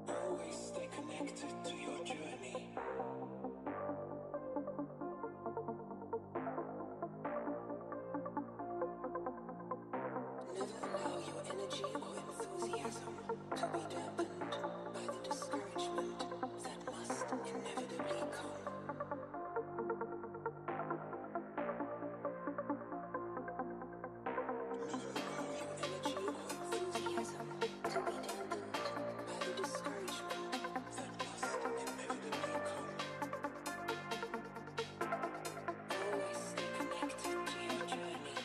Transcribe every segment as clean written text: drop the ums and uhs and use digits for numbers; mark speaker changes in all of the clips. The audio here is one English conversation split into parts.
Speaker 1: Always stay connected to your journey. Never allow your energy or enthusiasm to be dampened by the discouragement that must inevitably come. Never allow your energy or enthusiasm to be dampened by the discouragement that must inevitably come. Always stay connected to your journey.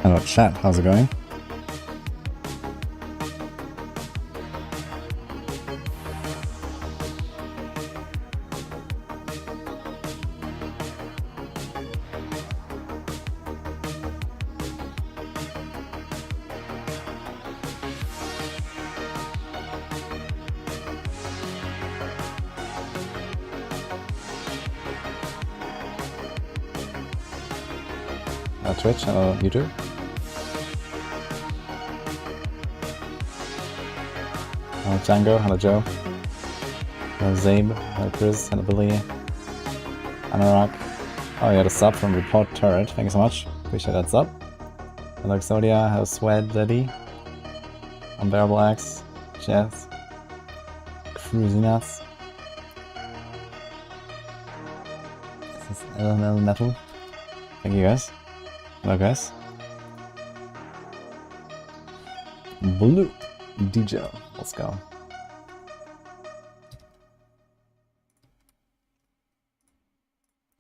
Speaker 2: Hello chat, how's it going? Twitch, hello YouTube. Hello Django, hello Joe. Hello Zabe, hello Chris, hello Billy. Anorak. Oh, you had a sub from Report Turret, thank you so much. Appreciate that sub. Hello Exodia, hello Sweat Daddy. Unbearable Axe, Jazz. Cruisy Nuts. This is LML Metal. Thank you guys. Hello guys. Blue DJ, let's go.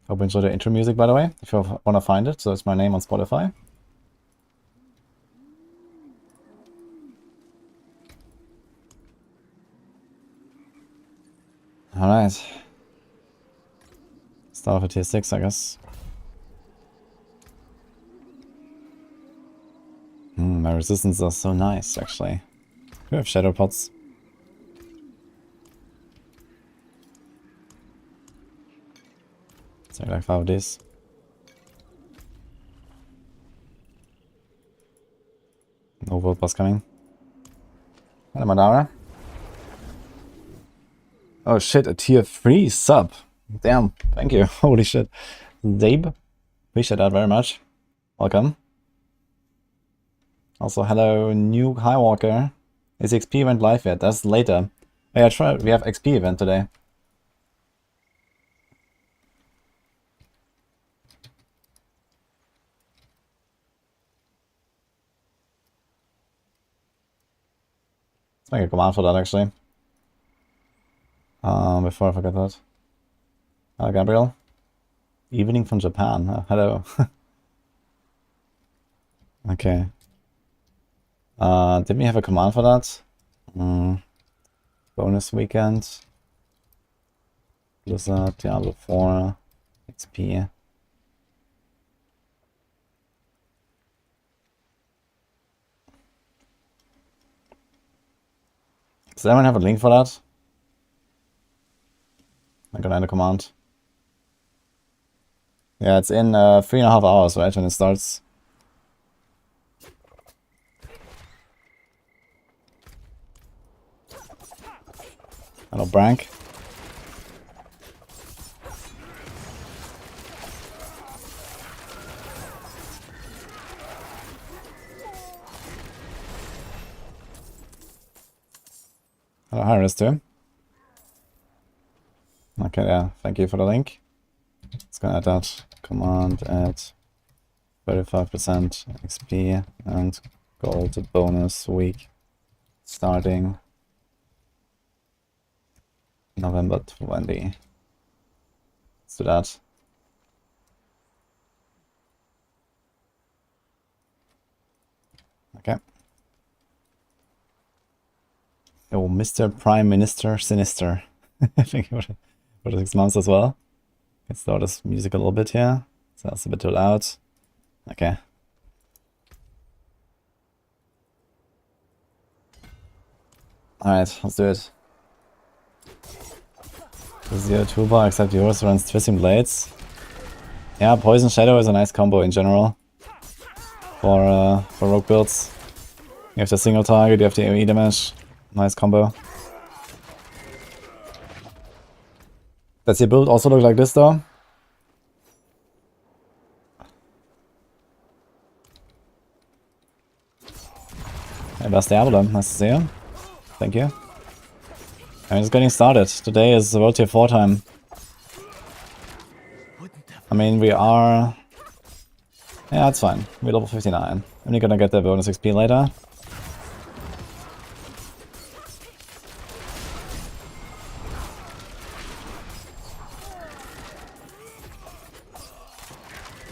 Speaker 2: Hope you enjoyed the intro music, by the way, if you want to find it. So it's my name on Spotify. Alright. Start off at tier 6, I guess. My resistance are so nice, actually. We have shadow pots. So like 5 of these. No world boss coming. Hello Madara. Oh shit, a tier 3 sub. Damn, thank you. Holy shit. Zabe, appreciate that very much. Welcome. Also, hello, New Highwalker. Is XP event live yet? That's later. Oh, yeah, try. We have XP event today. Let's make a command for that, actually. Before I forget that. Hello, Gabriel. Evening from Japan. Oh, hello. Okay. Did we have a command for that? Bonus weekend. Blizzard, Diablo 4, XP. Does anyone have a link for that? I'm gonna end a command. Yeah, it's in 3.5 hours, right, when it starts. Hello, Brank. Hello, Harris too. Okay, yeah, thank you for the link. It's gonna add that command at 35% XP and gold bonus week starting November 20. Let's do that. Okay. Oh, Mr. Prime Minister Sinister. Thank you for the 6 months as well. Let's start this music a little bit here. So that's a bit too loud. Okay. Alright, let's do it. This is your toolbar, except yours runs Twisting Blades. Yeah, Poison Shadow is a nice combo in general. For rogue builds. You have the single target, you have the AoE damage. Nice combo. Does your build also look like this though? Hey, that's the Diablo, nice to see you. Thank you. I'm just getting started. Today is WT4 time. I mean, we are... Yeah, it's fine. We're level 59. And you're gonna get the bonus XP later.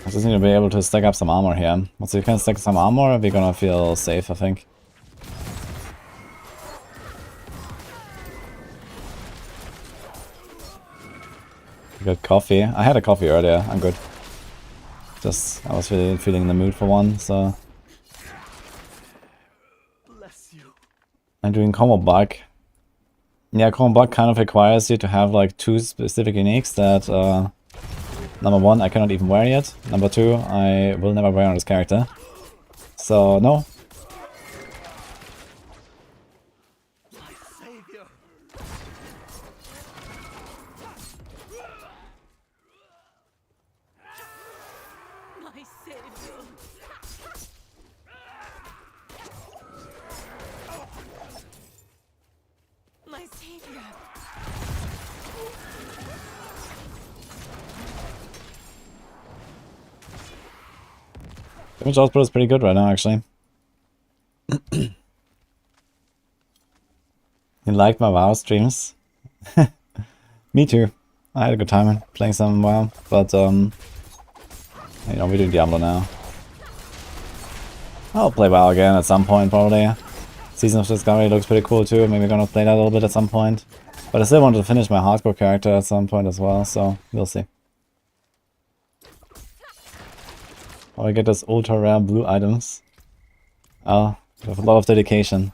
Speaker 2: I just need gonna be able to stack up some armor here. Once we can stack some armor, we're gonna feel safe, I think. Good coffee. I had a coffee earlier. I'm good. Just, I was really feeling in the mood for one, so... I'm doing combo bug. Yeah, combo bug kind of requires you to have like 2 specific uniques that, number 1, I cannot even wear yet. Number 2, I will never wear on this character. So, no. Damage output is pretty good right now, actually. You liked my WoW streams? Me too. I had a good time playing some WoW, but you know, we're doing Diablo now. I'll play WoW again at some point, probably. Season of Discovery looks pretty cool too. Maybe gonna play that a little bit at some point. But I still want to finish my hardcore character at some point as well, so we'll see. Oh, I get those ultra rare blue items. Oh, with a lot of dedication.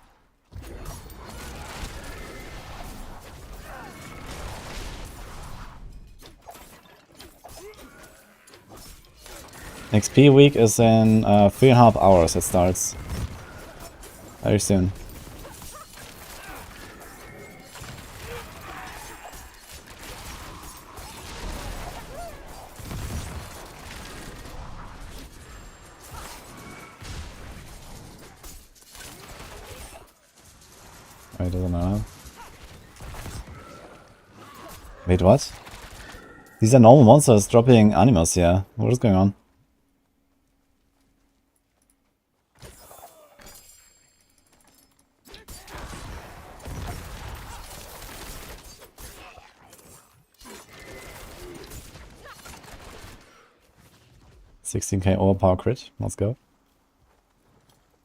Speaker 2: XP week is in 3.5 hours. It starts very soon. Wait, doesn't matter. Wait, what? These are normal monsters dropping animals here. What is going on? $16k overpower crit. Let's go.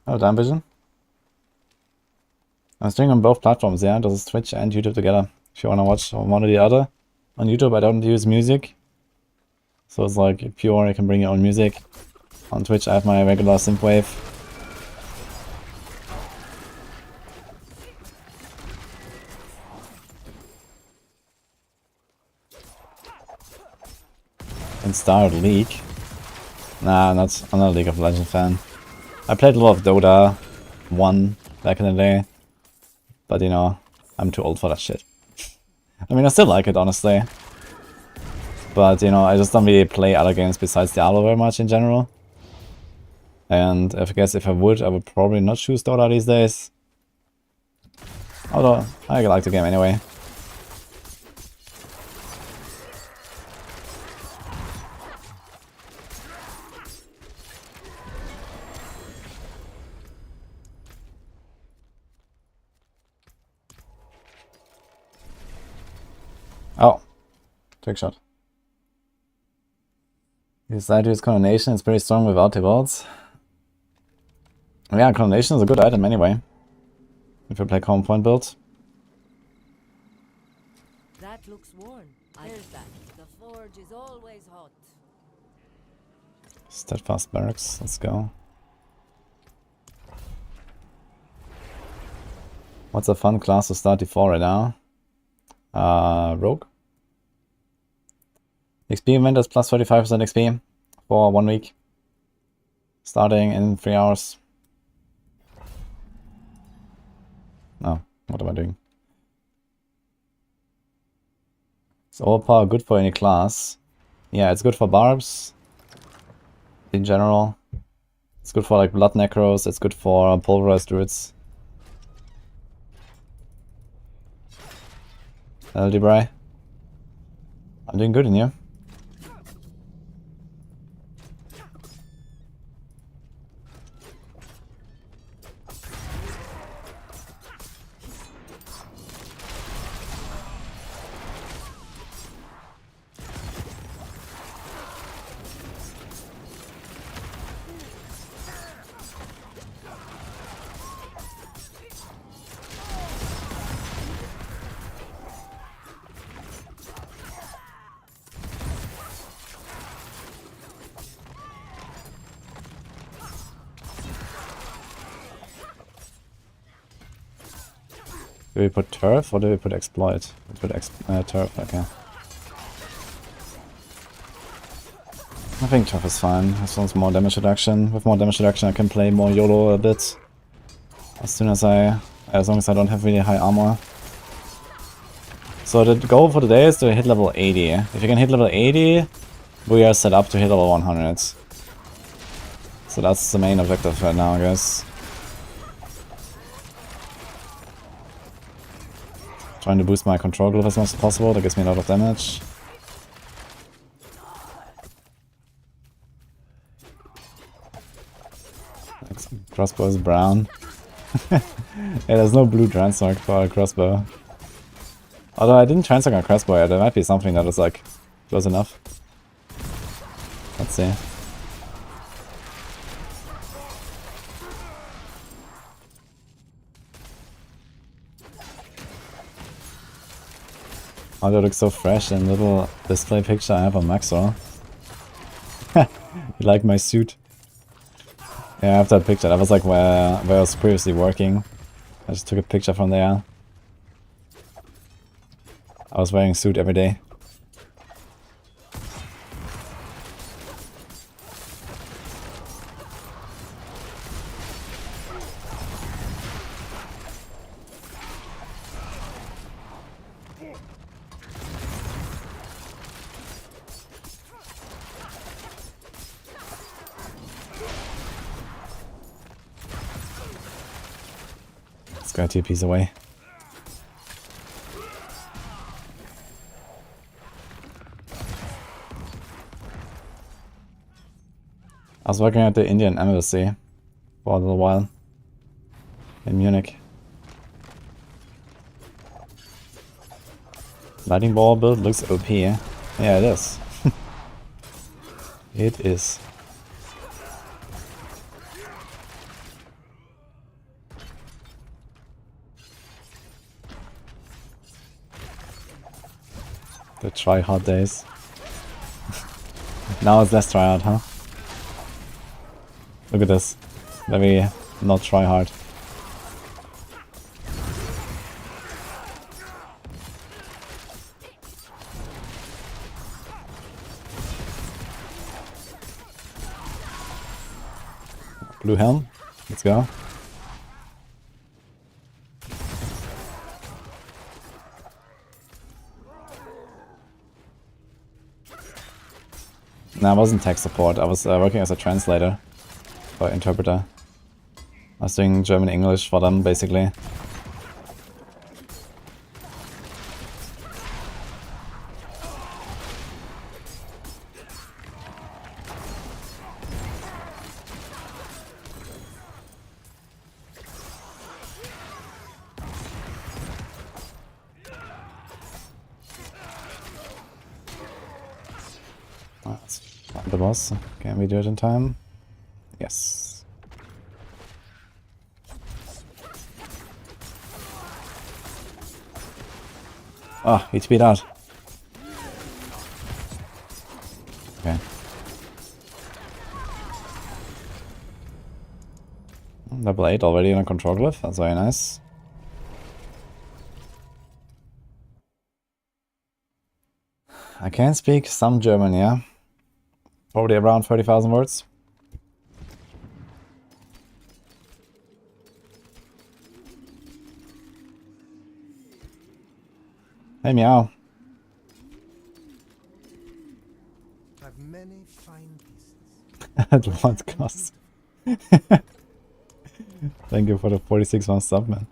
Speaker 2: Oh, damn vision. I'm streaming on both platforms, yeah. This is Twitch and YouTube together. If you wanna watch one or the other. On YouTube I don't use music. So it's like pure, you can bring your own music. On Twitch I have my regular synthwave. And start League. Nah, I'm not a League of Legends fan. I played a lot of Dota 1 back in the day. But you know, I'm too old for that shit. I mean, I still like it, honestly. But you know, I just don't really play other games besides Diablo very much in general. And I guess if I would probably not choose Dota these days. Although, I like the game anyway. Oh, trick shot. You decide to use Coronation, it's pretty strong without the bolts. Yeah, Coronation is a good item anyway. If you play Common Point build.
Speaker 3: That looks worn. Here's that. The forge is always hot.
Speaker 2: Steadfast Barracks, let's go. What's a fun class to start D4 right now? Rogue. XP event is plus 35% XP for 1 week. Starting in 3 hours. Oh, what am I doing? Is overpower good for any class? Yeah, it's good for barbs. In general. It's good for like blood necros, it's good for pulverized druids. Debray. I'm doing good in here. Do we put turf or do we put exploit? We put turf, okay. I think turf is fine. This one's more damage reduction. With more damage reduction I can play more YOLO a bit. As long as I don't have really high armor. So the goal for today is to hit level 80. If you can hit level 80, we are set up to hit level 100. So that's the main objective right now, I guess. Trying to boost my control glove as much as possible, that gives me a lot of damage. Crossbow is brown. Yeah, there's no blue transmog for a crossbow. Although I didn't transmog a crossbow yet, there might be something that is like close enough. Let's see. Oh, that looks so fresh in little display picture I have on Maxwell. You like my suit? Yeah, I have that picture. That was like where I was previously working. I just took a picture from there. I was wearing a suit every day. Let's go TP's away. I was working at the Indian embassy for a little while in Munich. Lightning ball build looks OP. Yeah, it is. It is. The try hard days. Now it's less try hard, huh? Look at this. Let me not try hard. Blue helm. Let's go. No, I wasn't tech support. I was working as a translator. Or interpreter. I was doing German-English for them, basically. Let's find the boss. Can we do it in time? Yes. Ah, he speed out. Okay. Level 8 already on a control glyph. That's very nice. I can speak some German, yeah. Probably around 30,000 words. Hey, meow.
Speaker 4: Have many fine pieces.
Speaker 2: At what cost? Thank you for the 46 month sub, man.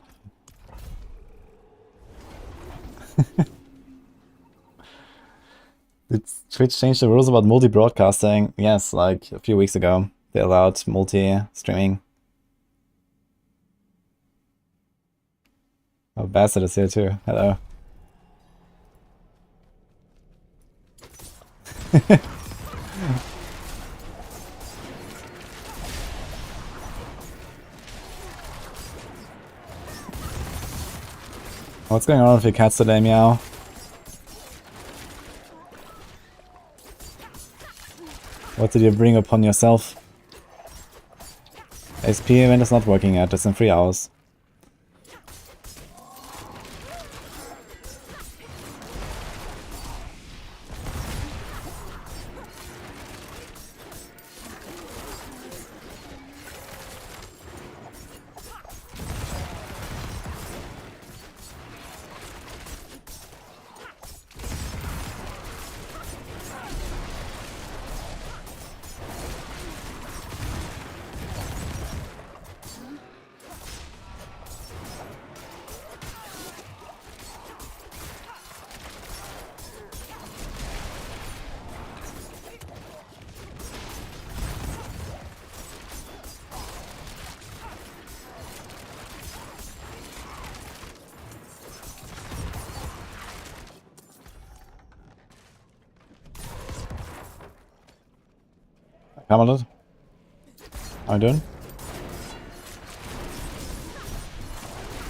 Speaker 2: Did Twitch change the rules about multi-broadcasting? Yes, like a few weeks ago. They allowed multi-streaming. Oh, Bassett is here too. Hello. What's going on with your cats today, meow? What did you bring upon yourself? XP event is not working yet, it's in 3 hours. Camelot? How you doing?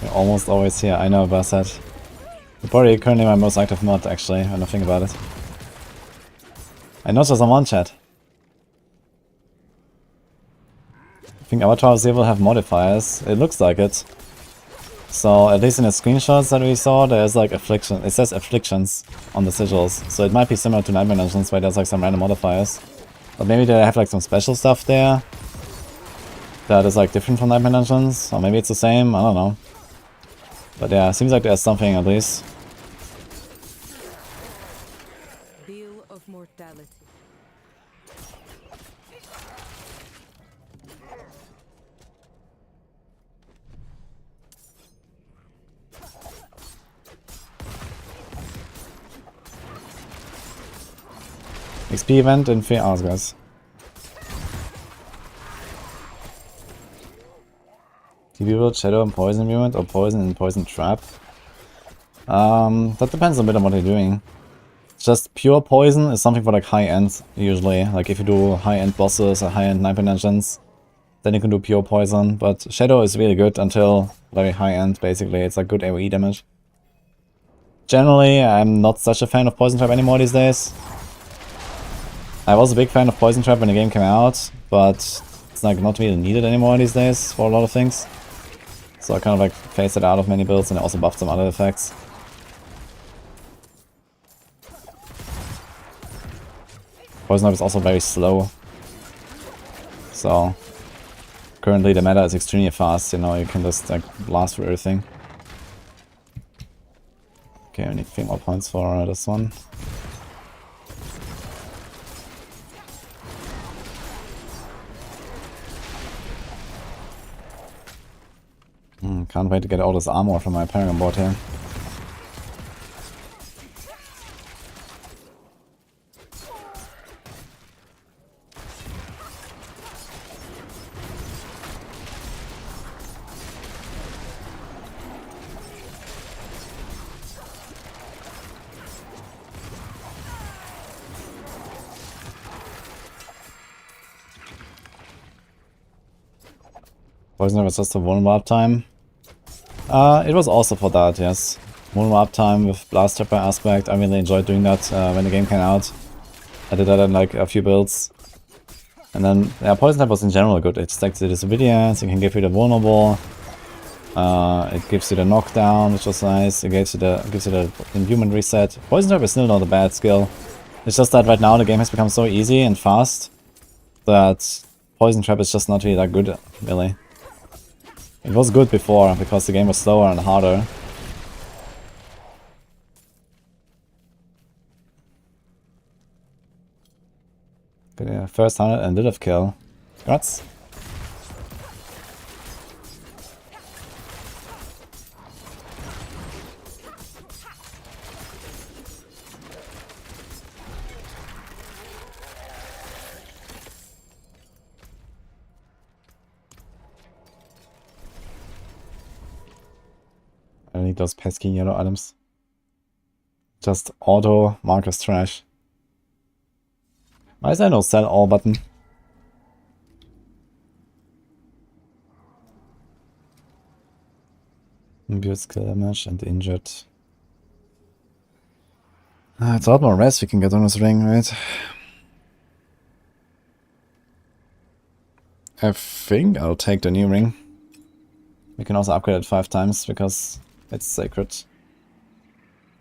Speaker 2: You're almost always here. I know about that. You're probably currently my most active mod, actually, when I think about it. I noticed on one chat. I think Avatar Z will have modifiers. It looks like it. So, at least in the screenshots that we saw, there's like affliction. It says afflictions on the sigils. So it might be similar to Nightmare Dungeons, where there's like some random modifiers. But maybe they have like some special stuff there that is like different from Nightmare Dungeons. Or maybe it's the same, I don't know. But yeah, seems like there's something at least.
Speaker 3: Bill of mortality.
Speaker 2: XP event in 3 hours, guys. TV build, Shadow and Poison Immunity, or Poison and Poison Trap? That depends a bit on what you're doing. Just pure Poison is something for like high-end, usually. Like if you do high-end bosses or high-end Nightmare Dungeons, then you can do pure Poison. But Shadow is really good until very high-end, basically. It's like good AoE damage. Generally, I'm not such a fan of Poison Trap anymore these days. I was a big fan of Poison Trap when the game came out, but it's like not really needed anymore these days for a lot of things. So I kind of like phased it out of many builds and I also buffed some other effects. Poison Trap is also very slow. So currently the meta is extremely fast, you know, you can just like blast through everything. Okay, I need 3 more points for this one. Can't wait to get all this armor from my Paragon board here. Poison was just a vulnerable uptime. It was also for that, yes. Vulnerable uptime with Blast Trapper aspect. I really enjoyed doing that when the game came out. I did that in like a few builds. And then, yeah, Poison Trap was in general good. It stacks the disobedience, it can give you the vulnerable. It gives you the knockdown, which was nice. It gives you the inhuman reset. Poison Trap is still not a bad skill. It's just that right now the game has become so easy and fast that Poison Trap is just not really that good, really. It was good before, because the game was slower and harder. But yeah, first 100 and Lilith kill. Congrats. I need those pesky yellow items. Just auto Marcus trash. Why is there no sell all button? Imbued skill damage and injured. It's a lot more rest we can get on this ring, right? I think I'll take the new ring. We can also upgrade it 5 times because it's sacred.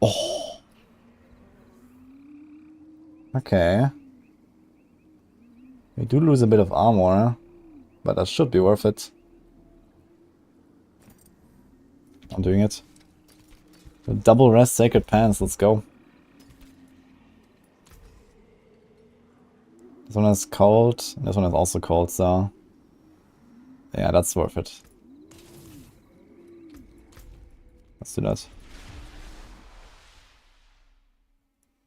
Speaker 2: Oh. Okay. We do lose a bit of armor, but that should be worth it. I'm doing it. The double rest sacred pants, let's go. This one is cold, and this one is also cold, so yeah, that's worth it. Let's do that.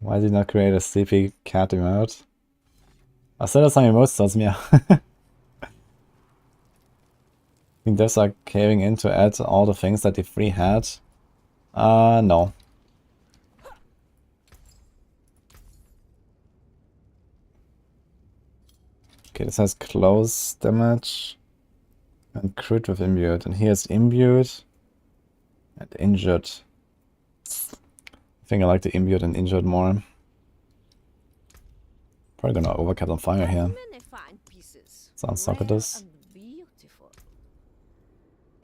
Speaker 2: Why did you not create a sleepy cat emote? I said that's some emotes, that's me. I think devs are caving in to add all the things that the free had. No. Okay, this has close damage and crit with imbued, and here's imbued and injured. I think I like the imbued and injured more. Probably gonna overcut on fire here.
Speaker 3: Many fine pieces.
Speaker 2: Sounds like it is.
Speaker 3: And beautiful.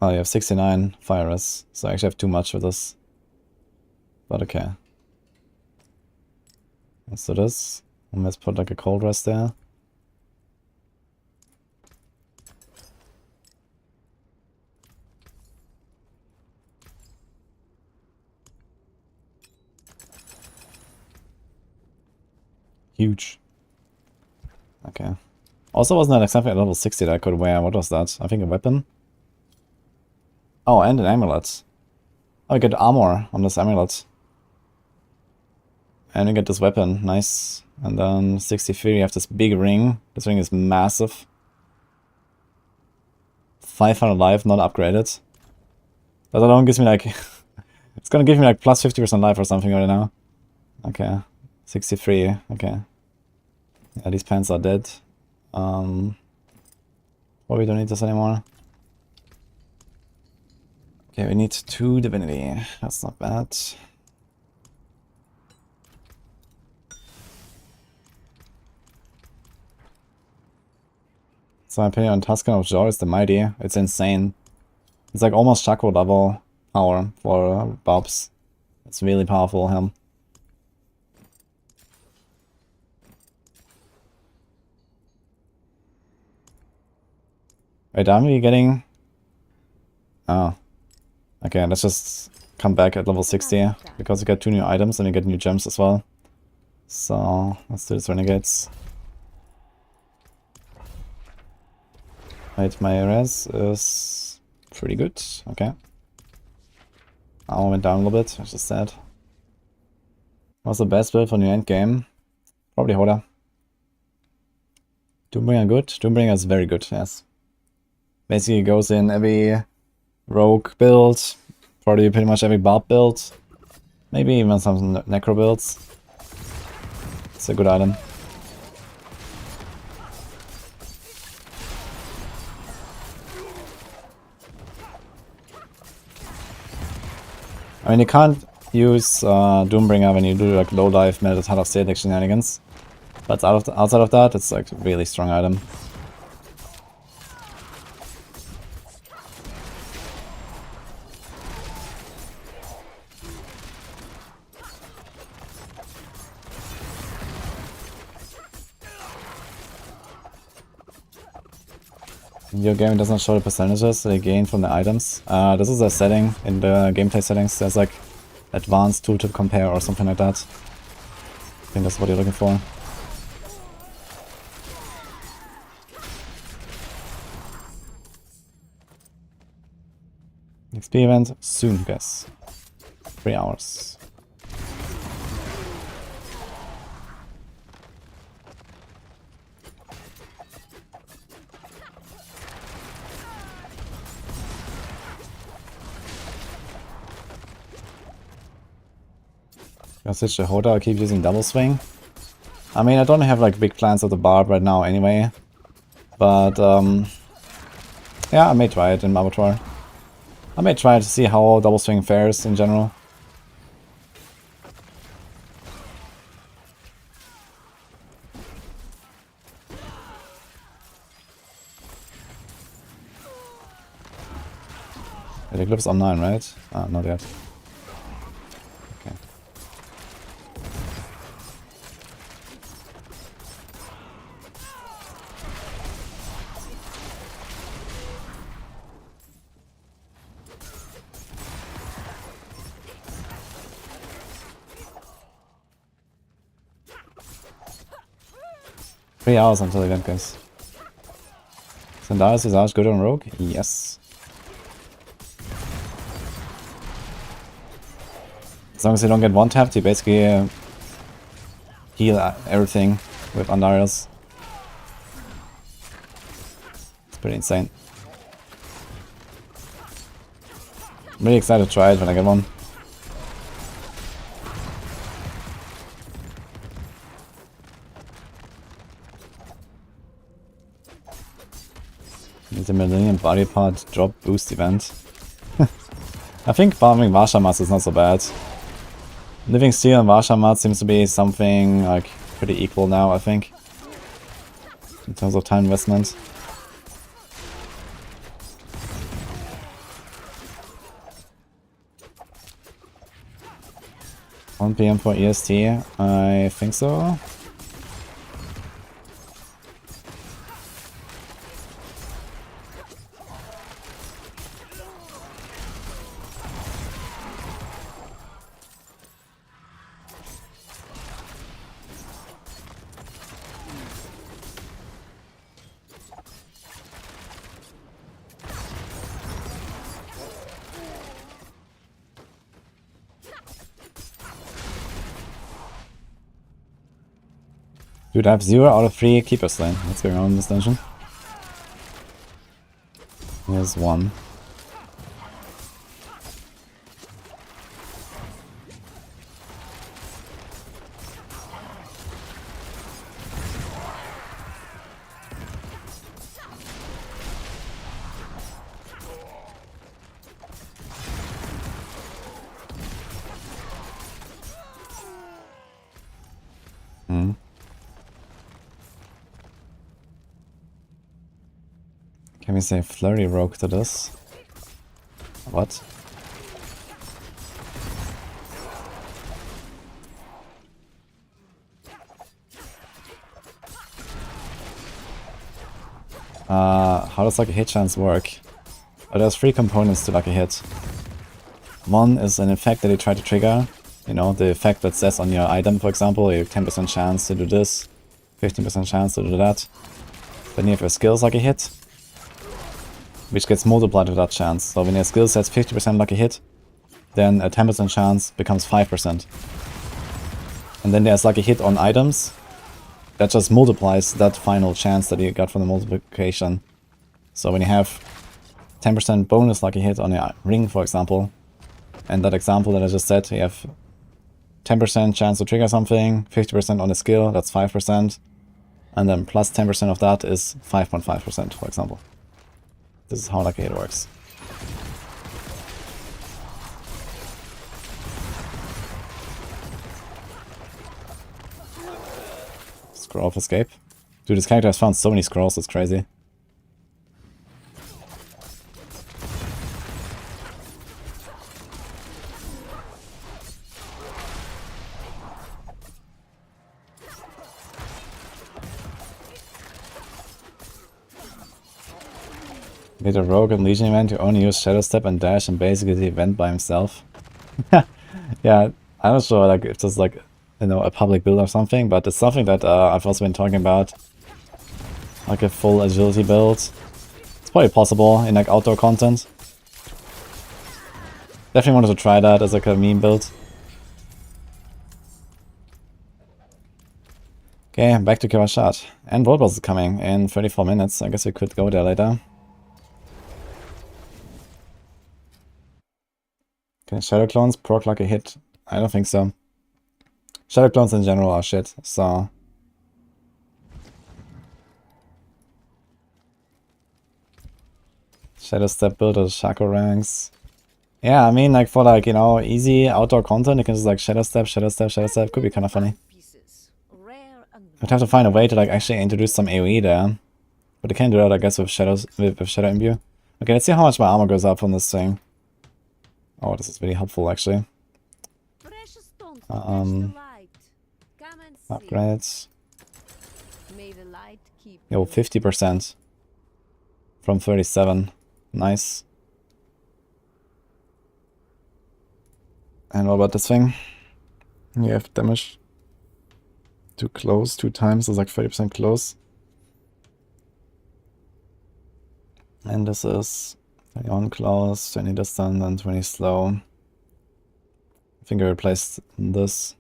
Speaker 2: Oh, you have 69 fire res, so I actually have too much for this. But okay. Let's do this. And let's put like a cold rest there. Huge. Okay. Also, wasn't that something at level 60 that I could wear? What was that? I think a weapon? Oh, and an amulet. Oh, I get armor on this amulet. And we get this weapon. Nice. And then 63, you have this big ring. This ring is massive. 500 life, not upgraded. That alone gives me like... it's gonna give me like plus 50% life or something right now. Okay. 63, okay. Yeah, these pants are dead. Well, we don't need this anymore. Okay, we need 2 divinity. That's not bad. So my opinion on Tuscan of Joy is the Mighty. It's insane. It's like almost Shaco level power for Bobs. It's really powerful, him. Wait, are we getting... Oh. Okay, let's just come back at level 60, because we get 2 new items and we get new gems as well. So, let's do this Renegades. Wait, my res is pretty good. Okay. Armor went down a little bit, as just said. What's the best build for new endgame? Probably Hoda. Doombringer good? Doombringer is very good, yes. Basically goes in every rogue build, probably pretty much every barb build. Maybe even some necro builds. It's a good item. I mean, you can't use Doombringer when you do like low life melted heart of static shenanigans. But outside of that, it's like a really strong item. Your game does not show the percentages they gain from the items. This is a setting in the gameplay settings. There's like advanced tooltip compare or something like that. I think that's what you're looking for. XP event soon, guess. 3 hours. I'll switch to Hoda, I'll keep using double swing. I mean, I don't have like big plans of the barb right now anyway. But yeah, I may try it in Abattoir. I may try to see how double swing fares in general. The Eclipse on 9, right? Ah, not yet. Okay. 3 hours until the event, guys. Zendara's Visage good on Rogue? Yes. As long as you don't get one tapped, you basically heal everything with Andariel's. It's pretty insane. I'm really excited to try it when I get one. The Millennium Body Part drop boost event. I think farming Vashamats is not so bad. Living Steel and Vashamat seems to be something like pretty equal now, I think. In terms of time investment. 1 PM for EST, I think so. Dude, I have 0 out of 3 Keeper Slain. What's going on in this dungeon? Here's 1. Can we say Flurry Rogue to this? What? How does like a hit chance work? There's 3 components to like a hit. One is an effect that you try to trigger. You know, the effect that says on your item, for example, you have 10% chance to do this, 15% chance to do that. Then you have your skills like a hit, which gets multiplied with that chance. So when your skill says 50% lucky hit, then a 10% chance becomes 5%. And then there's like a hit on items that just multiplies that final chance that you got from the multiplication. So when you have 10% bonus lucky hit on your ring, for example, and that example that I just said, you have 10% chance to trigger something, 50% on the skill, that's 5%, and then plus 10% of that is 5.5%, for example. This is how lucky hit works. Scroll of escape. Dude, this character has found so many scrolls, it's crazy. With a Rogue and Legion event, you only use Shadow Step and Dash and basically the event by himself. Yeah, I'm not sure like if there's like, you know, a public build or something, but it's something that I've also been talking about. Like a full agility build. It's probably possible in like outdoor content. Definitely wanted to try that as like a meme build. Okay, back to Kivashat. And World Boss is coming in 34 minutes. I guess we could go there later. Can Shadow Clones proc like a hit? I don't think so. Shadow Clones in general are shit, so... Shadow Step build or Shaco ranks. Yeah, I mean, like for like, you know, easy outdoor content, you can just like Shadow Step, Shadow Step, Shadow Step. Could be kind of funny. I'd have to find a way to like actually introduce some AoE there. But you can do that, I guess, with Shadows, with Shadow Imbue. Okay, let's see how much my armor goes up on this thing. Oh, this is really helpful, actually. Upgrades. Yo, 50% from 37. Nice. And what about this thing? You have damage too close 2 times, it's like 30% close. And this is 21 close, 20 distant, and 20 slow. I think I replaced this.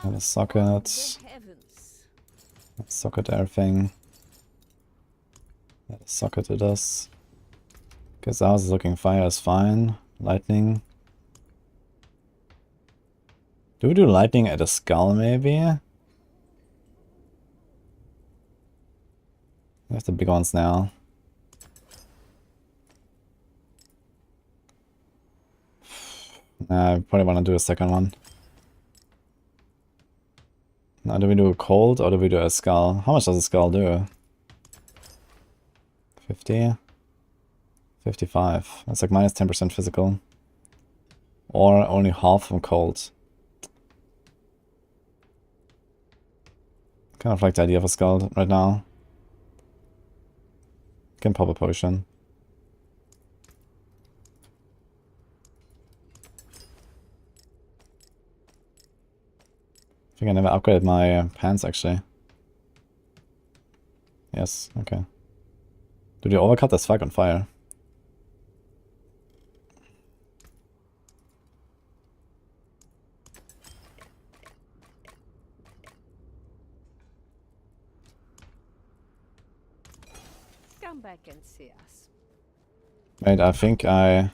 Speaker 2: And a socket. Socket everything. Add a socket to this. Guess ours is looking fire is fine. Lightning. Do we do lightning at a skull maybe? We have the big ones now. I probably want to do a second one. Now, do we do a cold or do we do a skull? How much does a skull do? 50? 55. That's like minus 10% physical. Or only half from cold. Kind of like the idea of a skull right now. Can pop a potion. I think I never upgraded my pants actually. Yes, okay. Do the overcut as fuck on fire?
Speaker 3: Come back and see us.
Speaker 2: Wait, I think I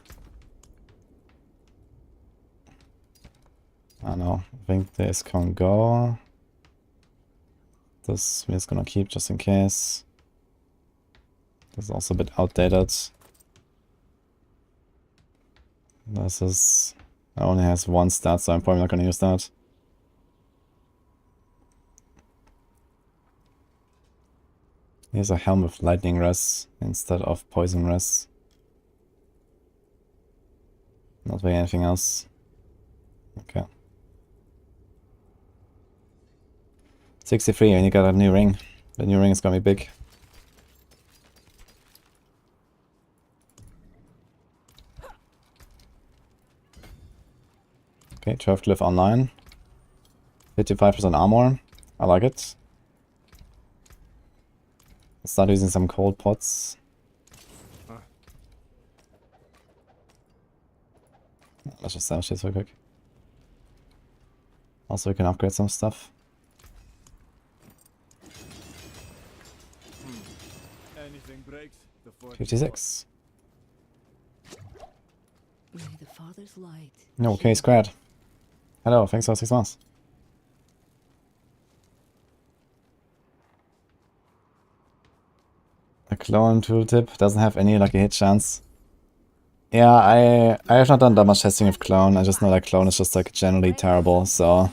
Speaker 2: don't know. I think this can go. This we're just gonna keep just in case. This is also a bit outdated. This is... it only has one stat, so I'm probably not gonna use that. Here's a helm with lightning res instead of poison res. Not really anything else. Okay. 63, and you got a new ring. The new ring is gonna be big. Okay, 12 glyph online. 55% armor. I like it. Start using some cold pots. Let's just sell shit real quick. Also, we can upgrade some stuff.
Speaker 5: Anything breaks, the
Speaker 2: 56.
Speaker 3: May the Father's light.
Speaker 2: No, okay, Squared. Hello, thanks for 6 months. A clone tooltip doesn't have any lucky hit chance. Yeah, I have not done that much testing with clone. I just know that clone is just like generally terrible. So,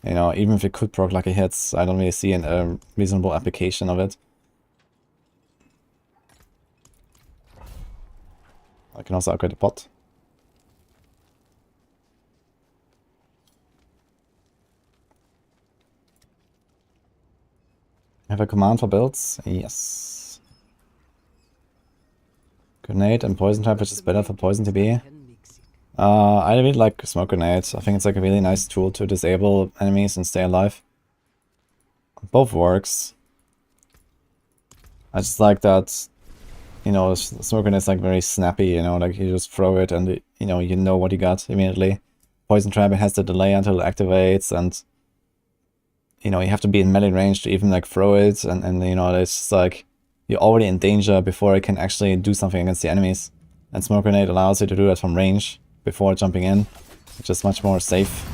Speaker 2: you know, even if it could proc lucky hits, I don't really see a reasonable application of it. I can also upgrade the pot. Have a command for builds? Yes. Grenade and poison trap, which is better for poison TB. I really like smoke grenade. I think it's like a really nice tool to disable enemies and stay alive. Both works. I just like that, you know, smoke grenade is like very snappy, you know, like you just throw it and you know what you got immediately. Poison trap has the delay until it activates, and you know, you have to be in melee range to even like throw it, and you know, it's just like you're already in danger before it can actually do something against the enemies. And smoke grenade allows you to do that from range before jumping in, which is much more safe.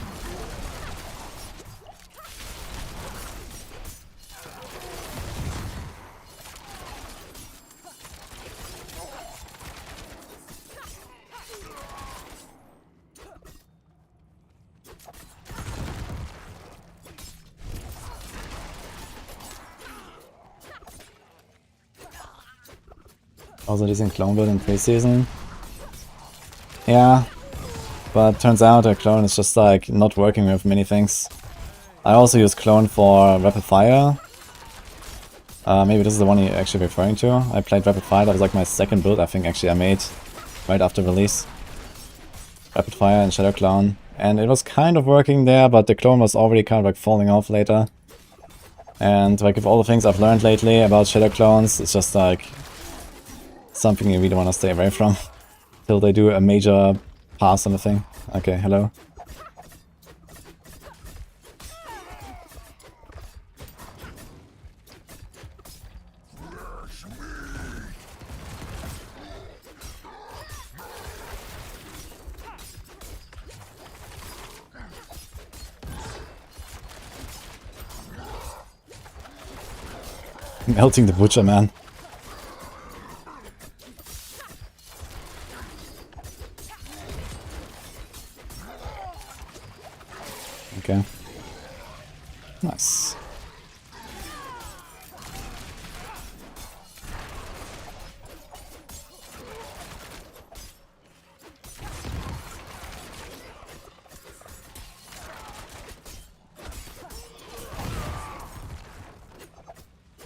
Speaker 2: Also diesen Clone build in pre-season. Yeah, but turns out a clone is just like not working with many things. I also use clone for rapid fire. Maybe this is the one you're actually referring to. I played rapid fire, that was like my second build I think actually I made right after release. Rapid fire and Shadow Clone. And it was kind of working there, but the clone was already kind of like falling off later. And like with all the things I've learned lately about Shadow Clones, it's just like something you really want to stay away from till they do a major pass on the thing. Okay, hello. Melting the butcher, man.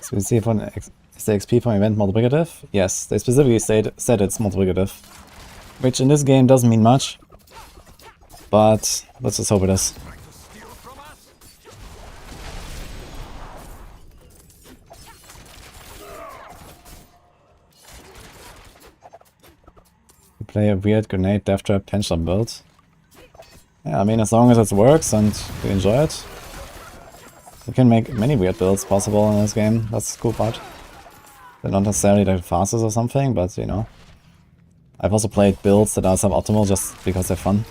Speaker 2: So we see if is the XP from event multiplicative? Yes, they specifically said it's multiplicative. Which in this game doesn't mean much. But let's just hope it is. We play a weird grenade death trap pendulum build. Yeah, I mean, as long as it works and we enjoy it. You can make many weird builds possible in this game. That's the cool part. They're not necessarily the fastest or something, but you know. I've also played builds that are suboptimal just because they're fun.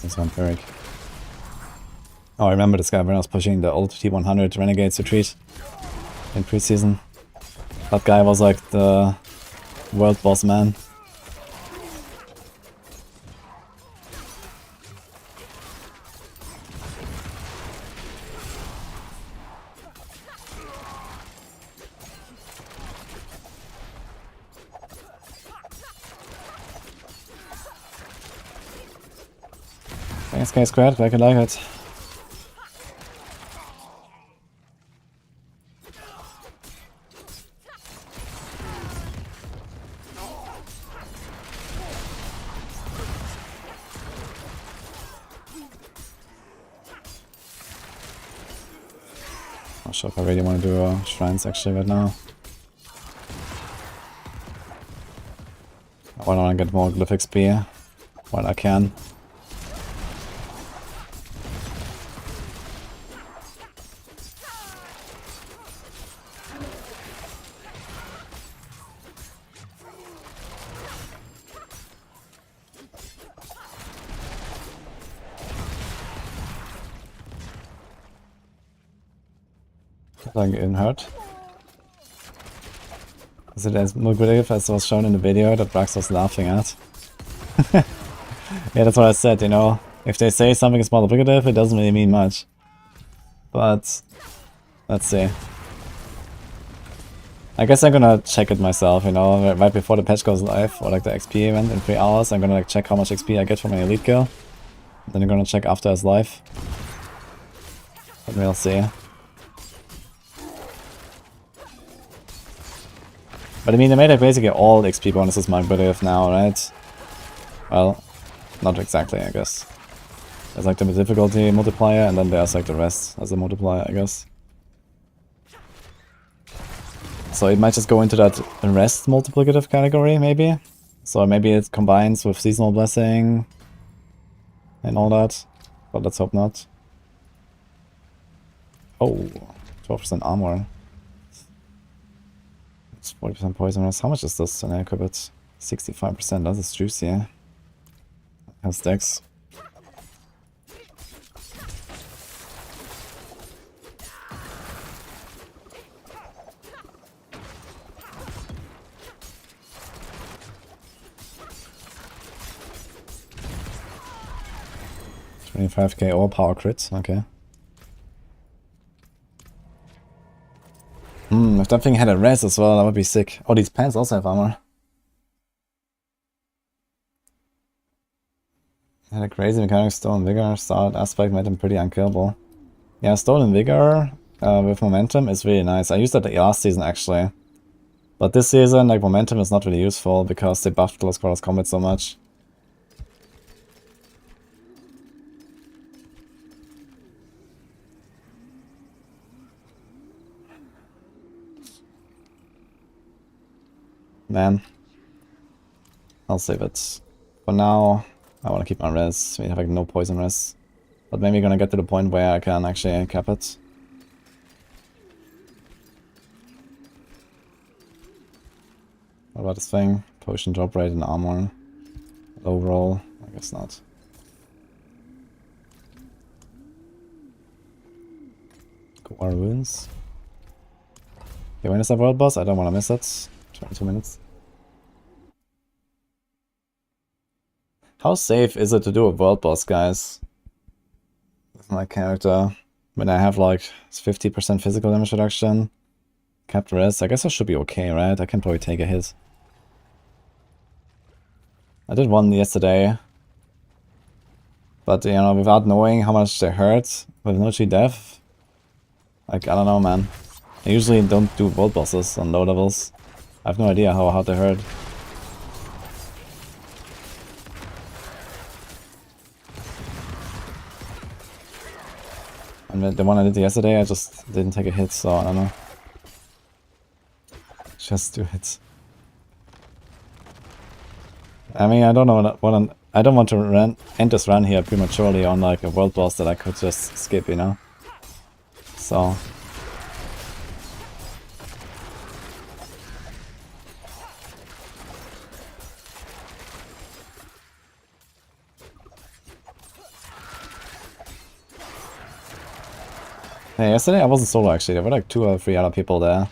Speaker 2: This vampiric. Oh, I remember this guy when I was pushing the old T100 Renegades retreat in preseason. That guy was like the world boss man. Thanks, guys, squared, like I like it. Not sure if I really want to do shrines actually right now. I want to get more glyph XP while I can. Like it hurt. Is it as manipulative as was shown in the video that Brax was laughing at? Yeah, that's what I said, you know. If they say something is multiplicative, it doesn't really mean much. But let's see. I guess I'm gonna check it myself, you know, right before the patch goes live, or like the XP event in 3 hours. I'm gonna like check how much XP I get from my elite kill. Then I'm gonna check after it's live. And we'll see. But I mean, they made like basically all the XP bonuses manipulative now, right? Well, not exactly, I guess. There's like the difficulty multiplier, and then there's like the rest as a multiplier, I guess. So it might just go into that rest multiplicative category, maybe? So maybe it combines with seasonal blessing and all that, but let's hope not. Oh, 12% armor. It's 40% poisonous. How much is this in equipment? 65%, that is juicy. Has dex. $25k all power crit, okay. If that thing had a res as well, that would be sick. Oh, these pants also have armor. Had a crazy mechanic, Stolen Vigor, start aspect made him pretty unkillable. Yeah, Stolen Vigor with momentum is really nice. I used that last season actually. But this season, like, momentum is not really useful because they buffed close quarters combat so much. Man, I'll save it. For now, I want to keep my res. We have like no poison res. But maybe gonna get to the point where I can actually cap it. What about this thing? Potion drop rate and armor. Low roll? I guess not. Core wounds. Okay, when is that world boss? I don't want to miss it. 22 minutes. How safe is it to do a world boss, guys? With my character. When I have like 50% physical damage reduction, capped res, I guess I should be okay, right? I can probably take a hit. I did one yesterday, but you know, without knowing how much they hurt with no G death, like, I don't know, man. I usually don't do world bosses on low levels. I have no idea how hard they hurt. And the one I did yesterday, I just didn't take a hit, so I don't know. Just do it. I mean, I don't know I don't want to end this run here prematurely on like a world boss that I could just skip, you know? So... Hey, yesterday I wasn't solo actually, there were like 2 or 3 other people there.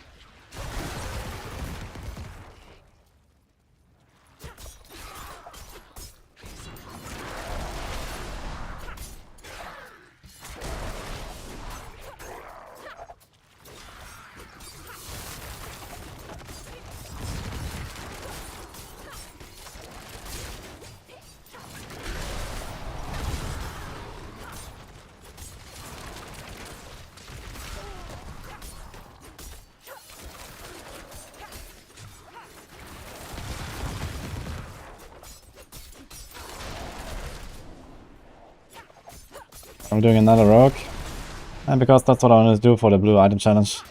Speaker 2: I'm doing another rogue, and because that's what I want to do for the blue item challenge.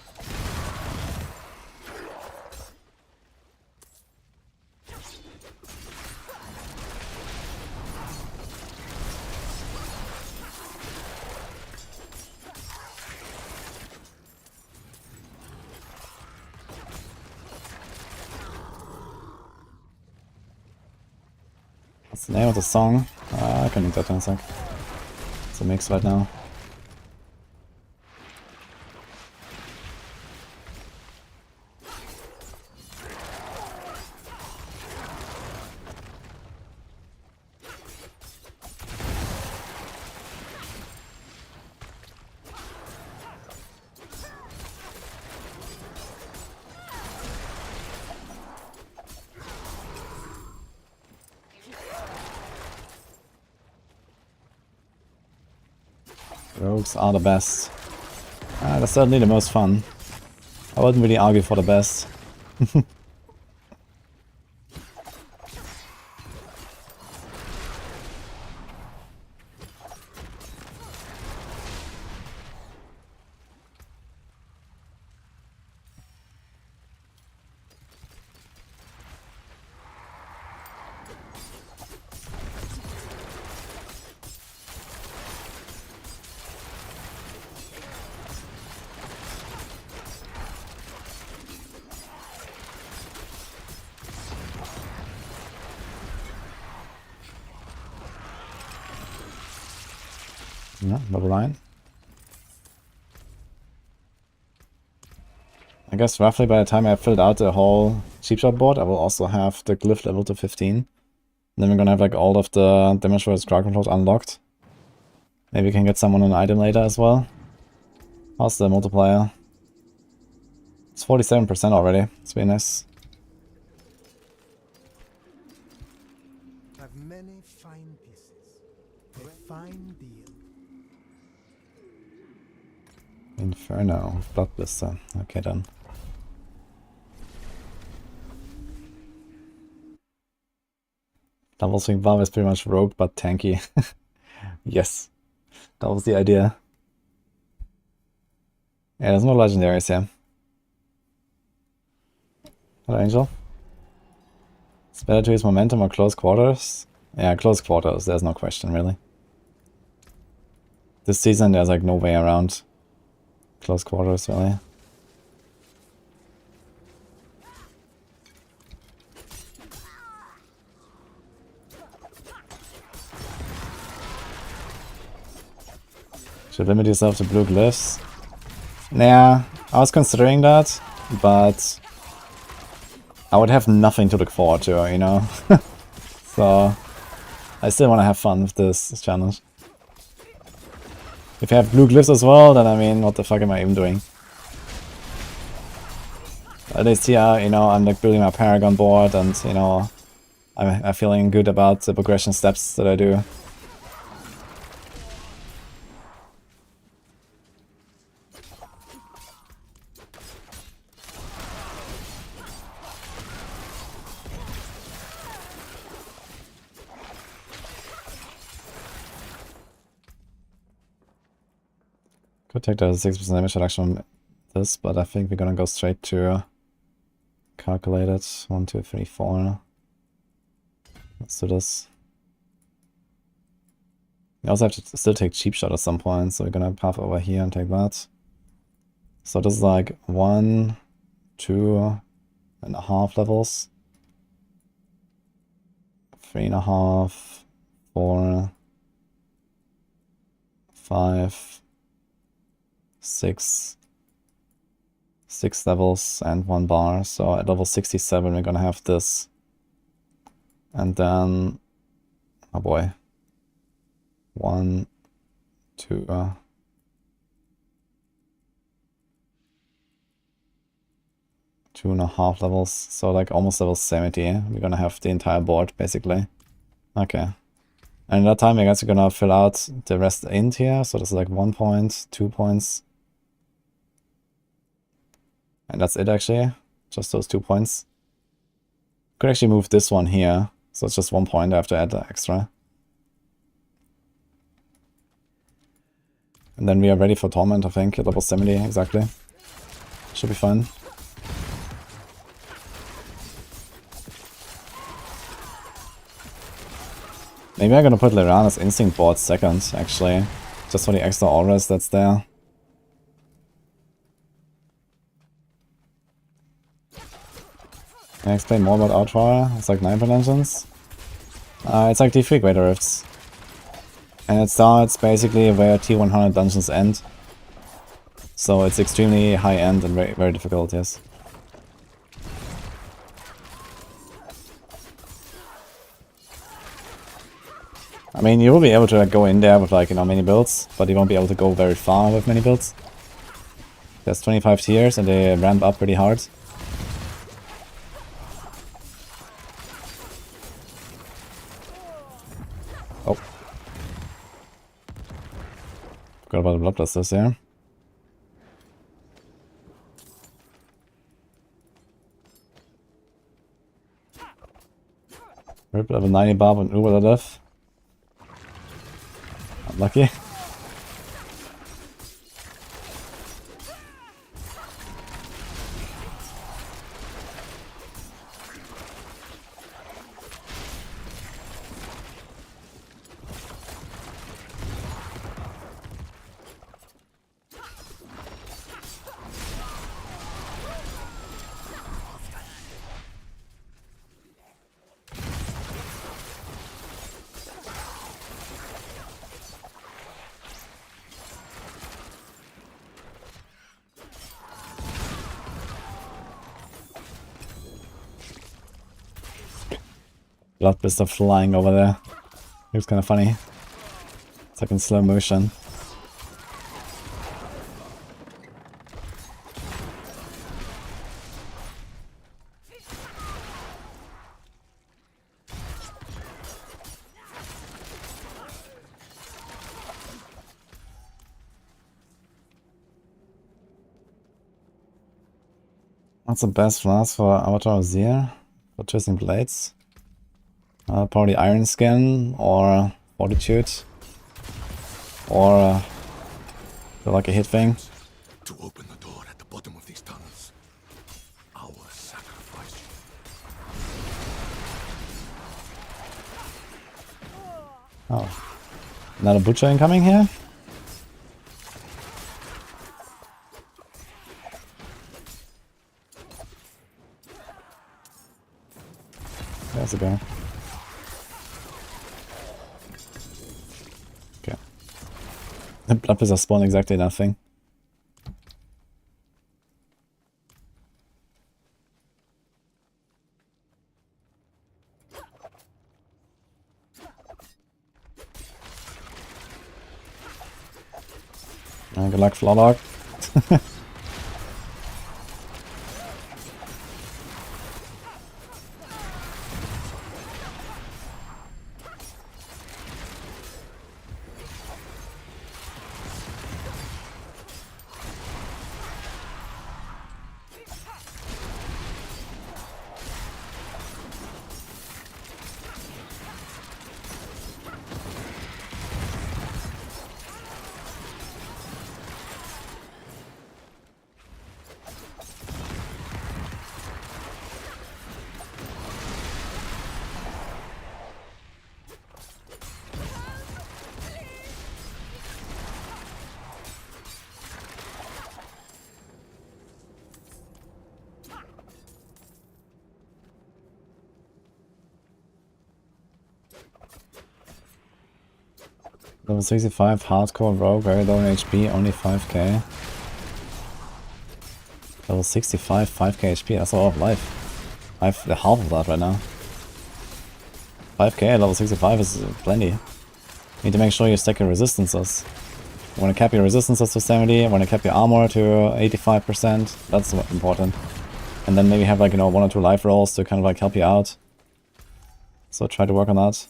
Speaker 2: What's the name of the song? I can link that in a sec. It's a mix right now. Rogues are the best. They're certainly the most fun. I wouldn't really argue for the best. Yeah, double line. I guess roughly by the time I filled out the whole cheap shot board, I will also have the glyph level to 15. And then we're gonna have like all of the damage versus crowd controls unlocked. Maybe we can get someone an item later as well. How's the multiplier? It's 47% already. It's very nice.
Speaker 4: I have many fine pieces. A fine deal.
Speaker 2: Inferno, Blood Blister. Okay then. Double Swing Valve is pretty much rogue but tanky. Yes, that was the idea. Yeah, there's no legendaries here. Hello, Angel. It's better to use momentum or close quarters? Yeah, close quarters, there's no question, really. This season, there's like no way around close quarters, really. Should limit yourself to blue glyphs. Nah, I was considering that, but I would have nothing to look forward to, you know? So, I still want to have fun with this challenge. If you have blue glyphs as well, then I mean, what the fuck am I even doing? At least here, you know, I'm like building my Paragon board and, you know, I'm feeling good about the progression steps that I do. Could take the 6% damage reduction from this, but I think we're gonna go straight to calculated. 1, 2, 3, 4. Let's do this. We also have to still take cheap shot at some point, so we're gonna path over here and take that. So this is like 1, 2.5 levels. 3.5, 4, 5, 6 levels and 1 bar. So at level 67 we're gonna have this. And then, oh boy, 1, 2, 2.5 levels, so like almost level 70. We're gonna have the entire board basically. Okay. And at that time I guess we're gonna fill out the rest in here, so this is like 1 point, 2 points. And that's it actually, just those 2 points. Could actually move this one here, so it's just 1 point I have to add extra. And then we are ready for Torment, I think, at level 70 exactly. Should be fine. Maybe I'm gonna put Lyrana's Instinct board second, actually. Just for the extra auras that's there. Can I explain more about Outfire? It's like 9 dimensions. It's like the 3 Greater Rifts. And it starts basically where T100 dungeons end. So it's extremely high end and very, very difficult, yes. I mean, you will be able to like, go in there with like, you know, many builds, but you won't be able to go very far with many builds. There's 25 tiers and they ramp up pretty hard. Oh. Forgot about the Bloodlusters here. Rip level 90 Barb and Uber to death. Unlucky. Bloodbuster flying over there. It was kind of funny. It's like in slow motion. What's the best class for Avatar of Zir? For Twisting Blades? Probably Iron Skin or Fortitude. Or the Lucky Hit thing.
Speaker 6: To open the door at the bottom of these tunnels, our sacrifice.
Speaker 2: Oh. Another Butcher incoming here? There's a guy. Okay. The Bloodbuster spawn exactly nothing. Good luck, Flawlog. Level 65, hardcore rogue, very low in HP, only 5k. Level 65, 5k HP, that's a lot of life. I have the half of that right now. 5k at level 65 is plenty. You need to make sure you stack your resistances. You want to cap your resistances to 70, you want to cap your armor to 85%, that's important. And then maybe have like, you know, 1 or 2 life rolls to kind of like help you out. So try to work on that.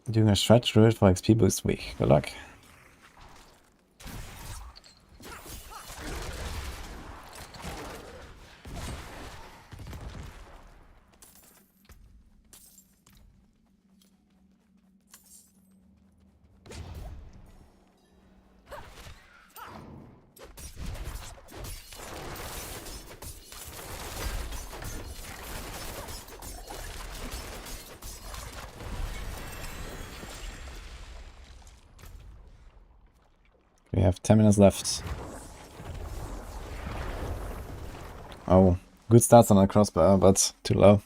Speaker 2: Doing a stretch druid for XP boost week. Good luck. We have 10 minutes left. Oh, good stats on a crossbow, but too low.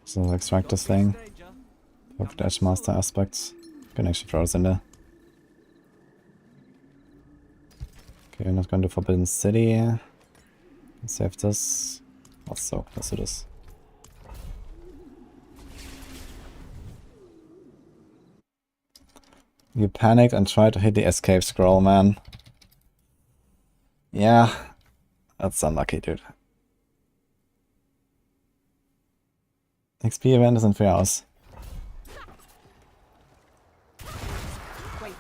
Speaker 2: So extract this thing. Perfect Edge Master aspects. Can actually throw us in there. Okay, we're not going to Forbidden City. Let's save this. Also, let's do this. You panicked and tried to hit the escape scroll, man. Yeah, that's unlucky, dude. XP event is in 3 hours.
Speaker 3: Wait.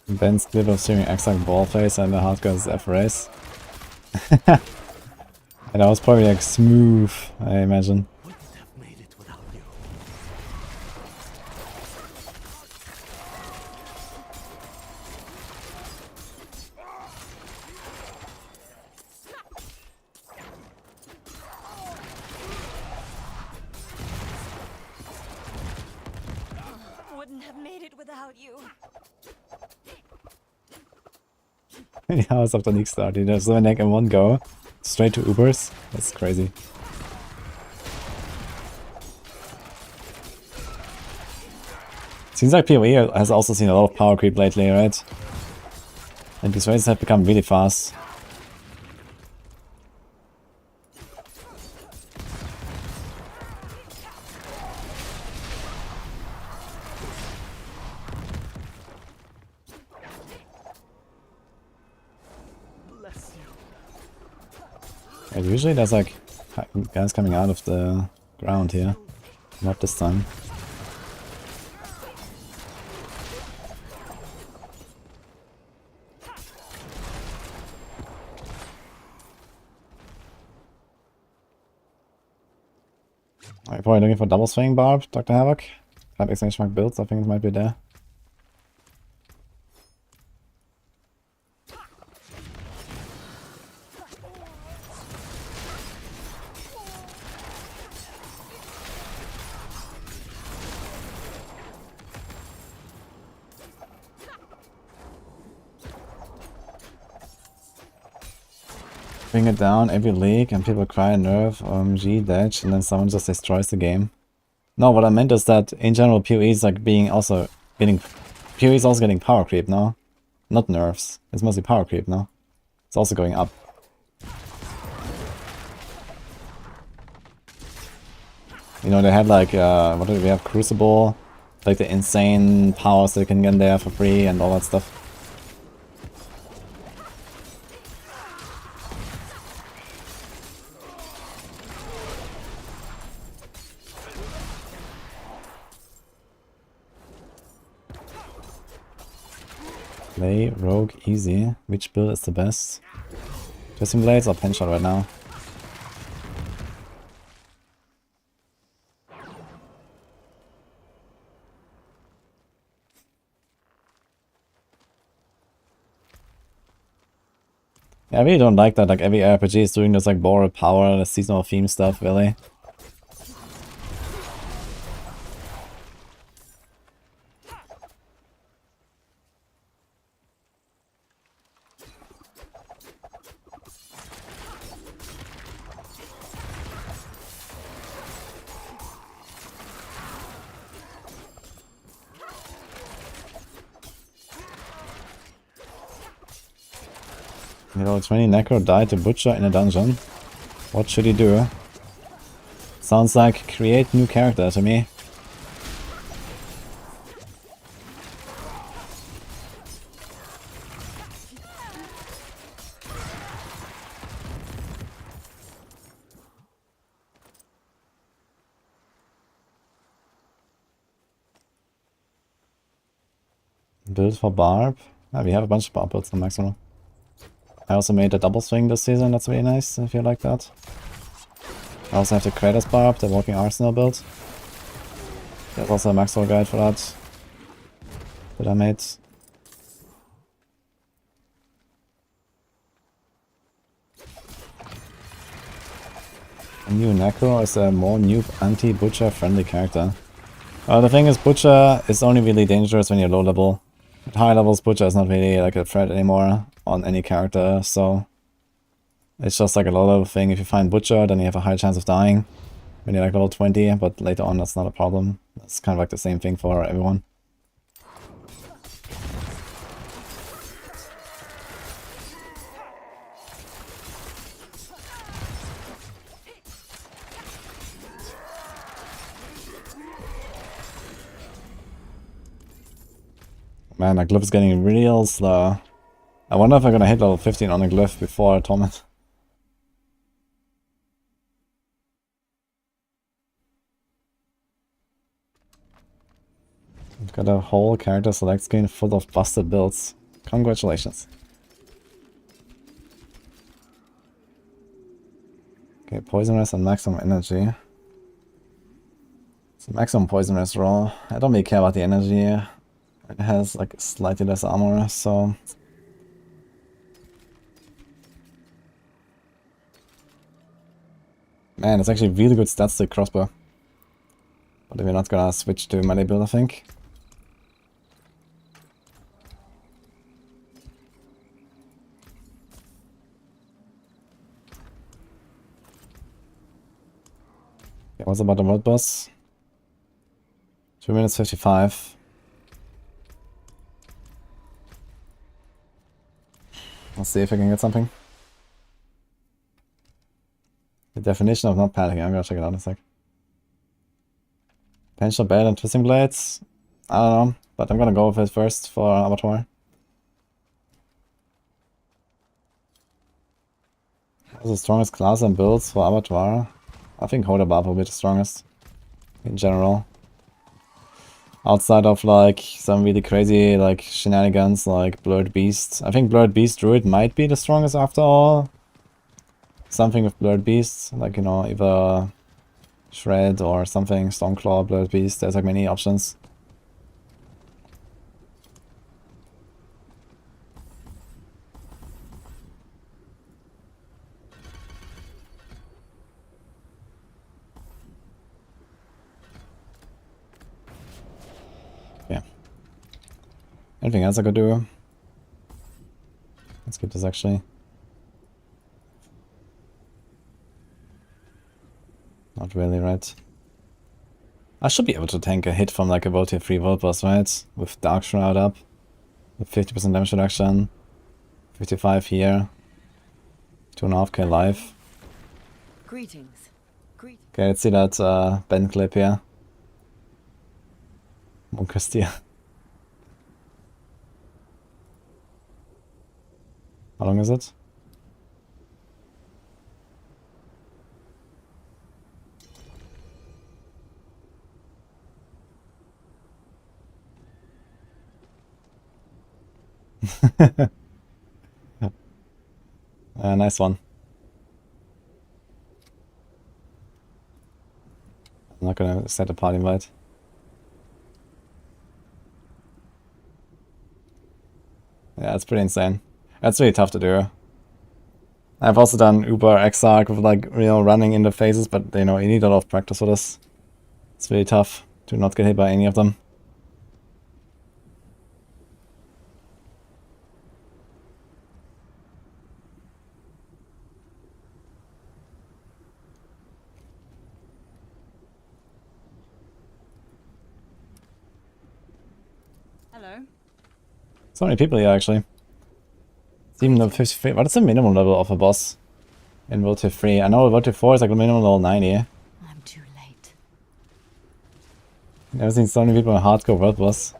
Speaker 2: Ben's clip of steering exact ball face and the hardcore F race. And that was probably like smooth, I imagine.
Speaker 6: Wouldn't have made it without you.
Speaker 3: Wouldn't have made it without you.
Speaker 2: 20 hours after League start, you know, so like in one go, straight to Ubers. That's crazy. Seems like PoE has also seen a lot of power creep lately, right? And these races have become really fast. And usually there's like guys coming out of the ground here. Not this time. Alright, probably looking for double swing barb, Dr. Havoc. 5 exchange mark builds, I think it might be there. Bring it down every league and people cry nerf, OMG, dash, and then someone just destroys the game. No, what I meant is that in general PoE is like being also getting... PoE is also getting power creep, no? Not nerfs. It's mostly power creep, no? It's also going up. You know, they had like, what did we have? Crucible? Like the insane powers that you can get there for free and all that stuff. Play rogue easy. Which build is the best? Twisting blades or pen shot right now? Yeah, I really don't like that. Like every RPG is doing this like borrowed power, the seasonal theme stuff, really. You know, 20 Necro died to Butcher in a dungeon. What should he do? Sounds like create new character to me. Build for Barb. Ah, we have a bunch of Barb builds on maximum. I also made a double swing this season, that's really nice if you like that. I also have the Kratos Barb, the Walking Arsenal build. There's also a Maxwell guide for that I made. A new Necro is a more noob anti-Butcher friendly character. The thing is, Butcher is only really dangerous when you're low level. At high levels, Butcher is not really like a threat anymore on any character, so it's just like a low level thing. If you find Butcher, then you have a high chance of dying when you're like level 20, but later on that's not a problem. It's kind of like the same thing for everyone. Man, that glyph is getting real slow. I wonder if I'm gonna hit level 15 on the glyph before Torment. We've got a whole character select screen full of busted builds. Congratulations. Okay, Poisonous and Maximum Energy. So maximum Poisonous roll. I don't really care about the energy. It has like slightly less armor, so... Man, it's actually really good stats to crossbow. But we're not gonna switch to melee build, I think. Okay, what's about the world boss? 2 minutes 55. Let's see if I can get something. The definition of not panicking, I'm gonna check it out in a sec. Potential bad and twisting blades? I don't know, but I'm gonna go with it first for abattoir. What's the strongest class and builds for Abattoir? I think Hoda Buff will be the strongest in general. Outside of like some really crazy like shenanigans like Blurred Beast. I think Blurred Beast Druid might be the strongest after all. Something with Blurred Beast, like, you know, either Shred or something, Stormclaw, Blurred Beast, there's like many options. Yeah. Anything else I could do? Let's get this actually. Not really, right? I should be able to tank a hit from like a WT4 World Boss, right? With Dark Shroud up. With 50% damage reduction. 55 here. 2.5k life.
Speaker 3: Greetings.
Speaker 2: Okay, let's see that Ben clip here. Monkastia. How long is it? Nice one. I'm not gonna set a party invite. Yeah, it's pretty insane. That's really tough to do. I've also done Uber Exarch with like, you know, running interfaces, but you know, you need a lot of practice for this. It's really tough to not get hit by any of them.
Speaker 3: Hello.
Speaker 2: So many people here actually. It's even level 53. What is the minimum level of a boss in WT3? I know WT4 is like the minimum level 90.
Speaker 3: I'm too late.
Speaker 2: I've never seen so many people in hardcore world boss.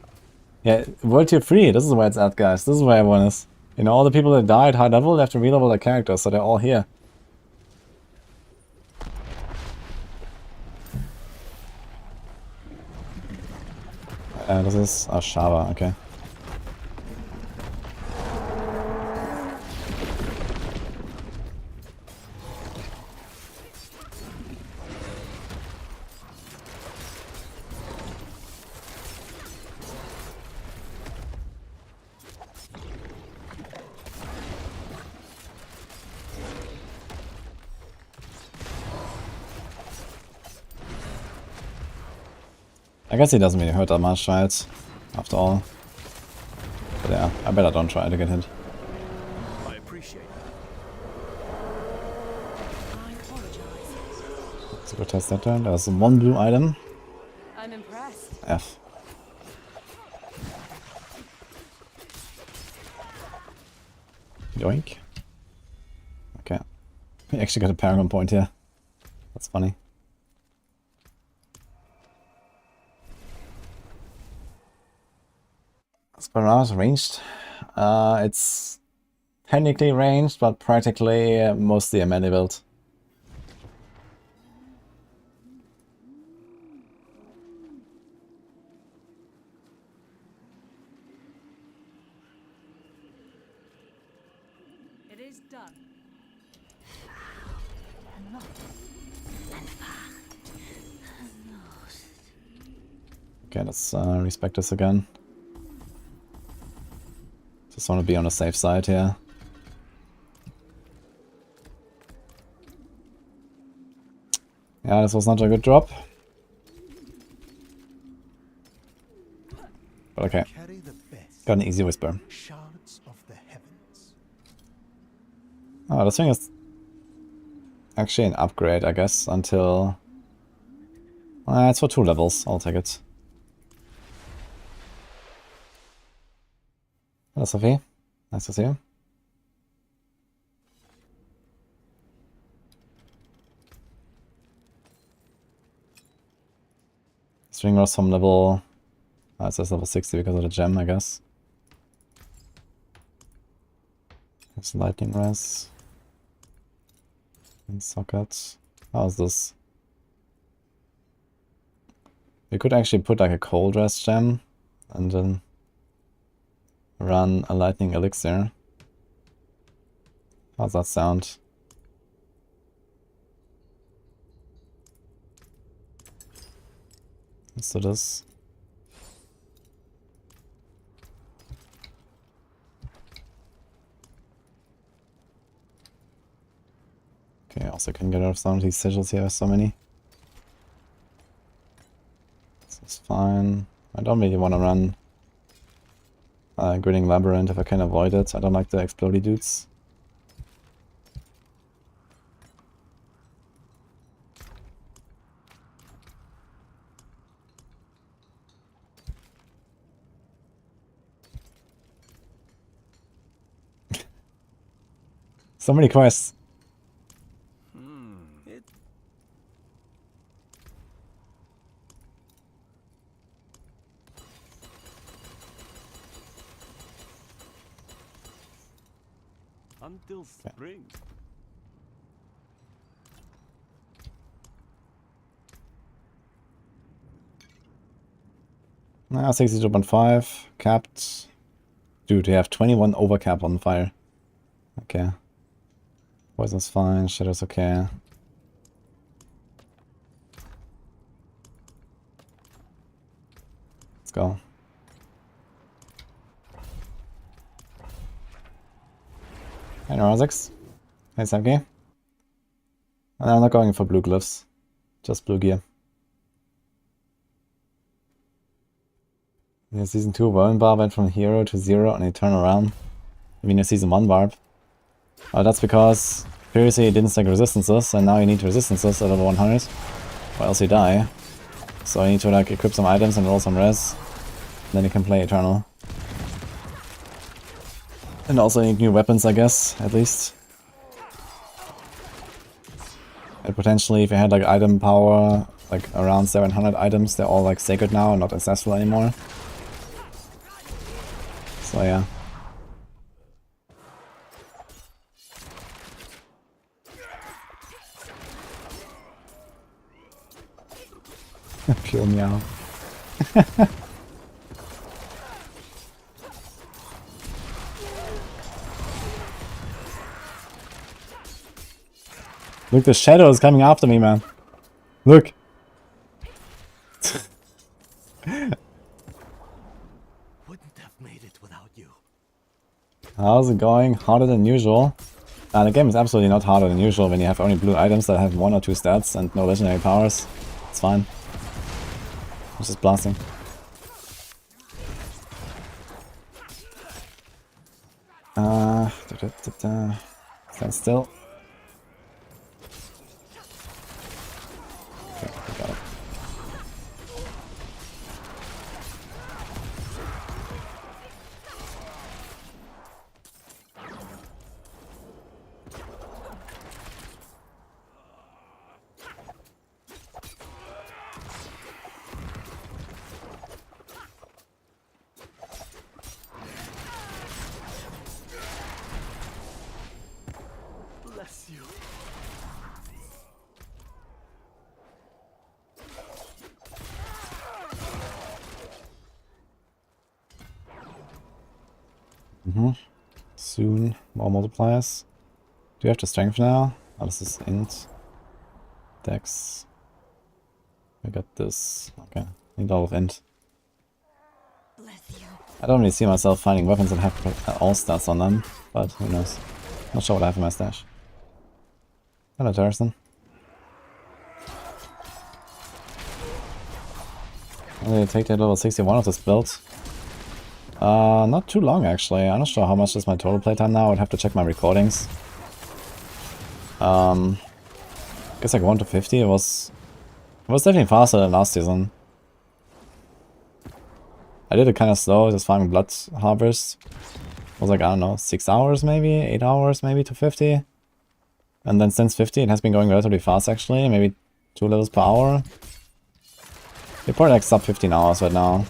Speaker 2: Yeah, WT3, this is where it's at, guys. This is where everyone is. You know, all the people that died high level, they have to re-level their characters, so they're all here. This is Shava, okay. I guess he doesn't really hurt that much, right? After all. But yeah, I better don't try to get hit.
Speaker 5: I appreciate that.
Speaker 3: I apologize.
Speaker 2: Let's go test that turn. There's one blue item.
Speaker 3: I'm impressed.
Speaker 2: F. Yoink. Okay. We actually got a Paragon point here. That's funny. Sparrow's ranged. It's technically ranged, but practically mostly a melee build.
Speaker 3: It is done.
Speaker 2: Okay, let's respect this again. Just want to be on the safe side here. Yeah, this was not a good drop. But okay.
Speaker 4: Carry the best.
Speaker 2: Got an easy whisper.
Speaker 4: Shards of the heavens.
Speaker 2: Oh, this thing is actually an upgrade, I guess, until... it's for 2 levels. I'll take it. Hello, Sophie. Nice to see you. String was from level... it says level 60 because of the gem, I guess. It's lightning res. In socket. How's this? We could actually put like a cold rest gem and then run a lightning elixir. How's that sound? Let's do this. Okay, also can get rid of some of these sigils here, so many. This is fine. I don't really want to run Grinning Labyrinth if I can avoid it. I don't like the explodey dudes. So many quests.
Speaker 5: Until spring.
Speaker 2: Nah, 62.5. Capped. Dude, we have 21 overcap on fire. Okay. Poison's fine, Shadow's okay. Let's go. Hey Neurozix. Hey Samki. I'm not going for blue glyphs. Just blue gear. Yeah, season 2 Whirling Bar went from hero to 0 and he turned around. I mean, a season 1 barb. That's because previously he didn't stack resistances and now you need resistances at level 100. Or else you die. So you need to like equip some items and roll some res. Then you can play Eternal. And also need new weapons, I guess, at least. And potentially if you had like item power, like around 700 items, they're all like sacred now and not ancestral anymore. So yeah. Pure meow. Look, the shadow is coming after me, man. Look.
Speaker 5: Wouldn't have made it without you.
Speaker 2: How's it going? Harder than usual. The game is absolutely not harder than usual when you have only blue items that have 1 or 2 stats and no legendary powers. It's fine. I'm just blasting. Stand still. Okay, we got it.
Speaker 5: Bless you.
Speaker 2: Soon, more multipliers. Do you have the strength now? Oh, this is int. Dex. I got this. Okay, need all of int.
Speaker 3: Bless you.
Speaker 2: I don't really see myself finding weapons that have all stats on them, but who knows. Not sure what I have in my stash. Hello, Terrison. How did I take that level 61 of this build? Not too long actually. I'm not sure how much is my total playtime now. I'd have to check my recordings. Guess like 1 to 50. It was definitely faster than last season. I did it kind of slow, just farming blood harvest. It was like, I don't know, 6 hours maybe, 8 hours maybe to 50. And then since 50 it has been going relatively fast actually, maybe 2 levels per hour. We're probably like sub 15 hours right now.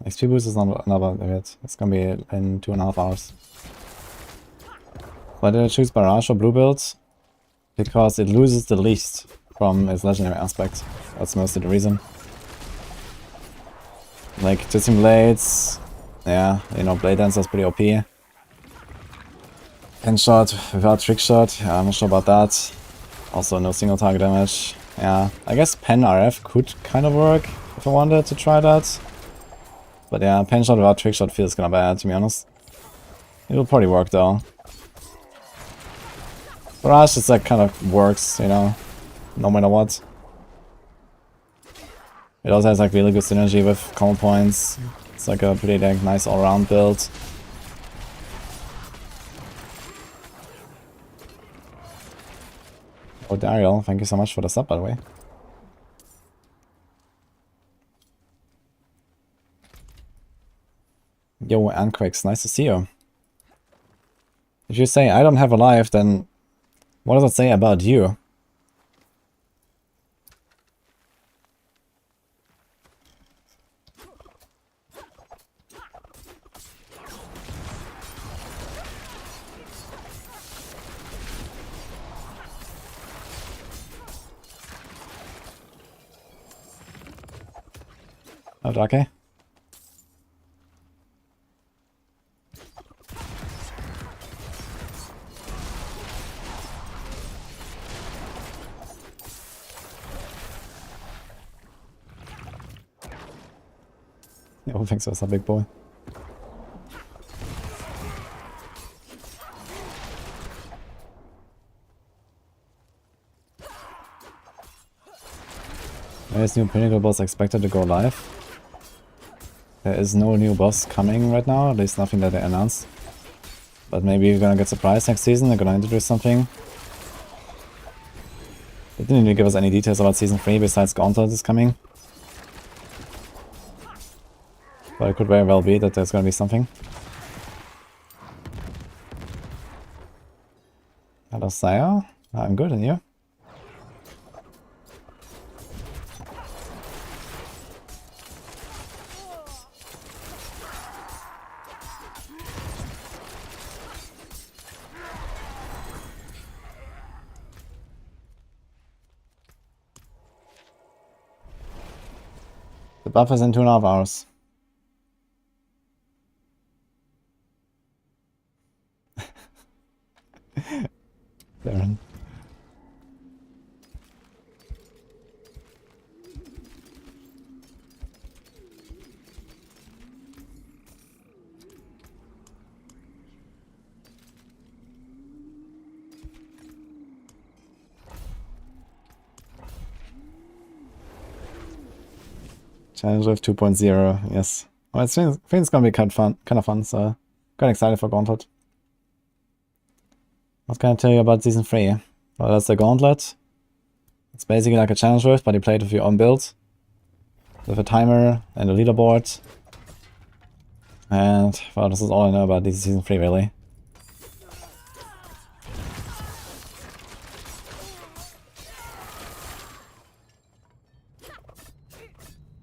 Speaker 2: XP boost is not another bit. It's gonna be in 2.5 hours. Why did I choose Barrage or Blue build? Because it loses the least from its legendary aspect. That's mostly the reason. Like, Twisting Blades, yeah, you know, Blade Dancer's pretty OP. Pen shot without trick shot, yeah, I'm not sure about that. Also, no single target damage. Yeah, I guess Pen RF could kind of work if I wanted to try that. But yeah, Pen shot without trick shot feels kinda bad, to be honest. It'll probably work though. Barrage just like kind of works, you know, no matter what. It also has like really good synergy with combo points. It's like a pretty like nice all-round build. Oh, Daryl, thank you so much for the sub, by the way. Yo, Enquiries, nice to see you. If you say I don't have a life, then what does it say about you? Oh, okay. Yo, thanks for that, big boy. There is new Pinnacle boss expected to go live. There is no new boss coming right now, at least nothing that they announced. But maybe we're gonna get surprised next season, they're gonna introduce something. They didn't even give us any details about Season 3 besides Gauntlet is coming. But it could very well be that there's gonna be something. Hello, Sire. I'm good, and you? The buff is in 2.5 hours. Darren. Challenge Rift 2.0, yes. Well, I think it's gonna be kind of fun, so quite excited for Gauntlet. What can I tell you about Season 3? Well, that's the Gauntlet. It's basically like a Challenge Rift, but you play it with your own build. With a timer and a leaderboard. And, well, this is all I know about this Season 3, really.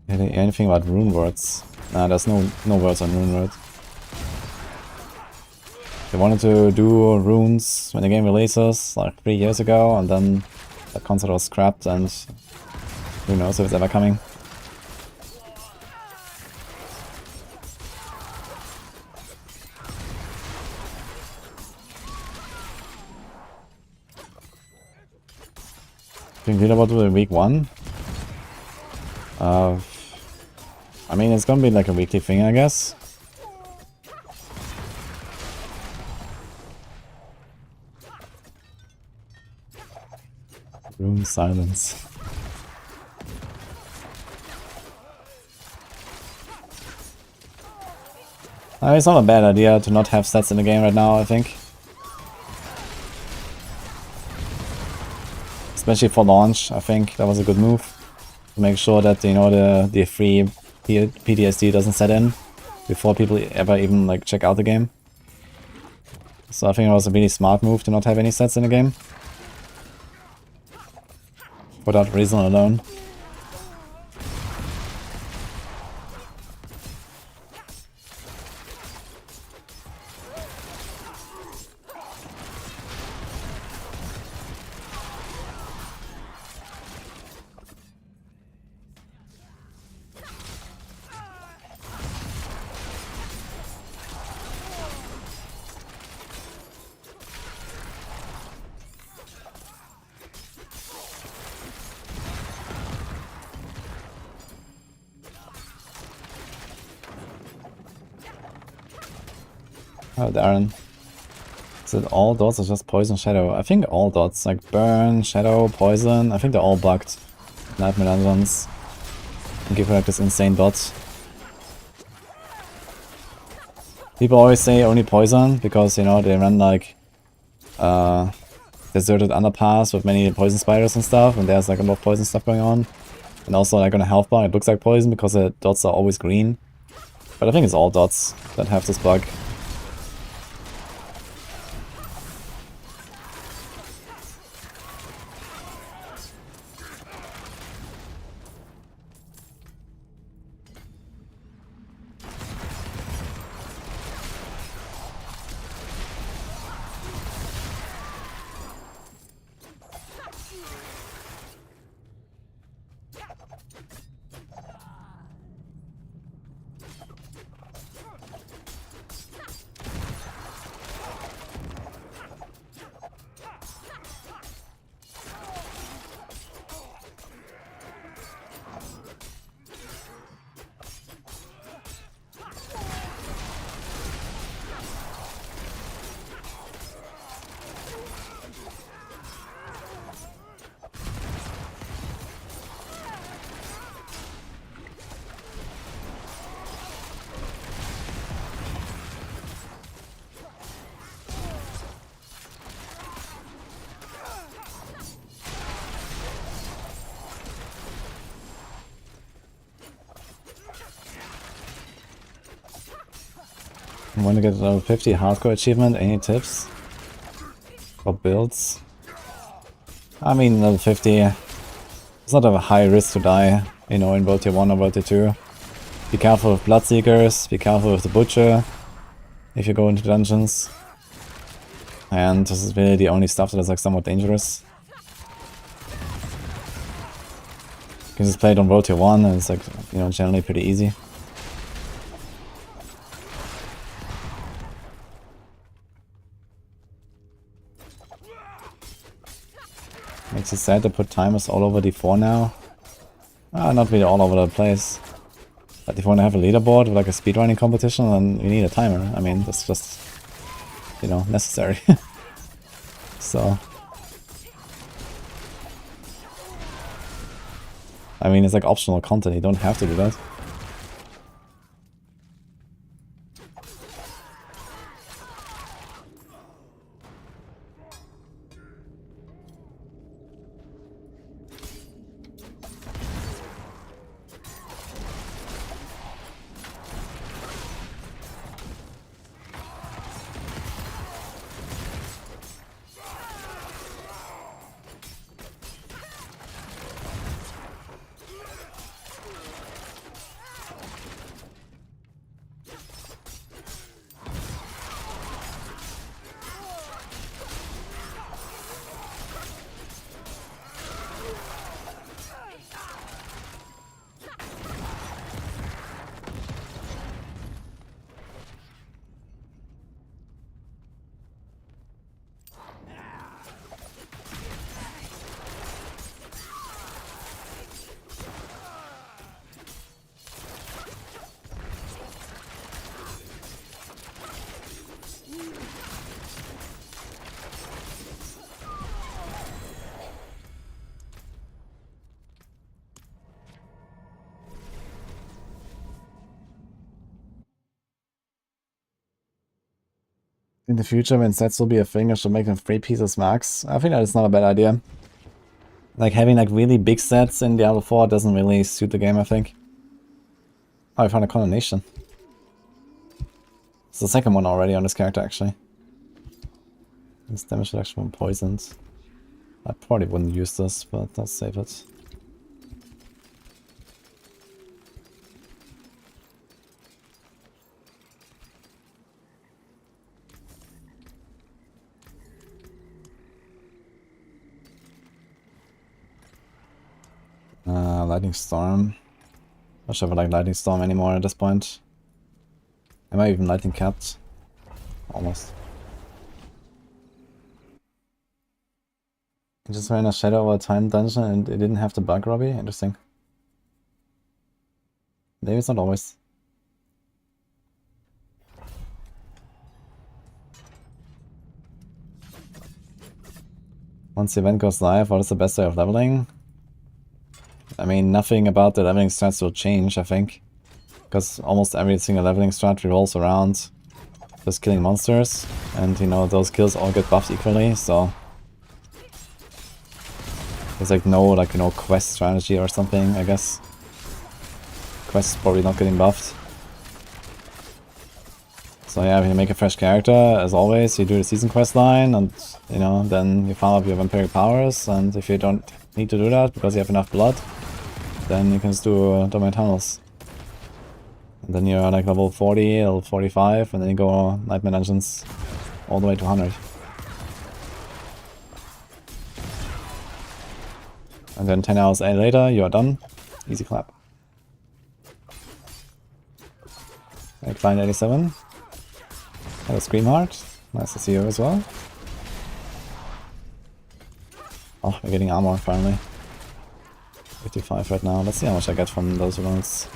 Speaker 2: Anything about rune words? Nah, there's no words on rune words. They wanted to do runes when the game releases, like 3 years ago, and then the concept was scrapped, and who knows if it's ever coming. Think leaderboard will be week 1? I mean, it's gonna be like a weekly thing, I guess. Room silence. It's not a bad idea to not have stats in the game right now, I think. Especially for launch, I think that was a good move. To make sure that, you know, the free PTSD doesn't set in before people ever even like check out the game. So I think it was a really smart move to not have any sets in the game. For that reason alone. Oh, Darren. Is it all dots or just poison, shadow? I think all dots, like burn, shadow, poison. I think they're all bugged. Nightmare dungeons. And give her like this insane dot. People always say only poison because, you know, they run like deserted underpass with many poison spiders and stuff, and there's like a lot of poison stuff going on. And also like on a health bar it looks like poison because the dots are always green. But I think it's all dots that have this bug. I want to get level 50 hardcore achievement. Any tips? For builds? I mean, level 50. It's not a high risk to die, you know, in WT1 or WT2. Be careful with Bloodseekers, be careful with the Butcher if you go into dungeons. And this is really the only stuff that is like somewhat dangerous. You can just play it on WT1 and it's like, you know, generally pretty easy. Makes it sad to put timers all over D4 now. Not really all over the place. But if you want to have a leaderboard with like a speedrunning competition, then you need a timer. I mean, that's just, you know, necessary. So. I mean, it's like optional content, you don't have to do that. In the future, when sets will be a thing, I should make them 3 pieces max. I think that is not a bad idea. Like, having like really big sets in Diablo 4 doesn't really suit the game, I think. Oh, I found a condemnation. It's the second one already on this character, actually. This damage reduction from poisons. I probably wouldn't use this, but I'll save it. Lightning Storm. Not sure if I like Lightning Storm anymore at this point. Am I even Lightning Capped? Almost. I just ran a Shadow over Time dungeon and it didn't have the bug, Robbie? Interesting. Maybe it's not always. Once the event goes live, what is the best way of leveling? I mean, nothing about the leveling strats will change, I think. Because almost every single leveling strat revolves around just killing monsters. And, you know, those kills all get buffed equally, so... There's like no, like, you know, quest strategy or something, I guess. Quest is probably not getting buffed. So yeah, if you make a fresh character, as always, you do the season quest line, and, you know, then you farm up your vampiric powers, and if you don't need to do that because you have enough blood, then you can just do Domain Tunnels. And then you're like level 40, level 45, and then you go Nightmare Dungeons all the way to 100. And then 10 hours later, you are done. Easy clap. Hey, Client 87. Hello, Scream Heart. Nice to see you as well. Oh, we're getting armor finally. 55 right now. Let's see how much I get from those runes.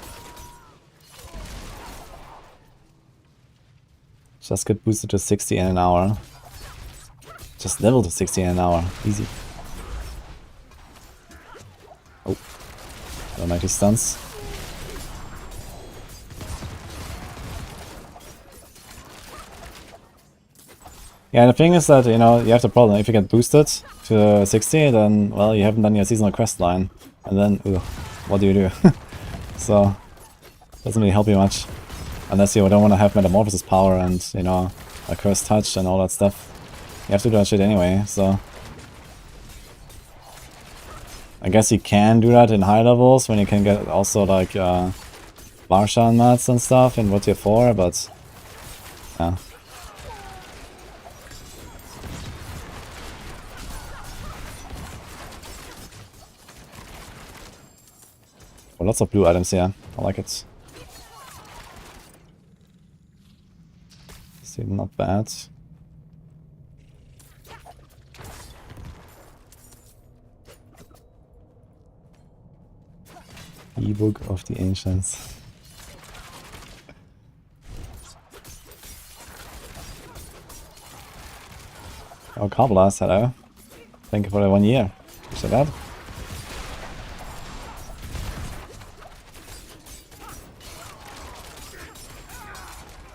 Speaker 2: Just get boosted to 60 in an hour. Just level to 60 in an hour. Easy. Oh. Almighty stunts. Yeah, the thing is that, you know, you have the problem. If you get boosted to 60, then, well, you haven't done your seasonal quest line. And then, ugh, what do you do? So, doesn't really help you much. Unless you don't want to have Metamorphosis power and, you know, a Cursed Touch and all that stuff. You have to do that shit anyway, so... I guess you can do that in high levels, when you can get also, like, Barshan mats and stuff in WT4, but... yeah. Oh, lots of blue items here. I like it. See, not bad. Ebook of the Ancients. Oh, Carblast, hello. Thank you for the 1 year. Appreciate that.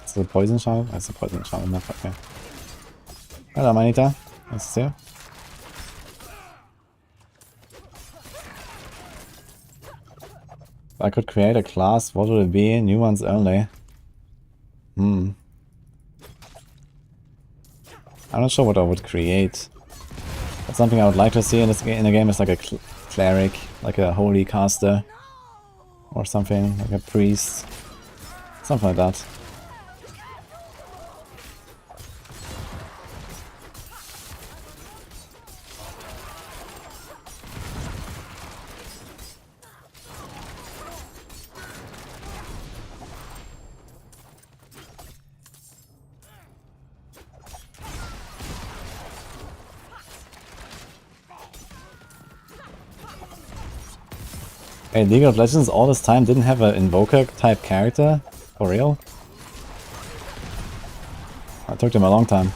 Speaker 2: Is it a poison shot? That's a poison shot enough, okay. Hello, Manita. Nice to see you. If I could create a class, what would it be? New ones only. I'm not sure what I would create. But something I would like to see in this in the game is like a cleric, like a holy caster, or something like a priest, something like that. Hey, League of Legends all this time didn't have an Invoker type character? For real? It took them a long time.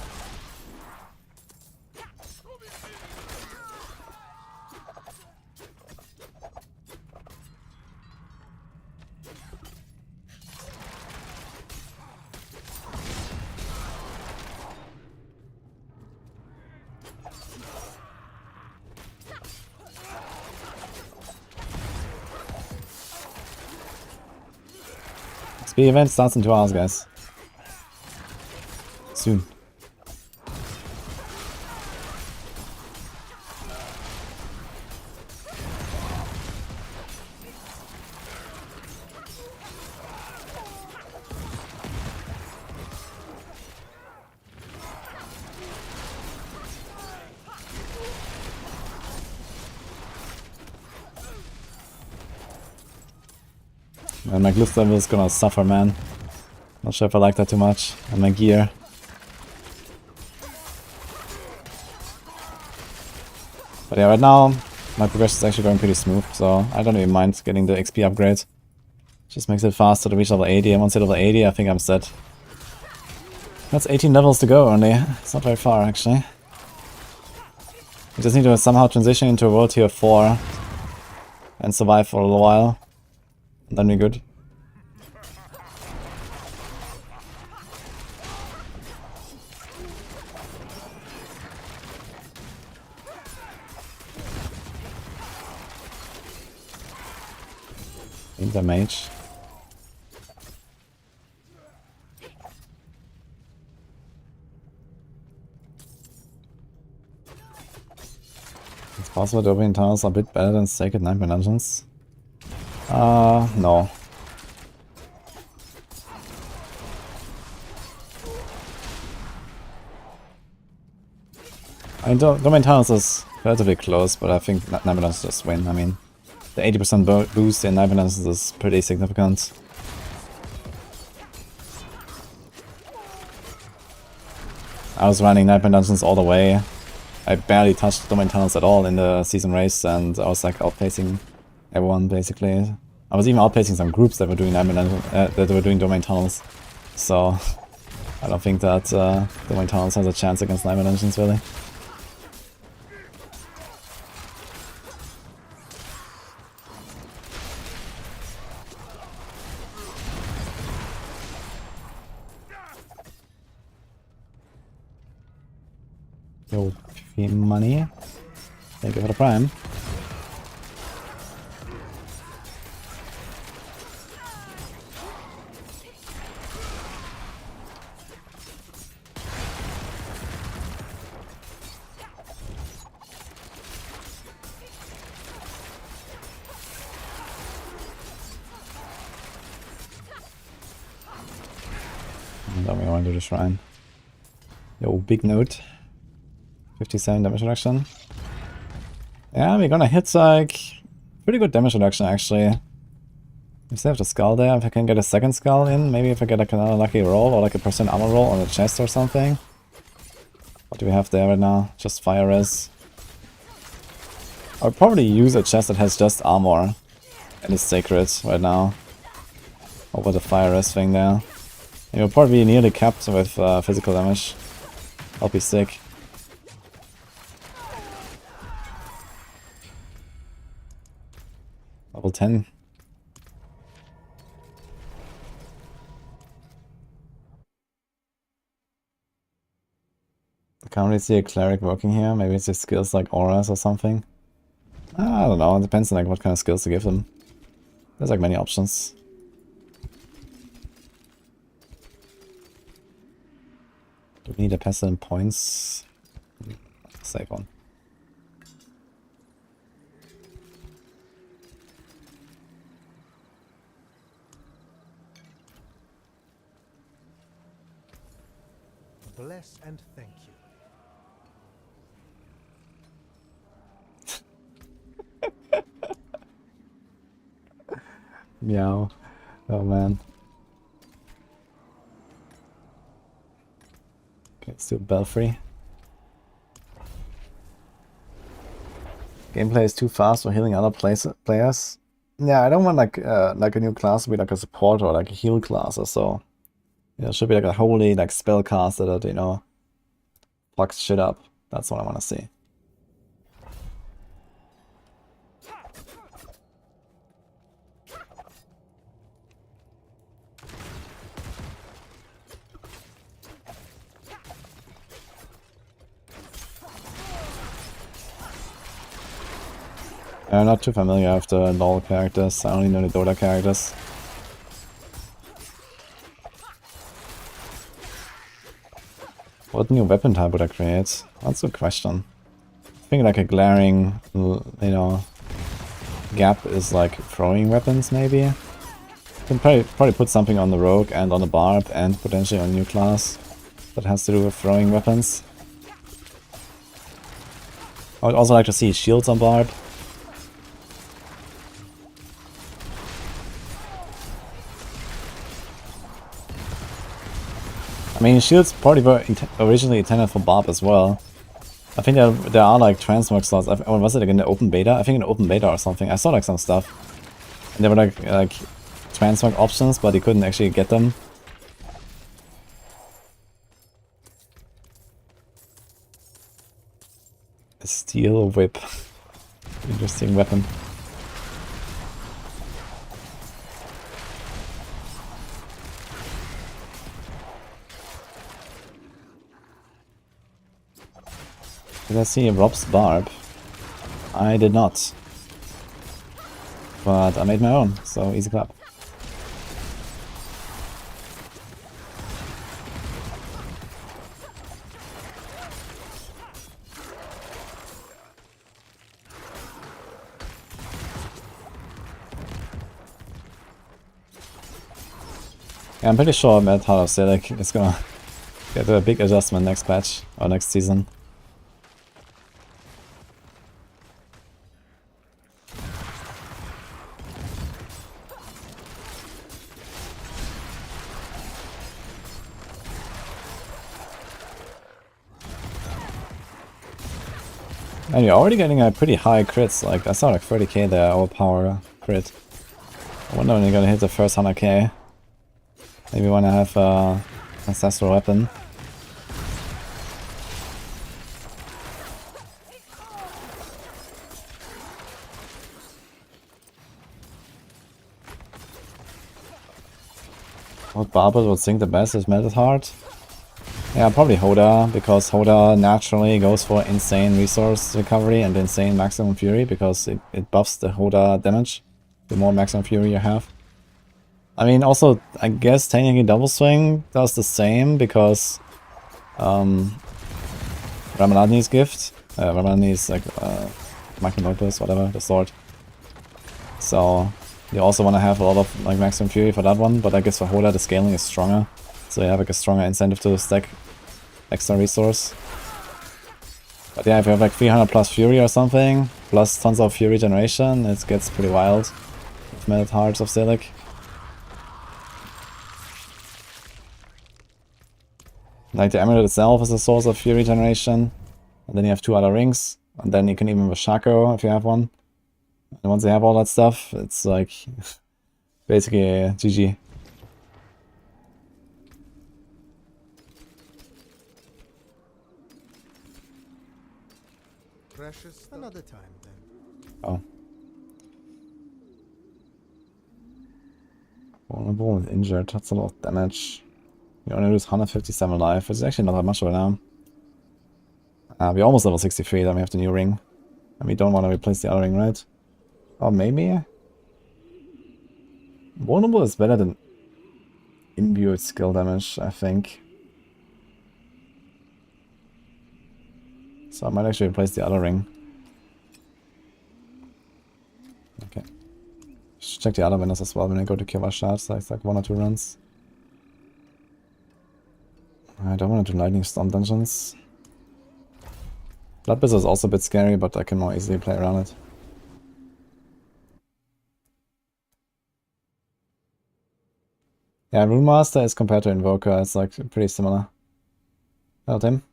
Speaker 2: The event starts in 2 hours, guys. Soon. And my glyph level is gonna suffer, man. Not sure if I like that too much. And my gear. But yeah, right now, my progression is actually going pretty smooth, so I don't even mind getting the XP upgrade. Just makes it faster to reach level 80, and once I hit level 80, I think I'm set. That's 18 levels to go only. It's not very far, actually. We just need to somehow transition into a world tier 4 and survive for a little while. Then we're good. Need the mage. It's possible the opening tunnels are a bit better than Sacred Nightmare Dungeons. No. I mean, Domain Tunnels is relatively close, but I think Nightmare Dungeons just win. I mean, the 80% boost in Nightmare Dungeons is pretty significant. I was running Nightmare Dungeons all the way. I barely touched Domain Tunnels at all in the season race, and I was like outpacing everyone basically. I was even outpacing some groups that were doing that were doing Domain Tunnels. So I don't think that Domain Tunnels has a chance against Nightmare Dungeons really. Yo, free money. Thank you for the prime. And then we want to do the shrine. Yo, big note. 57 damage reduction. Yeah, we're gonna hit like pretty good damage reduction actually. We still have the skull there. If I can get a second skull in, maybe if I get like another lucky roll or like a % armor roll on the chest or something. What do we have there right now? Just fire res. I would probably use a chest that has just armor and is sacred right now over the fire res thing there. And you'll probably be nearly capped with physical damage. I'll be sick. Level 10. I can't really see a cleric working here. Maybe it's just skills like auras or something. I don't know. It depends on like what kind of skills to give them. There's like many options. Do we need a pestilent points? Save one.
Speaker 4: Bless and thank you.
Speaker 2: Meow. Oh man. Okay, let's do Belfry. Gameplay is too fast for healing other players. Yeah, I don't want like a new class to be like a support or like a heal class or so. Yeah, it should be like a holy like spellcaster that, you know, fucks shit up. That's what I want to see. I'm not too familiar with the LoL characters. I only know the Dota characters. What new weapon type would I create? That's a good question. I think like a glaring, you know, gap is like throwing weapons maybe. You can probably put something on the rogue and on the barb and potentially on a new class that has to do with throwing weapons. I would also like to see shields on barb. I mean, shields probably were originally intended for barb as well. I think there are like transmog slots. Or was it like in the open beta? I think in the open beta or something. I saw like some stuff. And there were like transmog options, but you couldn't actually get them. A steel whip. Interesting weapon. Did I see Rob's barb? I did not. But I made my own, so easy clap. Yeah, I'm pretty sure Mad Heart of Silic is gonna get a big adjustment next patch, or next season. And you're already getting a pretty high crits, like I saw like 30k there, overpower crit. I wonder when you're gonna hit the first 100k. Maybe when I have ancestral weapon. What Barber would think the best is Melted Heart? Yeah, probably Hoda, because Hoda naturally goes for insane resource recovery and insane maximum fury, because it buffs the Hoda damage the more maximum fury you have. I mean, also, I guess technically Double Swing does the same, because Ramalani's gift, Ramalani's like Magnum Opus, whatever, the sword. So you also want to have a lot of like maximum fury for that one, but I guess for Hoda the scaling is stronger, so you have like a stronger incentive to stack extra resource. But yeah, if you have like 300 plus fury or something, plus tons of fury generation, it gets pretty wild with Melted Hearts of Silic. Like the amulet itself is a source of fury generation, and then you have 2 other rings, and then you can even with Shaco if you have one. And once you have all that stuff, it's like basically a GG.
Speaker 4: Precious. Another time then.
Speaker 2: Oh. Vulnerable and injured, that's a lot of damage. You only lose 157 life, which is actually not that much right now. We're almost level 63, then we have the new ring. And we don't want to replace the other ring, right? Or maybe? Vulnerable is better than imbued skill damage, I think. So I might actually replace the other ring. Okay. Should check the other winners as well when I go to Kivashad, so it's like 1 or 2 runs. I don't want to do Lightning Storm dungeons. Bloodbizz is also a bit scary, but I can more easily play around it. Yeah, Rune Master is compared to Invoker, it's like pretty similar. Hello, Tim.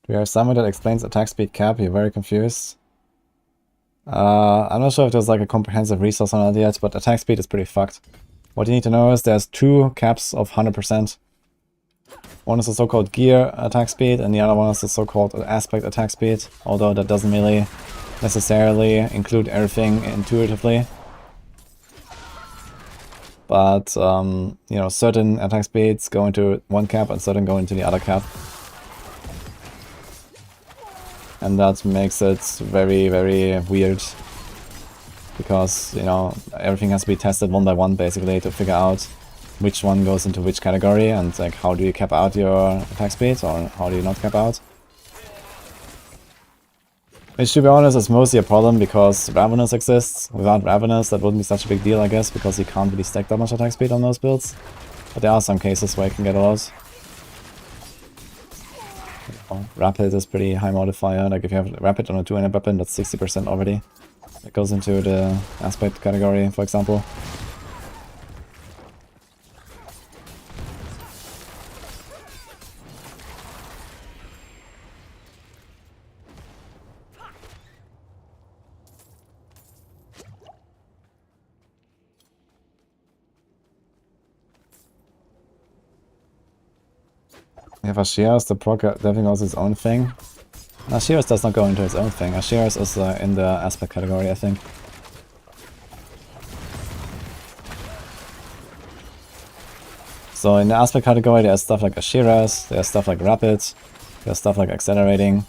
Speaker 2: Do you have someone that explains attack speed cap? You're very confused. I'm not sure if there's like a comprehensive resource on it yet, but attack speed is pretty fucked. What you need to know is there's 2 caps of 100%. One is the so-called gear attack speed, and the other one is the so-called aspect attack speed, although that doesn't really necessarily include everything intuitively. But, you know, certain attack speeds go into one cap and certain go into the other cap. And that makes it very, very weird. Because, you know, everything has to be tested one by one, basically, to figure out which one goes into which category, and like how do you cap out your attack speed, or how do you not cap out. Which, to be honest, is mostly a problem because Ravenous exists. Without Ravenous, that wouldn't be such a big deal, I guess, because you can't really stack that much attack speed on those builds. But there are some cases where you can get a lot. Rapid is pretty high modifier, like if you have Rapid on a 2-handed weapon, that's 60% already. That goes into the aspect category, for example. If Ashiras, the proc definitely goes its own thing. Ashiras does not go into its own thing. Ashiras is in the aspect category, I think. So in the aspect category, there's stuff like Ashiras, there's stuff like Rapid, there's stuff like Accelerating.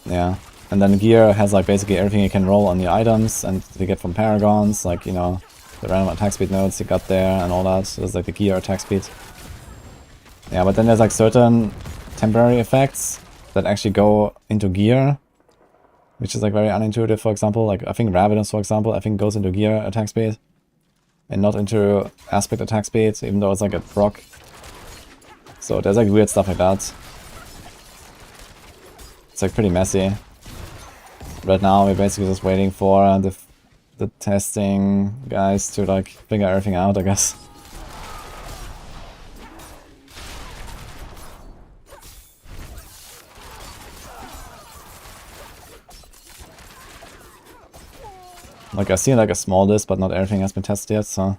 Speaker 2: Yeah. And then gear has like basically everything you can roll on the items and you get from Paragons, like, you know, the random attack speed nodes you got there and all that. So it's like the gear attack speed. Yeah, but then there's like certain temporary effects that actually go into gear, which is like very unintuitive. For example, like I think Ravenous, for example, I think goes into gear attack speed and not into aspect attack speed, even though it's like a proc. So there's like weird stuff like that. It's like pretty messy. Right now we're basically just waiting for the testing guys to like figure everything out, I guess. Like I've seen like a small list, but not everything has been tested yet, so.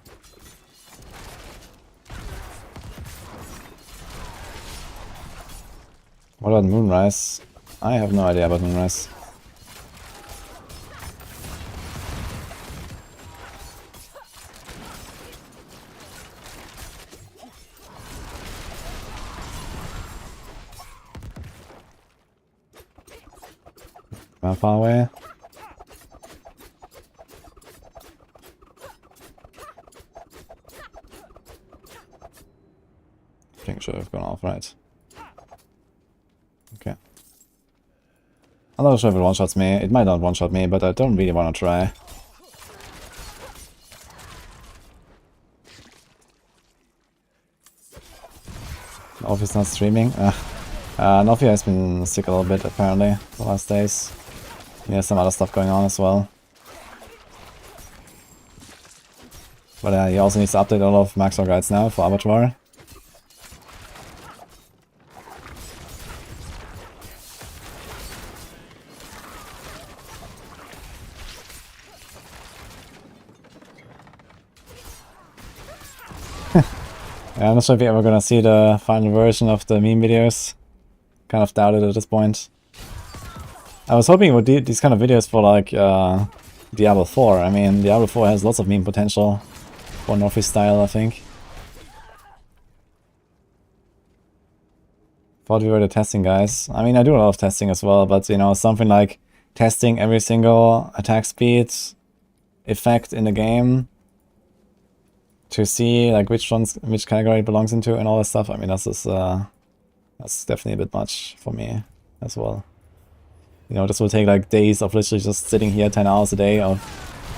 Speaker 2: What about Moonrise? I have no idea about Moonrise. How far away? I think should have gone off, right? Okay. I'm not sure if it one-shots me. It might not one-shot me, but I don't really want to try. Nofi's not streaming. Nofi has been sick a little bit, apparently, the last days. He has some other stuff going on as well. But he also needs to update a lot of Maxwell guides now for Abattoir. Yeah, I'm not sure if you're ever gonna see the final version of the meme videos. Kind of doubt it at this point. I was hoping it would do these kind of videos for like Diablo 4. I mean, Diablo 4 has lots of meme potential for Northie style, I think. Thought we were the testing guys. I mean, I do a lot of testing as well, but you know, something like testing every single attack speed effect in the game to see like which category it belongs into and all that stuff. I mean, that's definitely a bit much for me as well. You know, this will take like days of literally just sitting here 10 hours a day of,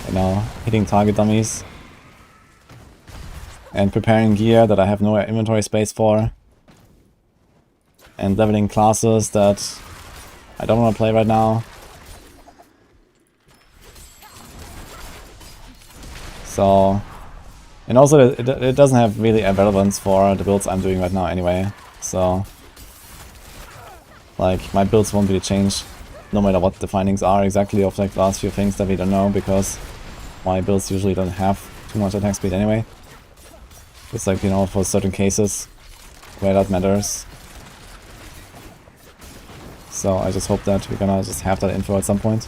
Speaker 2: you know, hitting target dummies and preparing gear that I have no inventory space for and leveling classes that I don't want to play right now. So, and also it doesn't have really a relevance for the builds I'm doing right now anyway. So, like, my builds won't really change no matter what the findings are exactly of like the last few things that we don't know, because my builds usually don't have too much attack speed anyway. It's like, you know, for certain cases where that matters. So I just hope that we're gonna just have that info at some point.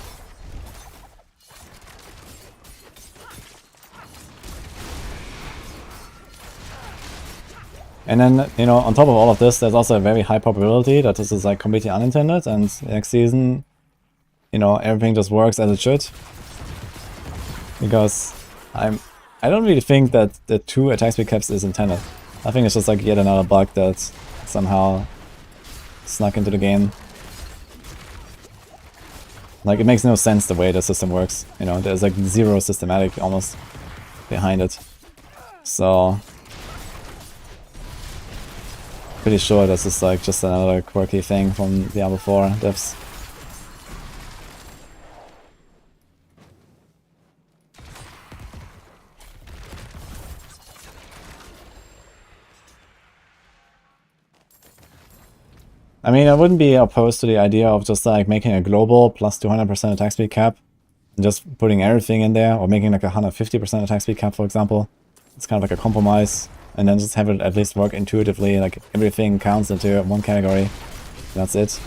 Speaker 2: And then, you know, on top of all of this, there's also a very high probability that this is like completely unintended, and next season, you know, everything just works as it should. Because I don't really think that the 2 attack speed caps is intended. I think it's just like yet another bug that somehow snuck into the game. Like, it makes no sense the way the system works. You know, there's like zero systematic almost behind it. So pretty sure this is like just another quirky thing from Diablo 4 devs. I mean, I wouldn't be opposed to the idea of just like making a global plus 200% attack speed cap and just putting everything in there, or making like a 150% attack speed cap, for example. It's kind of like a compromise. and then just have it at least work intuitively, like everything counts into one category. That's it.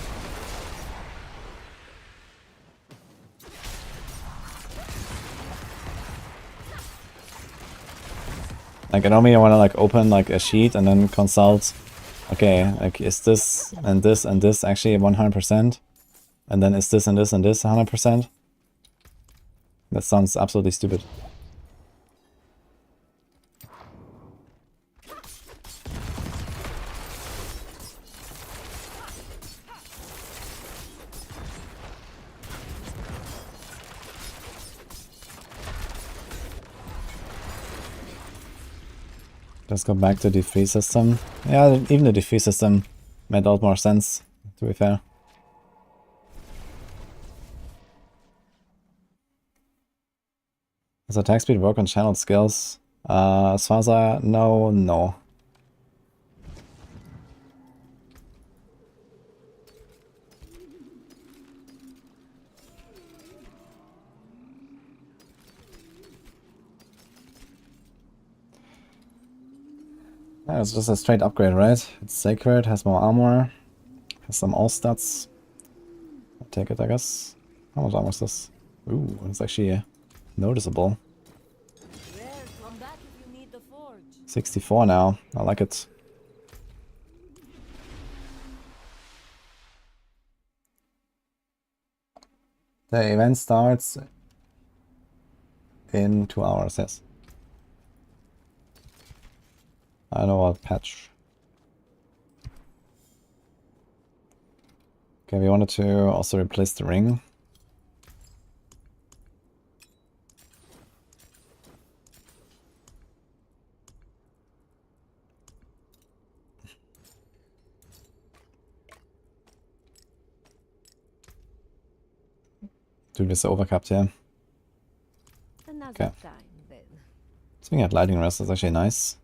Speaker 2: Like I normally want to like open like a sheet and then consult, okay, like is this and this and this actually 100%? And then is this and this and this 100%? That sounds absolutely stupid. Let's go back to the defeat system. Yeah, even the defeat system made a lot more sense, to be fair. Does attack speed work on channeled skills? As far as I know, no. Yeah, it's just a straight upgrade, right? It's sacred, has more armor, has some all stats. I'll take it, I guess. How much armor is this? Ooh, it's actually noticeable.
Speaker 3: Rare, come back if you need the forge.
Speaker 2: 64 now. I like it. The event starts in 2 hours, yes. I know what patch. Okay, we wanted to also replace the ring. Dude, it's overcapped here.
Speaker 3: Another
Speaker 2: Okay.
Speaker 3: time, then.
Speaker 2: Swing at lightning rest is actually nice.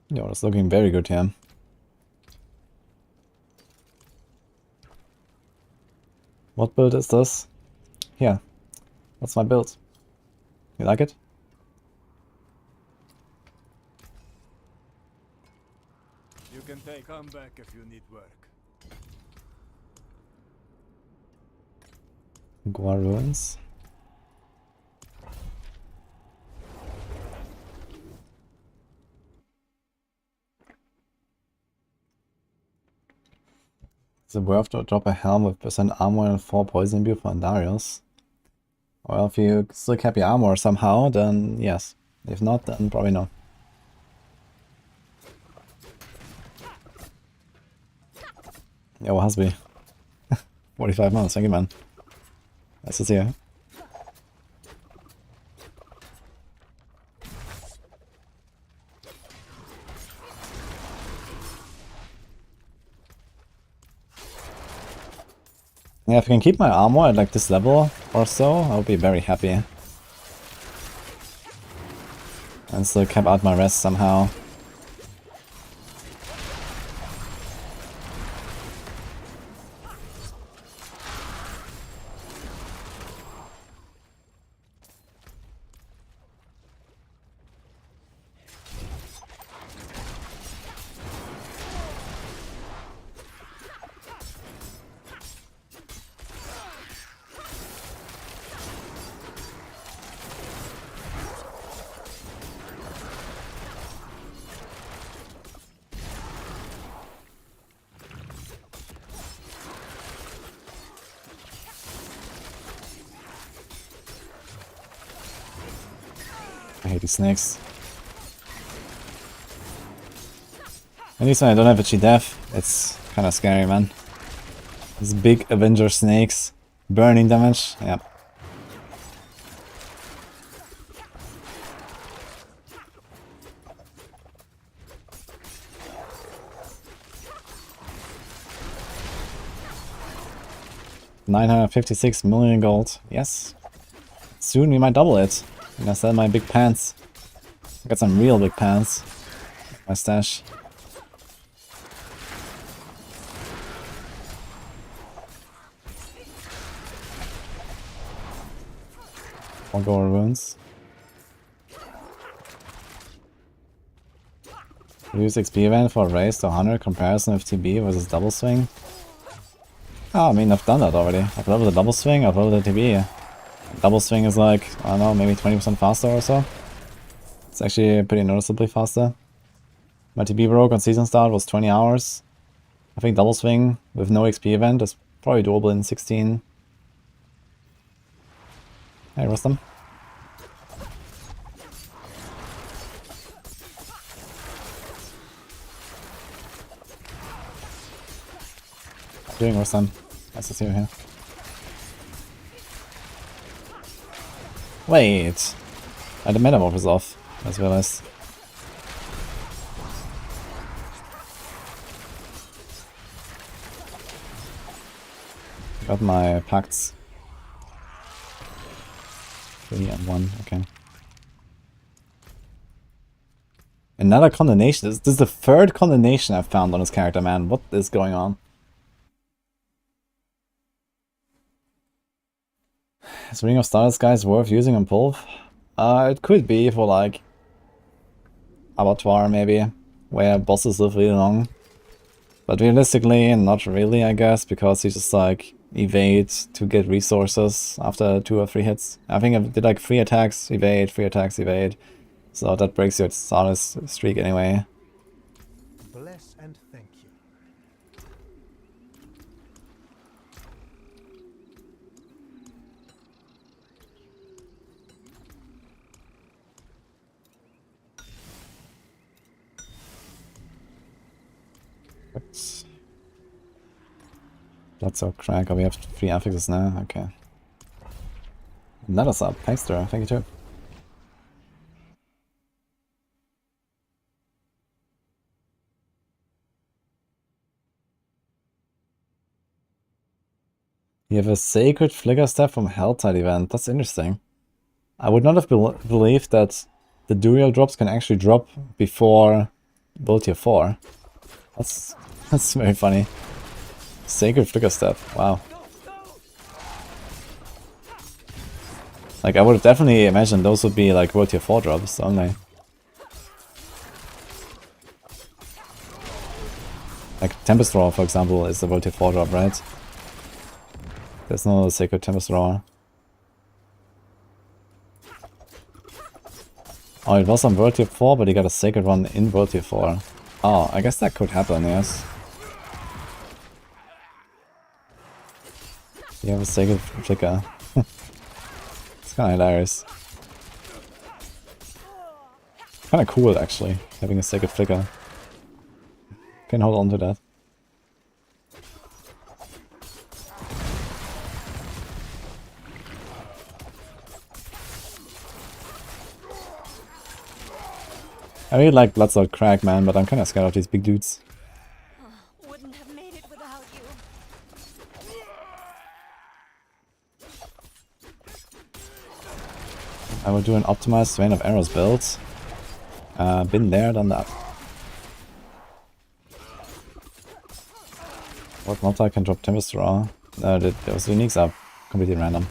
Speaker 2: Yo, that's looking very good here. What build is this? Here. That's my build. You like it?
Speaker 5: You can come back if you need work.
Speaker 2: Goa Ruins. Is it worth to drop a helm with percent armor and 4 poison build for Andarius? Well, if you still cap your armor somehow, then yes. If not, then probably not. Yo, Hasby. 45 months, thank you, man. Nice to see you. Yeah, if I can keep my armor at like this level or so, I'll be very happy. And still cap out my rest somehow. I hate these snakes. At least when I don't have a Chi-Def, it's kinda scary, man. These big Avenger snakes. Burning damage, yeah. $956 million gold, yes. Soon we might double it. I'm gonna sell my big pants. I got some real big pants. My stash. I'll go over wounds. Use XP event for raise to 100 comparison of TB versus double swing. Oh, I mean, I've done that already. I've leveled a double swing, I've leveled a TB. Double swing is like, I don't know, maybe 20% faster or so. It's actually pretty noticeably faster. My TB broke on season start was 20 hours. I think double swing with no XP event is probably doable in 16. Hey, Rustam. How you doing, Rustam? Nice to see you here. Wait! The metamorph is off, I just realized. Got my pacts. 3 and 1, okay. Another condemnation. This is the third condemnation I've found on this character, man. What is going on? Is Ring of Stardust guys worth using on Pulv? It could be for like Abattoir maybe, where bosses live really long. But realistically, not really, I guess, because he just like evade to get resources after 2 or 3 hits. I think I did like 3 attacks, evade, 3 attacks, evade. So that breaks your Stardust streak anyway.
Speaker 4: Bless and thank you.
Speaker 2: That's so crack. Oh, we have 3 affixes now. Okay. Another sub. Thanks, Dura. Thank you too. You have a Sacred Flicker Step from Helltide event. That's interesting. I would not have believed that the Duriel drops can actually drop before WT4. That's very funny. Sacred Flicker Step. Wow. Like, I would have definitely imagined those would be like WT4 drops only. Like Tempest Roar, for example, is the WT4 drop, right? There's no Sacred Tempest Roar. Oh, it was on WT4, but he got a Sacred one in WT4. Oh, I guess that could happen, yes. You have a Sacred Flicker. It's kinda hilarious. Kinda cool, actually, having a Sacred Flicker. Can hold on to that. I really like Bloodsword Crack, man, but I'm kinda scared of these big dudes.
Speaker 3: Wouldn't have made it without you.
Speaker 2: I will do an optimized Vein of Arrows build. Been there, done that. What multi can drop Tempest Roar? No, those uniques are completely random.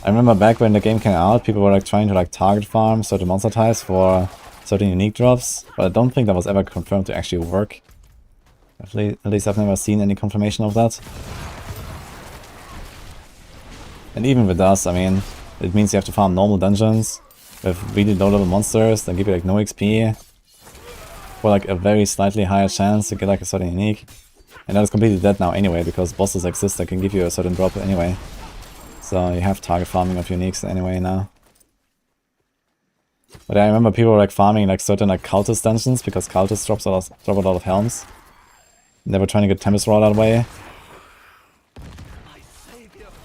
Speaker 2: I remember back when the game came out, people were like trying to like target farm certain monster types for certain unique drops, but I don't think that was ever confirmed to actually work. At least I've never seen any confirmation of that. And even with us, I mean, it means you have to farm normal dungeons with really low level monsters that give you like no XP for like a very slightly higher chance to get like a certain unique. And that is completely dead now anyway, because bosses exist that can give you a certain drop anyway. So you have target farming of uniques anyway now. But I remember people were like farming like certain like cultist dungeons because cultists drop a lot of helms. And they were trying to get Tempest Roar that way.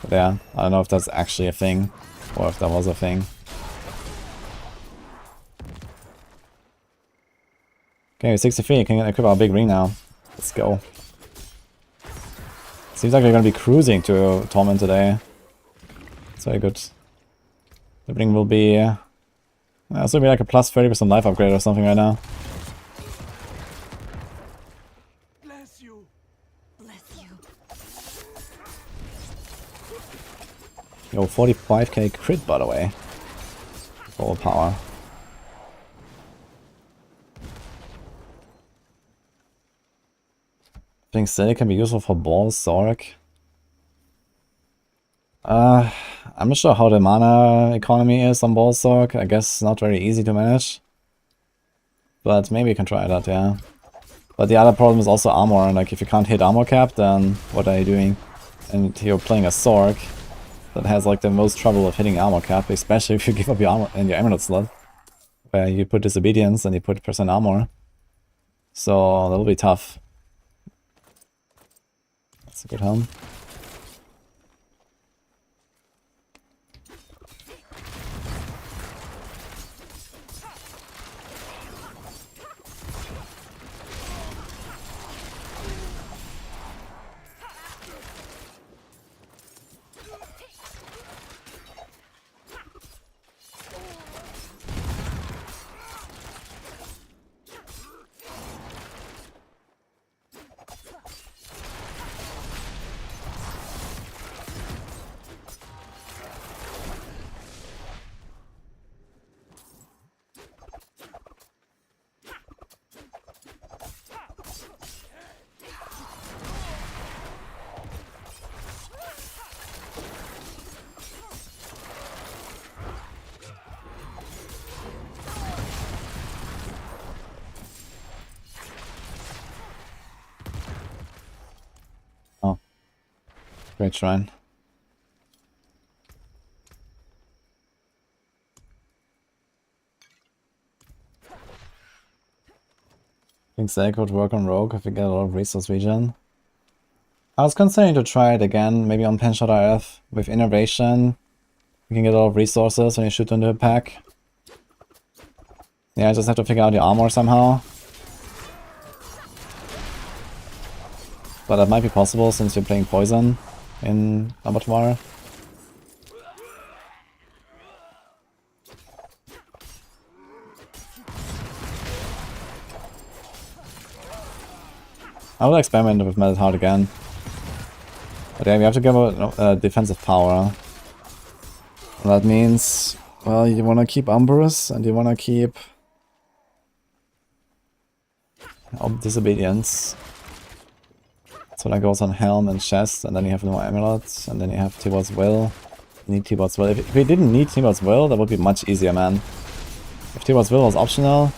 Speaker 2: But yeah, I don't know if that's actually a thing or if that was a thing. Okay, 63, can equip our big ring now. Let's go. Seems like we're gonna be cruising to Torment today. It's very good. The ring will be... this will be like a plus 30% life upgrade or something right now.
Speaker 3: Bless you.
Speaker 2: Yo, 45k crit, by the way. Full power. I think Steady can be useful for balls, Zork. I'm not sure how the mana economy is on Ballsork. I guess not very easy to manage. But maybe you can try that, yeah. But the other problem is also armor, and like if you can't hit armor cap, then what are you doing? And you're playing a Zork that has like the most trouble of hitting armor cap, especially if you give up your armor in your emerald slot. Where you put disobedience and you put percent armor. So that'll be tough. That's a good helm. Oh. Great shrine. I think Zek would work on Rogue if we get a lot of resource regen. I was considering to try it again, maybe on Penshot RF. With Innovation, you can get a lot of resources when you shoot into a pack. Yeah, I just have to figure out the armor somehow. But that might be possible since you're playing Poison in WT4. I will experiment with Metal Heart again. But yeah, we have to give a defensive power. And that means, well, you want to keep Umbrus and you want to keep Disobedience. So that goes on Helm and Chest, and then you have no Amulets, and then you have Tibor's Will. You need Tibor's Will. If we didn't need Tibor's Will, that would be much easier, man. If Tibor's Will was optional,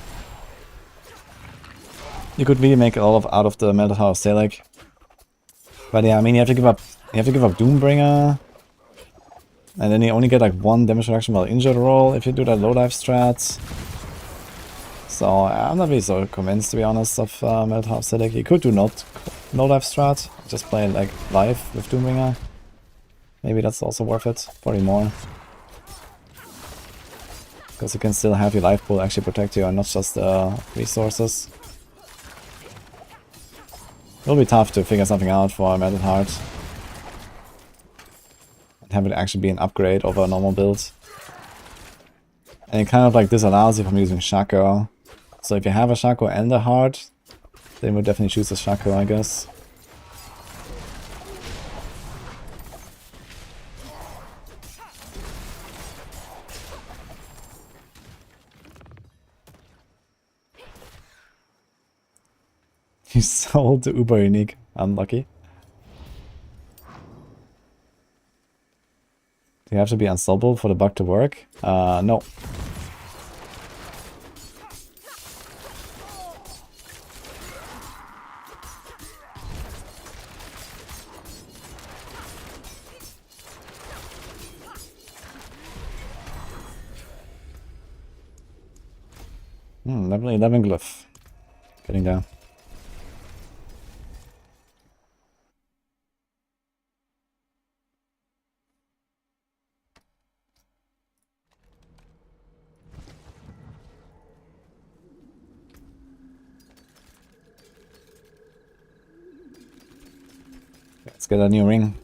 Speaker 2: you could really make a lot out of the Melted Heart of Selec. But yeah, I mean, you have to give up Doombringer, and then you only get like 1 damage reduction while injured roll if you do that low life strat. So I'm not really so convinced, to be honest, of Melted Heart of Selec. You could do not low life strat, just play like live with Doombringer. Maybe that's also worth it, probably more. Because you can still have your life pool actually protect you and not just resources. It'll be tough to figure something out for Melted Heart. And have it actually be an upgrade over a normal build. And it kind of like disallows you from using Shaco. So if you have a Shaco and a Heart, then we'll definitely choose the Shaco, I guess. You sold the Uber Unique. Unlucky. Do you have to be unstoppable for the bug to work? No. Level 11 glyph. Getting there. Let's get a new ring.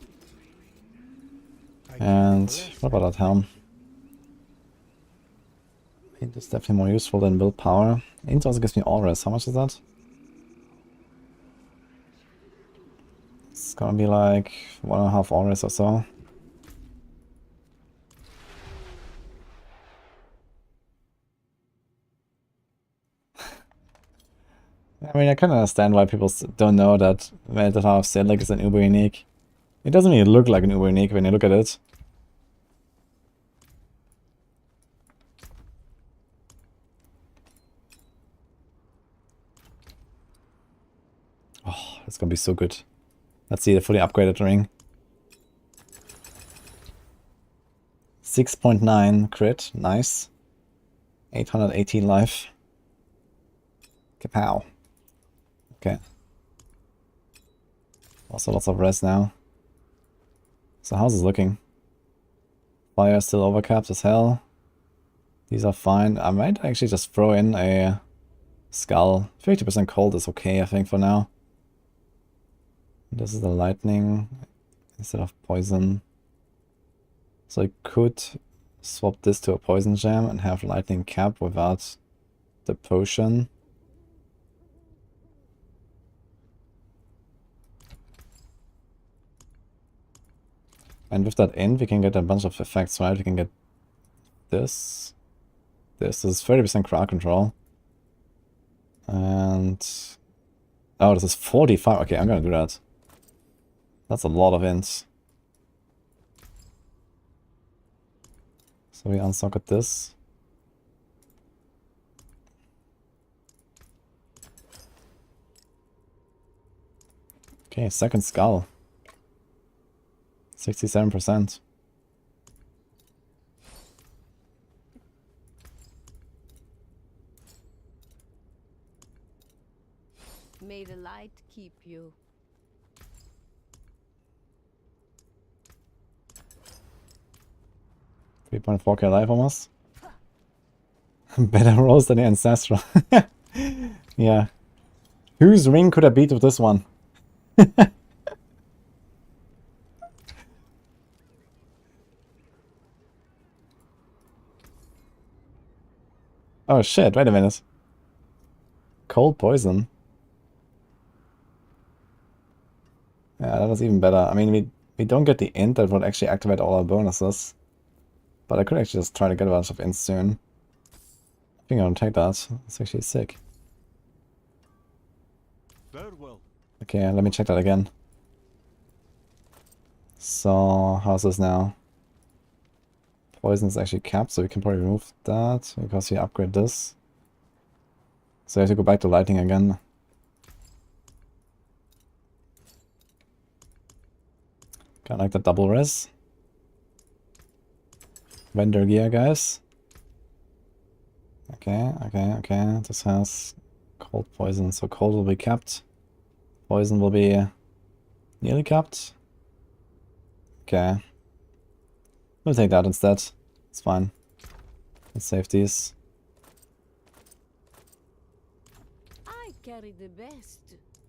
Speaker 2: And what about that helm? It is definitely more useful than build power. It also gives me auras. How much is that? It's gonna be like 1.5 auras or so. I mean, I kind of understand why people don't know that Weltetower of Selig is an uber unique. It doesn't even look like an uber unique when you look at it. Oh, it's gonna be so good. Let's see the fully upgraded ring. 6.9 crit, nice. 818 life. Kapow. Okay. Also lots of res now. So how's this looking? Fire is still overcapped as hell. These are fine. I might actually just throw in a skull. 50% cold is okay, I think, for now. This is the lightning instead of poison. So I could swap this to a poison gem and have lightning cap without the potion. And with that in, we can get a bunch of effects, right? We can get this. This is 30% crowd control. And... oh, this is 45. Okay, I'm gonna do that. That's a lot of ints. So we unsocket this. Okay, second skull. 67%.
Speaker 3: May the light keep you.
Speaker 2: 3.4k life almost. Better rolls than the Ancestral. Yeah. Whose ring could I beat with this one? Oh shit, wait a minute. Cold poison. Yeah, that was even better. I mean, we don't get the int that would actually activate all our bonuses. But I could actually just try to get a bunch of ints soon. I think I'm gonna take that. It's actually sick.
Speaker 5: Farewell.
Speaker 2: Okay, let me check that again. So, how's this now? Poison is actually capped, so we can probably remove that because we upgrade this. So I have to go back to lightning again. Kinda like the double res. Vendor gear, guys. Okay, okay, okay. This has cold poison, so cold will be capped. Poison will be nearly capped. Okay. We'll take that instead. It's fine. Let's save these.
Speaker 3: I carry the best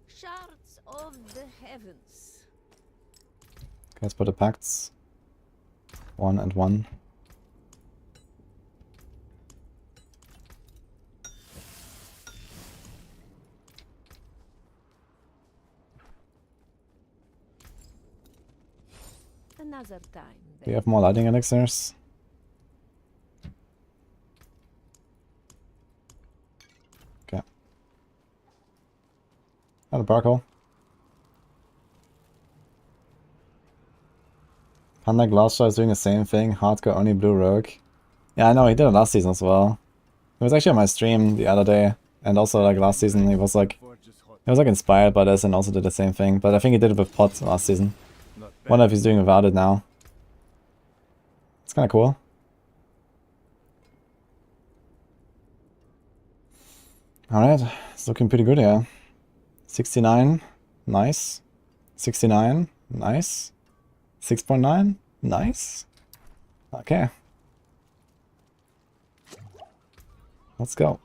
Speaker 3: shards of the heavens.
Speaker 2: Let's put the pacts. 1 and 1.
Speaker 3: Another time.
Speaker 2: Do you have more lighting elixirs? Okay. Hello, Barco. Panda Glassjaw is doing the same thing. Hardcore only blue rogue. Yeah, I know, he did it last season as well. He was actually on my stream the other day. And also, like, last season, he was like... he was like inspired by this and also did the same thing. But I think he did it with pot last season. Wonder if he's doing without it now. It's kinda cool. Alright, it's looking pretty good here. 69, nice. 69, nice. 6.9, nice. Okay. Let's go.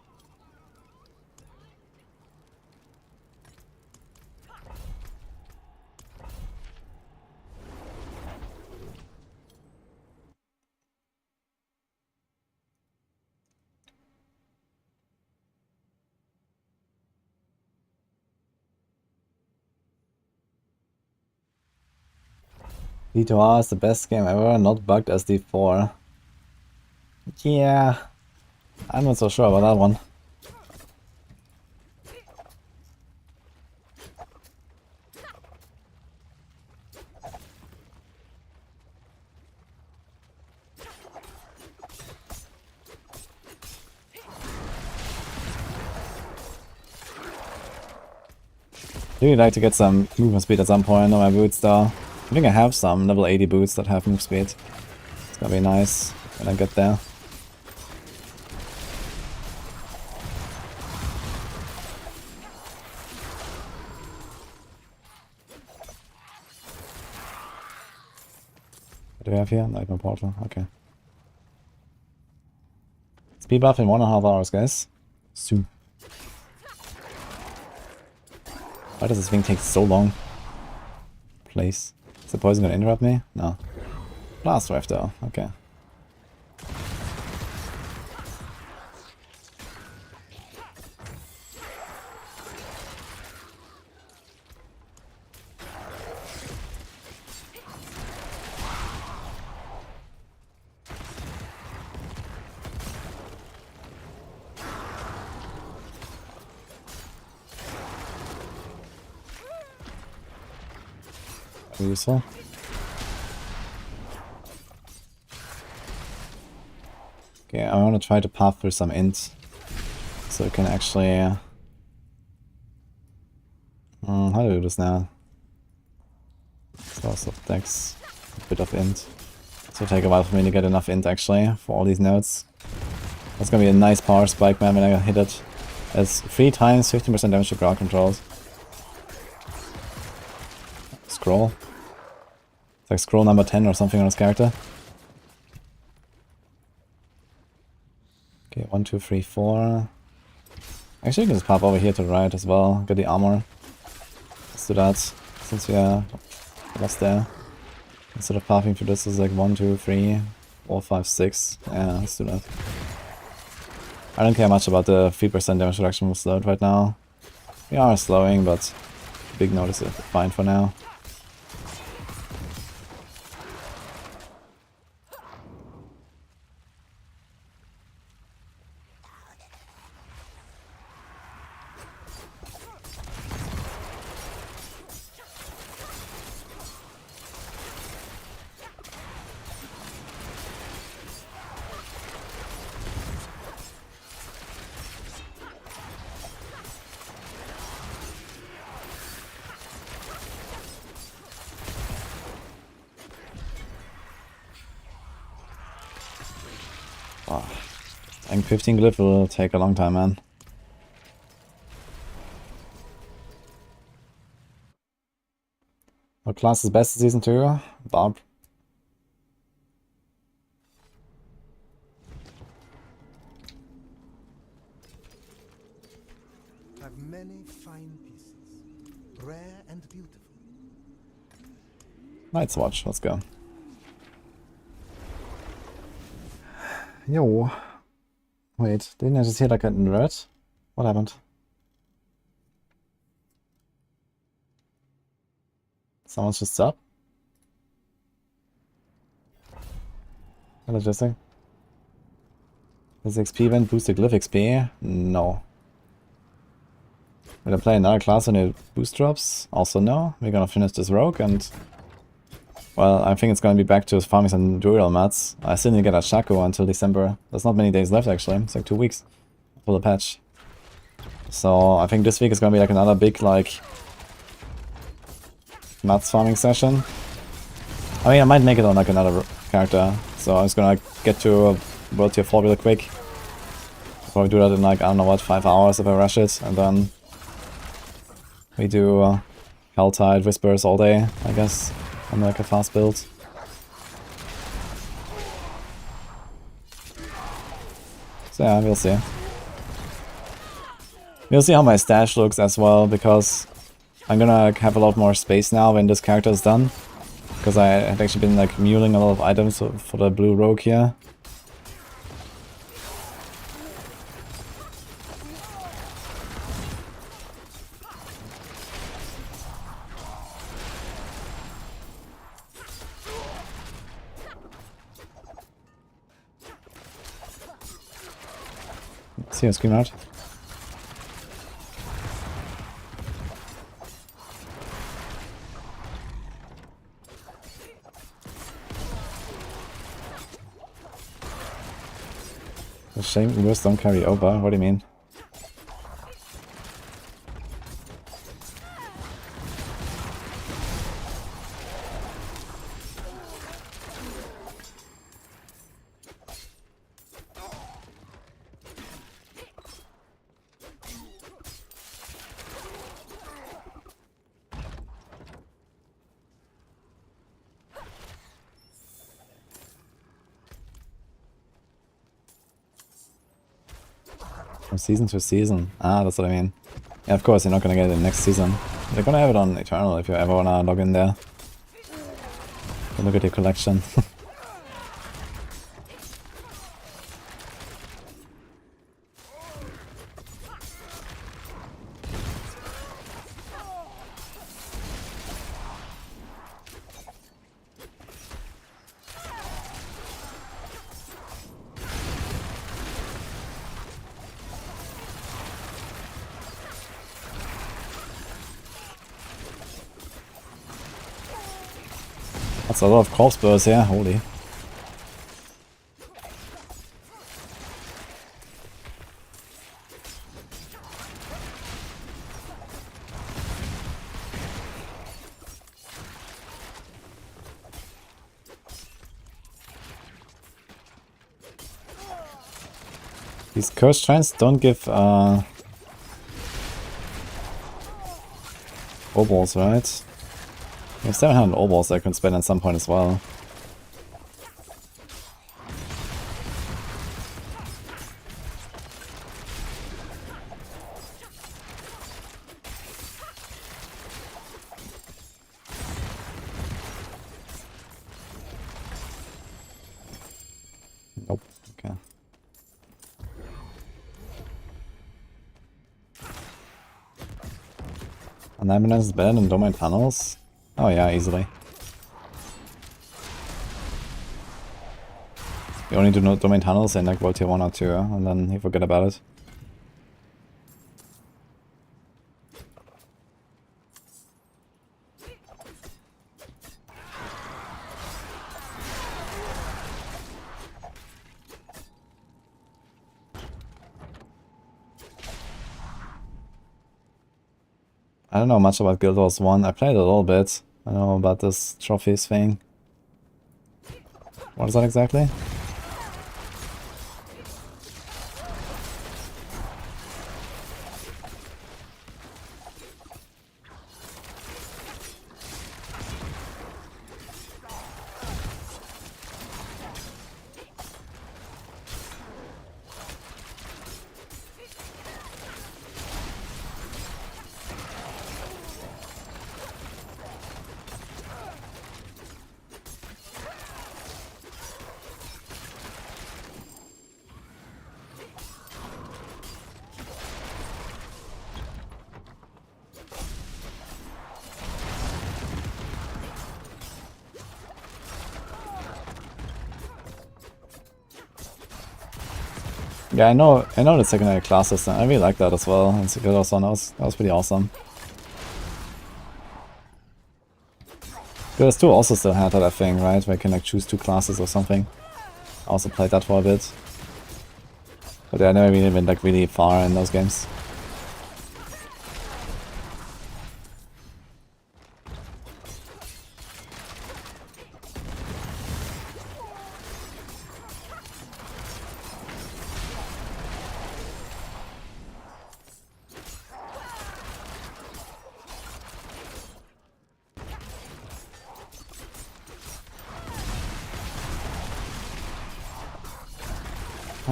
Speaker 2: D2R is the best game ever, not bugged as D4. Yeah, I'm not so sure about that one. Really like to get some movement speed at some point on my boots though. I think I have some level 80 boots that have move speed. It's gonna be nice when I get there. What do we have here? Nightmare portal, okay. Speed buff in 1.5 hours, guys. Soon. Why does this thing take so long? Please. Is the poison gonna interrupt me? No. Blast wave though, okay. Useful. Okay, I want to try to path through some int, so we can actually... how do we do this now? Source of dex, a bit of int. So it'll take a while for me to get enough int actually, for all these nodes. That's gonna be a nice power spike, man, when I hit it. It's 3 times 15% damage to ground controls. Scroll. It's like scroll number 10 or something on his character. Okay, 1, 2, 3, 4. Actually, you can just pop over here to the right as well. Get the armor. Let's do that, since we are lost there. Instead of pathing through this, is like 1, 2, 3, 4, 5, 6. Yeah, let's do that. I don't care much about the 3% damage reduction with slowed right now. We are slowing, but big node is fine for now. Oh, I think 15 glyph will take a long time, man. What class is best in Season 2? Barb.
Speaker 4: Have many fine pieces, rare and beautiful.
Speaker 2: Night's Watch, let's go. Yo. Wait, didn't I just hear like an invert? What happened? Someone's just up? Hello, Jesse. Does XP event boost the glyph XP? No. Will I play another class when it boost drops? Also no. We're gonna finish this rogue and... Well, I think it's gonna be back to farming some Duriel mats. I still need to get a Shaco until December. There's not many days left actually. It's like 2 weeks for the patch. So I think this week is gonna be like another big like... mats farming session. I mean, I might make it on like another character. So I'm just gonna get to World Tier 4 real quick. I'll probably do that in like, I don't know what, 5 hours if I rush it. And then we do Helltide Whispers all day, I guess. On like a fast build. So yeah, we'll see. We'll see how my stash looks as well, because I'm gonna have a lot more space now when this character is done. Because I have actually been like muling a lot of items for the blue rogue here. See a scream out. The shame Ubers don't carry over, what do you mean? from season to season. Ah, that's what I mean. Yeah, of course, you're not gonna get it next season. They're gonna have it on Eternal if you ever wanna log in there. And look at your collection. That's a lot of corpse bursts here, holy. These curse shrines don't give obols, right? We have 700 obols I can spend at some point as well. Nope, okay. Unlimited is better than domain tunnels? Oh yeah, easily. You only do no domain tunnels in like WT4 or 2, and then you forget about it. I don't know much about Guild Wars 1. I played a little bit. I know about this trophies thing. What is that exactly? Yeah, I know the secondary class system. I really like that as well. And Guild Wars 1, that was pretty awesome. Guild Wars 2 also still had that thing, right? Where you can like choose 2 classes or something. I also played that for a bit. But yeah, I never really went like really far in those games.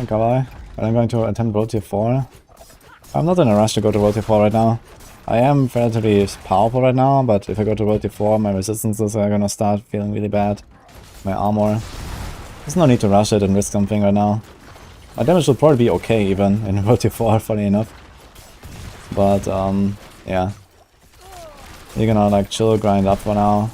Speaker 2: But I'm going to attempt WT4. I'm not in a rush to go to WT4 right now. I am relatively powerful right now, but if I go to WT4, my resistances are gonna start feeling really bad. My armor. There's no need to rush it and risk something right now. My damage will probably be okay even in WT4, funny enough. But, yeah. You're gonna like chill, grind up for now.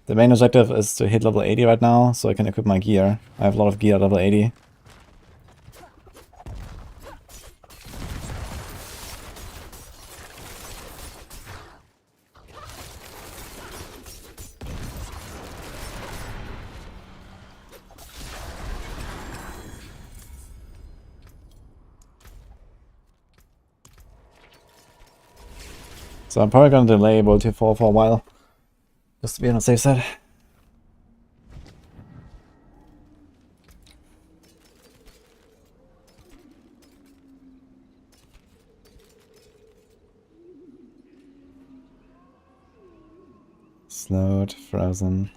Speaker 2: The main objective is to hit level 80 right now, so I can equip my gear. I have a lot of gear at level 80. So I'm probably gonna delay WT4 for a while. Just to be on the safe side. Slowed, frozen.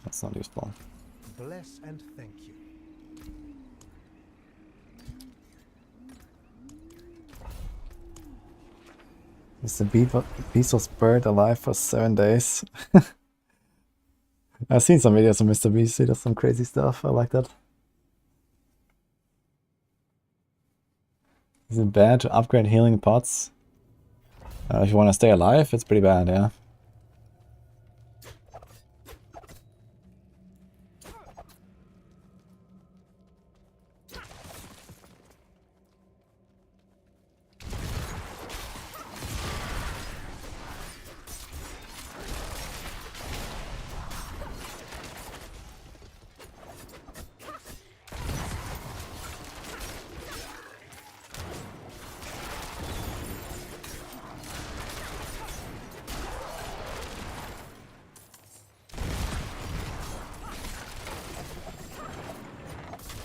Speaker 2: That's not useful.
Speaker 4: Bless and thank you.
Speaker 2: The beast was buried alive for 7 days. I've seen some videos of Mr. Beast. He does some crazy stuff. I like that. Is it bad to upgrade healing pots? If you want to stay alive, it's pretty bad, yeah.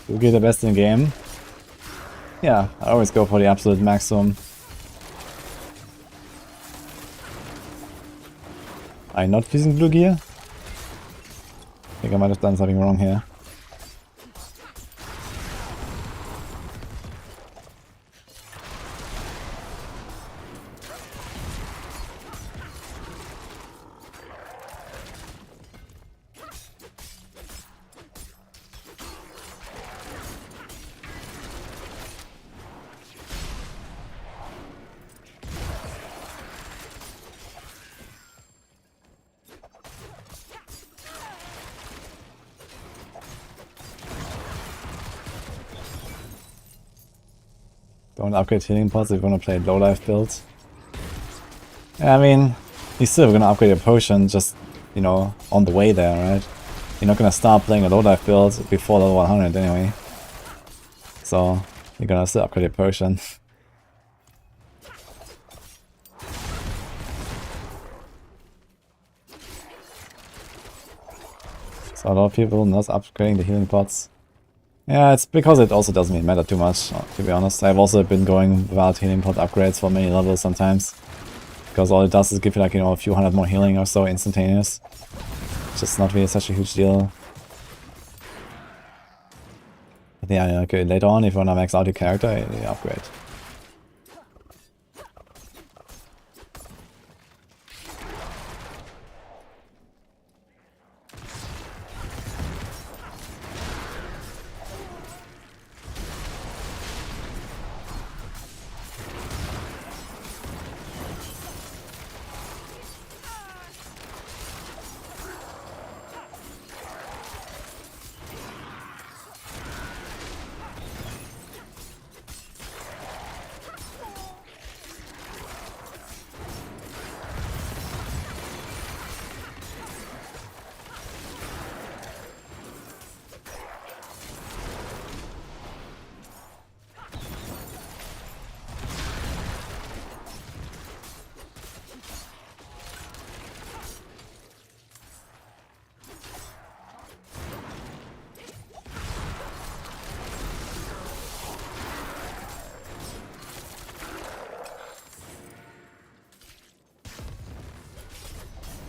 Speaker 2: You get the best in the game. Yeah, I always go for the absolute maximum. I'm not using blue gear? I think I might have done something wrong here. Don't upgrade healing pots if you want to play low life builds. Yeah, I mean, you're still gonna upgrade your potion, just, you know, on the way there, right? You're not gonna start playing a low life build before level 100 anyway. So, you're gonna still upgrade your potion. So a lot of people not upgrading the healing pots. Yeah, it's because it also doesn't really matter too much, to be honest. I've also been going without healing pot upgrades for many levels sometimes. Because all it does is give you, like, you know, a few hundred more healing or so instantaneous. Just not really such a huge deal. But yeah, okay, later on, if you wanna max out your character, you upgrade.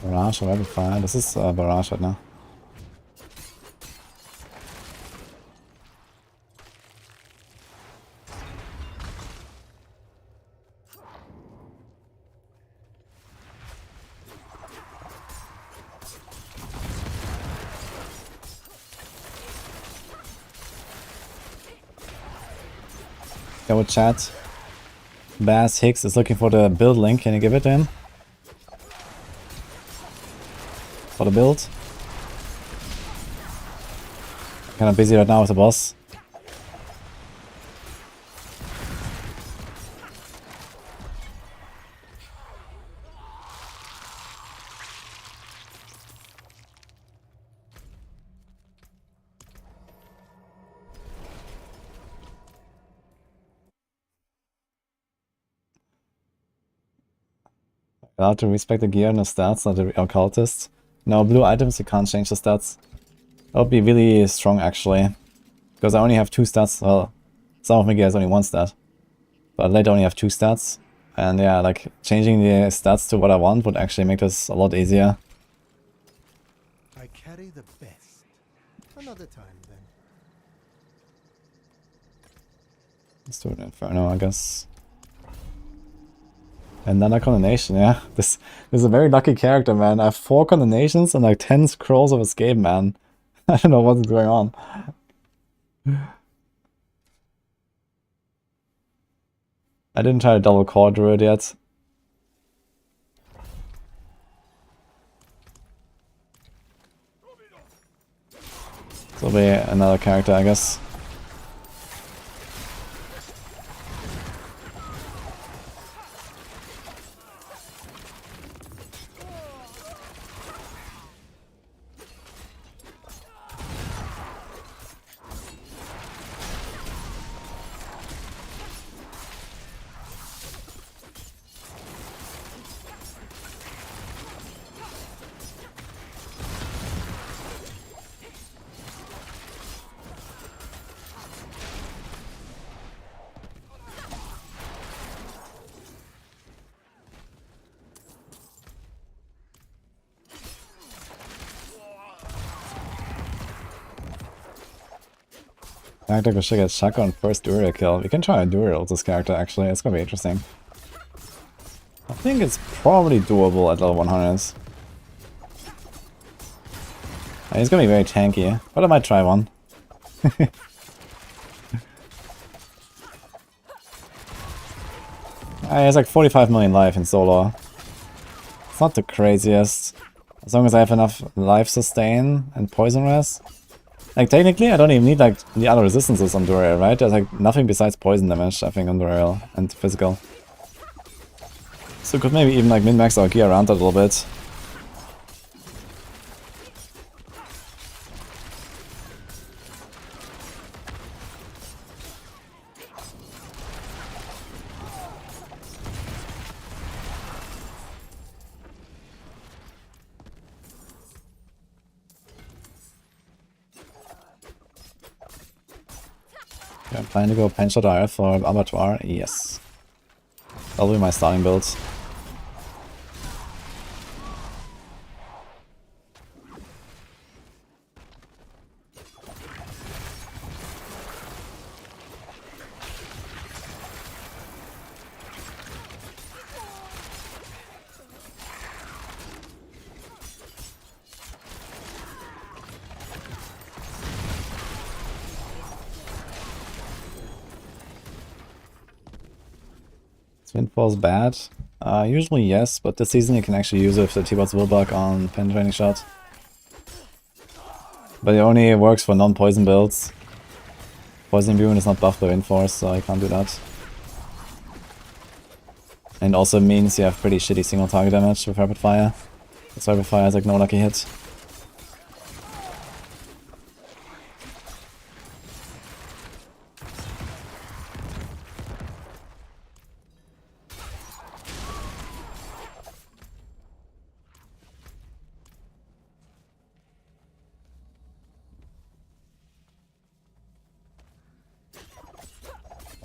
Speaker 2: Barrage or rapid fire? This is barrage right now. Go with chat. Bass Hicks is looking for the build link. Can you give it to him? For the build. Kinda busy right now with the boss. Allowed to respect the gear and the stats, not the occultist. No, blue items you can't change the stats. That would be really strong actually. Because I only have 2 stats. Well, some of my gear has only 1 stat. But later only have 2 stats. And yeah, like changing the stats to what I want would actually make this a lot easier.
Speaker 4: I carry the best. Another time then.
Speaker 2: Let's do an Inferno, I guess. Another condemnation, yeah. This is a very lucky character, man. I have 4 condemnations and like 10 scrolls of escape, man. I don't know what's going on. I didn't try to double core druid yet. This will be another character, I guess. Character should get Shaka on first Duria kill. We can try a Duria with this character actually, it's gonna be interesting. I think it's probably doable at level 100s. He's gonna be very tanky, but I might try one. He has like 45 million life in solo. It's not the craziest. As long as I have enough life sustain and poison rest. Like technically I don't even need like the other resistances on Duriel, right? There's like nothing besides poison damage I think on Duriel and physical. So could maybe even like min-max our gear around that a little bit. I'm planning to go Penshot IR for Abattoir, yes. That'll be my starting build. Windfall's bad? Usually yes, but this season you can actually use it with the T-Bot's Willbug on Penetrating Shot. But it only works for non-poison builds. Poison Immune is not buffed by Windforce, so I can't do that. And also means you have pretty shitty single target damage with Rapid Fire. This Rapid Fire is like no lucky hit.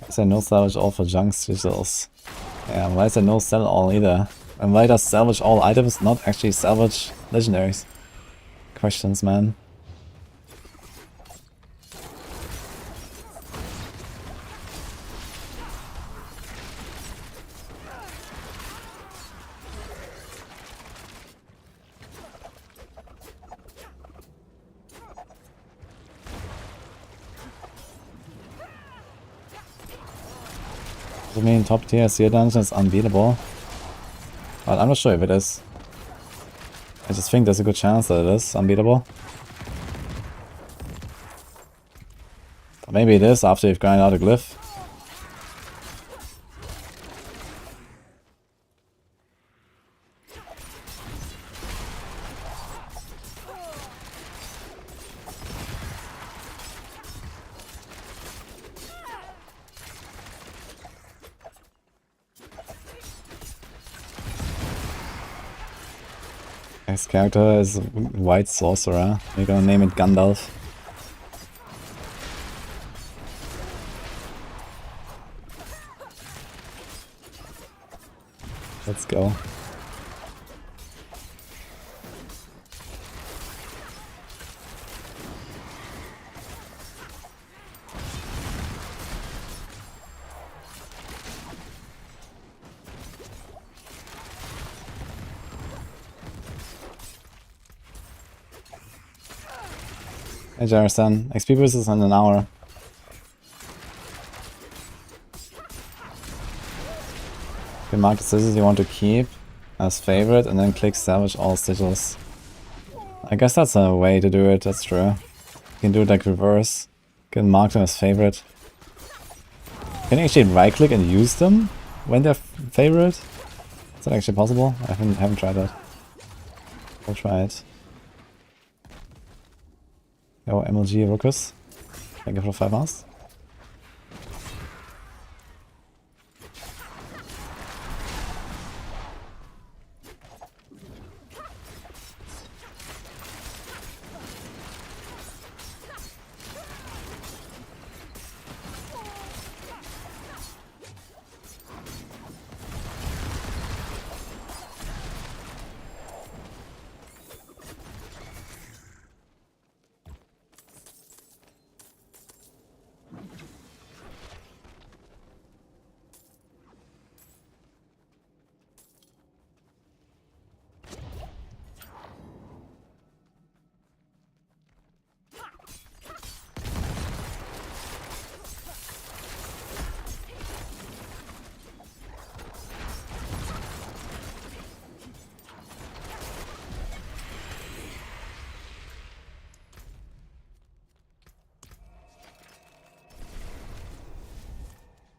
Speaker 2: Is there no salvage all for junk sigils? Yeah, why is there no sell all either? And why does salvage all items not actually salvage legendaries? Questions, man. I mean, top tier SEA dungeon is unbeatable. But I'm not sure if it is. I just think there's a good chance that it is unbeatable. Or maybe it is after you've grinded out a glyph. Next character is White Sorcerer. We're gonna name it Gandalf. Let's go. Hey Jarison, XP boost is in an hour. Okay, mark the scissors you want to keep as favorite and then click salvage all sigils. I guess that's a way to do it, that's true. You can do it like reverse. You can mark them as favorite. Can you actually right click and use them when they're favorite? Is that actually possible? I haven't tried that. I'll try it. Yo, MLG Ruckus. Thank you for the 5 months.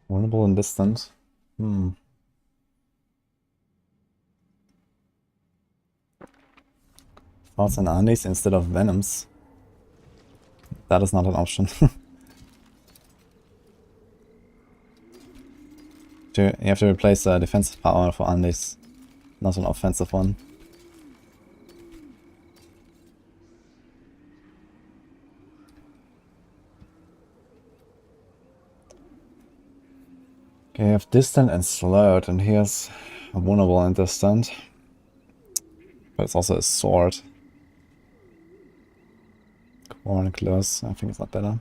Speaker 2: Vulnerable and distant. Thoughts and Andes instead of Venoms. That is not an option. You have to replace a defensive power for Andes, not an offensive one. Okay, you have distant and slurred, and here's vulnerable and distant. But it's also a sword. Or close, I think it's not better.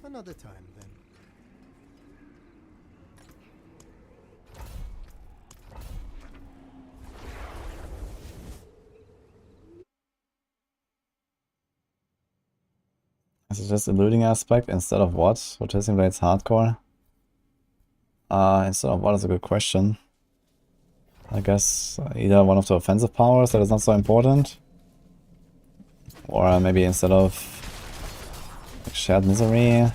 Speaker 4: Another time then.
Speaker 2: Is it just a looting aspect instead of what? Rotation Blades hardcore? Instead of what is a good question. I guess either one of the offensive powers that is not so important. Or maybe instead of like shared misery.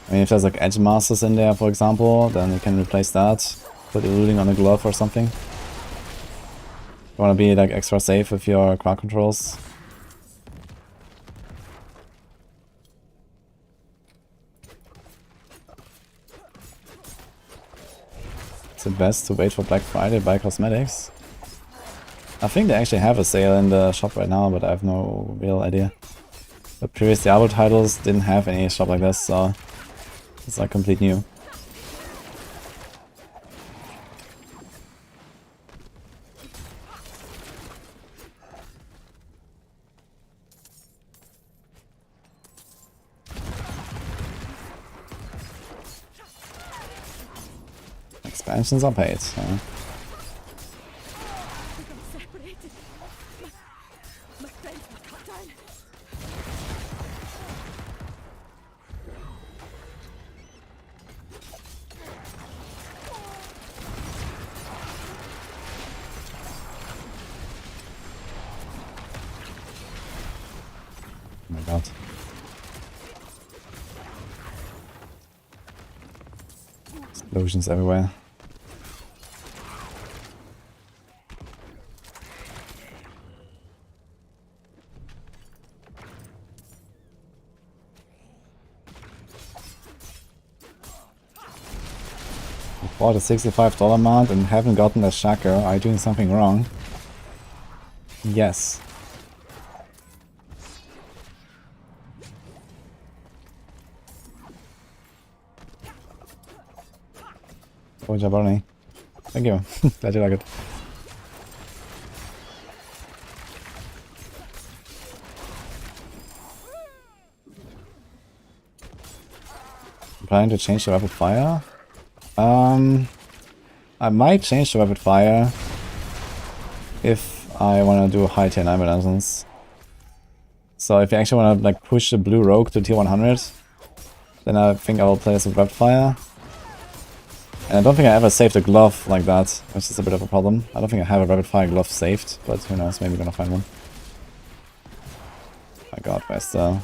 Speaker 2: I mean, if there's like edge masters in there, for example, then you can replace that. Put eluding on a glove or something. You wanna be like extra safe with your crowd controls. It's the best to wait for Black Friday, buy cosmetics. I think they actually have a sale in the shop right now, but I have no real idea. The previous Diablo titles didn't have any shop like this, so it's like complete new. Expansions are paid. Yeah. Oh my god. Explosions everywhere. Bought a $65 mount and haven't gotten a Shaker. Are you doing something wrong? Yes. Oh, Jabroni. Thank you. Glad you like it. planning to change the rapid fire? I might change the rapid fire if I want to do high tier 9 renaissance. So if you actually want to like push the blue rogue to tier 100, then I think I will play as a rapid fire. And I don't think I ever saved a glove like that, which is a bit of a problem. I don't think I have a rapid fire glove saved, but who knows, maybe we're gonna find one. My god, where's the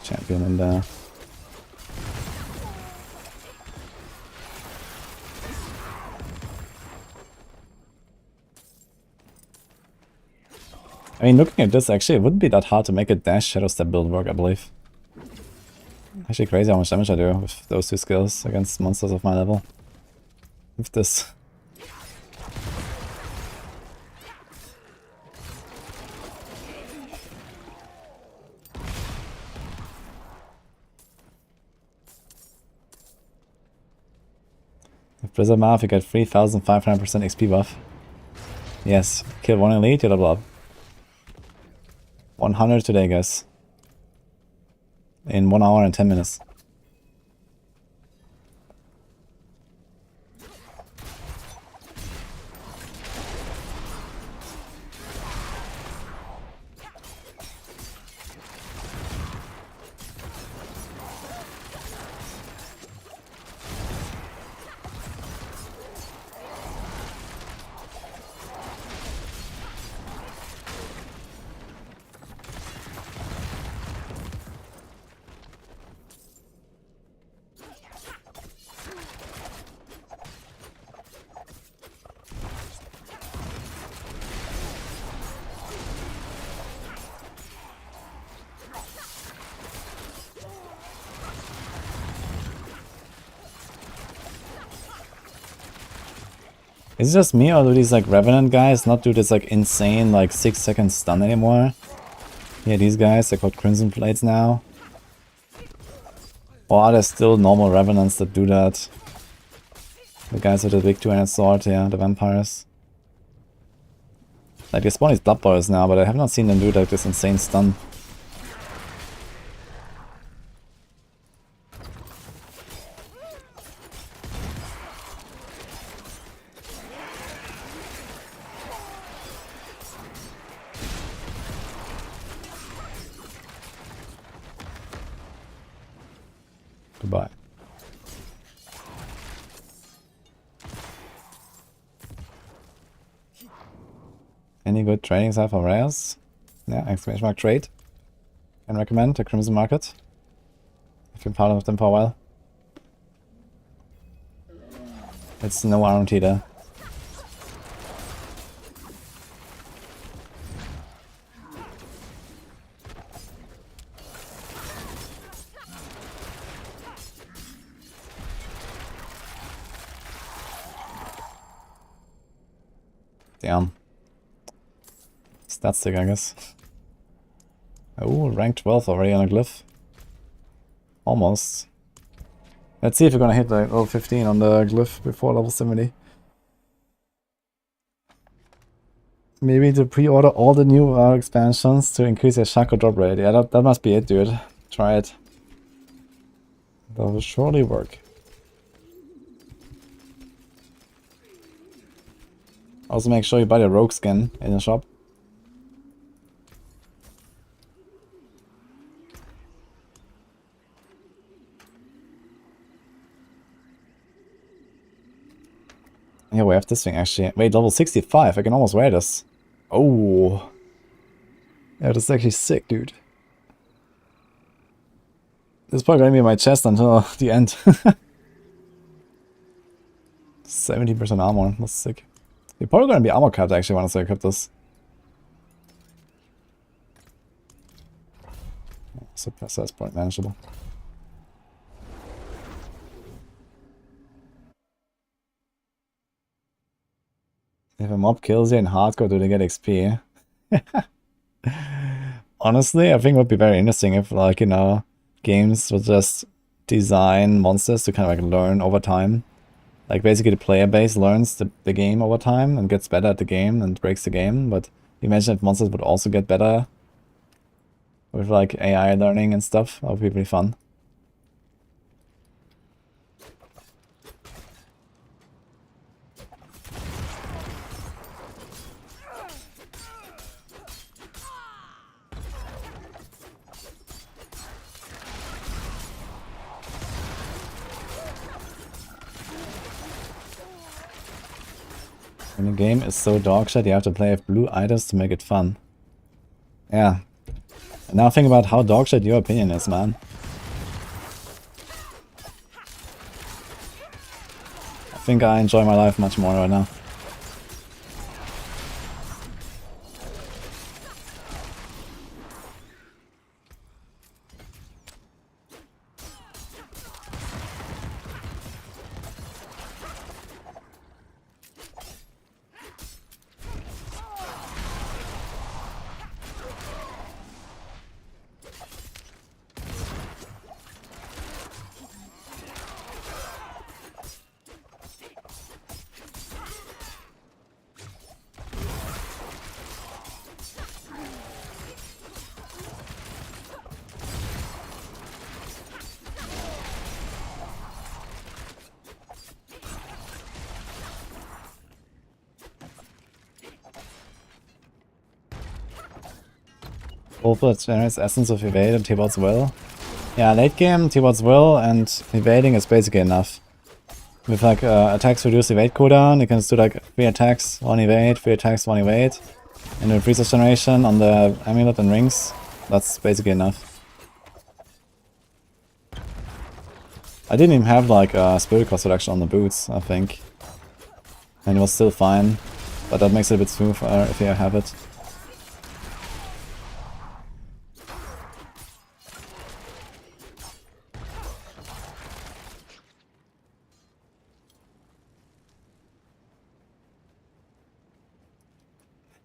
Speaker 2: champion in there? I mean, looking at this, actually, it wouldn't be that hard to make a dash shadow step build work, I believe. Actually crazy how much damage I do with those two skills against monsters of my level. With this. With Blizzard Math, you get 3500% XP buff. Yes, kill one elite, you level up. 100 today, guys. In 1 hour and 10 minutes. Is it just me, or do these like Revenant guys not do this like insane like 6-second stun anymore? Yeah, these guys, they're called Crimson Blades now. Or are there still normal Revenants that do that? The guys with the big two-handed sword, yeah, the vampires. Like they spawn these Blood Boils now, but I have not seen them do like this insane stun. Goodbye. Any good trading site for rares? Yeah, exclamation mark trade. Can recommend the Crimson Market. I've been part of them for a while. It's no RMT there. Damn. Stat stick, I guess. Oh, rank 12 already on a glyph. Almost. Let's see if we're gonna hit like level 15 on the glyph before level 70. Maybe to pre-order all the new expansions to increase your Shaco drop rate. Yeah, that must be it, dude. Try it. That will surely work. Also make sure you buy the rogue skin in the shop. Yeah, we have this thing actually. Wait, level 65, I can almost wear this. Oh. Yeah, this is actually sick, dude. This is probably gonna be in my chest until the end. 70% armor, that's sick. You're probably gonna be armor capped actually once I equip this. Suppress that's point manageable. If a mob kills you in hardcore, do they get XP? Honestly, I think it would be very interesting if, like, you know, games would just design monsters to kind of like learn over time. Like, basically the player base learns the game over time and gets better at the game and breaks the game, but imagine if monsters would also get better with like AI learning and stuff. That would be pretty fun. When a game is so dogshit, you have to play with blue items to make it fun. Yeah. And now think about how dogshit your opinion is, man. I think I enjoy my life much more right now. Overflow generates essence of evade and T-Bot's will. Yeah, late game, T-Bot's will and evading is basically enough. With like attacks reduce evade cooldown, you can just do like 3 attacks, 1 evade, 3 attacks, 1 evade. And with resource generation on the amulet and rings, that's basically enough. I didn't even have like a spirit cost reduction on the boots, I think. And it was still fine, but that makes it a bit smoother if you have it.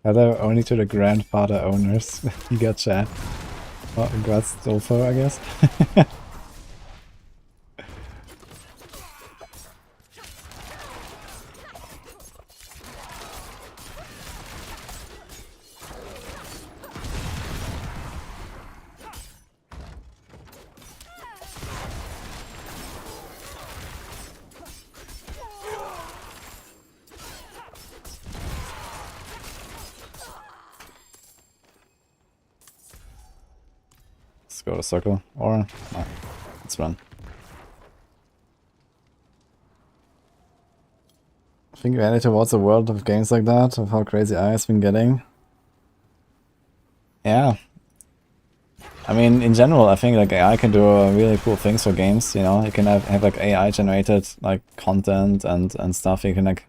Speaker 2: Hello only to the grandfather owners. Gotcha. Well, congrats Dolfo, I guess. Let's go to circle, or no, let's run. I think we're headed towards a world of games like that, of how crazy AI has been getting. Yeah. I mean, in general, I think like AI can do really cool things for games, you know? You can have like AI generated like content and stuff. You can like,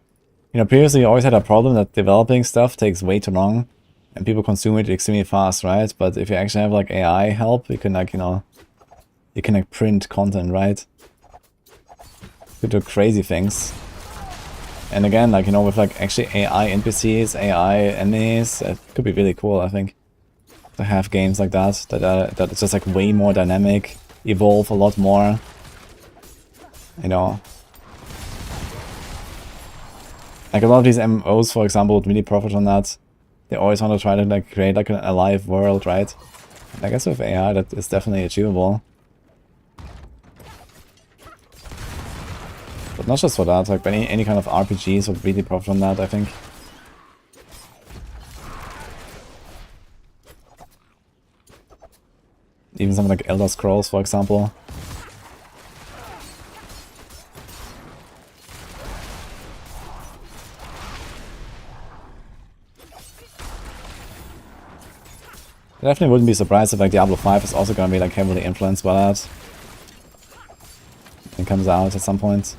Speaker 2: you know, previously you always had a problem that developing stuff takes way too long. And people consume it extremely fast, right? But if you actually have like AI help, you can like, you know, you can like print content, right? You do crazy things. And again, like, you know, with like actually AI NPCs, AI enemies, it could be really cool, I think. To have games like that, that it's just like way more dynamic, evolve a lot more. You know. Like a lot of these MMOs, for example, would really profit on that. They always want to try to like create like a live world, right? I guess with AI that is definitely achievable. But not just for that, like any kind of RPGs would really profit from that, I think. Even something like Elder Scrolls, for example. I definitely wouldn't be surprised if like Diablo 5 is also gonna be like heavily influenced by that. It comes out at some point.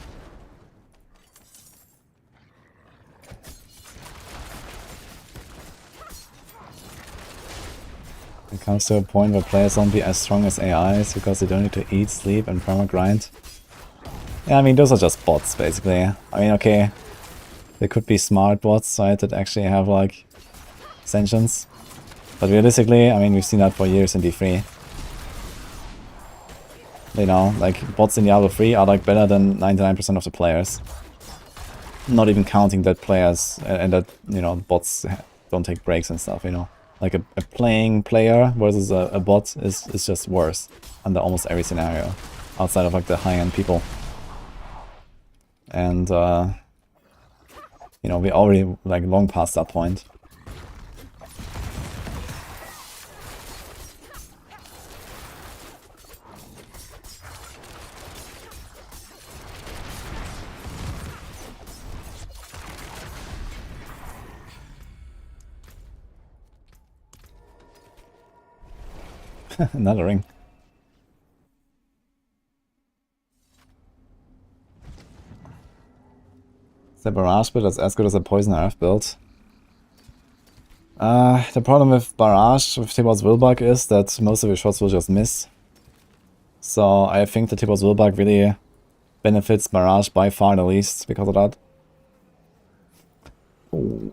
Speaker 2: It comes to a point where players won't be as strong as AIs because they don't need to eat, sleep and perma-grind. Yeah, I mean those are just bots basically. I mean okay, they could be smart bots, right, that actually have like sentience. But realistically, I mean, we've seen that for years in D3. You know, like, bots in Diablo 3 are, like, better than 99% of the players. Not even counting that players and that, you know, bots don't take breaks and stuff, you know. Like a playing player versus a bot is just worse under almost every scenario, outside of like the high-end people. And you know, we already like long past that point. Another ring. The barrage build is as good as a poison earth build. The problem with barrage with Tibor's Willbug is that most of your shots will just miss. So I think the Tibor's Willbug really benefits barrage by far the least because of that. Ooh.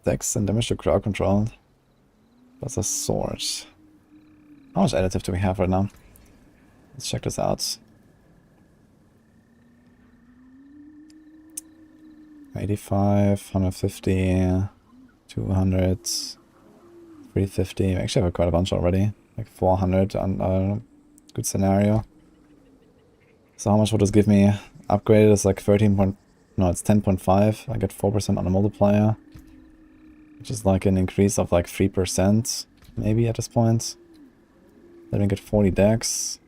Speaker 2: Dex and damage to crowd controlled. That's a sword. How much additive do we have right now? Let's check this out. 85, 150, 200, 350. We actually have quite a bunch already. Like 400 on good scenario. So how much would this give me? Upgraded is like 13 point... No, it's 10.5. I get 4% on the multiplier. Which is like an increase of like 3% maybe at this point. Then we get 40 dex.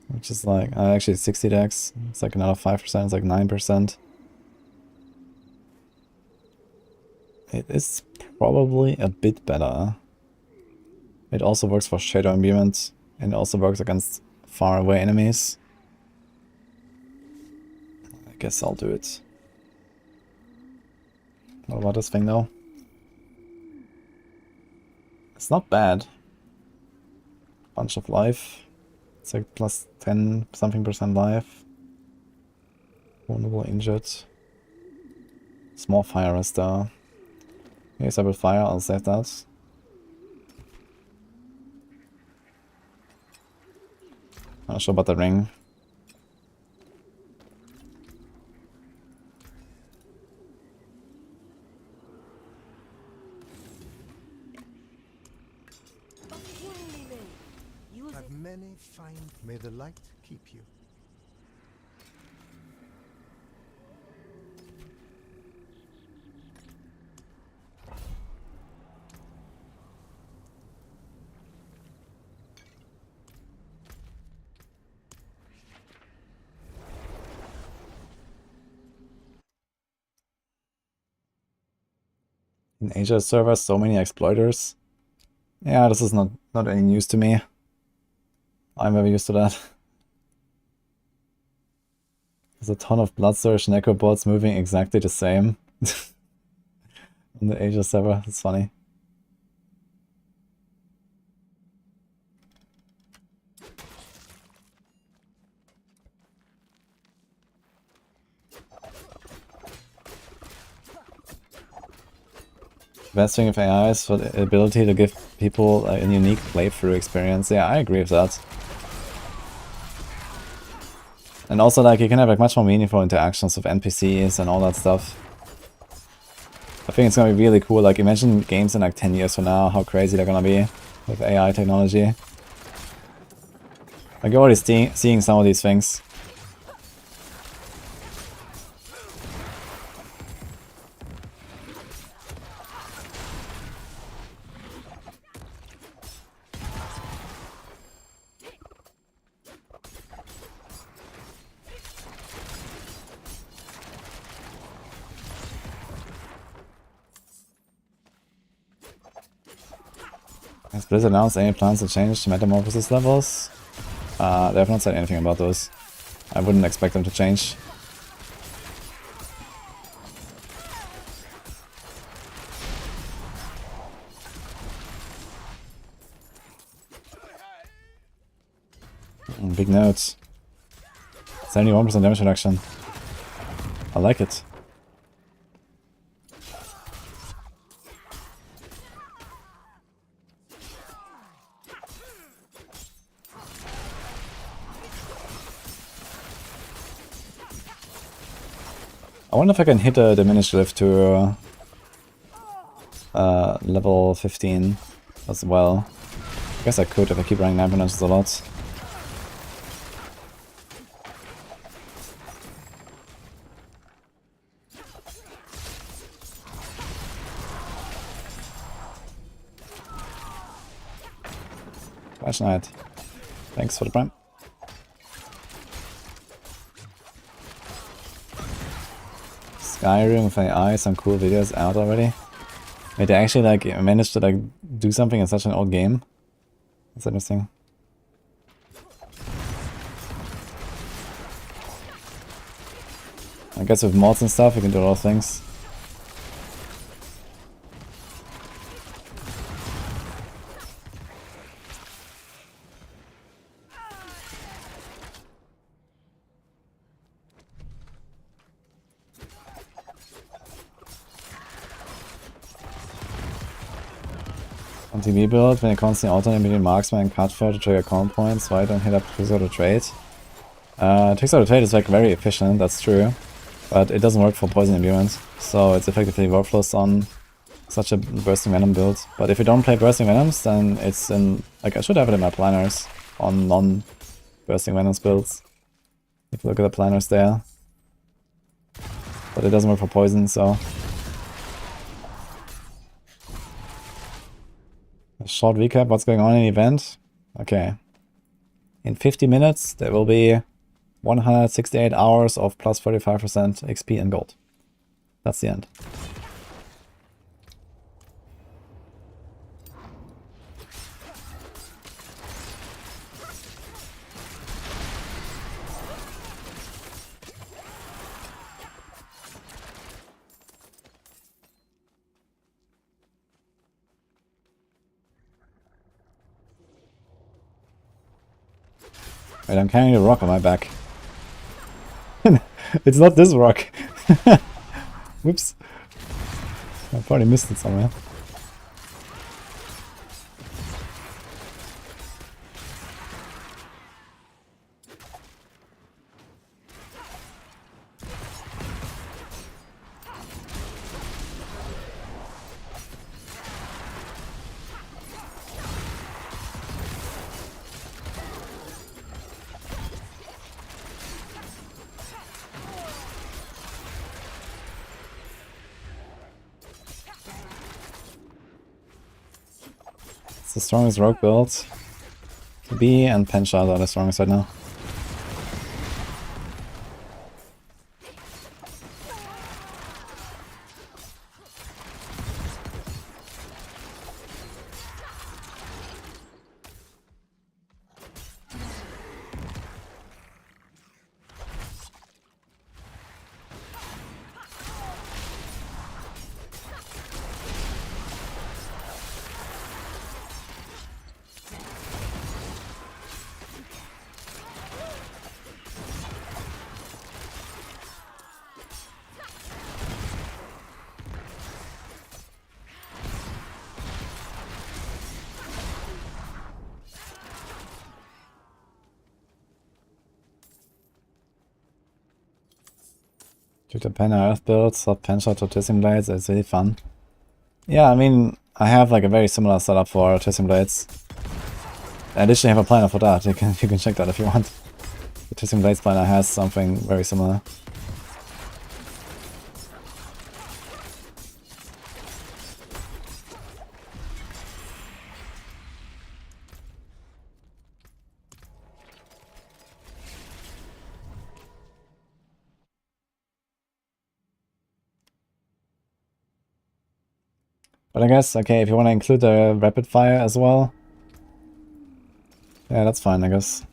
Speaker 2: Which is like... actually 60 dex. It's like another 5%. It's like 9%. It is probably a bit better. It also works for Shadow Imbuement, and it also works against far away enemies. I guess I'll do it. What about this thing though? It's not bad. Bunch of life. It's like plus 10 something % life. Vulnerable, injured. Small fire rest though. Yes, I will fire, I'll save that. I'm not sure about the ring.
Speaker 4: Have many fine. May the light keep you.
Speaker 2: In Asia servers, so many exploiters. Yeah, this is not any news to me. I'm very used to that. There's a ton of Blood Surge Necrobots moving exactly the same. On the Asia server, it's funny. The best thing of AI is for the ability to give people a unique playthrough experience. Yeah, I agree with that. And also, like, you can have like much more meaningful interactions with NPCs and all that stuff. I think it's gonna be really cool. Like, imagine games in like 10 years from now, how crazy they're gonna be with AI technology. Like, you're already seeing some of these things. Has Blizzard announced any plans to change the metamorphosis levels? They have not said anything about those. I wouldn't expect them to change. Big notes. 71% damage reduction. I like it. I wonder if I can hit a diminished lift to level 15 as well. I guess I could if I keep running 9 punches a lot. Flash Knight. Thanks for the prime. Skyrim with AI, some cool videos out already. Wait, they actually like managed to like do something in such an old game. That's interesting. I guess with mods and stuff, you can do a lot of things. On TV build, when you constantly alternate between marksman and cutthroat to trigger comp points, why don't hit up Trickshot or Trade? Trickshot or Trade is like very efficient, that's true. But it doesn't work for poison imbuement, so it's effectively worthless on such a bursting venom build. But if you don't play bursting venoms, then it's in, like, I should have it in my planners on non-bursting venoms builds. If you look at the planners there. But it doesn't work for poison, so. A short recap, what's going on in the event? Okay. In 50 minutes, there will be 168 hours of plus 35% XP and gold. That's the end. Wait, I'm carrying a rock on my back. It's not this rock. Whoops. I probably missed it somewhere. It's the strongest rogue build. B and Penshot are the strongest right now. Do the Penna Earth build, swap Penshot to Tissing Blades, it's really fun. Yeah, I mean, I have like a very similar setup for Tissing Blades. I literally have a planner for that, you can check that if you want. The Tissing Blades planner has something very similar. But I guess, okay, if you want to include the rapid fire as well. Yeah, that's fine, I guess.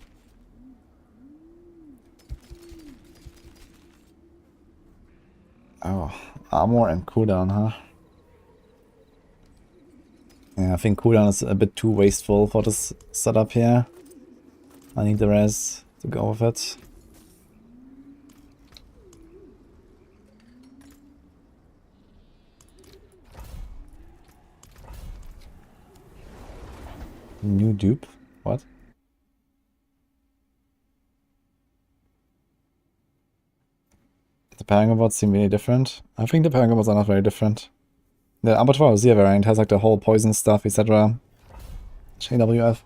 Speaker 2: Oh, armor and cooldown, huh? Yeah, I think cooldown is a bit too wasteful for this setup here. I need the res to go with it. New dupe? What? The Paragon bots seem really different. I think the Paragon bots are not very different. The Abattoir Ozir variant has like the whole poison stuff, etc. JWF.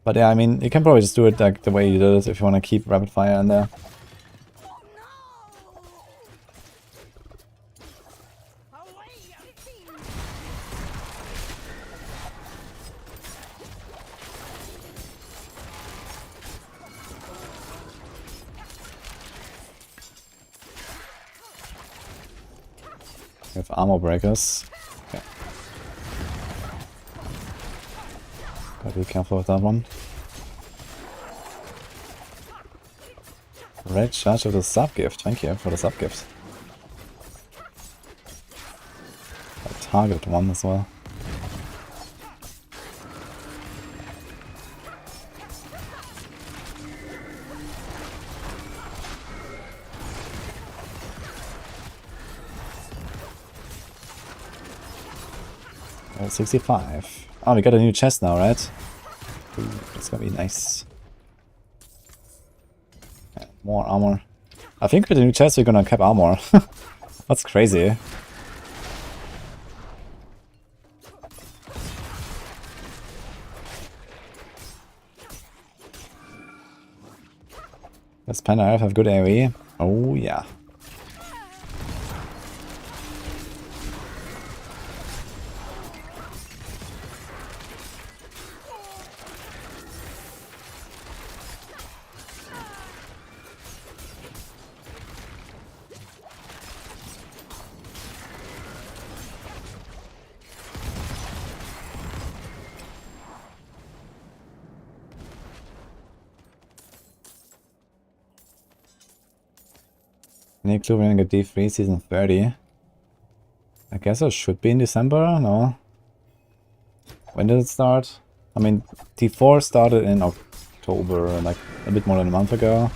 Speaker 2: But yeah, I mean, you can probably just do it like the way you did it if you want to keep rapid fire in there. We have armor breakers. Okay. Gotta be careful with that one. Red charge of the sub gift. Thank you for the sub gift. A target one as well. Oh, 65. Oh, we got a new chest now, right? Ooh, that's gonna be nice. Yeah, more armor. I think with the new chest we're gonna cap armor. That's crazy. Does Panda have good AoE? Oh yeah. Any clue when I get D3 season 30? I guess it should be in December, no? When did it start? I mean, T4 started in October, like a bit more than a month ago.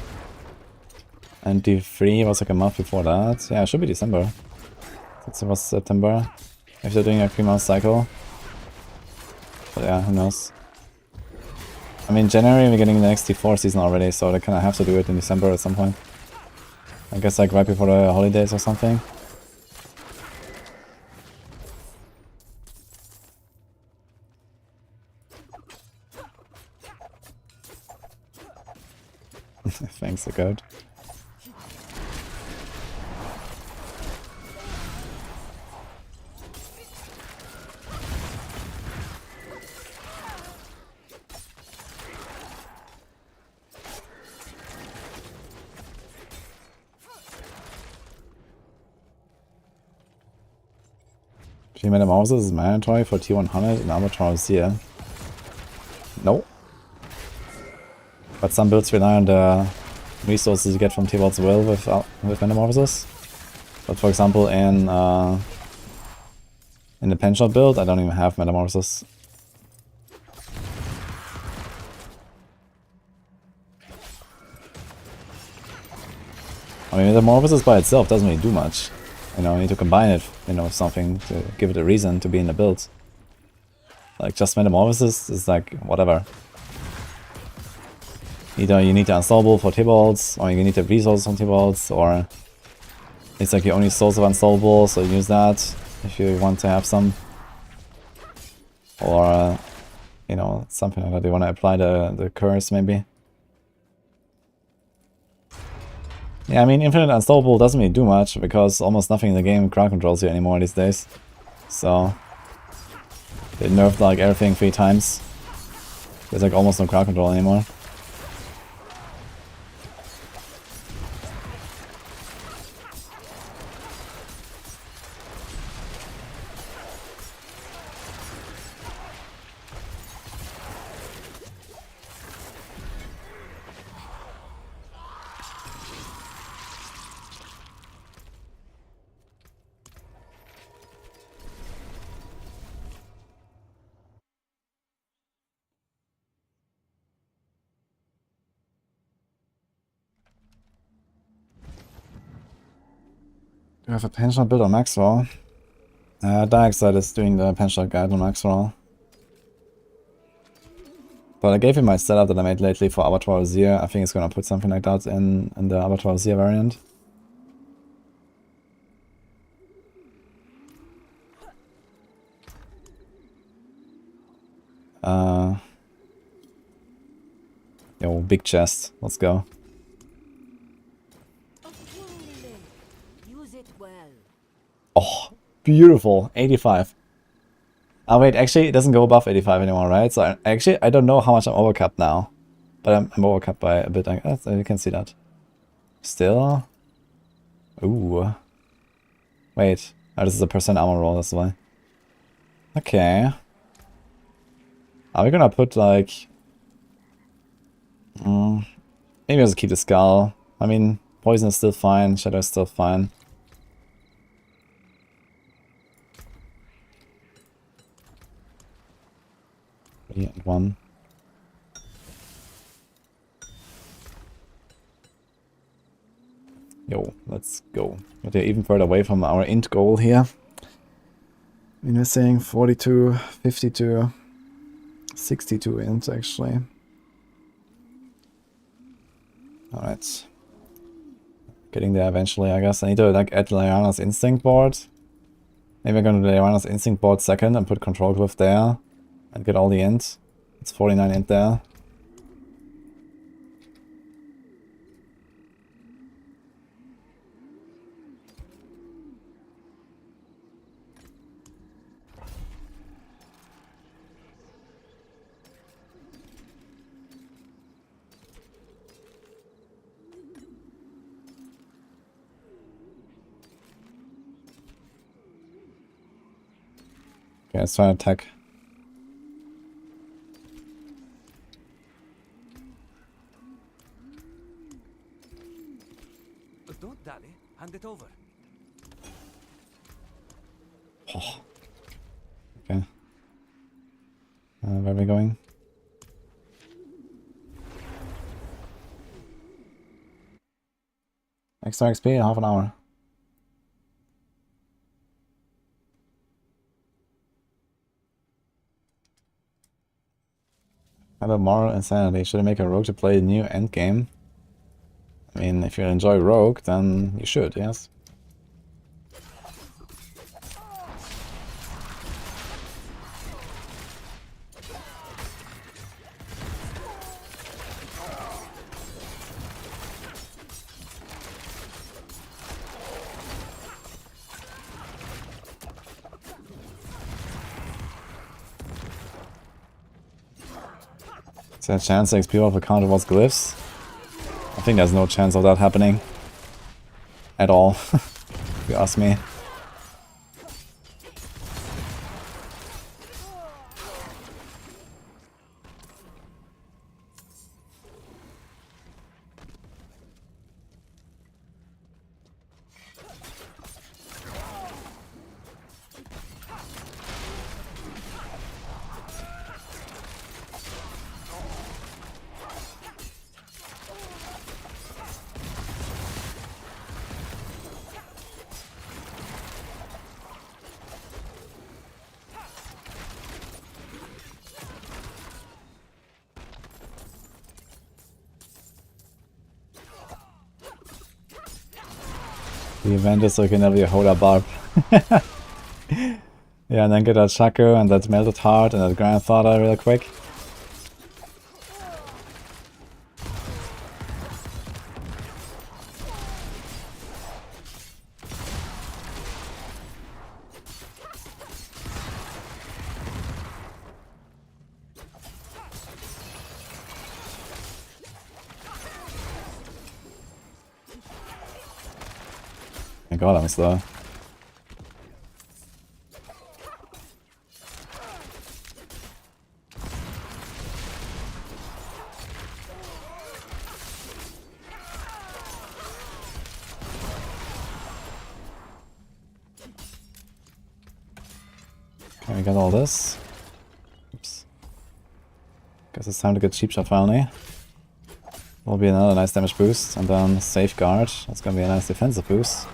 Speaker 2: And D3 was like a month before that. Yeah, it should be December. Since it was September. If they're doing a 3-month cycle. But yeah, who knows? I mean, January we're getting the next T4 season already, so they kind of have to do it in December at some point. I guess like right before the holidays or something. Thanks, the code. Metamorphosis is mandatory for T100 and Abattoir Ozir. No. But some builds rely on the resources you get from T-Bolt's Will with Metamorphosis. But for example, in the Penshot build, I don't even have Metamorphosis. I mean, Metamorphosis by itself doesn't really do much. You know, you need to combine it, you know, with something to give it a reason to be in the build. Like, just Metamorphosis is like, whatever. Either you need the Unstoppable for T-Bolts, or you need the resources on T-Bolts, or it's like your only source of Unstoppable, so use that if you want to have some. Or, you know, something like that, you want to apply the curse maybe. Yeah, I mean, Infinite Unstoppable doesn't really do much, because almost nothing in the game crowd controls you anymore these days. So, they nerfed like everything 3 times. There's like almost no crowd control anymore. Do I have a pension build on max roll? Darkside is doing the pension guide on max roll. But I gave him my setup that I made lately for Abattoir Ozir. I think it's gonna put something like that in the Abattoir Ozir variant. Yo, big chest. Let's go.
Speaker 3: A kingly link. Use it well.
Speaker 2: Oh, beautiful. 85. Oh wait, actually it doesn't go above 85 anymore, right? So I don't know how much I'm overcapped now. But I'm overcapped by a bit. So you can see that. Still. Ooh. Wait. Oh, this is a percent armor roll, that's why. Okay. Are we gonna put like... maybe I'll just keep the skull. I mean, poison is still fine, shadow is still fine. Yeah, one. Yo, let's go. But they're even further away from our int goal here. I mean, we're saying 42, 52, 62 int actually. Alright. Getting there eventually, I guess. I need to like add Lyanna's instinct board. Maybe I'm gonna do Lyanna's instinct board second and put control glyph there. And get all the int. It's 49 int there. Okay, let's try and attack.
Speaker 5: Don't dally. Hand it over.
Speaker 2: Oh. Okay. Where are we going? Extra XP in half an hour. How about moral insanity? Should I make a rogue to play a new endgame? I mean, if you enjoy rogue, then you should, yes. Is there a chance XP off a counter was glyphs? I think there's no chance of that happening. At all, if you ask me. The event is so you can have your Hoda Barb. Yeah, and then get that Shaco and that Melted Heart and that Grandfather real quick. My god, I'm slow. Okay, we got all this. Oops. Guess it's time to get cheap shot finally. Will be another nice damage boost, and then safeguard. That's gonna be a nice defensive boost.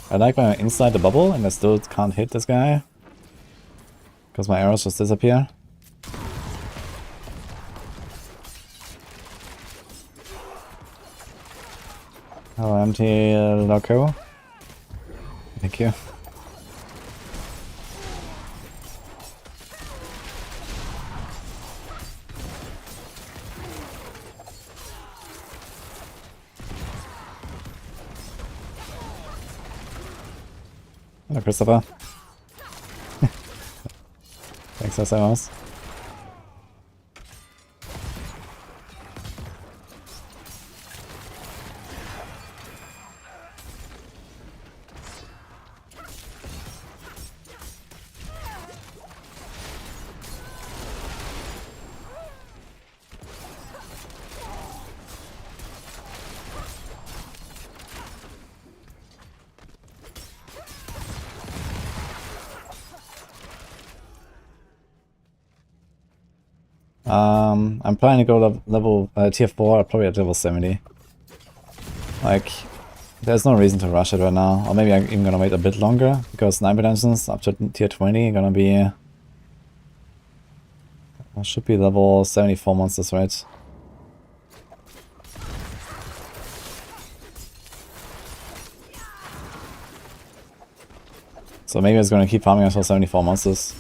Speaker 2: I like when I'm inside the bubble and I still can't hit this guy. Because my arrows just disappear. Oh, empty loco. Thank you. Hello, Christopher. Thanks, SMS. I'm planning to go level tier 4, probably at level 70. Like, there's no reason to rush it right now. Or maybe I'm even gonna wait a bit longer, because Sniper Dungeons up to tier 20 gonna be... should be level 74 monsters, right? So maybe it's gonna keep farming until 74 monsters.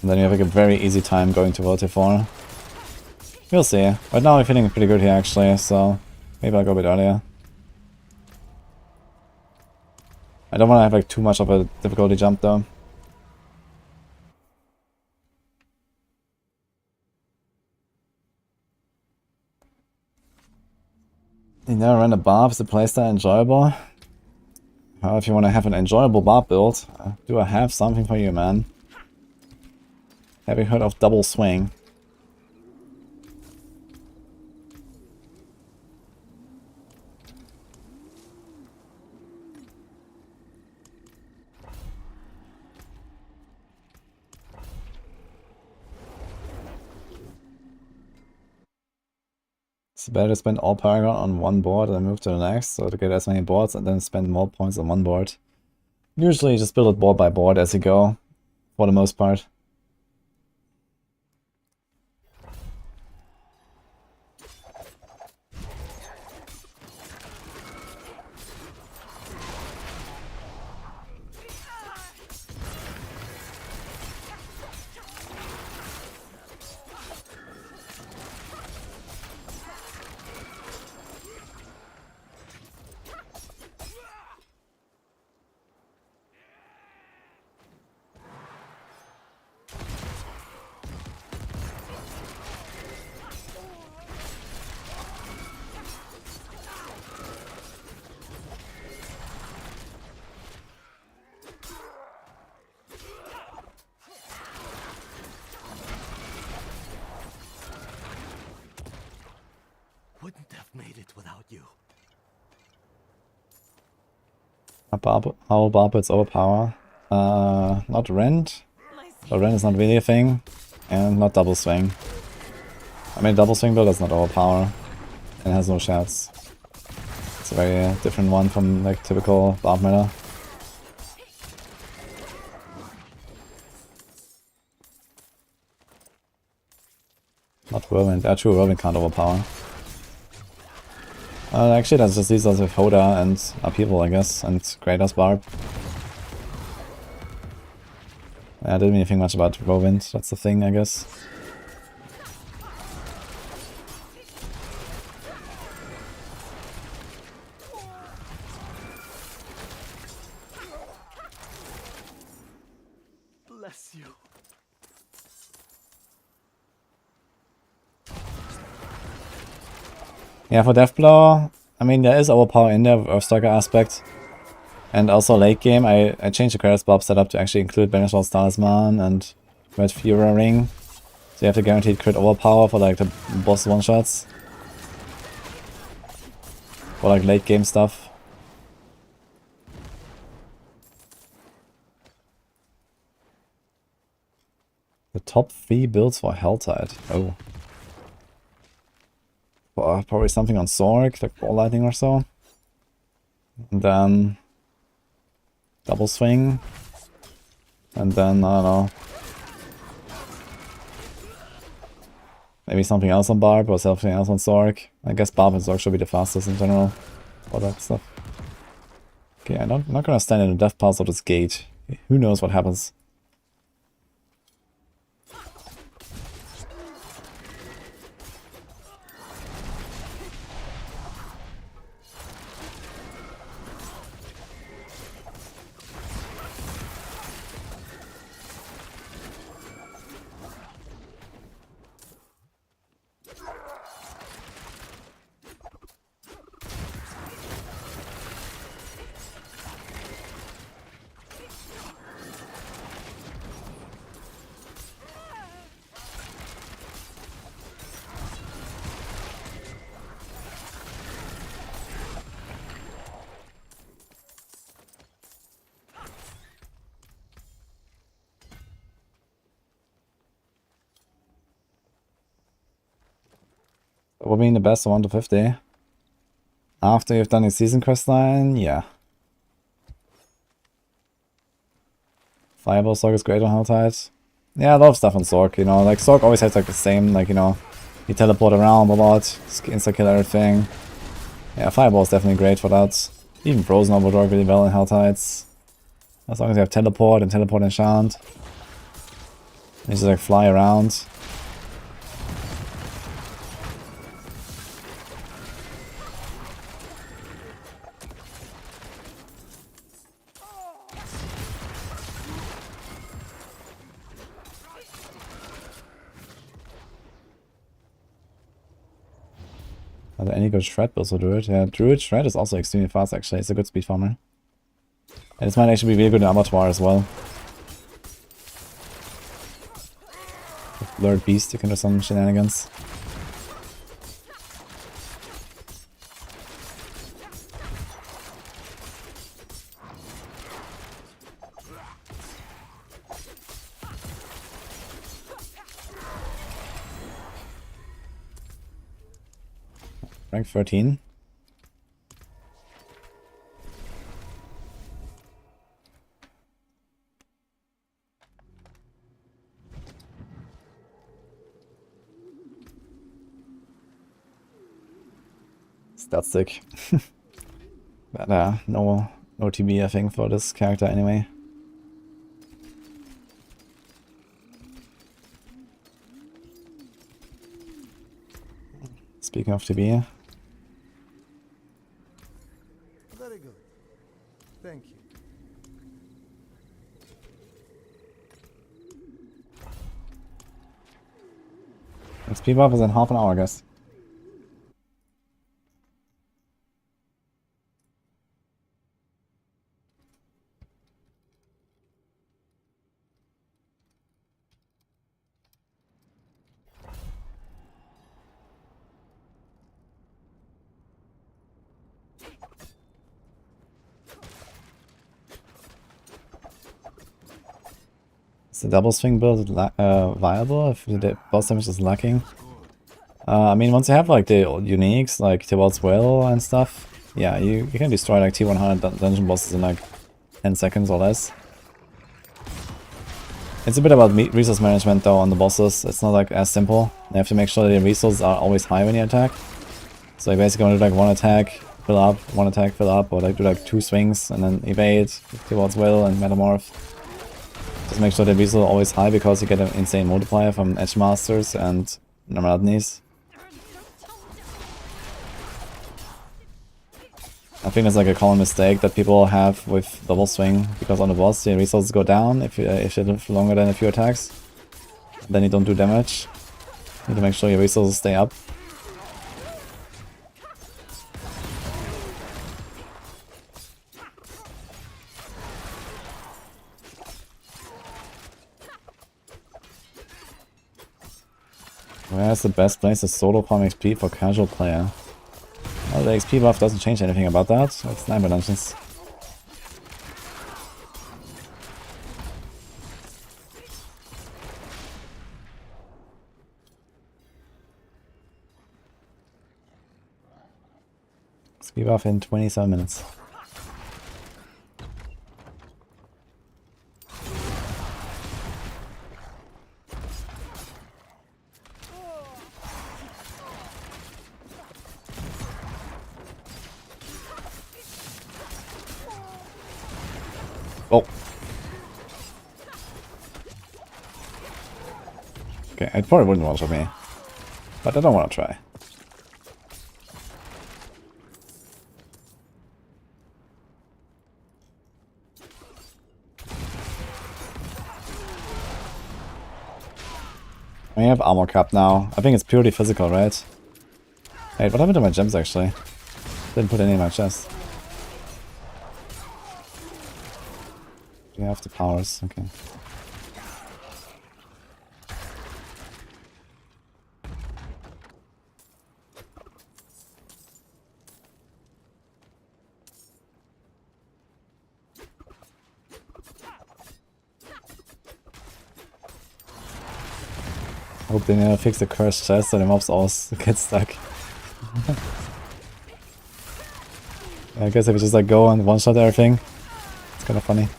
Speaker 2: And then you have like a very easy time going to WT4. We'll see. Right now I'm feeling pretty good here actually, so maybe I'll go a bit earlier. I don't want to have like too much of a difficulty jump though. You never run a barb, is the playstyle enjoyable? Well, if you want to have an enjoyable barb build, do I have something for you, man? Have you heard of double swing? It's better to spend all Paragon on one board and move to the next, so to get as many boards and then spend more points on one board. Usually just build it board by board as you go, for the most part.
Speaker 6: Wouldn't have made it without you.
Speaker 2: How barb its overpower? Not rend. So rend is not really a thing. And not double swing. I mean double swing build is not overpower. And has no shots. It's a very different one from like typical barb meta. Not whirlwind. True, whirlwind can't overpower. Actually, that's just these with Hoda and Upheaval, I guess, and Kratos Barb. I didn't really think much about Whirlwind, that's the thing, I guess.
Speaker 6: Bless you.
Speaker 2: Yeah, for Deathblow, I mean, there is overpower in there, Earthstalker aspect. And also late game, I changed the Kratos Barb setup to actually include Banishment's Talisman and Red Fury Ring. So you have the guaranteed crit overpower for like the boss one-shots. For like late game stuff. The top 3 builds for Helltide. Oh. Probably something on Zork, like Ball Lightning or so. And then double swing. And then, I don't know. Maybe something else on Barb or something else on Zork. I guess Barb and Zork should be the fastest in general for that stuff. Okay, I'm not gonna stand in the death pass of this gate. Who knows what happens. What being the best of 1 to 50? After you've done your season quest line, yeah. Fireball Zork is great on Helltide. Yeah, a lot of stuff on Zork, you know, like Zork always has like the same, like, you know, you teleport around a lot, insta-kill everything. Yeah, Fireball is definitely great for that. Even Frozen would work really well in Helltides. As long as you have teleport and teleport enchant. You just like fly around. Are there any good shred builds for Druid? Yeah, Druid shred is also extremely fast actually, it's a good speed farmer. And this might actually be really good in Abattoir as well. With Blurred Beast, you can do some shenanigans. Rank 13. Stat stick. But no TB I think for this character anyway. Speaking of TB.
Speaker 4: Very good. Thank you.
Speaker 2: XP buff is in half an hour, I guess. Is the double swing build viable if the boss damage is lacking? I mean, once you have like the uniques, like Tibalt's Will and stuff, yeah, you can destroy like T100 dungeon bosses in like 10 seconds or less. It's a bit about resource management though on the bosses, it's not like as simple. You have to make sure that your resources are always high when you attack. So you basically want to do like one attack, fill up, one attack, fill up, or like do like 2 swings and then evade, Tibalt's Will and Metamorph. Just make sure the resources are always high because you get an insane multiplier from Edge Masters and Normaldnis. I think it's like a common mistake that people have with double swing, because on the boss the resources go down if you live longer than a few attacks. Then you don't do damage. You need to make sure your resources stay up. Where's the best place to solo farm XP for casual player? Well, the XP buff doesn't change anything about that. It's Sniper Dungeons. XP buff in 27 minutes. Oh. Okay, it probably wouldn't one-shot me. But I don't want to try. I have armor cap now. I think it's purely physical, right? Wait, what happened to my gems actually? Didn't put any in my chest. You have the powers, okay. Hope they never fix the cursed chest so the mobs all get stuck. I guess if we just like go and one-shot everything, it's kind of funny.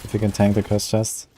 Speaker 2: If you can tank the cursed chest.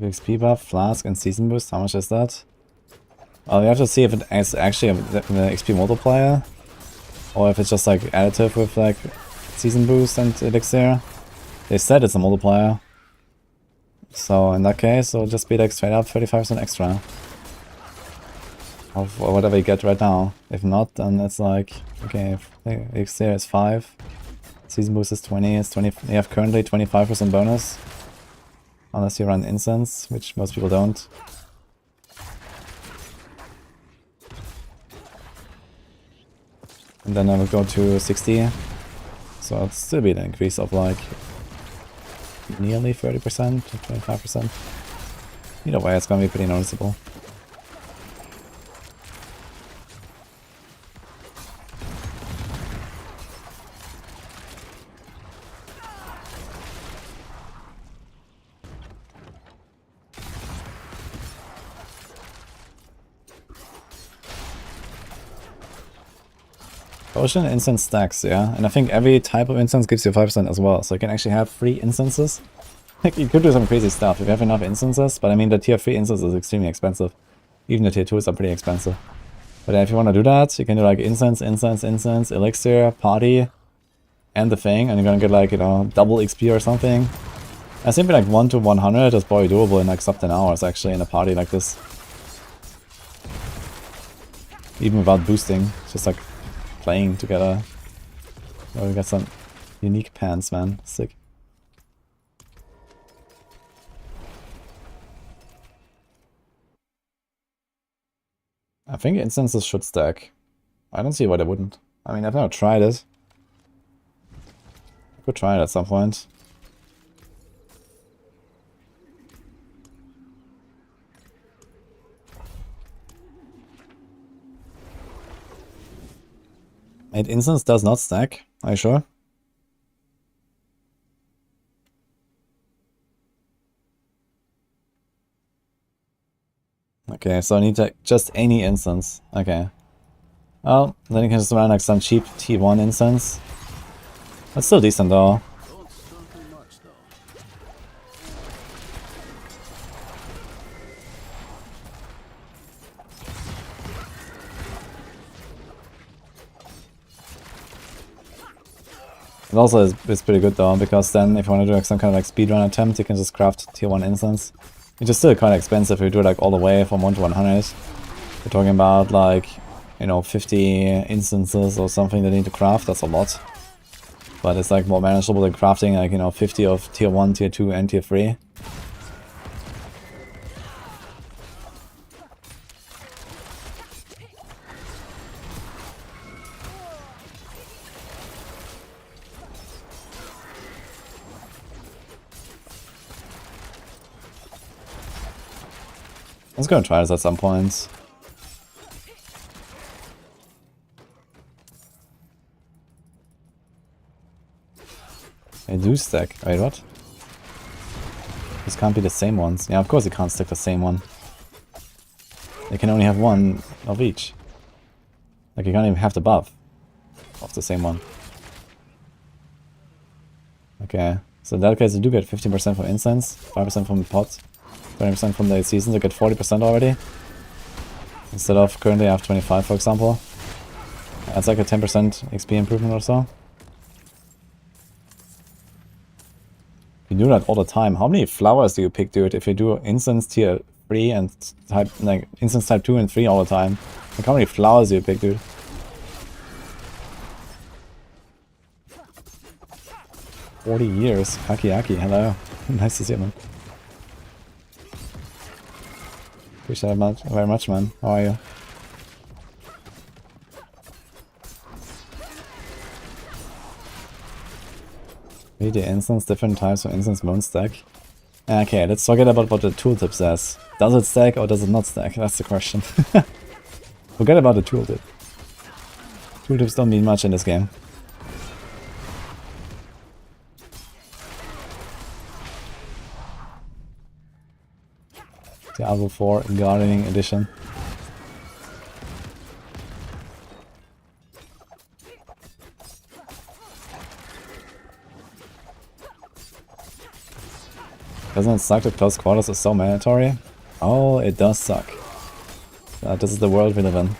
Speaker 2: XP buff, flask, and season boost. How much is that? Well, we have to see if it is actually an XP multiplier, or if it's just like additive with like season boost and elixir. They said it's a multiplier, so in that case, it'll just be like straight up 35% extra of whatever you get right now. If not, then it's like okay, if elixir is 5, season boost is 20. It's 20. You have currently 25% bonus. Unless you run incense, which most people don't. And then I will go to 60. So it'll still be an increase of like nearly 30% to 25%. Either way, it's gonna be pretty noticeable. Potion incense stacks, yeah, and I think every type of incense gives you 5% as well, so you can actually have 3 incenses. Like, you could do some crazy stuff if you have enough incenses, but I mean the tier 3 instance is extremely expensive. Even the tier 2s are pretty expensive. But if you want to do that, you can do like incense, elixir, party, and the thing, and you're gonna get like, you know, double XP or something. I think like 1 to 100 is probably doable in like sub 10 hours actually in a party like this. Even without boosting, just like playing together. Oh, we got some unique pants, man. Sick. I think instances should stack. I don't see why they wouldn't. I mean, I've never tried it. I could try it at some point. And instance does not stack, are you sure? Okay, so I need to just any instance. Okay. Well, then you can just run like some cheap T1 instance. That's still decent though. It also is pretty good though, because then if you want to do like some kind of like speedrun attempt, you can just craft tier 1 instance. Which is still kind of expensive if you do it like all the way from 1 to 100. We're talking about like, you know, 50 instances or something that you need to craft. That's a lot. But it's like more manageable than crafting like, you know, 50 of tier 1, tier 2 and tier 3. I was gonna try this at some point. They do stack. Wait, what? These can't be the same ones. Yeah, of course you can't stick the same one. They can only have one of each. Like you can't even have the buff of the same one. Okay, so in that case you do get 15% from incense, 5% from pots, 20% from the seasons. You get 40% already. Instead of currently I have 25, for example. That's like a 10% XP improvement or so. You do that all the time. How many flowers do you pick, dude? If you do incense tier 3 and type like incense type 2 and 3 all the time. Like how many flowers do you pick, dude? $40. Haki, hello. Nice to see you, man. Appreciate it very much, man. How are you? Read the instance, different types of instance won't stack. Okay, let's forget about what the tooltip says. Does it stack or does it not stack? That's the question. Forget about the tooltip. Tooltips don't mean much in this game. Diablo 4 Gardening Edition. Doesn't it suck that close quarters is so mandatory? Oh, it does suck. This is the world we live in.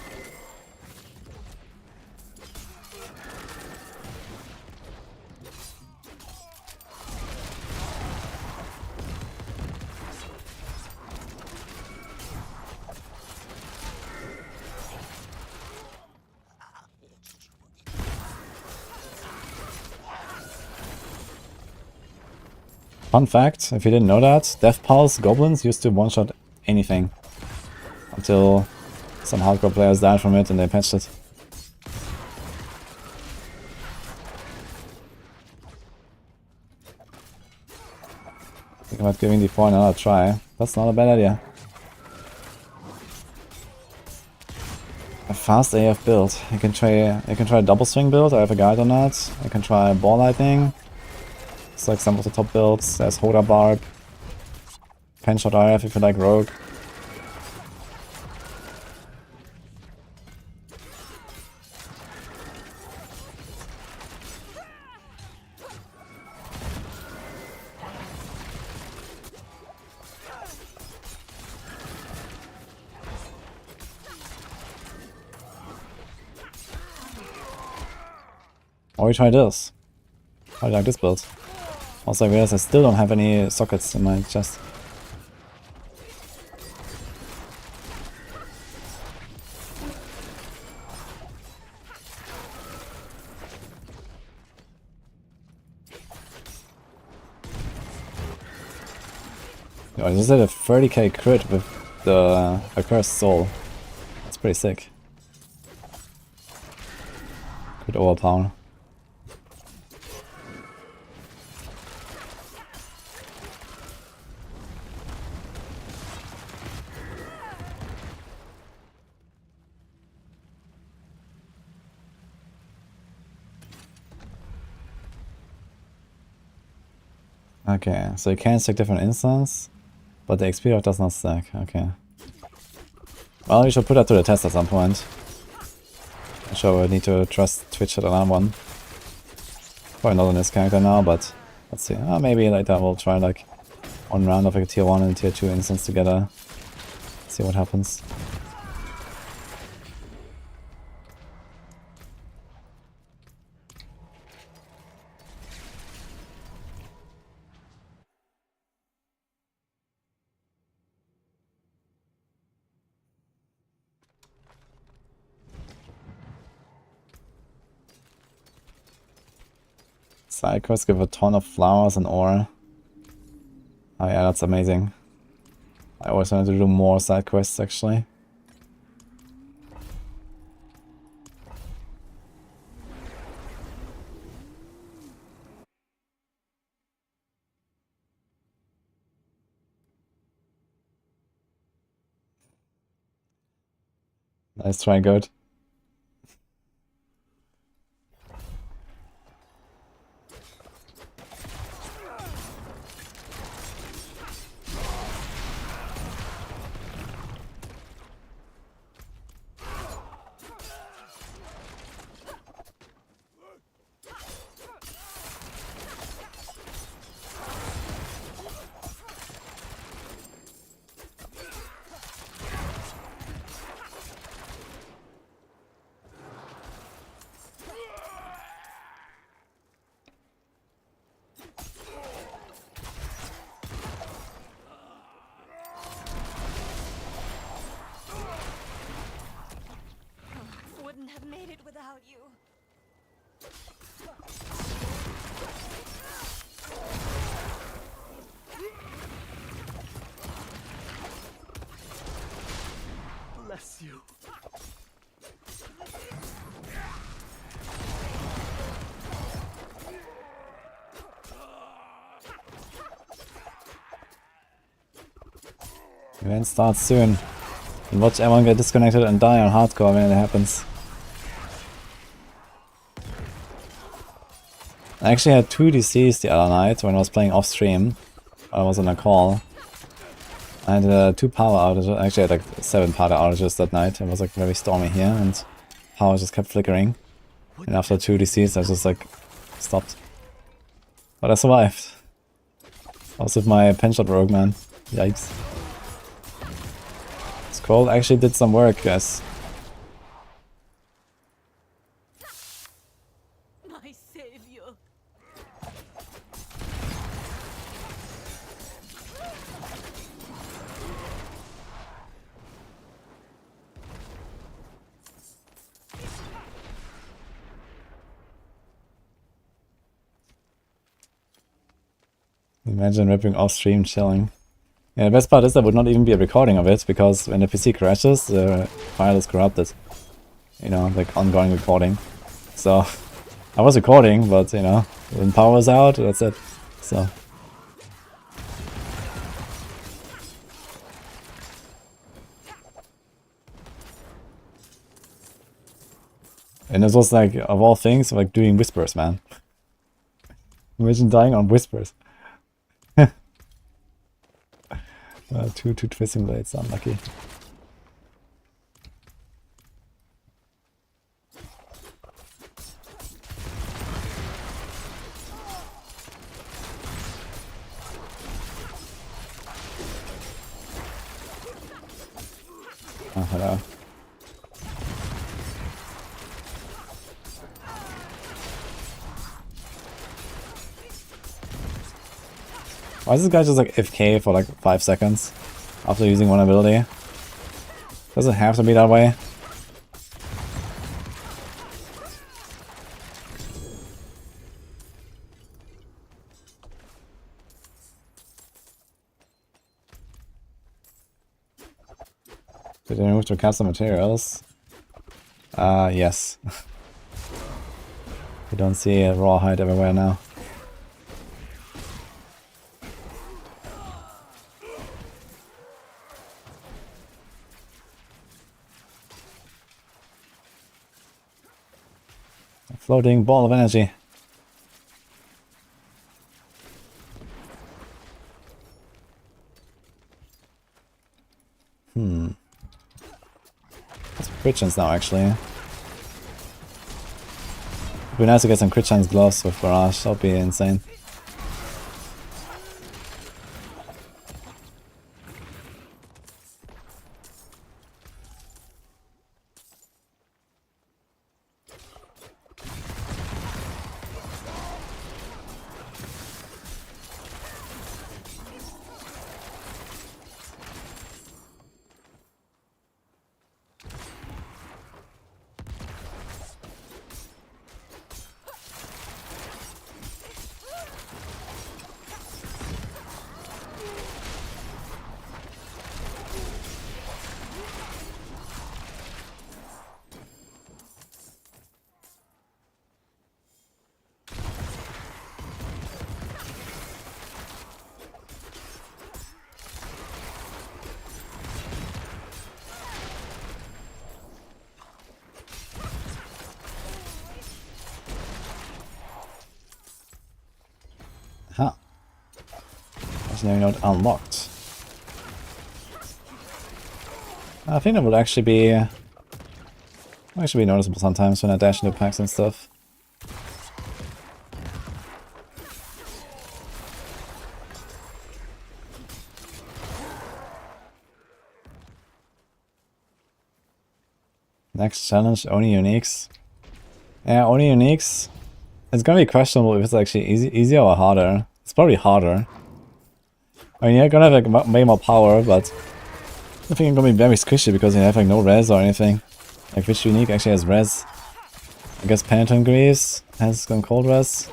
Speaker 2: Fun fact, if you didn't know that, Death Pulse goblins used to one-shot anything. Until some hardcore players died from it and they patched it. Think about giving D4 another try. That's not a bad idea. A fast AF build. You can try a double swing build, I have a guide on that. I can try ball lightning. It's like some of the top builds. There's Hoda Barb. Penshot IF if you like rogue. Or we try this. I like this build. Also, I realize I still don't have any sockets in my chest. Yo, I just did a 30k crit with the Accursed Soul. That's pretty sick. Crit overpower. Okay, so you can stack different instants, but the XP rate does not stack. Okay. Well, you should put that to the test at some point. I'm sure we need to trust Twitch at another one. Probably not on this character now, but let's see. Maybe later we'll try like one round of a tier 1 and tier 2 instance together. See what happens. Side quests give a ton of flowers and ore. Oh yeah, that's amazing. I always wanted to do more side quests actually. Nice try, good.
Speaker 3: Wouldn't have made it without you.
Speaker 4: Bless you.
Speaker 2: Event starts soon. And watch everyone get disconnected and die on hardcore when it happens. I actually had 2 DCs the other night when I was playing off stream. I was on a call. I had 2 power outages. Actually, I had like 7 power outages that night. It was like very stormy here and power just kept flickering. And after 2 DCs, I just like stopped. But I survived. I was with my penshot rogue, man. Yikes. This cold actually did some work, guys.
Speaker 3: My savior.
Speaker 2: Imagine ripping off stream chilling. Yeah, the best part is there would not even be a recording of it, because when the PC crashes, the file is corrupted. You know, like ongoing recording. So, I was recording, but you know, when power was out, that's it. So. And this was like, of all things, like doing whispers, man. Imagine dying on whispers. Two twisting blades, unlucky. Oh, hello. Why is this guy just like FK for like 5 seconds after using one ability? Does it have to be that way? Did they move to custom materials? Yes. You don't see a raw hide everywhere now. A floating ball of energy. That's crit chance now, actually. It'd be nice to get some crit chance gloves with Barrage, that would be insane. Legendary node unlocked. I think that would actually be noticeable sometimes when I dash into packs and stuff. Next challenge, only uniques. Yeah, only uniques. It's gonna be questionable if it's actually easier or harder. It's probably harder. I mean, you're gonna have like way more power, but I think it's gonna be very squishy because you have like no res or anything. Like which unique actually has res? I guess Enquiries has some cold res.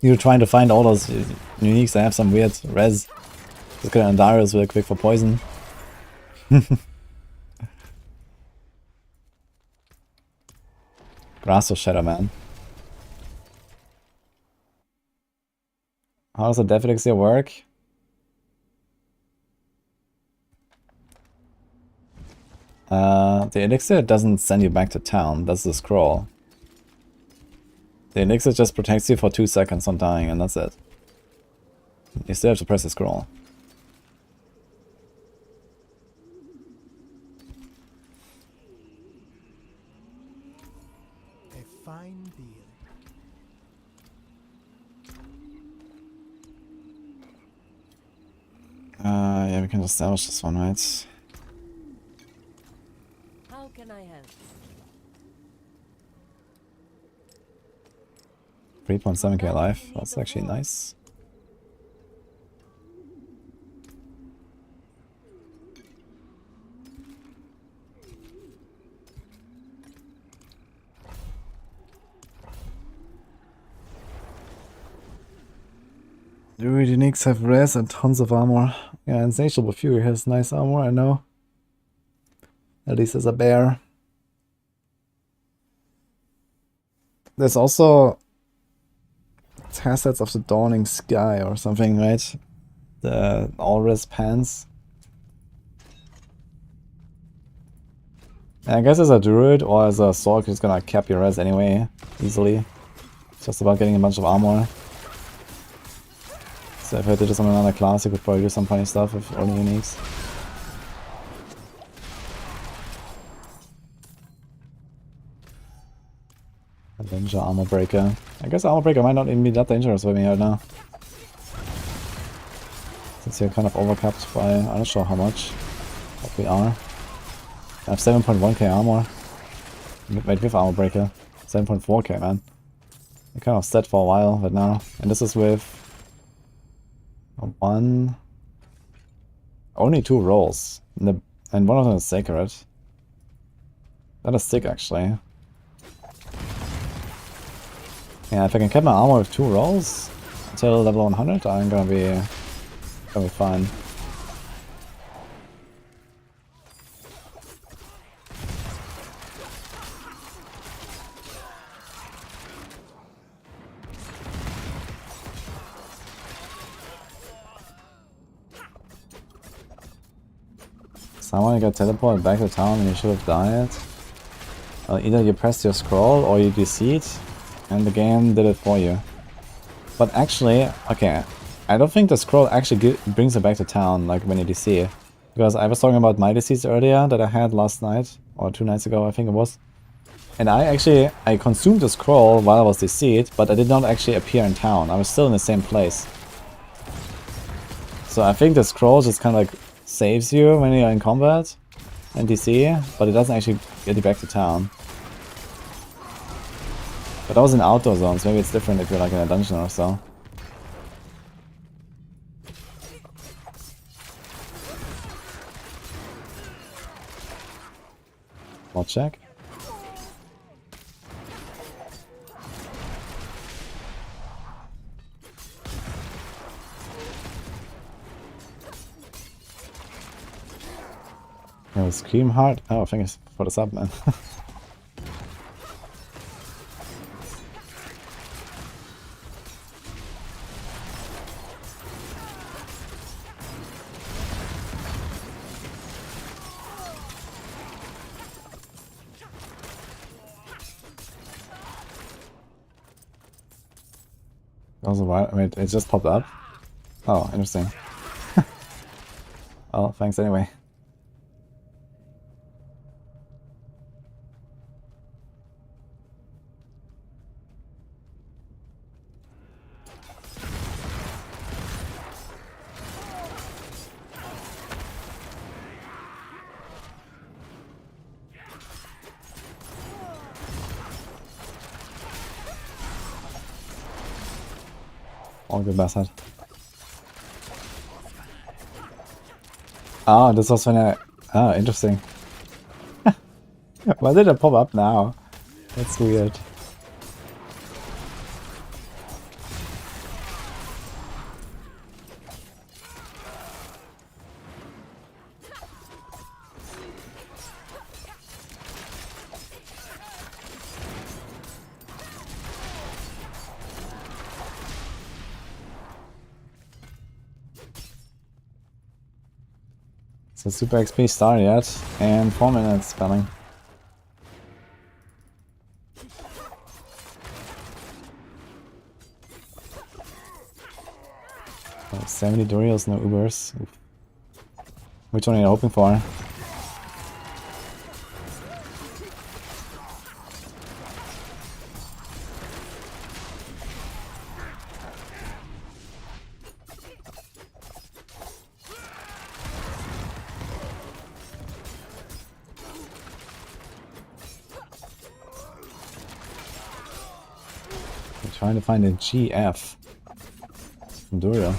Speaker 2: You're trying to find all those uniques that have some weird res. Just get an Darius real quick for poison. Grass or Shadow Man. How does the Death Elixir work? The elixir doesn't send you back to town, that's the scroll. The elixir just protects you for 2 seconds from dying and that's it. You still have to press the scroll.
Speaker 4: A fine deal.
Speaker 2: Yeah, we can establish this one, right?
Speaker 3: How can I help?
Speaker 2: 3.7k life, that's actually nice. Dude, uniques have res and tons of armor. Yeah, Insatiable Fury has nice armor, I know. At least as a bear. There's also Tassets of the Dawning Sky or something, right? The all-res pants. I guess as a druid or as a sorc, it's gonna cap your res anyway, easily. It's just about getting a bunch of armor. So if I did this on another class, you could probably do some funny stuff with only uniques. Avenger Armor Breaker. I guess Armor Breaker might not even be that dangerous with me right now. Since you're kind of overcapped by, I'm not sure how much. But we are. I have 7.1k armor. Wait, with Armor Breaker. 7.4k, man. I'm kind of set for a while right now. And this is with only 2 rolls. And one of them is Sacred. That is sick, actually. Yeah, if I can keep my armor with 2 rolls until level 100, I'm gonna be fine. Someone got teleported back to town and you should have died. Either you pressed your scroll or you DC'd and the game did it for you. But actually, okay, I don't think the scroll actually brings it back to town like when you DC. Because I was talking about my DCs earlier that I had last night, or 2 nights ago I think it was. And I consumed the scroll while I was DC'd, but I did not actually appear in town. I was still in the same place. So I think the scroll just kind of like saves you when you're in combat and DC, but it doesn't actually get you back to town. But I was in outdoor zones, maybe it's different if you're like in a dungeon or so. Mod check. Oh, Scream Hard. Oh, thanks for the sub, man. Also, wait, it just popped up. Oh, interesting. Oh, thanks anyway. All good, bastard. Oh, this was when I... Oh, interesting. Why did it pop up now? That's weird. So Super XP started yet, and 4 minutes coming. Oh, 70 Dorios, no Ubers. Oof. Which one are you hoping for? I'm trying to find a GF from Dorio.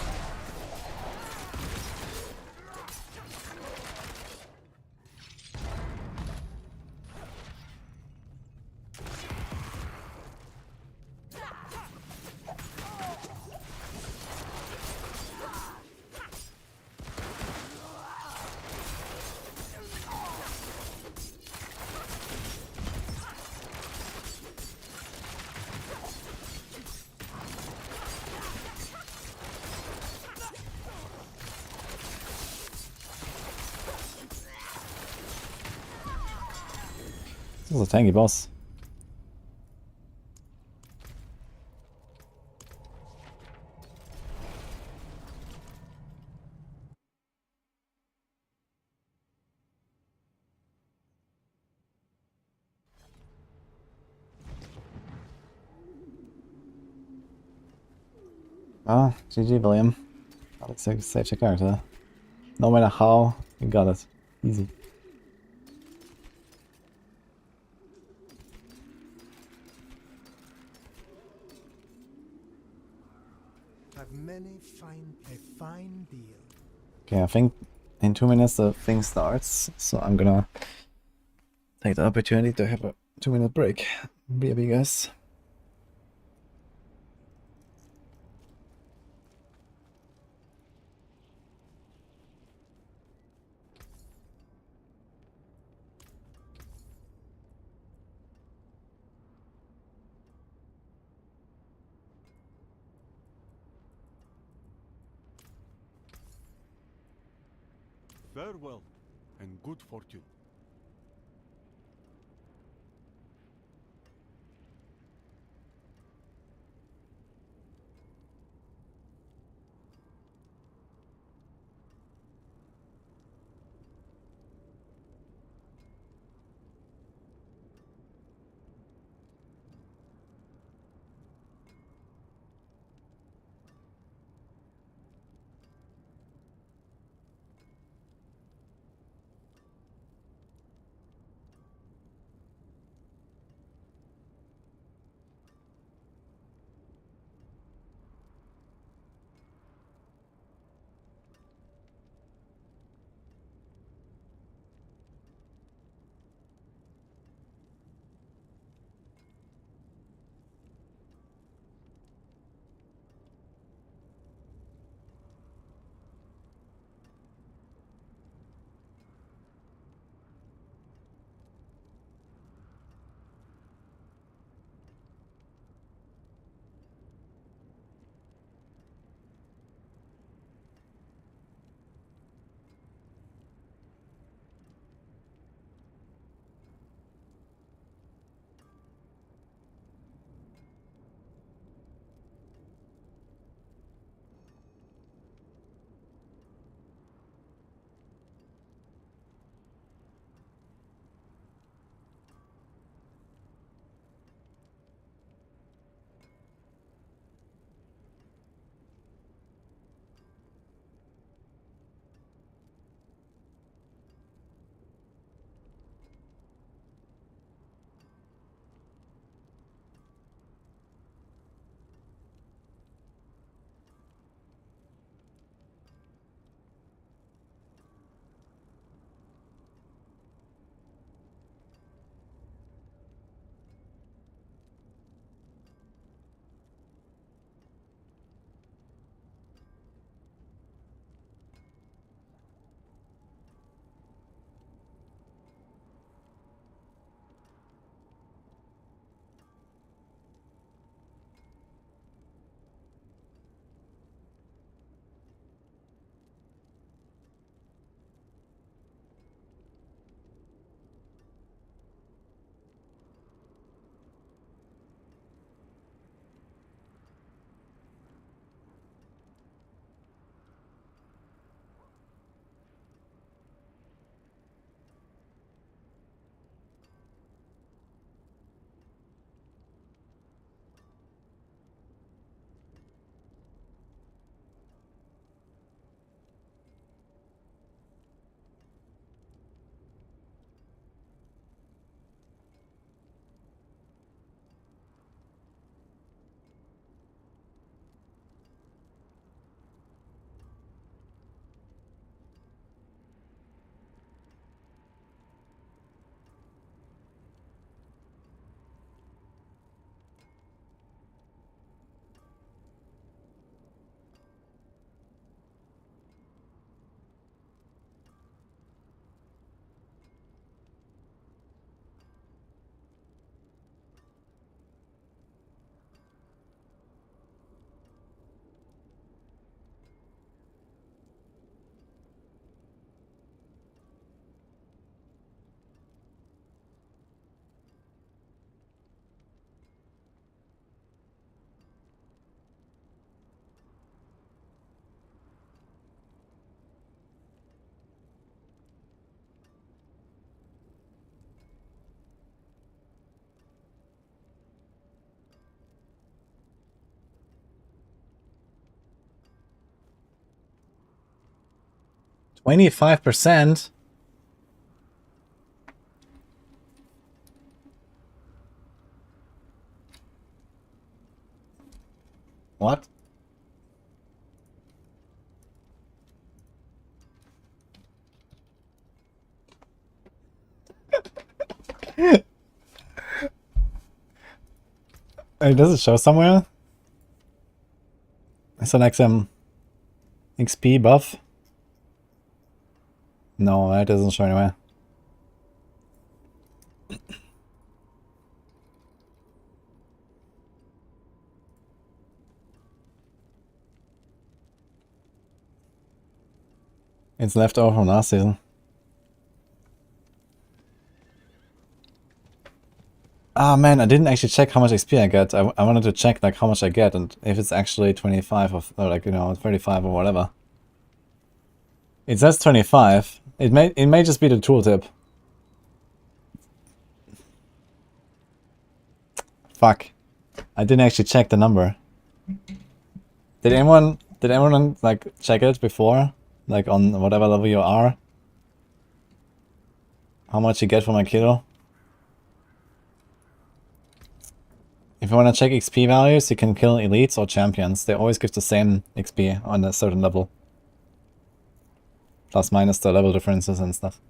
Speaker 2: This is a tanky boss. Ah, GG William. Alex saved your character. No matter how, you got it. Easy.
Speaker 4: Have many a fine deal.
Speaker 2: Okay, I think in 2 minutes the thing starts, so I'm gonna take the opportunity to have a 2-minute break. BRB guys.
Speaker 5: Farewell, and good fortune.
Speaker 2: 25%? What? Does it show somewhere? Is that like some XP buff? No, that doesn't show anywhere. It's left over from last season. Ah man, I didn't actually check how much XP I get. I wanted to check like how much I get and if it's actually 25 or like, you know, 35 or whatever. It says 25. It may just be the tooltip. Fuck. I didn't actually check the number. Did anyone like check it before? Like on whatever level you are? How much you get from a kilo? If you want to check XP values, you can kill elites or champions. They always give the same XP on a certain level. Plus minus the level differences and stuff.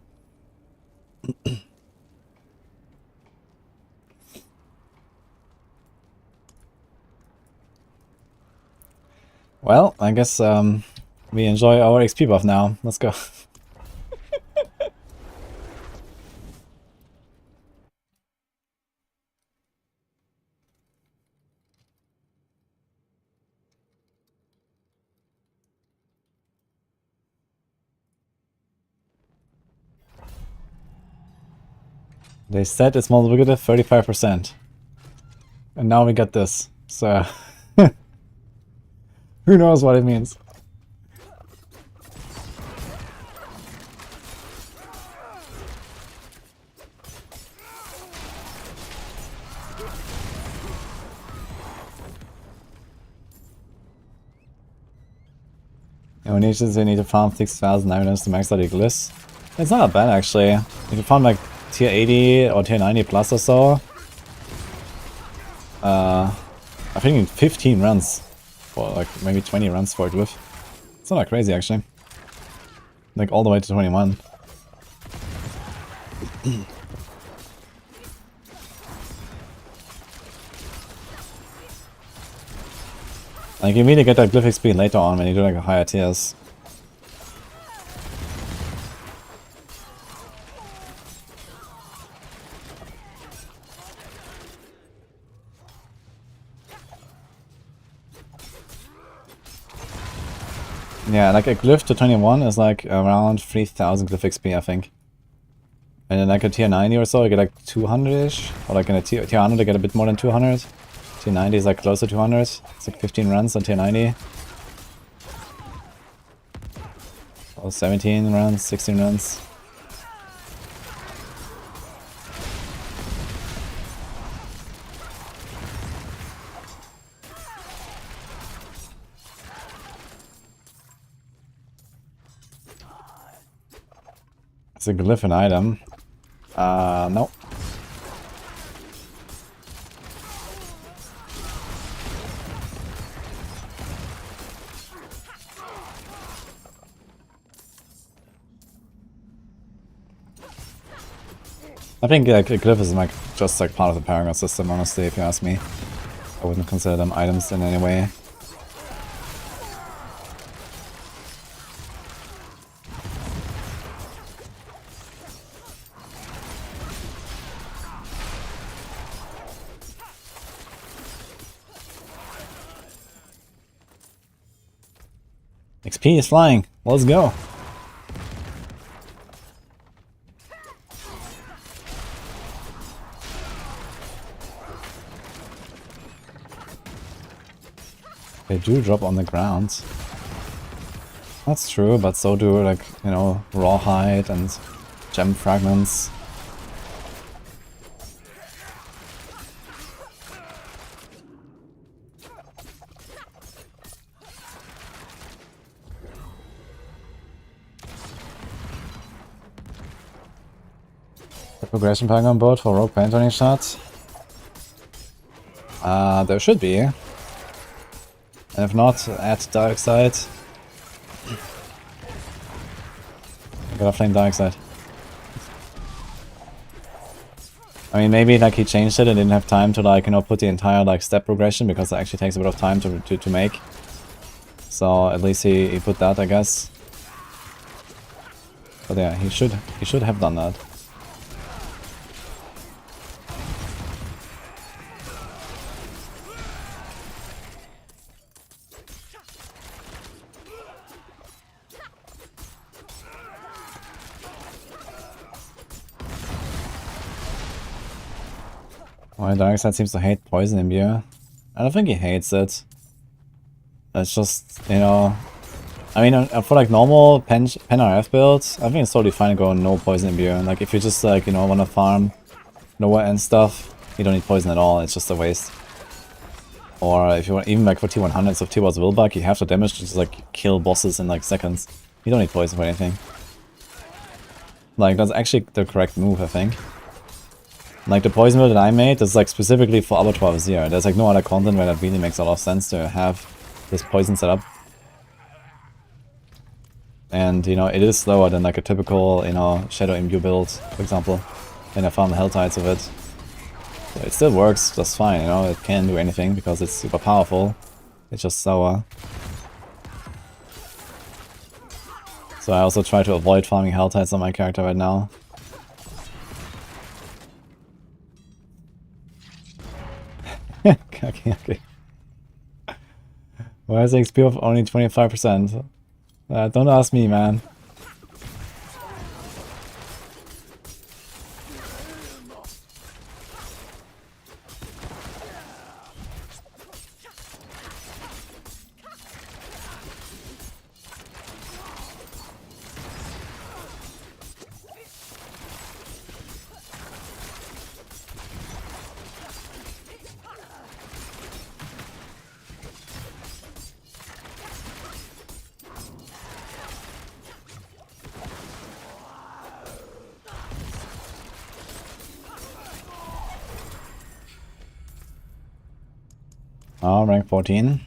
Speaker 2: Well, I guess we enjoy our XP buff now. Let's go. They said it's multiplicative 35%. And now we get this. So who knows what it means. You need to farm 6,000 items to max out your glyphs. It's not bad actually. If you farm like tier 80 or tier 90 plus or so, I think in 15 runs, or like maybe 20 runs for a glyph. It's not that crazy actually. Like all the way to 21. Like you really get that glyph XP later on when you do like a higher tiers. Yeah, like a glyph to 21 is like around 3,000 glyph XP, I think. And then like a tier 90 or so, you get like 200-ish. Or like in a tier 100, you get a bit more than 200. Tier 90 is like close to 200. It's like 15 runs on tier 90. Or 17 runs, 16 runs. Is a glyph an item? No. I think like a glyph is like just like part of the Paragon system, honestly, if you ask me. I wouldn't consider them items in any way. XP is flying. Let's go. They do drop on the ground. That's true, but so do like, you know, rawhide and gem fragments. Progression Paragon board for rogue paint running shots? There should be. And if not, add Dark Side. I gotta flame Dark Side. I mean, maybe like he changed it and didn't have time to like, you know, put the entire like step progression because it actually takes a bit of time to make. So at least he put that, I guess. But yeah, he should have done that. Why Darkseid seems to hate poison imbue. I don't think he hates it. It's just, you know... I mean, for like normal pen RF builds, I think it's totally fine to go no poison imbue. Like if you just like, you know, wanna farm lower end stuff, you don't need poison at all, it's just a waste. Or if you want, even like for T100s of T-Boss Willbug, you have to damage to just like kill bosses in like seconds. You don't need poison for anything. Like that's actually the correct move, I think. Like the poison build that I made is like specifically for Abattoir Zero. There's like no other content where that really makes a lot of sense to have this poison setup. And, you know, it is slower than like a typical, you know, Shadow Imbue build, for example. And I found the Hell Tides of it. So it still works just fine, you know, it can't do anything because it's super powerful. It's just slower. So I also try to avoid farming Hell Tides on my character right now. Okay. Why is the XP of only 25%? Don't ask me, man. Oh, rank 14.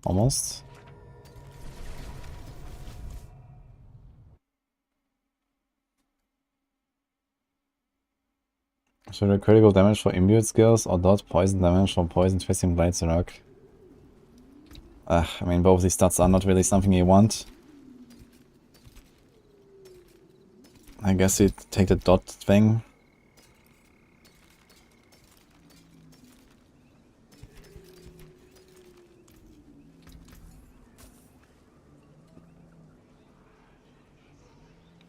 Speaker 2: Almost. Should I critical damage for imbued skills or dot poison damage for poison twisting blades rock? I mean, both of these stats are not really something you want. I guess you take the dot thing.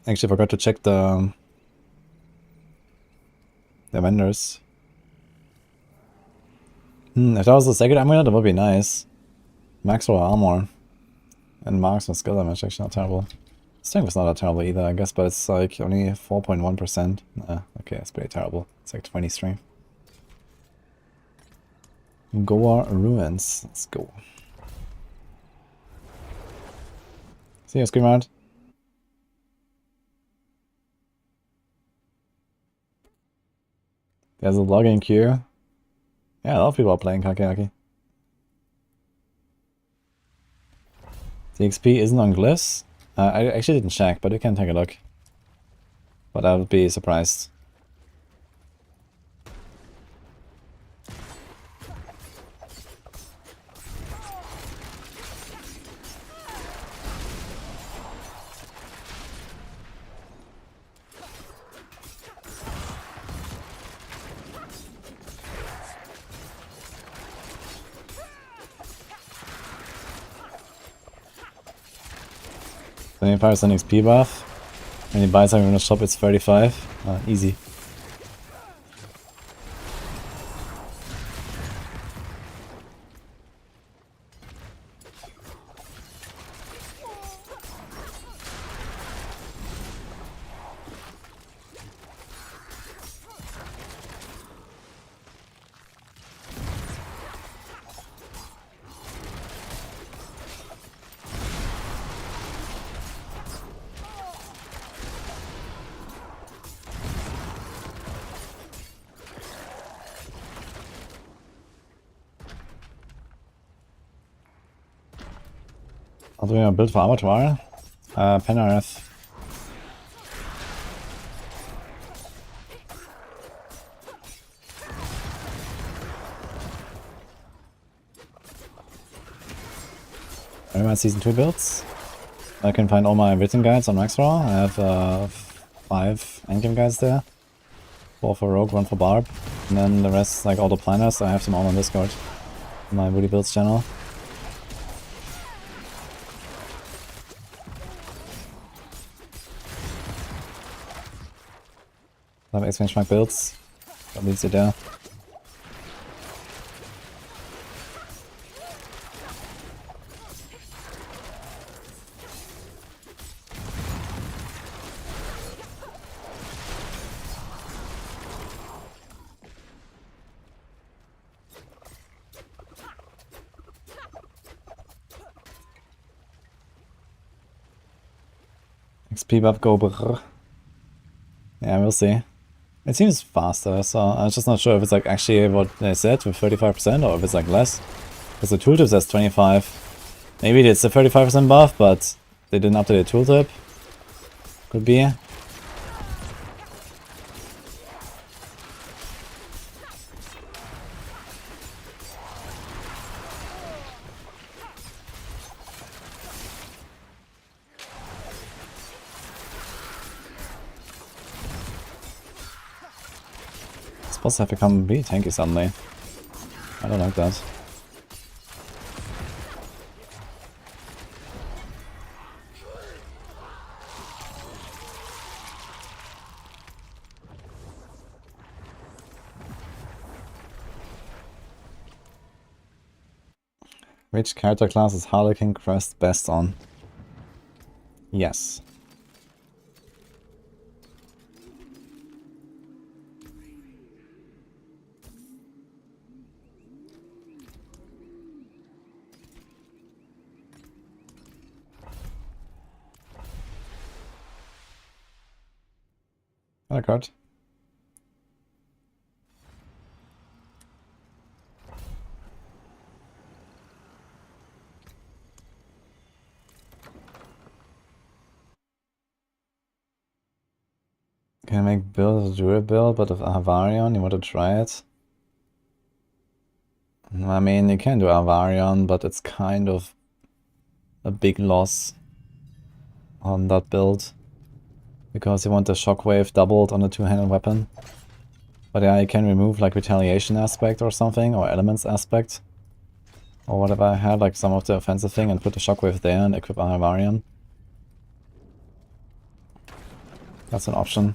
Speaker 2: Actually, I forgot to check the vendors. If that was the second amulet, that would be nice. Max roll armor. And marks and skill damage, actually not terrible. Strength was not that terrible either, I guess, but it's like only 4.1%. Okay, that's pretty terrible. It's like 20 strength. Goa Ruins. Let's go. See you, Screamart. There's a login queue. Yeah, a lot of people are playing Kakeaki. The XP isn't on glyphs. I actually didn't check, but you can take a look. But I would be surprised. Then 25% XP buff. When you buy something in the shop, it's 35. Easy. What do we build for Abattoir? Penarth. Are my season 2 builds? I can find all my written guides on Maxraw. I have 5 endgame guides there. 4 for Rogue, 1 for Barb. And then the rest, like all the planners, I have them all on Discord. On my Woody Builds channel. I have exchange mark builds. That leads you there. XP buff go brr. Yeah, we'll see. It seems faster, so I'm just not sure if it's like actually what they said with 35% or if it's like less. Because the tooltip says 25. Maybe it's a 35% buff, but they didn't update the tooltip. Could be. Supposed to have become really tanky suddenly. I don't like that. Which character class is Harlequin Crest best on? Yes. Another card. Can I make build a Druid build, but with Avarion, you want to try it? I mean, you can do Avarion, but it's kind of a big loss on that build. Because you want the shockwave doubled on a two-handed weapon. But yeah, you can remove like retaliation aspect or something, or elements aspect. Or whatever I had, like some of the offensive thing, and put the shockwave there and equip Avarion. That's an option.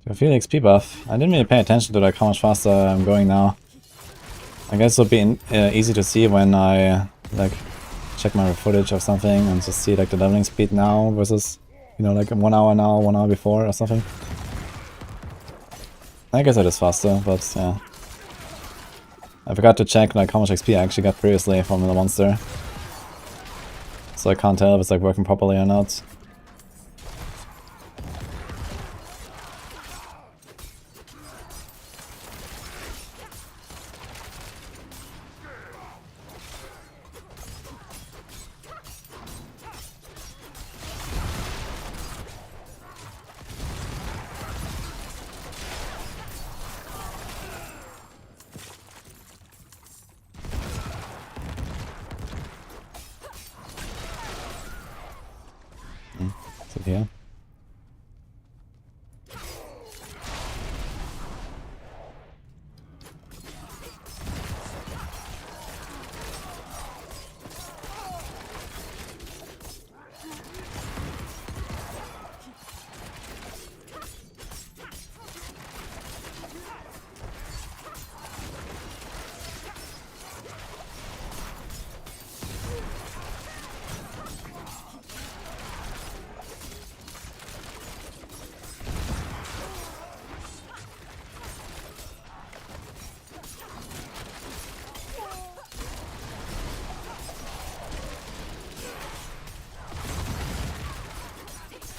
Speaker 2: I feel XP buff. I didn't really pay attention to like how much faster I'm going now. I guess it would be easy to see when I like check my footage or something and just see like the leveling speed now versus, you know, like 1 hour now, 1 hour before or something. I guess it is faster, but yeah. I forgot to check like how much XP I actually got previously from the monster. So I can't tell if it's like working properly or not. Good here.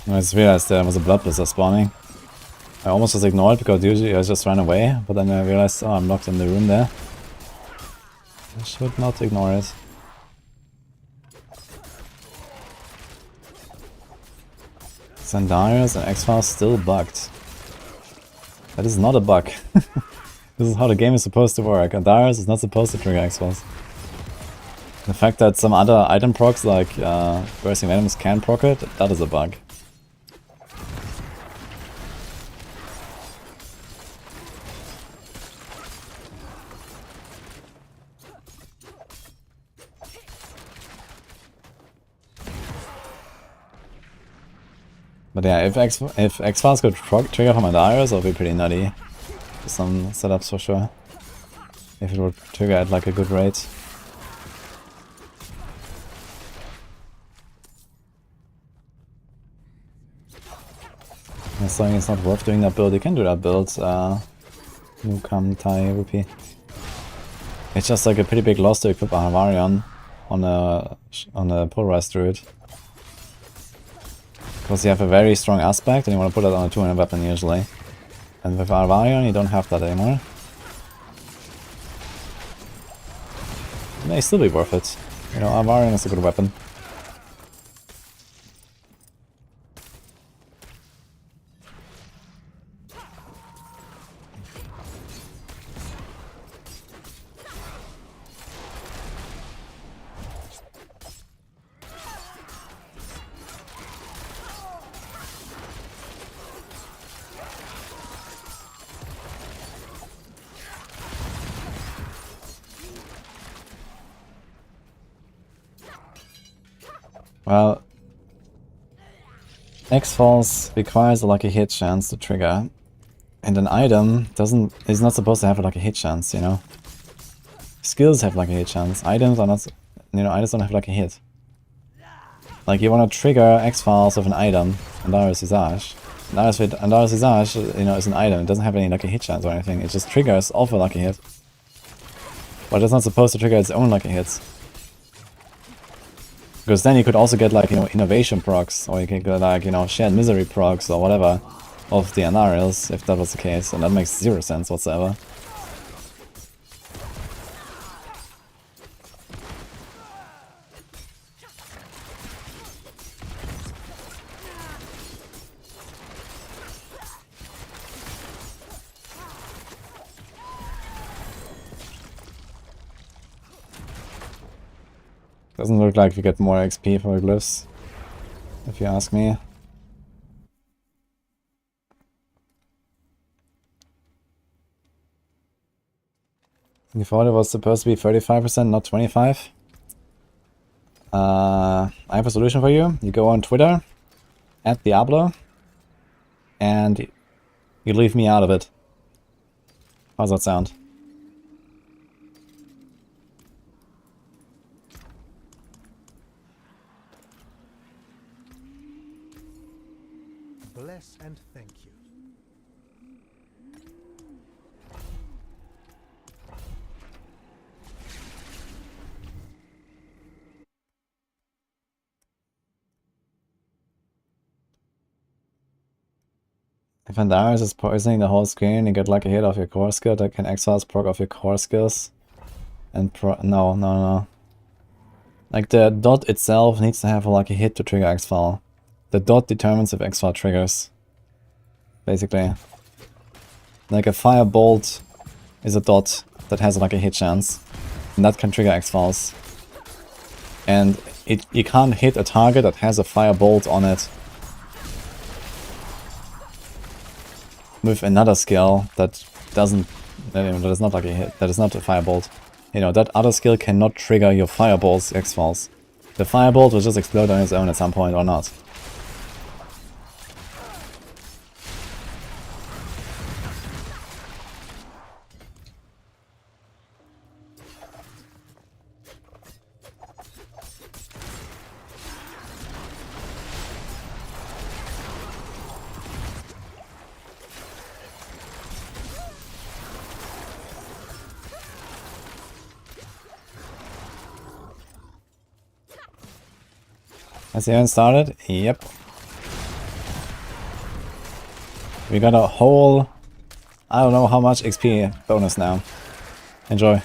Speaker 2: I just realized there was a blood blizzard spawning. I almost just ignored because usually I just ran away, but then I realized, oh, I'm locked in the room there. I should not ignore it. Zandarius and X-Files still bugged. That is not a bug. This is how the game is supposed to work. Zandarius is not supposed to trigger X-Files. The fact that some other item procs like Bursting Venoms can proc it, that is a bug. But yeah, if X-Files could trigger from Zandarius, it would be pretty nutty. Some setups for sure. If it would trigger at like a good rate. I'm saying it's not worth doing that build. You can do that build. Newcom Tai Rupee. It's just like a pretty big loss to equip a Havarion on a polarized druid. Because you have a very strong aspect and you want to put that on a 200 weapon usually. And with Havarion you don't have that anymore. It may still be worth it. You know, Havarion is a good weapon. Well, X-Falls requires a lucky hit chance to trigger, and an item is not supposed to have a lucky hit chance, you know? Skills have lucky hit chance, items are not, you know, items don't have lucky hit. Like, you want to trigger X-Files with an item, Zandarius Visage. Zandarius Visage, you know, is an item, it doesn't have any lucky hit chance or anything, it just triggers off a lucky hit. But it's not supposed to trigger its own lucky hits. Because then you could also get like, you know, innovation procs, or you could get like, you know, shared misery procs or whatever of the Zandarius, if that was the case, and that makes zero sense whatsoever. Doesn't look like we get more XP for the glyphs, if you ask me. You thought it was supposed to be 35%, not 25%? I have a solution for you. You go on Twitter, @Diablo, and you leave me out of it. How's that sound?
Speaker 4: Bless and thank you.
Speaker 2: If Zandarius is poisoning the whole screen, you get like a hit off your core skill that can X-Files proc off your core skills. And no. Like the dot itself needs to have a lucky hit to trigger X-File. The dot determines if X-File triggers. Basically. Like a firebolt is a dot that has like a hit chance. And that can trigger X-Files. And you can't hit a target that has a firebolt on it with another skill that doesn't, that is not like a hit, that is not a firebolt. You know, that other skill cannot trigger your firebolt's X-Falls. The firebolt will just explode on its own at some point or not. Has the event started? Yep. We got a whole, I don't know how much XP bonus now. Enjoy.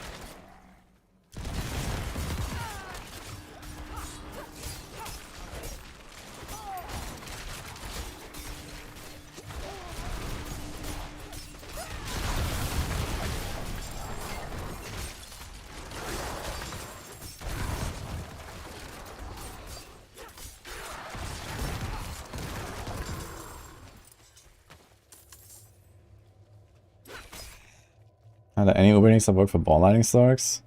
Speaker 2: Are there any openings that work for ball lightning storks?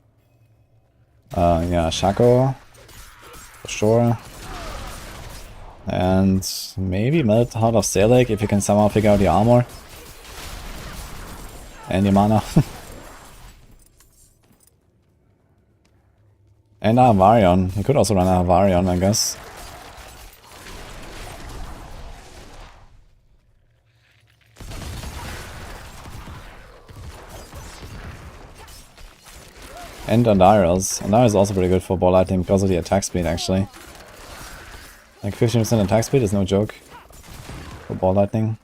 Speaker 2: Yeah, Shaco. For sure. And maybe Melt Heart of Salek if you can somehow figure out your armor. And your mana. And a Havarion. You could also run a Havarion, I guess. And Andariels. Andariels is also pretty good for ball lightning because of the attack speed, actually. Like 15% attack speed is no joke for ball lightning.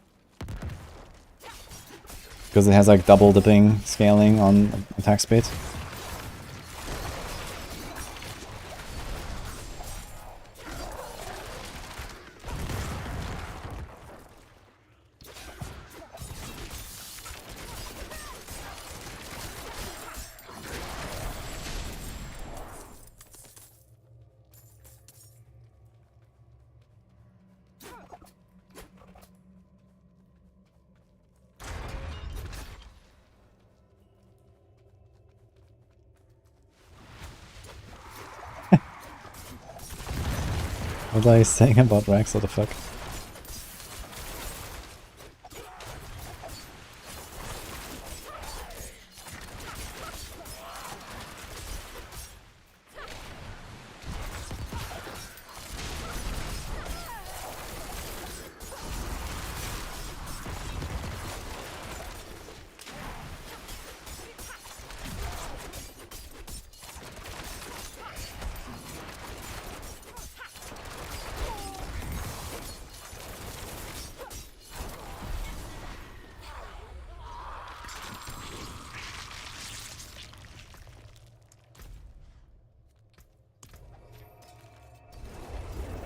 Speaker 2: Because it has like double dipping scaling on attack speed. What are you saying about Rex? What the fuck?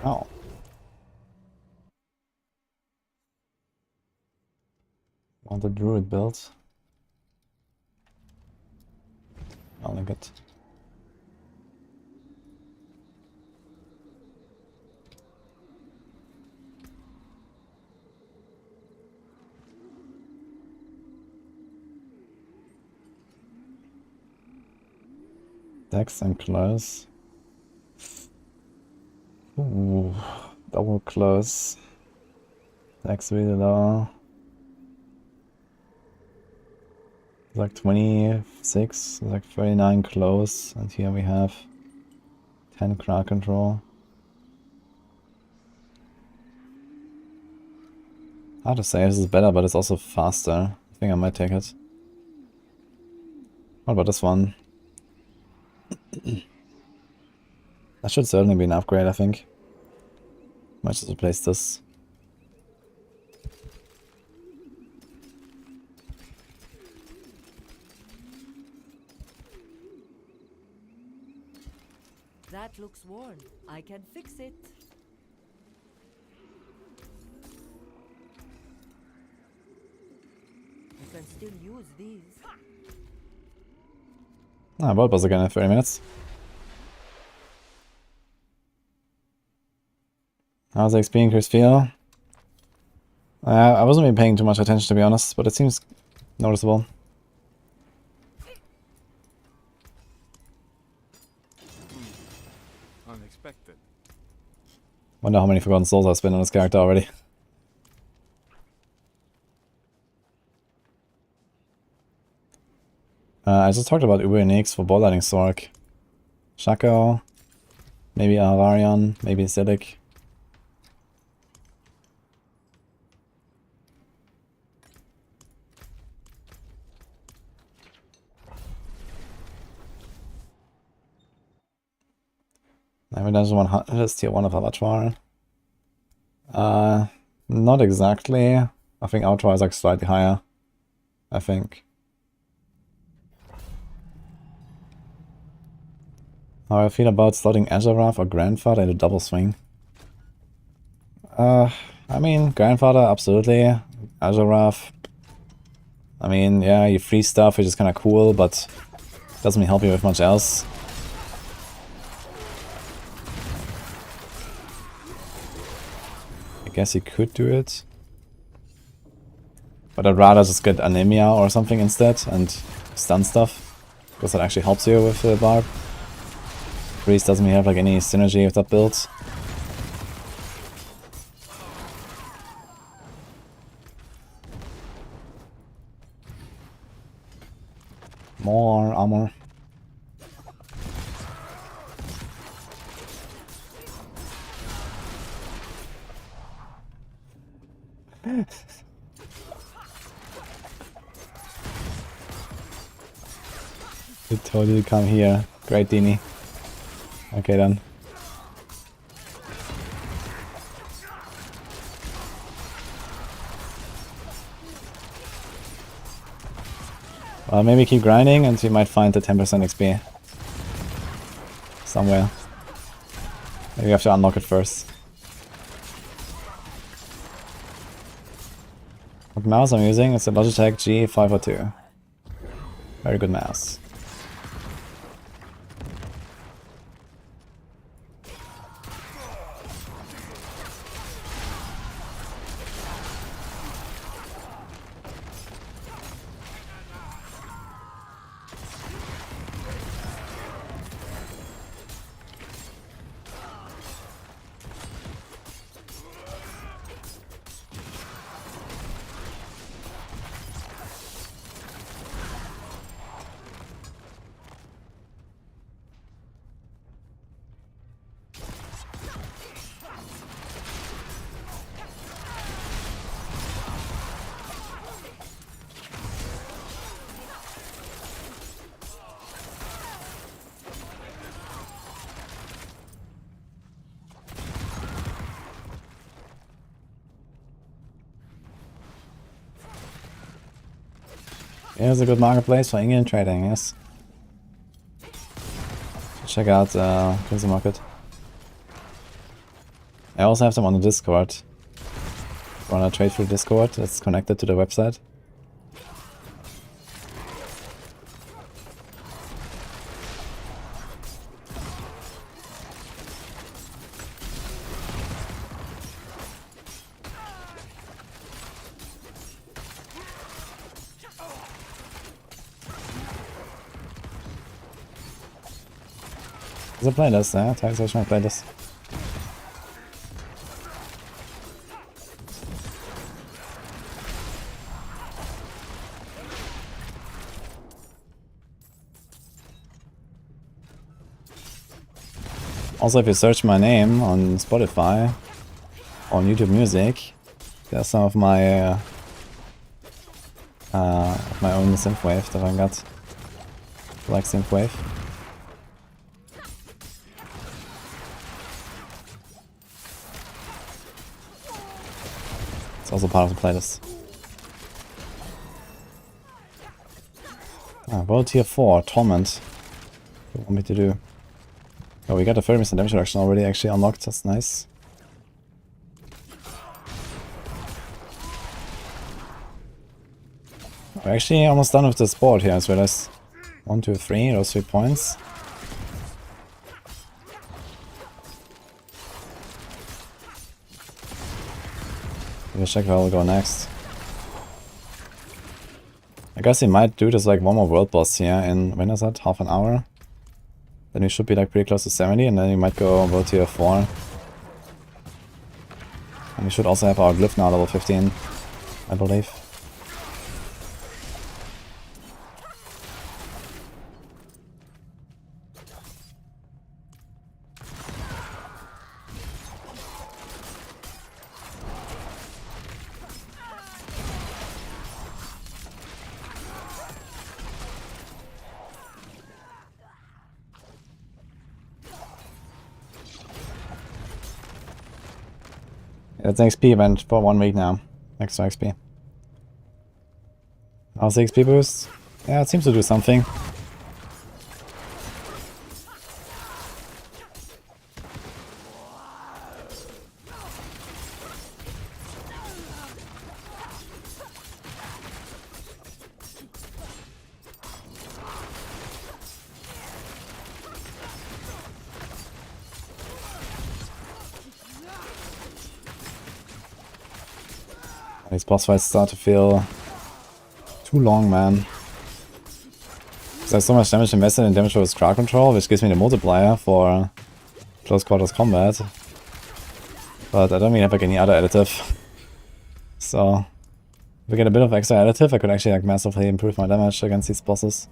Speaker 2: Oh. Want the druid build? I'll link it. Dex and close. Ooh, double close. Dex really low. It's like 26, it's like 39 close, and here we have 10 crowd control. Hard to say, this is better, but it's also faster. I think I might take it. What about this one? That should certainly be an upgrade, I think. Might just replace this.
Speaker 3: That looks worn. I can fix it. You can still use these.
Speaker 2: Ah, World Boss again in 30 minutes. How's the XP increase feel? I wasn't really paying too much attention, to be honest, but it seems noticeable.
Speaker 5: Unexpected.
Speaker 2: Wonder how many Forgotten Souls I've spent on this character already. I just talked about Uber Nix for Ball Lightning Sork. Shaco, maybe Avarion, maybe Zedek. Every dungeon 100 is tier 1 of Avatar. Not exactly. I think Avatar is like slightly higher. I think. How I feel about slotting Azurath or Grandfather into double swing. I mean, Grandfather, absolutely. Azurath. I mean, yeah, you free stuff, which is kind of cool, but doesn't really help you with much else. I guess you could do it. But I'd rather just get Anemia or something instead and stun stuff. Because that actually helps you with the Barb. Priest doesn't really have like any synergy with that build. More armor. You told you to come here. Great, Dini. Okay then. Well, maybe keep grinding and you might find the 10% XP. Somewhere. Maybe you have to unlock it first. What mouse I'm using? It's a Logitech G502. Very good mouse. Here's a good marketplace for Indian trading, yes. Check out Crazy Market. I also have them on the Discord. Wanna trade through Discord? It's connected to the website. There's a playlist, yeah? Tag search my playlist. Also, if you search my name on Spotify, on YouTube Music, there's some of my own synthwave that I got. Like synthwave. It's also part of the playlist. WT4 Torment. What do you want me to do? Oh, we got a 30% damage reduction already actually unlocked, that's nice. We're actually almost done with this board here, as well as 1, 2, 3, those 3 points. Maybe check where I'll go next. I guess he might do this like one more world boss here in, when is that? Half an hour? Then we should be like pretty close to 70 and then he might go WT4. And we should also have our glyph now level 15, I believe. It's an XP event for 1 week now. Extra XP. How's the XP boost? Yeah, it seems to do something. These boss fights start to feel too long, man. There's so much damage invested in damage versus crowd control, which gives me the multiplier for close quarters combat. But I don't really have like any other additive. So if we get a bit of extra additive, I could actually like massively improve my damage against these bosses.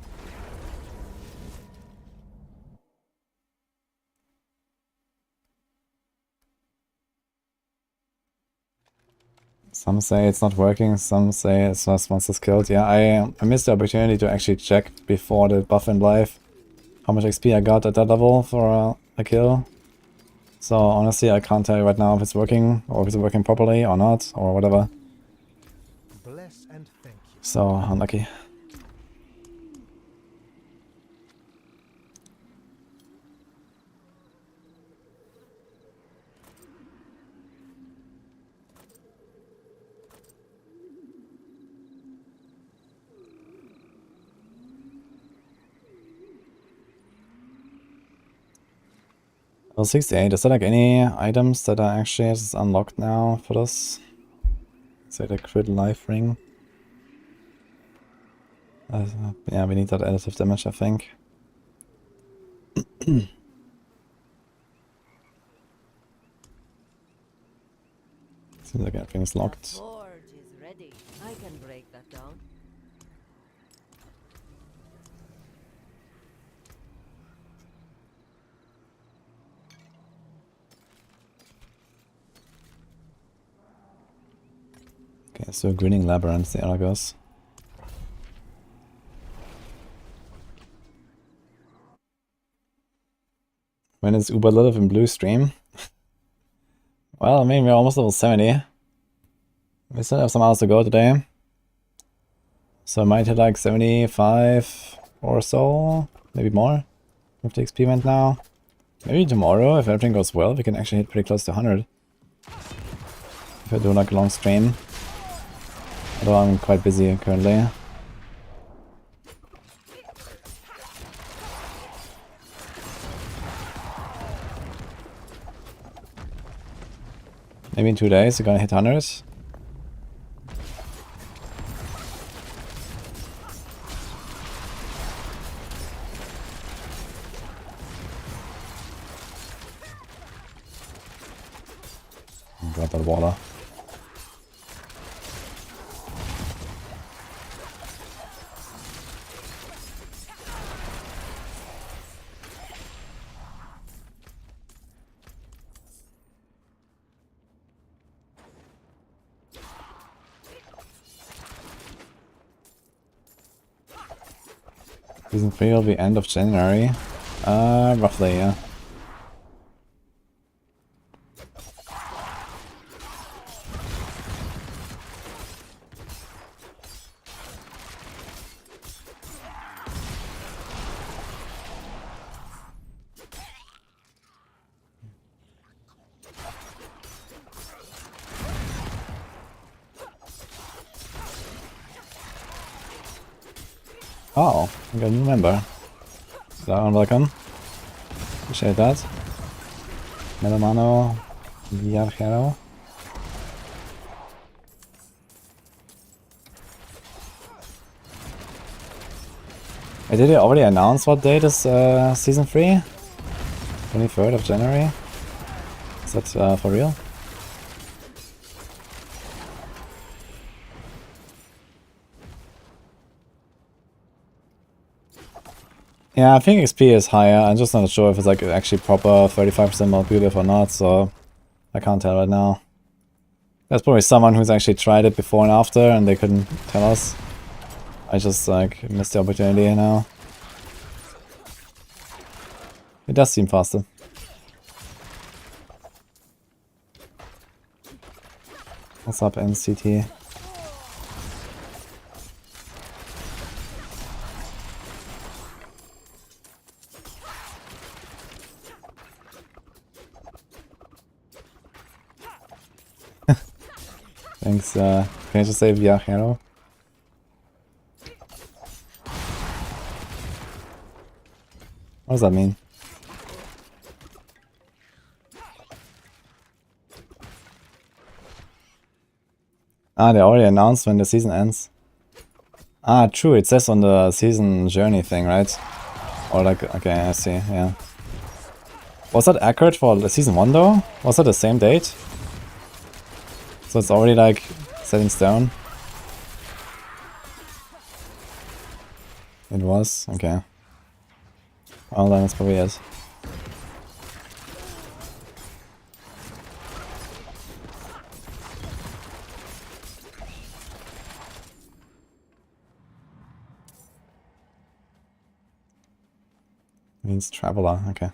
Speaker 2: Some say it's not working, some say it's just once it's killed. Yeah, I missed the opportunity to actually check before the buff went live how much XP I got at that level for a kill. So honestly, I can't tell you right now if it's working, or if it's working properly or not, or whatever.
Speaker 4: Bless and thank you.
Speaker 2: So unlucky. Level 68, is there like any items that are actually just unlocked now for this? Say the crit life ring. Yeah, we need that additive damage, I think. Seems like everything's locked.
Speaker 3: The forge is ready. I can break that down.
Speaker 2: Okay, so Grinning Labyrinth, the Argos. When is Uber Live in Blue stream? Well, I mean, we're almost level 70. We still have some hours to go today. So I might hit like 75 or so, maybe more, with the XP event now. Maybe tomorrow, if everything goes well, we can actually hit pretty close to 100. If I do like a long stream. Although I'm quite busy currently. Maybe in 2 days we're gonna hit 100. Grab that water. Season 3 will be end of January. Roughly, yeah. Oh, I got a new member. Welcome. Appreciate that. Melamano Viajero. Did they already announce what date is season 3? 23rd of January? Is that for real? Yeah, I think XP is higher. I'm just not sure if it's like actually proper 35% more beautiful or not, so I can't tell right now. There's probably someone who's actually tried it before and after and they couldn't tell us. I just like missed the opportunity now. It does seem faster. What's up, NCT? Thanks, can I just say Viajero? What does that mean? Ah, they already announced when the season ends. Ah, true, it says on the season journey thing, right? Or like, okay, I see, yeah. Was that accurate for the season 1 though? Was that the same date? So it's already like set in stone? It was? Okay. Well, then that's probably it. Means traveler, okay.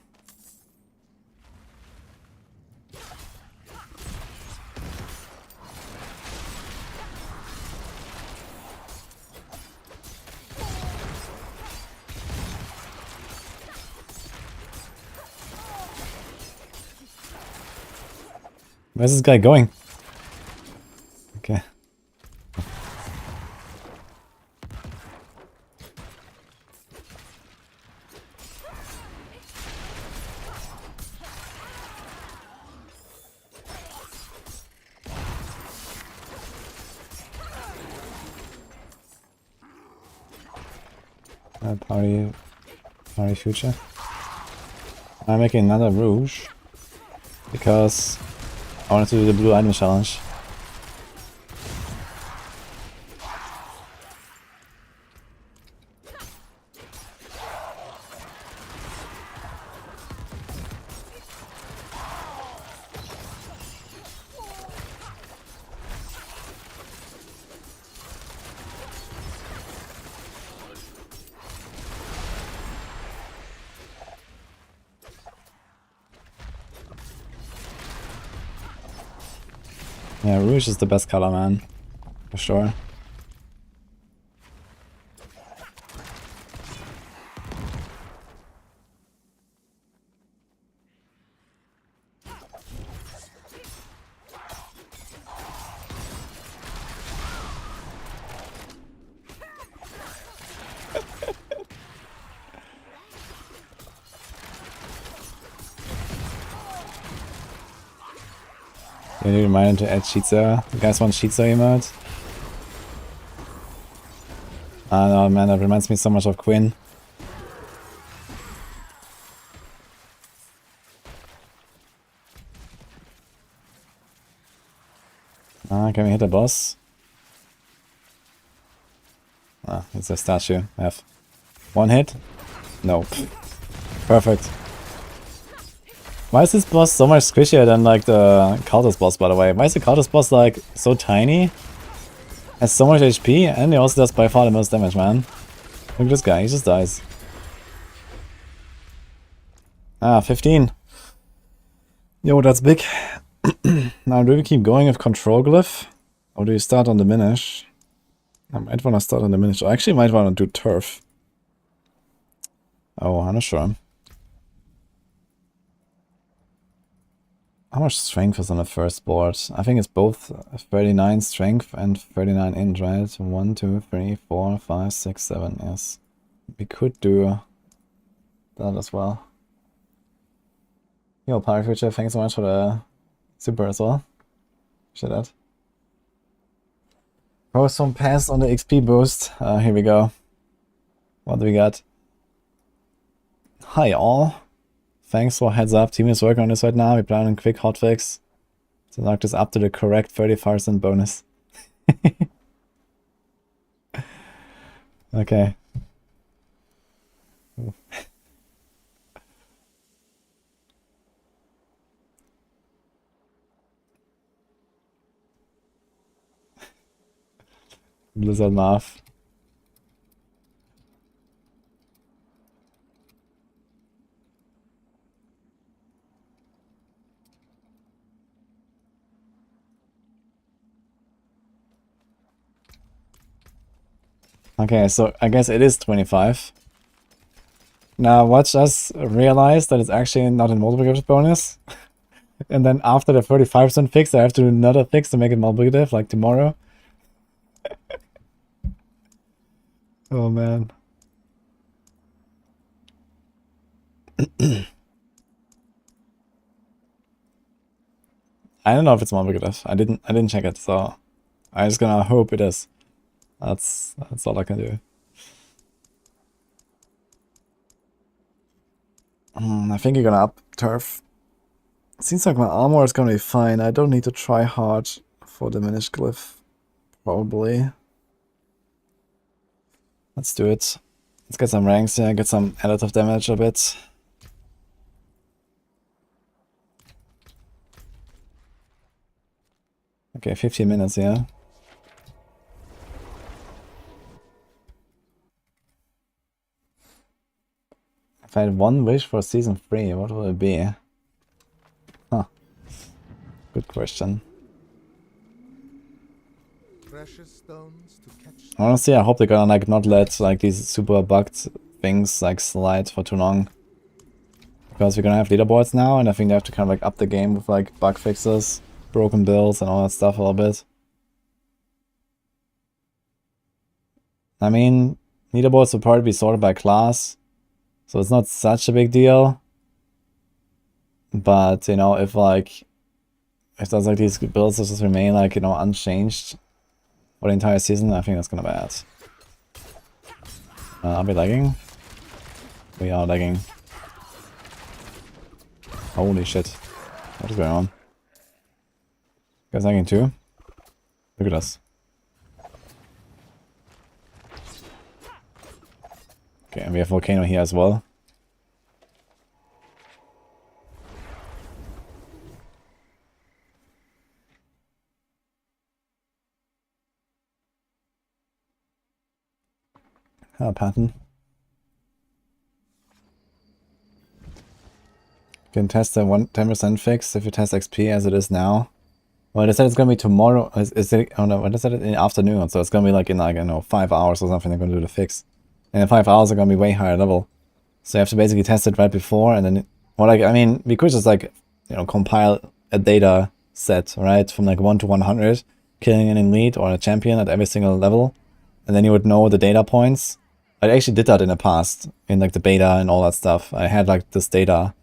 Speaker 2: Where's this guy going? Okay. Party future. I'm making another rouge because I wanted to do the blue item challenge. Yeah, rouge is the best color, man. For sure. I need a reminder to add Shizo. You guys want Shizo emote? Ah no, man, that reminds me so much of Quinn. Ah, can we hit the boss? Ah, it's a statue. F. One hit? No. Perfect. Why is this boss so much squishier than like the Cultist boss, by the way? Why is the Cultist boss like so tiny? Has so much HP and he also does by far the most damage, man. Look at this guy, he just dies. Ah, 15. Yo, that's big. Now, do we keep going with Control Glyph? Or do you start on Diminish? I might want to start on Diminish. I actually might want to do Turf. Oh, I'm not sure. How much strength is on the first board? I think it's both 39 strength and 39 int, right? 1, 2, 3, 4, 5, 6, 7, yes. We could do that as well. Yo, Power Future, thanks so much for the super as well. Appreciate that. Oh, some pass on the XP boost. Here we go. What do we got? Hi all. Thanks for heads up. Team is working on this right now. We're planning a quick hotfix to knock this up to the correct 35% bonus. Okay. Blizzard math. Okay, so I guess it is 25. Now watch us realize that it's actually not a multiplicative bonus. And then after the 35% fix, I have to do another fix to make it multiplicative, like tomorrow. Oh man. I don't know if it's multiplicative. I didn't check it, so I'm just gonna hope it is. That's all I can do. I think you're gonna up turf. Seems like my armor is gonna be fine. I don't need to try hard for diminished glyph. Probably. Let's do it. Let's get some ranks here, get some additive damage a bit. Okay, 15 minutes, yeah. If I had one wish for season 3, what would it be? Huh. Good question.
Speaker 4: Precious stones to catch.
Speaker 2: Honestly, I hope they're gonna like not let like these super bugged things like slide for too long. Because we're gonna have leaderboards now, and I think they have to kind of like up the game with like bug fixes, broken builds, and all that stuff a little bit. I mean, leaderboards will probably be sorted by class, so it's not such a big deal. But, you know, if there's like these builds that just remain like, you know, unchanged for the entire season, I think that's gonna be bad. Are we lagging? We are lagging. Holy shit. What is going on? You guys lagging too? Look at us. Okay, and we have Volcano here as well. Pattern. You can test the 10% fix if you test XP as it is now. Well, they said it's gonna be tomorrow. Is it? Oh no, they said it in the afternoon, so it's gonna be like in like, I don't know, 5 hours or something. They're gonna do the fix, and in 5 hours they're gonna be way higher level. So you have to basically test it right before, and then, well, like I mean, we could just like, you know, compile a data set, right, from like 1 to 100, killing an elite or a champion at every single level, and then you would know the data points. I actually did that in the past in like the beta and all that stuff. I had like this data,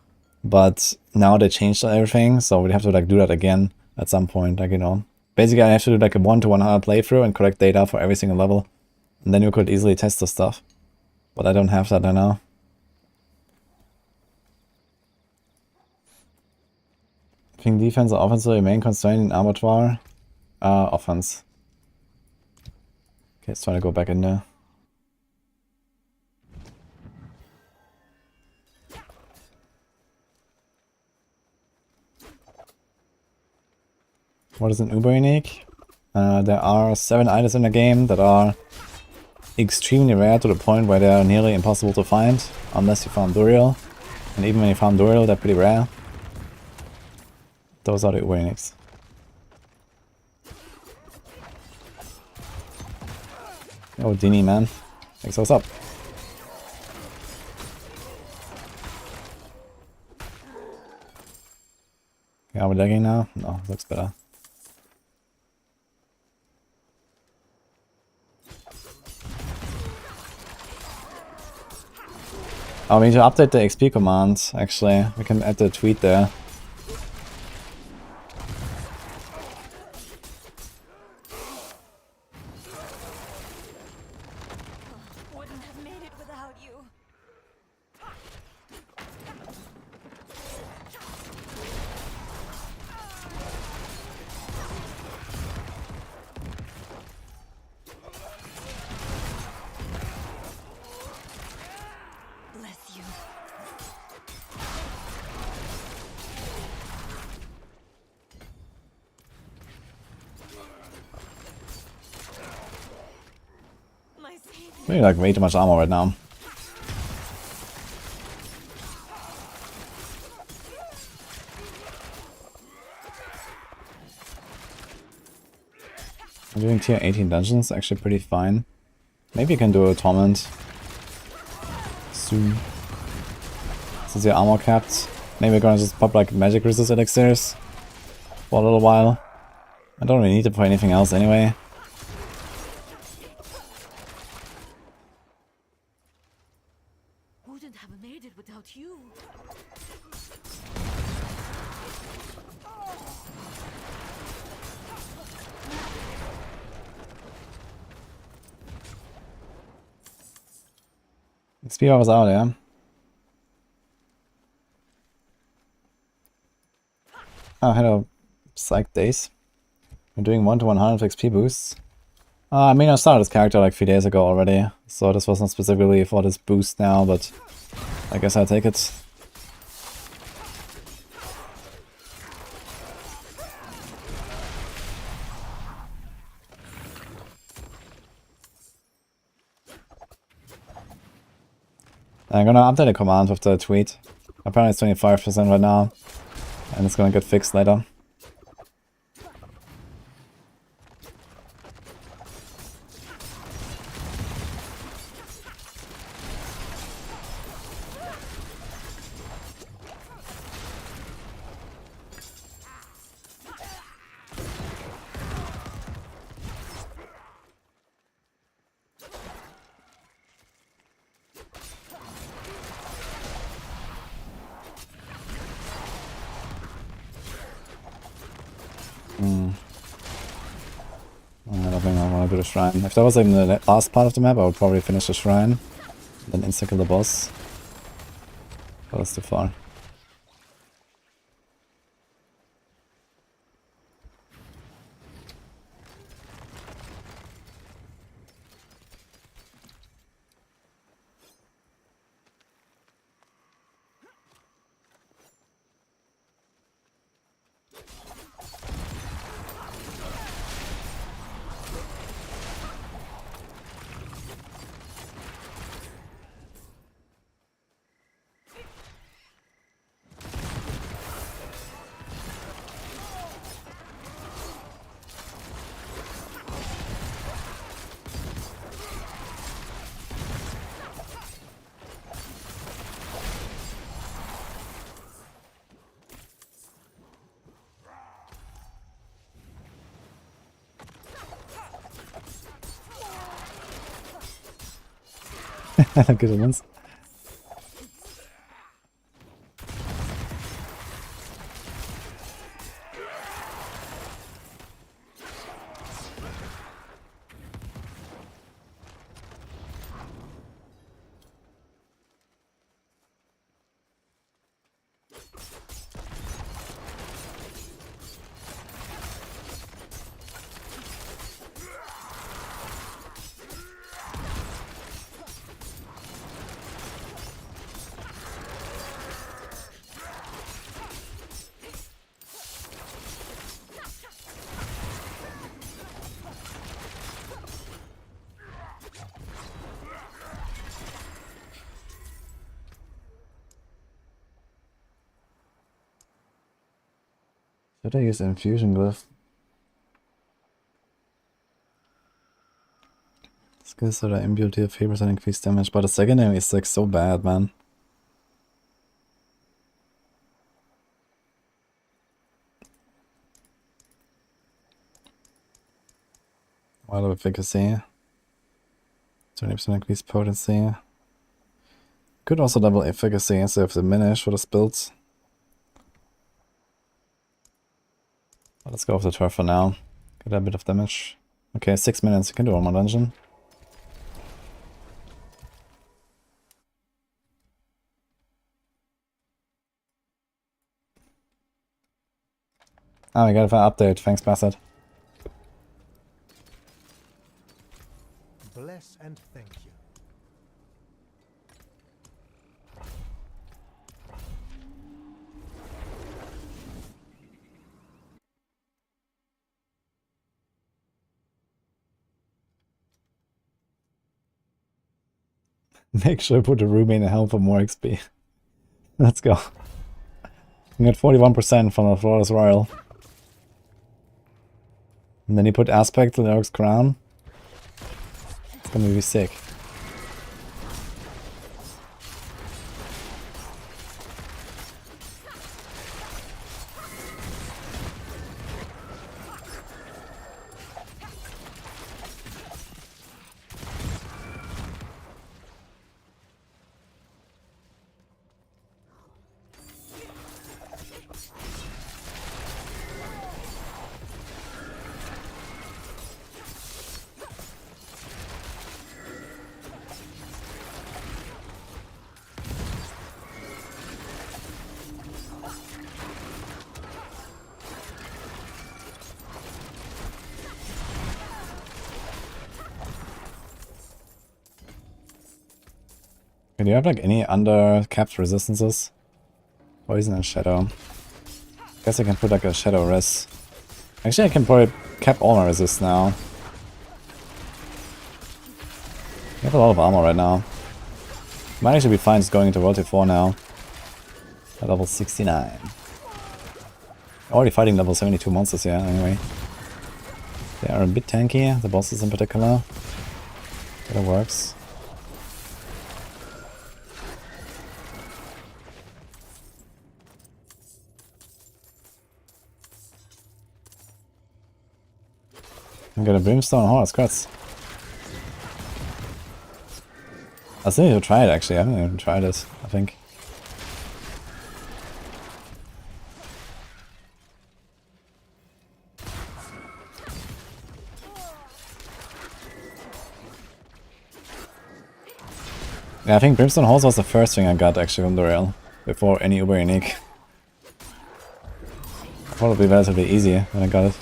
Speaker 2: but now they changed everything, so we'd have to like do that again at some point, like, you know. Basically, I have to do like a 1 to 100 playthrough and collect data for every single level, and then you could easily test the stuff. But I don't have that right now. I think defense or offense are your main constraint in Abattoir. Offense. Okay, let's try to go back in there. What is an Uber unique? There are 7 items in the game that are extremely rare to the point where they're nearly impossible to find unless you farm Duriel. And even when you farm Duriel, they're pretty rare. Those are the Uber uniques. Oh, Dini, man. Thanks, what's up? Okay, are we lagging now? No, looks better. Oh, we need to update the XP command, actually. We can add the tweet there.
Speaker 3: Wouldn't have made it without you.
Speaker 2: Doing like way too much armor right now. I'm doing tier 18 dungeons, actually pretty fine. Maybe you can do a torment soon. Since your armor capped. Maybe we're gonna just pop like magic resist elixirs for a little while. I don't really need it for anything else anyway.
Speaker 3: Wouldn't have made it without you.
Speaker 2: XP hours out, yeah. Oh, hello, Psych Days. I'm doing 1 to 100 XP boosts. I mean, I started this character like 3 days ago already, so this was not specifically for this boost now, but I guess I'll take it. I'm gonna update the command with the tweet. Apparently it's 25% right now, and it's gonna get fixed later. I don't think I want to do the shrine. If that was in the last part of the map, I would probably finish the shrine, then insta-kill the boss. But that's too far. Good ones. Should I use infusion glyph? Skills that are imbued to 3% increased damage, but the second name is like so bad, man. Wild efficacy. 20% increased potency. Could also double efficacy instead of diminish for the builds. But let's go with the turf for now. Get a bit of damage. Okay, 6 minutes. You can do one more dungeon. Ah, we got an update. Thanks, Bassett.
Speaker 4: Bless and thank you.
Speaker 2: Make sure to put a ruby in the helm for more XP. Let's go. You get 41% from the Flawless Royal. And then you put Aspect to the Orc's Crown. It's gonna be sick. Do you have like any under-capped resistances? Poison and Shadow. Guess I can put like a Shadow res. Actually I can probably cap all my resists now. I have a lot of armor right now. Might actually be fine just going into WT4 now. At level 69. Already fighting level 72 monsters here anyway. They are a bit tanky, the bosses in particular. But it works. I got a Brimstone Horse, crats. I still need to try it actually, I haven't even tried it, I think. Yeah, I think Brimstone Horse was the first thing I got actually from the rail, before any Uber unique. Probably relatively easy when I got it.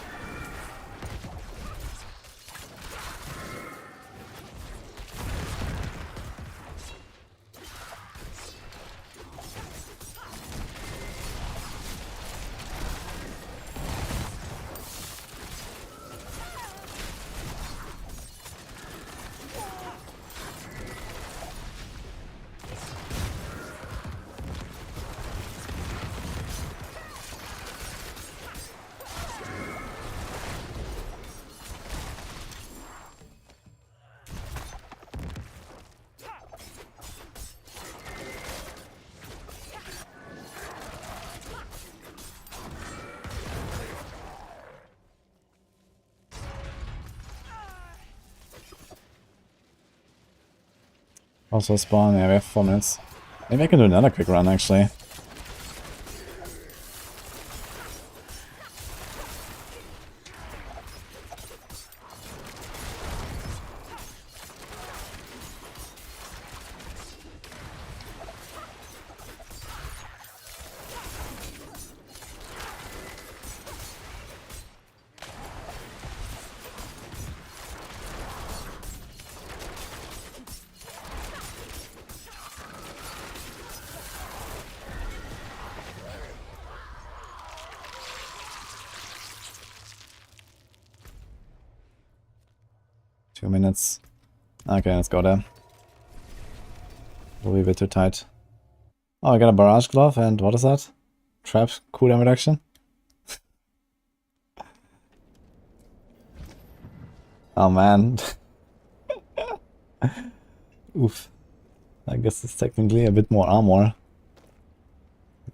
Speaker 2: Also spawn, yeah, we have 4 minutes. Maybe I can do another quick run actually. Minutes. Okay, let's go there. Will be a bit too tight. Oh, I got a barrage glove and what is that? Trap cooldown reduction? Oh man. Oof. I guess it's technically a bit more armor.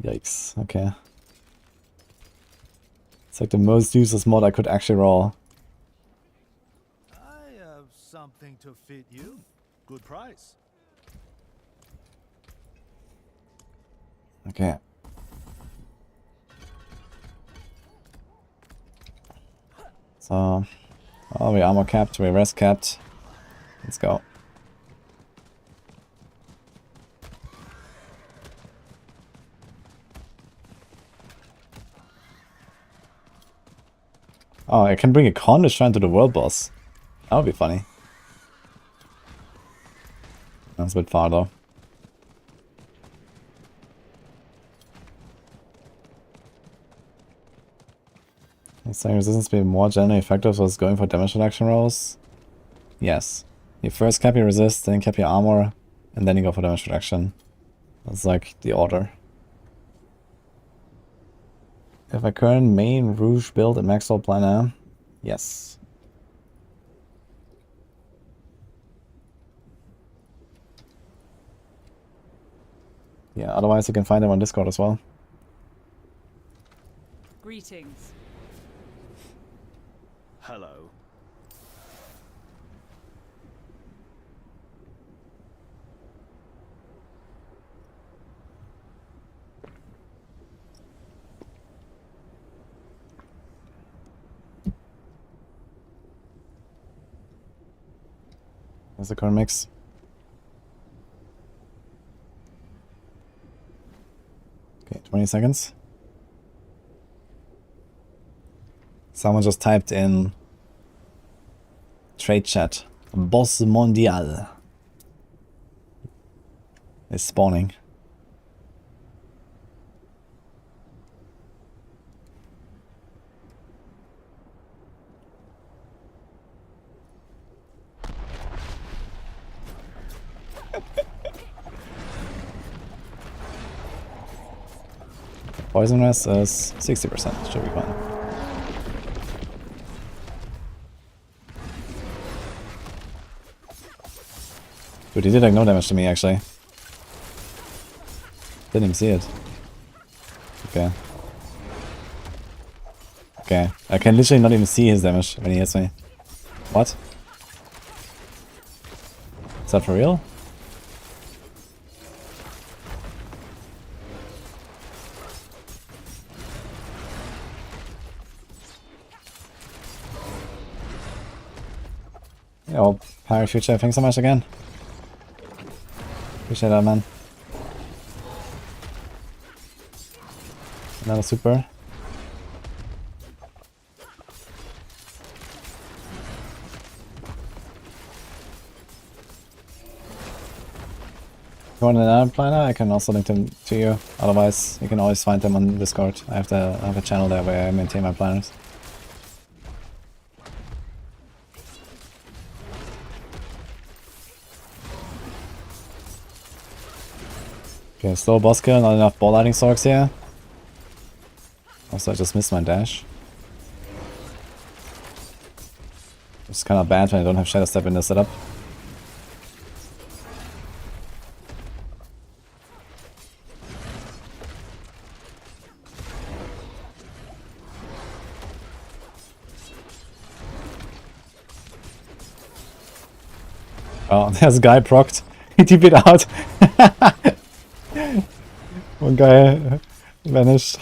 Speaker 2: Yikes, okay. It's like the most useless mod I could actually roll.
Speaker 4: Something to fit you. Good price.
Speaker 2: Okay. So, oh, we armor capped, we rest capped. Let's go. Oh, I can bring a Condish Shrine to the world boss. That would be funny. That's a bit far though. It's saying resistance be more generally effective was going for damage reduction rolls. Yes. You first cap your resist, then cap your armor, and then you go for damage reduction. That's like the order. If my current main Rouge build at max level planner, yes. Yeah, otherwise you can find them on Discord as well.
Speaker 3: Greetings.
Speaker 5: Hello.
Speaker 2: That's the current mix. Okay, 20 seconds. Someone just typed in trade chat. Boss Mondial is spawning. Poison rest is 60%, should be fine. Dude, he did like no damage to me actually. Didn't even see it. Okay. Okay, I can literally not even see his damage when he hits me. What? Is that for real? Yeah, well, Power Future, thanks so much again. Appreciate that, man. Another super. If you want another planner, I can also link them to you. Otherwise, you can always find them on Discord. I have a channel there where I maintain my planners. Okay, slow boss kill, not enough ball lightning sorks here. Also, I just missed my dash. It's kind of bad when I don't have Shadow Step in the setup. Oh, there's a guy procced. He TP'd out. One guy vanished.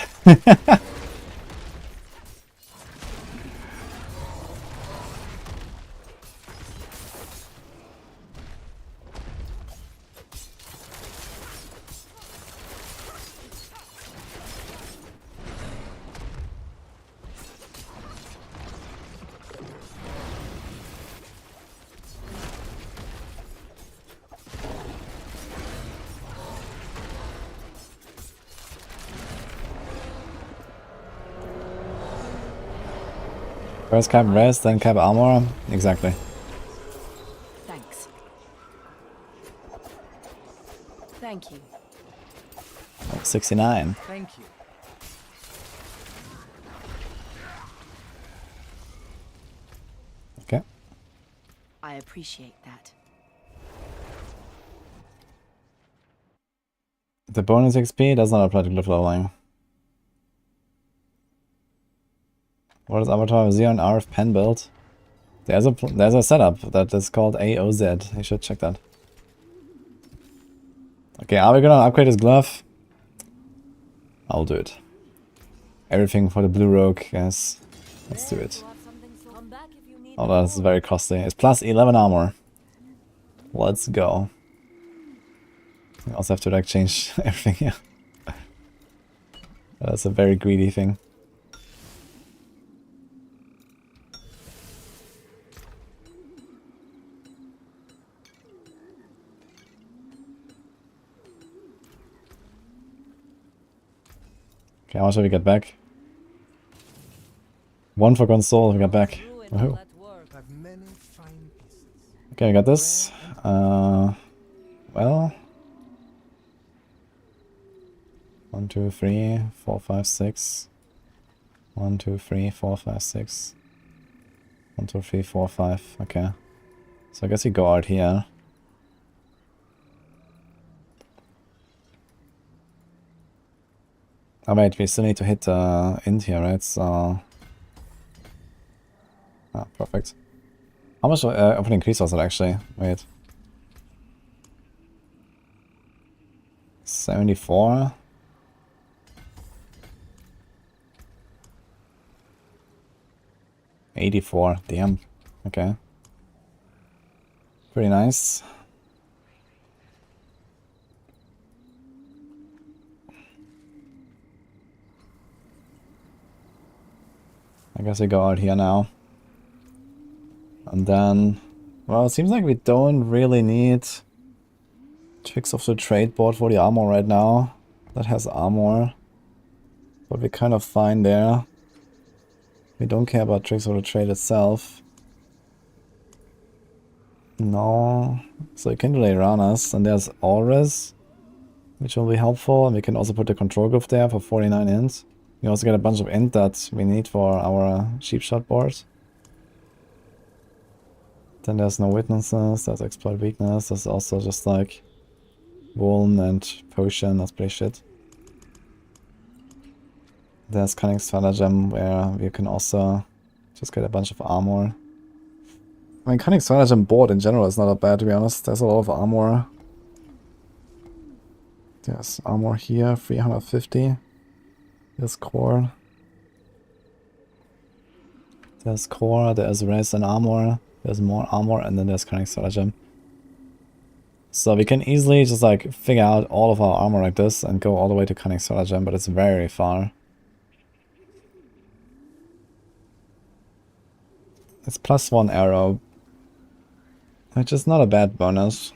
Speaker 2: First cap rest, then cap armor. Exactly.
Speaker 3: Thanks. Thank you.
Speaker 2: Oh, 69.
Speaker 4: Thank you.
Speaker 2: Okay.
Speaker 3: I appreciate that.
Speaker 2: The bonus XP does not apply to glyph leveling. What is Avatar Xeon RF pen build? There's a setup that is called AOZ. You should check that. Okay, are we gonna upgrade his glove? I'll do it. Everything for the blue rogue, yes. Let's do it. Oh, that's very costly. It's plus 11 armor. Let's go. I also have to like change everything here. That's a very greedy thing. Okay, how much have we got back? 1 for console, we got back. Oh.
Speaker 4: I've many fine pieces.
Speaker 2: Okay, I got this. well. 1, 2, 3, 4, 5, 6. 1, 2, 3, 4, 5, 6. 1, 2, 3, 4, 5. Okay. So I guess you go out here. Oh wait, we still need to hit end here, right? So... Ah, perfect. How much of an increase was it actually? Wait. 74? 84, damn. Okay. Pretty nice. I guess we go out here now. And then... Well, it seems like we don't really need tricks of the trade board for the armor right now. That has armor. But we're kind of fine there. We don't care about tricks of the trade itself. No. So you can relay runners. And there's Auras, which will be helpful. And we can also put the control group there for 49 int. We also get a bunch of int that we need for our sheep shot board. Then there's no witnesses, there's exploit weakness, there's also just like Vuln and Potion, that's pretty shit. There's Cunning Stratagem where we can also just get a bunch of armor. I mean, Cunning Stratagem board in general is not that bad, to be honest. There's a lot of armor. There's armor here, 350. There's core. There's core, there's res and armor. There's more armor, and then there's Cunning Stratagem. So we can easily just like figure out all of our armor like this and go all the way to Cunning Stratagem, but it's very far. It's +1 arrow, which is not a bad bonus.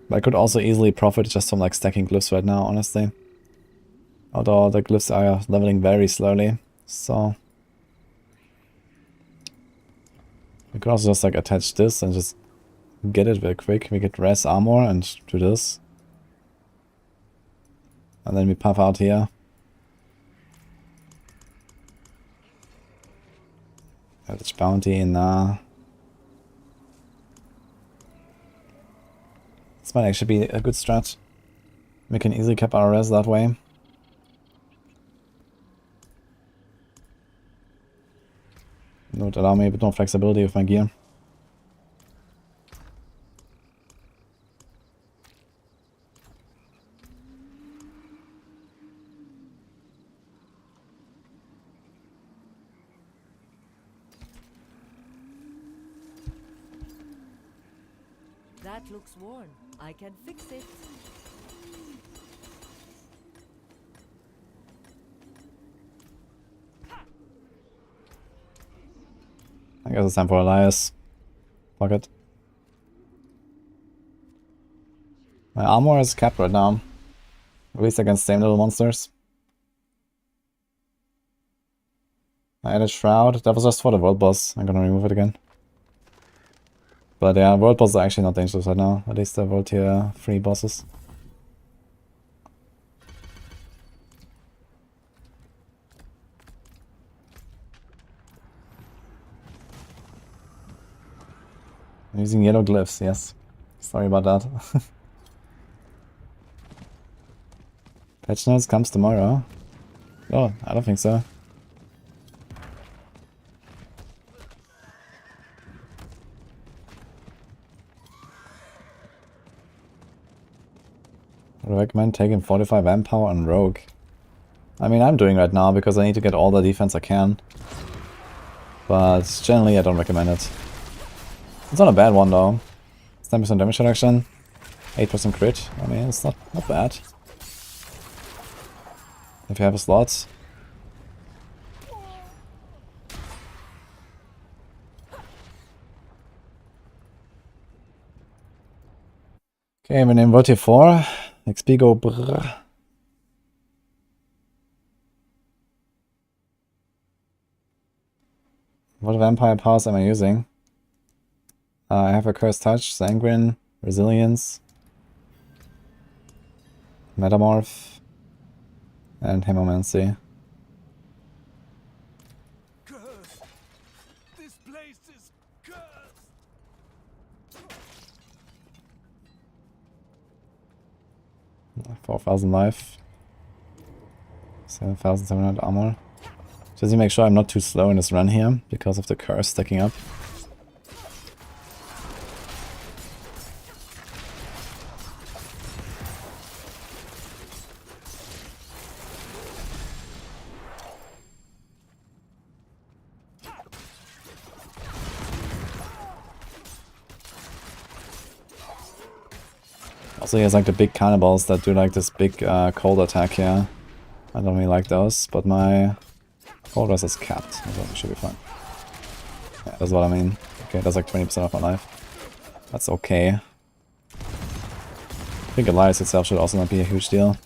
Speaker 2: But I could also easily profit just from like stacking glyphs right now, honestly. Although the glyphs are leveling very slowly, so... We could also just like attach this and just get it very quick. We get res armor and do this. And then we puff out here. Eldritch Bounty, nah. This might actually be a good strat. We can easily cap our res that way. It would allow me a bit more flexibility with my gear.
Speaker 3: That looks worn. I can fix it.
Speaker 2: I guess it's time for Elias. Fuck it. My armor is capped right now. At least against same little monsters. I added Shroud. That was just for the world boss. I'm gonna remove it again. But yeah, world bosses are actually not dangerous right now. At least the world tier 3 bosses. I'm using yellow glyphs, yes. Sorry about that. Patch notes comes tomorrow. Oh, I don't think so. I recommend taking 45 amp power on Rogue. I mean, I'm doing right now because I need to get all the defense I can. But generally, I don't recommend it. It's not a bad one though. It's 10% damage reduction, 8% crit. I mean, it's not bad. If you have a slot. Okay, we name WT4. XP go brrr. What vampire powers am I using? I have a Cursed Touch, Sanguine, Resilience, Metamorph, and Hemomancy.
Speaker 5: Cursed! This place is cursed!
Speaker 2: 4,000 life. 7,700 armor. Just to make sure I'm not too slow in this run here, because of the curse stacking up. Also, he has like the big cannibals that do like this big cold attack here. I don't really like those, but my cold rest is capped, so it should be fine. Yeah, that's what I mean. Okay, that's like 20% of my life. That's okay. I think Elias itself should also not be a huge deal.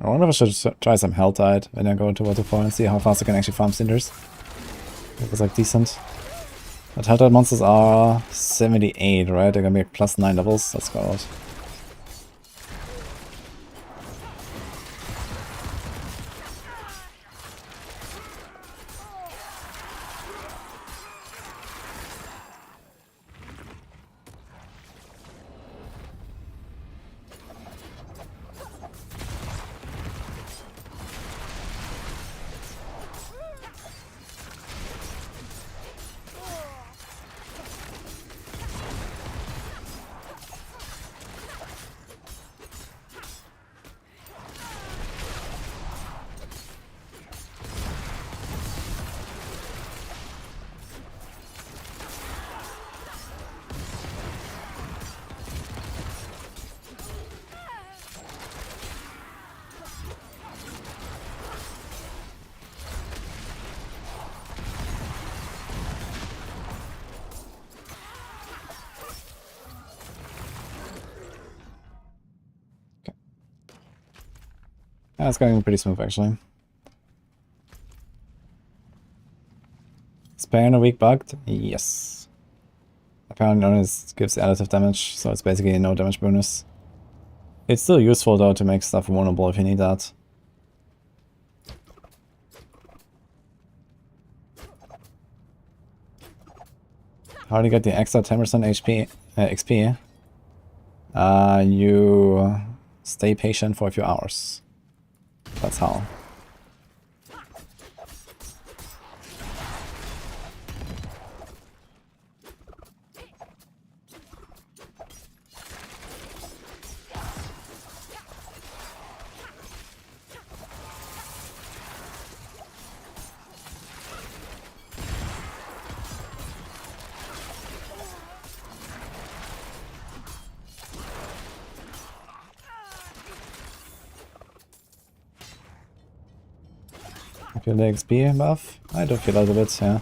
Speaker 2: I wonder if I should try some Hell Tide when I go into WT4 and see how fast I can actually farm Cinders. It was like decent. But Hell Tide monsters are 78, right? They're gonna be like +9 levels. That's quite a lot. Yeah, it's going pretty smooth actually. Is Paragon a weak bugged? Yes. Apparently only gives additive damage, so it's basically a no damage bonus. It's still useful though to make stuff vulnerable if you need that. How do you get the extra 10% XP? You stay patient for a few hours. That's how. Feel the XP buff? I do feel a little bit, yeah.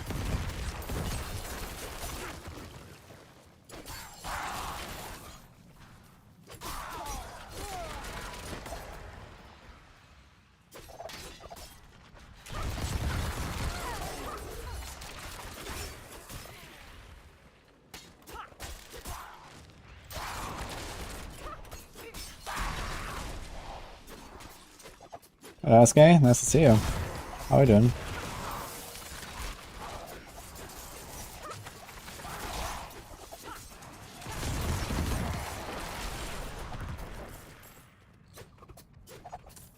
Speaker 2: SK, nice to see you. How are you doing?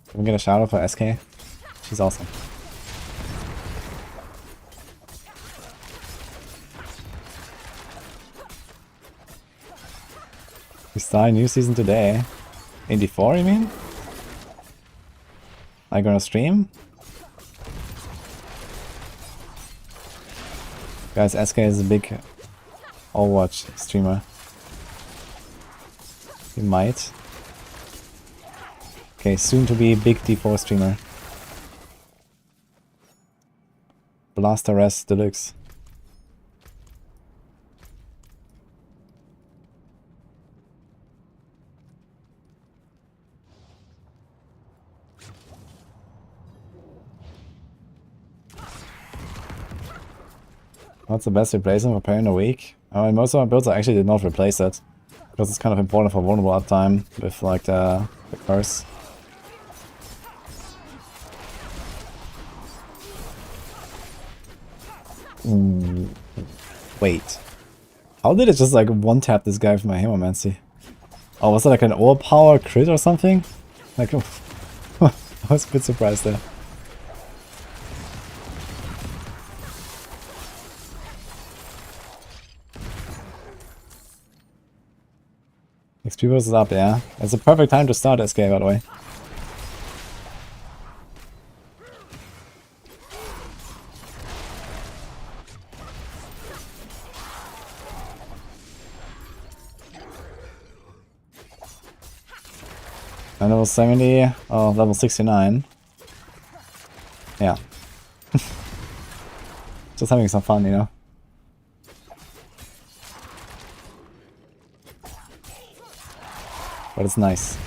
Speaker 2: Can we get a shout out for SK? She's awesome. We start a new season today. In D4, you mean? Are you gonna stream? Guys, SK is a big Overwatch streamer. He might. Okay, soon to be big D4 streamer. Blaster S Deluxe. What's the best replacement for Paragon weak? I mean, most of my builds I actually did not replace it. Because it's kind of important for vulnerable uptime with like the curse. Wait. How did it just like one-tap this guy with my Hemomancy? Oh, was that like an overpower crit or something? Like, I was a bit surprised there. XP boost is up, yeah. It's a perfect time to start SK, by the way. And level 70, oh, level 69. Yeah. Just having some fun, you know. But it's nice.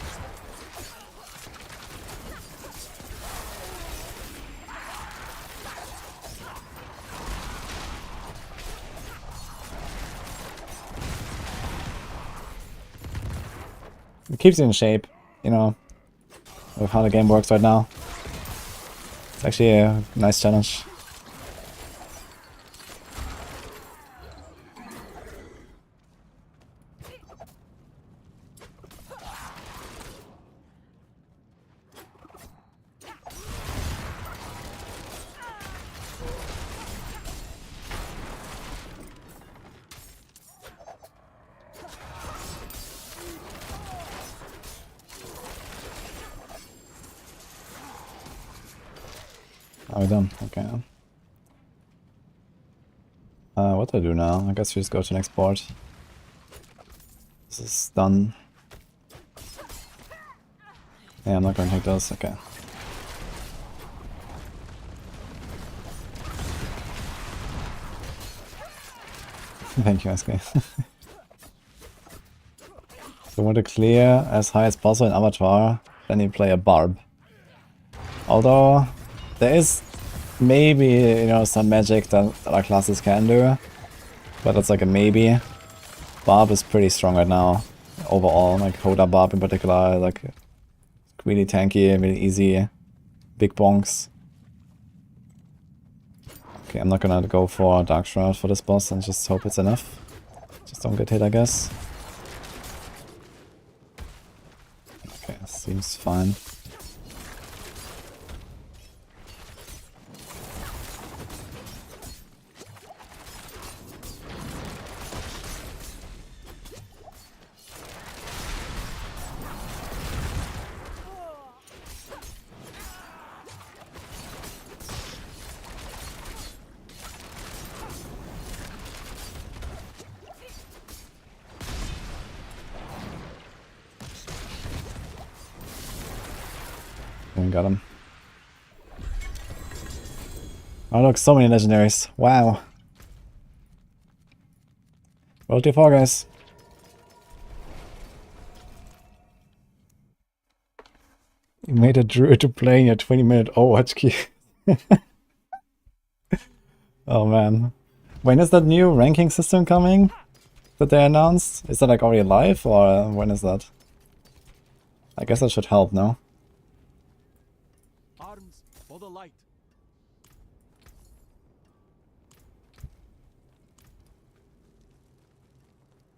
Speaker 2: It keeps you in shape, you know, with how the game works right now. It's actually a nice challenge. Are we done? Okay. What do I do now? I guess we just go to next board. This is done. Yeah, I'm not gonna take those. Okay. Thank you, SK. So want to clear as high as possible in Avatar, then you play a Barb. Although there is maybe, you know, some magic that other classes can do, but that's like a maybe. Barb is pretty strong right now, overall, like Hoda Barb in particular, like really tanky, really easy, big bonks. Okay, I'm not gonna go for Dark Shroud for this boss and just hope it's enough. Just don't get hit, I guess. Okay, seems fine. Got him. Oh look, so many legendaries. Wow. WT4, guys. You made a druid to play in your 20-minute Overwatch queue. Oh man. When is that new ranking system coming that they announced? Is that like already live or when is that? I guess that should help, no?
Speaker 5: Arms for the light.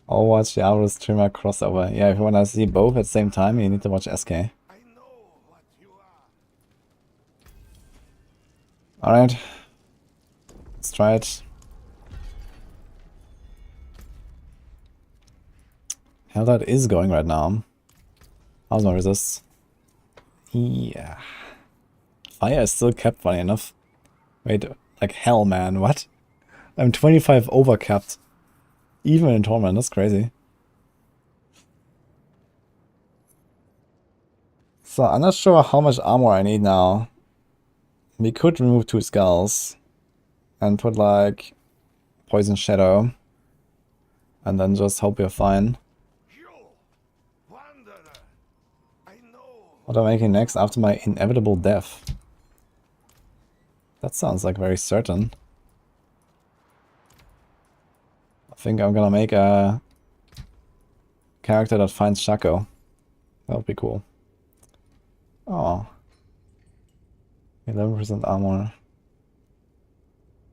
Speaker 2: Overwatch, Diablo streamer crossover. Yeah, if you wanna see both at the same time, you need to watch SK.
Speaker 6: I know what you are.
Speaker 2: Alright. Let's try it. How that is going right now. How's my resist? Yeah. Fire is still kept, funny enough. Wait, like hell, man, what? I'm 25 overcapped. Even in Torment, that's crazy. So I'm not sure how much armor I need now. We could remove 2 skulls and put like Poison Shadow and then just hope we're fine. What am I making next after my inevitable death? That sounds like very certain. I think I'm gonna make a character that finds Shaco. That would be cool. Oh. 11% armor.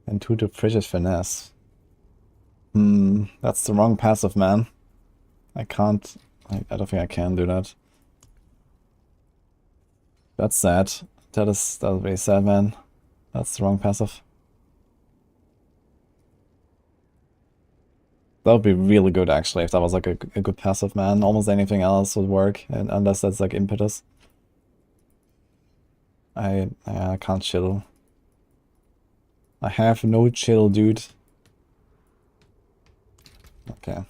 Speaker 2: Intuitive Frigid Finesse. That's the wrong passive, man. I can't... I don't think I can do that. That's sad. That's very sad, man. That's the wrong passive. That would be really good, actually, if that was like a good passive, man. Almost anything else would work, and unless that's like impetus. I can't chill. I have no chill, dude. Okay.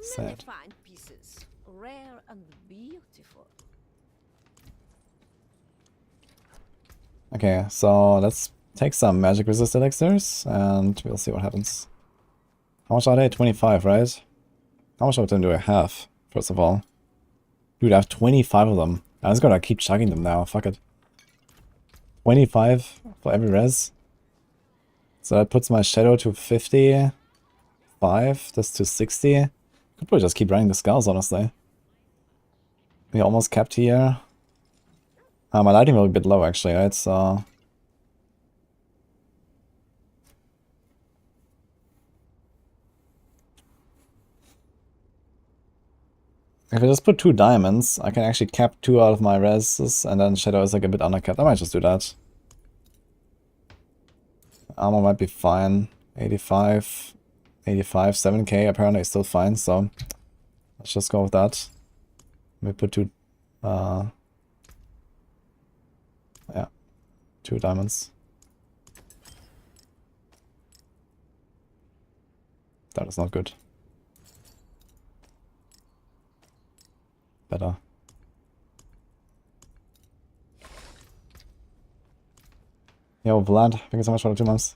Speaker 2: Sad.
Speaker 3: Fine pieces, rare and beautiful.
Speaker 2: Okay, so let's take some magic resist elixirs, and we'll see what happens. How much are they? 25, right? How much of them do I have, first of all? Dude, I have 25 of them. I'm just gonna keep chugging them now, fuck it. 25 for every res. So that puts my shadow to 55, this to 60. Could probably just keep running the skulls, honestly. We're almost capped here. My lighting will be a bit low, actually, right? So... if I just put 2 diamonds, I can actually cap 2 out of my reses, and then shadow is like a bit undercapped. I might just do that. Armor might be fine. 85, 7k apparently is still fine, so let's just go with that. We put 2, yeah, 2 diamonds. That is not good. Better. Yo, Vlad, thank you so much for the 2 months.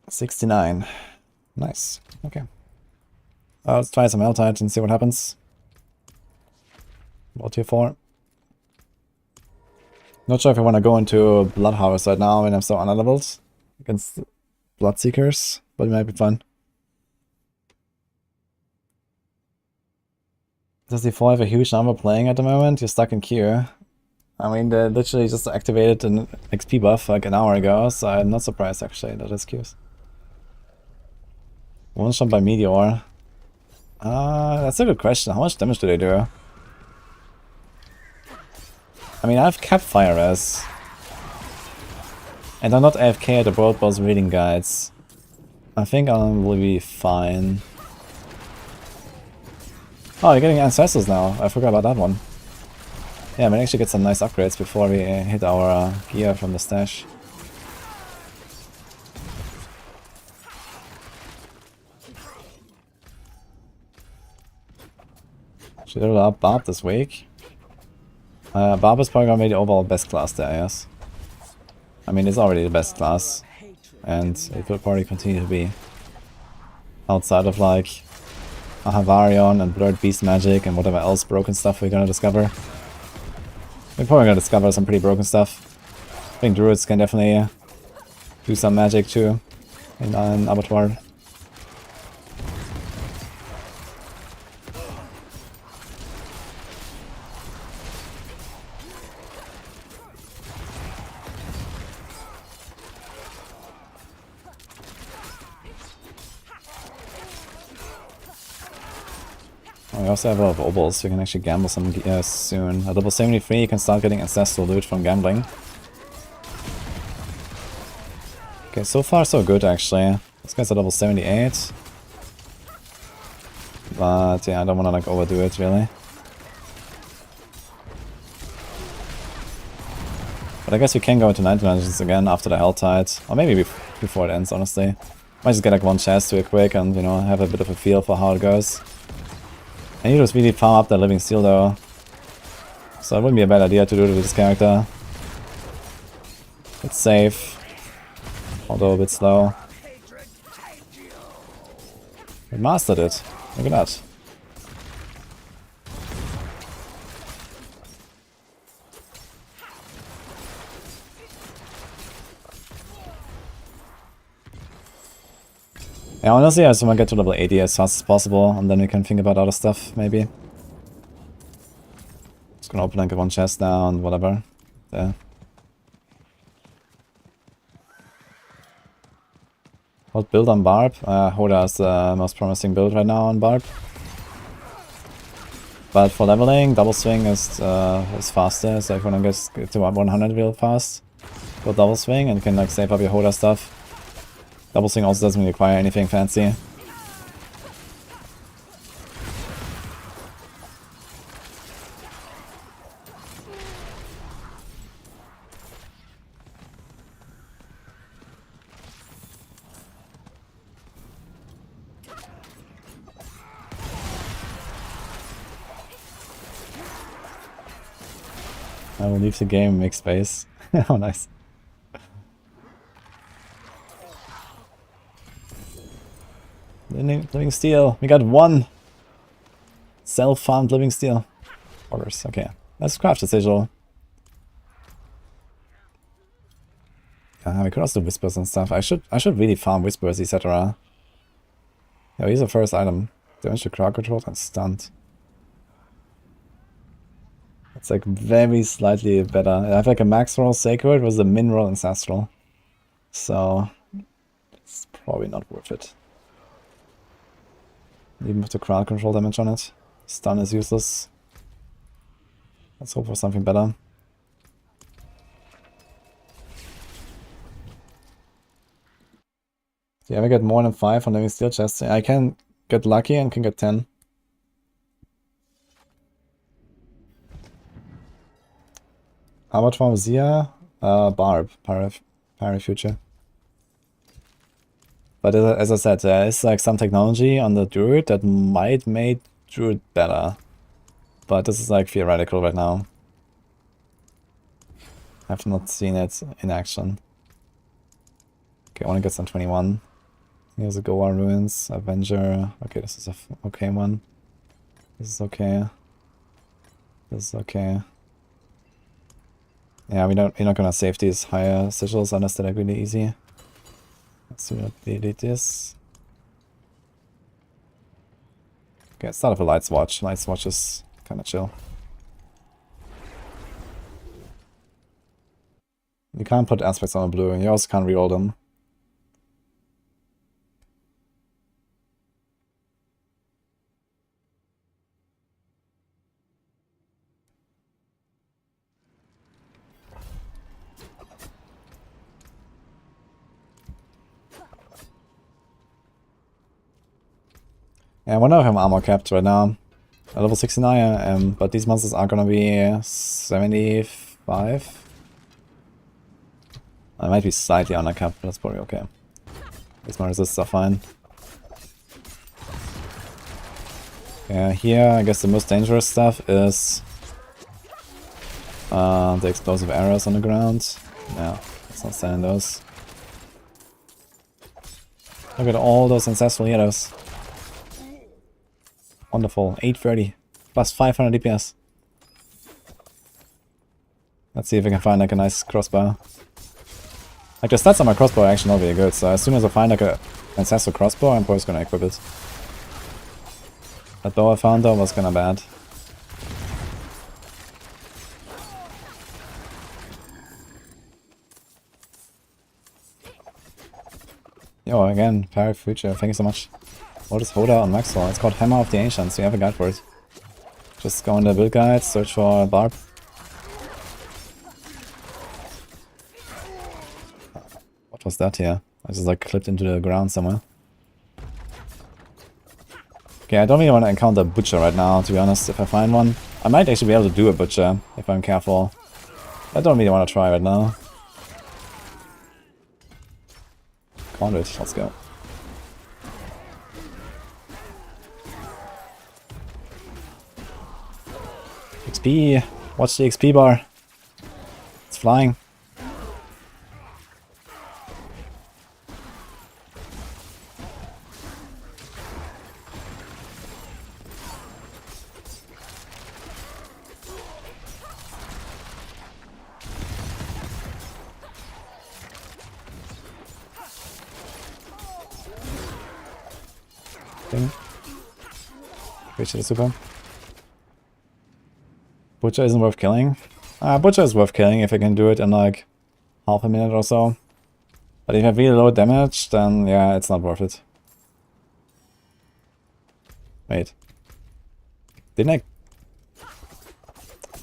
Speaker 2: 69. Nice. Okay. Let's try some Helltide and see what happens. WT4. Not sure if I want to go into Bloodhouse right now when I'm so unleveled against Bloodseekers, but it might be fun. Does D4 have a huge number playing at the moment? You're stuck in queue. I mean, they literally just activated an XP buff like an hour ago, so I'm not surprised actually that it's queues. One shot by Meteor. That's a good question. How much damage do they do? I mean, I have capped fire res. And I'm not AFK at the World Boss reading guides. I think I will be fine. Oh, you're getting ancestors now. I forgot about that one. Yeah, we actually get some nice upgrades before we hit our gear from the stash. Should level up Barb this week. Barb is probably gonna be the overall best class there, yes. I mean, it's already the best class. And it will probably continue to be. Outside of like a Havarion and Blurred Beast Magic and whatever else broken stuff we're gonna discover. We're probably gonna discover some pretty broken stuff. I think Druids can definitely do some magic too in an Abattoir. We also have a lot of obols, so you can actually gamble some soon. At level 73 you can start getting ancestral loot from gambling. Okay, so far so good actually. This guy's at level 78. But yeah, I don't wanna like overdo it really. But I guess we can go into 90 dungeons again after the Helltide. Or maybe before it ends, honestly. Might just get like one chest real quick and, you know, have a bit of a feel for how it goes. I need to really farm up that Living Steel though. So it wouldn't be a bad idea to do it with this character. It's safe. Although a bit slow. We mastered it. Look at that. Yeah, honestly, I just want to get to level 80 as fast as possible, and then we can think about other stuff, maybe. Just gonna open like one chest now and whatever. There. What build on Barb? Hoda is the most promising build right now on Barb. But for leveling, double swing is faster, so if you wanna get to 100 real fast, go double swing and you can like save up your Hoda stuff. Double swing also doesn't require anything fancy. I will leave the game and make space. Oh, nice. Living Steel. We got one self-farmed Living Steel. Orders. Okay. Let's craft a sigil. Yeah, we could also do whispers and stuff. I should really farm whispers, etc. Yeah, here's the first item. Damage to crowd control and stunned. It's like very slightly better. I have like a max roll sacred with a min roll ancestral. So it's probably not worth it. Even with the crowd control damage on it. Stun is useless. Let's hope for something better. Do you ever get more than 5 on Living Steel chests? I can get lucky and can get 10. How much from Zia? Barb. Parry Future. But as I said, there is like some technology on the Druid that might make Druid better. But this is like theoretical right now. I've not seen it in action. Okay, I want to get some 21. Here's a Goa Ruins, Avenger. Okay, this is a okay one. This is okay. This is okay. Yeah, we're not gonna save these higher sigils unless they're like really easy. Let's see what delete this. Okay, let's start with a Light Swatch. Light Swatch is kinda chill. You can't put aspects on a blue, and you also can't reroll them. Yeah, I wonder if I'm armor capped right now. At level 69 I am, but these monsters are gonna be 75. I might be slightly undercapped, but that's probably okay. These my resists are fine. Yeah, here I guess the most dangerous stuff is the explosive arrows on the ground. Yeah, let's not stand in those. Look at all those ancestral heroes. Wonderful. 830 plus 500 DPS. Let's see if we can find like a nice crossbow. Like the stats on my crossbow are actually not very good, so as soon as I find like a ancestral crossbow, I'm probably gonna equip it. That bow I found though was kinda bad. Yo, again, Parry Future, thank you so much. What is Hoda on Maxwell? It's called Hammer of the Ancients, so you have a guide for it. Just go in the build guide, search for Barb. What was that here? I just like clipped into the ground somewhere. Okay, I don't really want to encounter a Butcher right now, to be honest, if I find one. I might actually be able to do a Butcher, if I'm careful. I don't really want to try right now. Count it, let's go. XP! Watch the XP bar. It's flying. Appreciate it, super. Butcher isn't worth killing. Butcher is worth killing if I can do it in like half a minute or so. But if I have really low damage, then yeah, it's not worth it. Wait. Didn't I?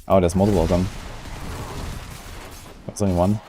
Speaker 2: Oh, there's multiple of them. There's only one.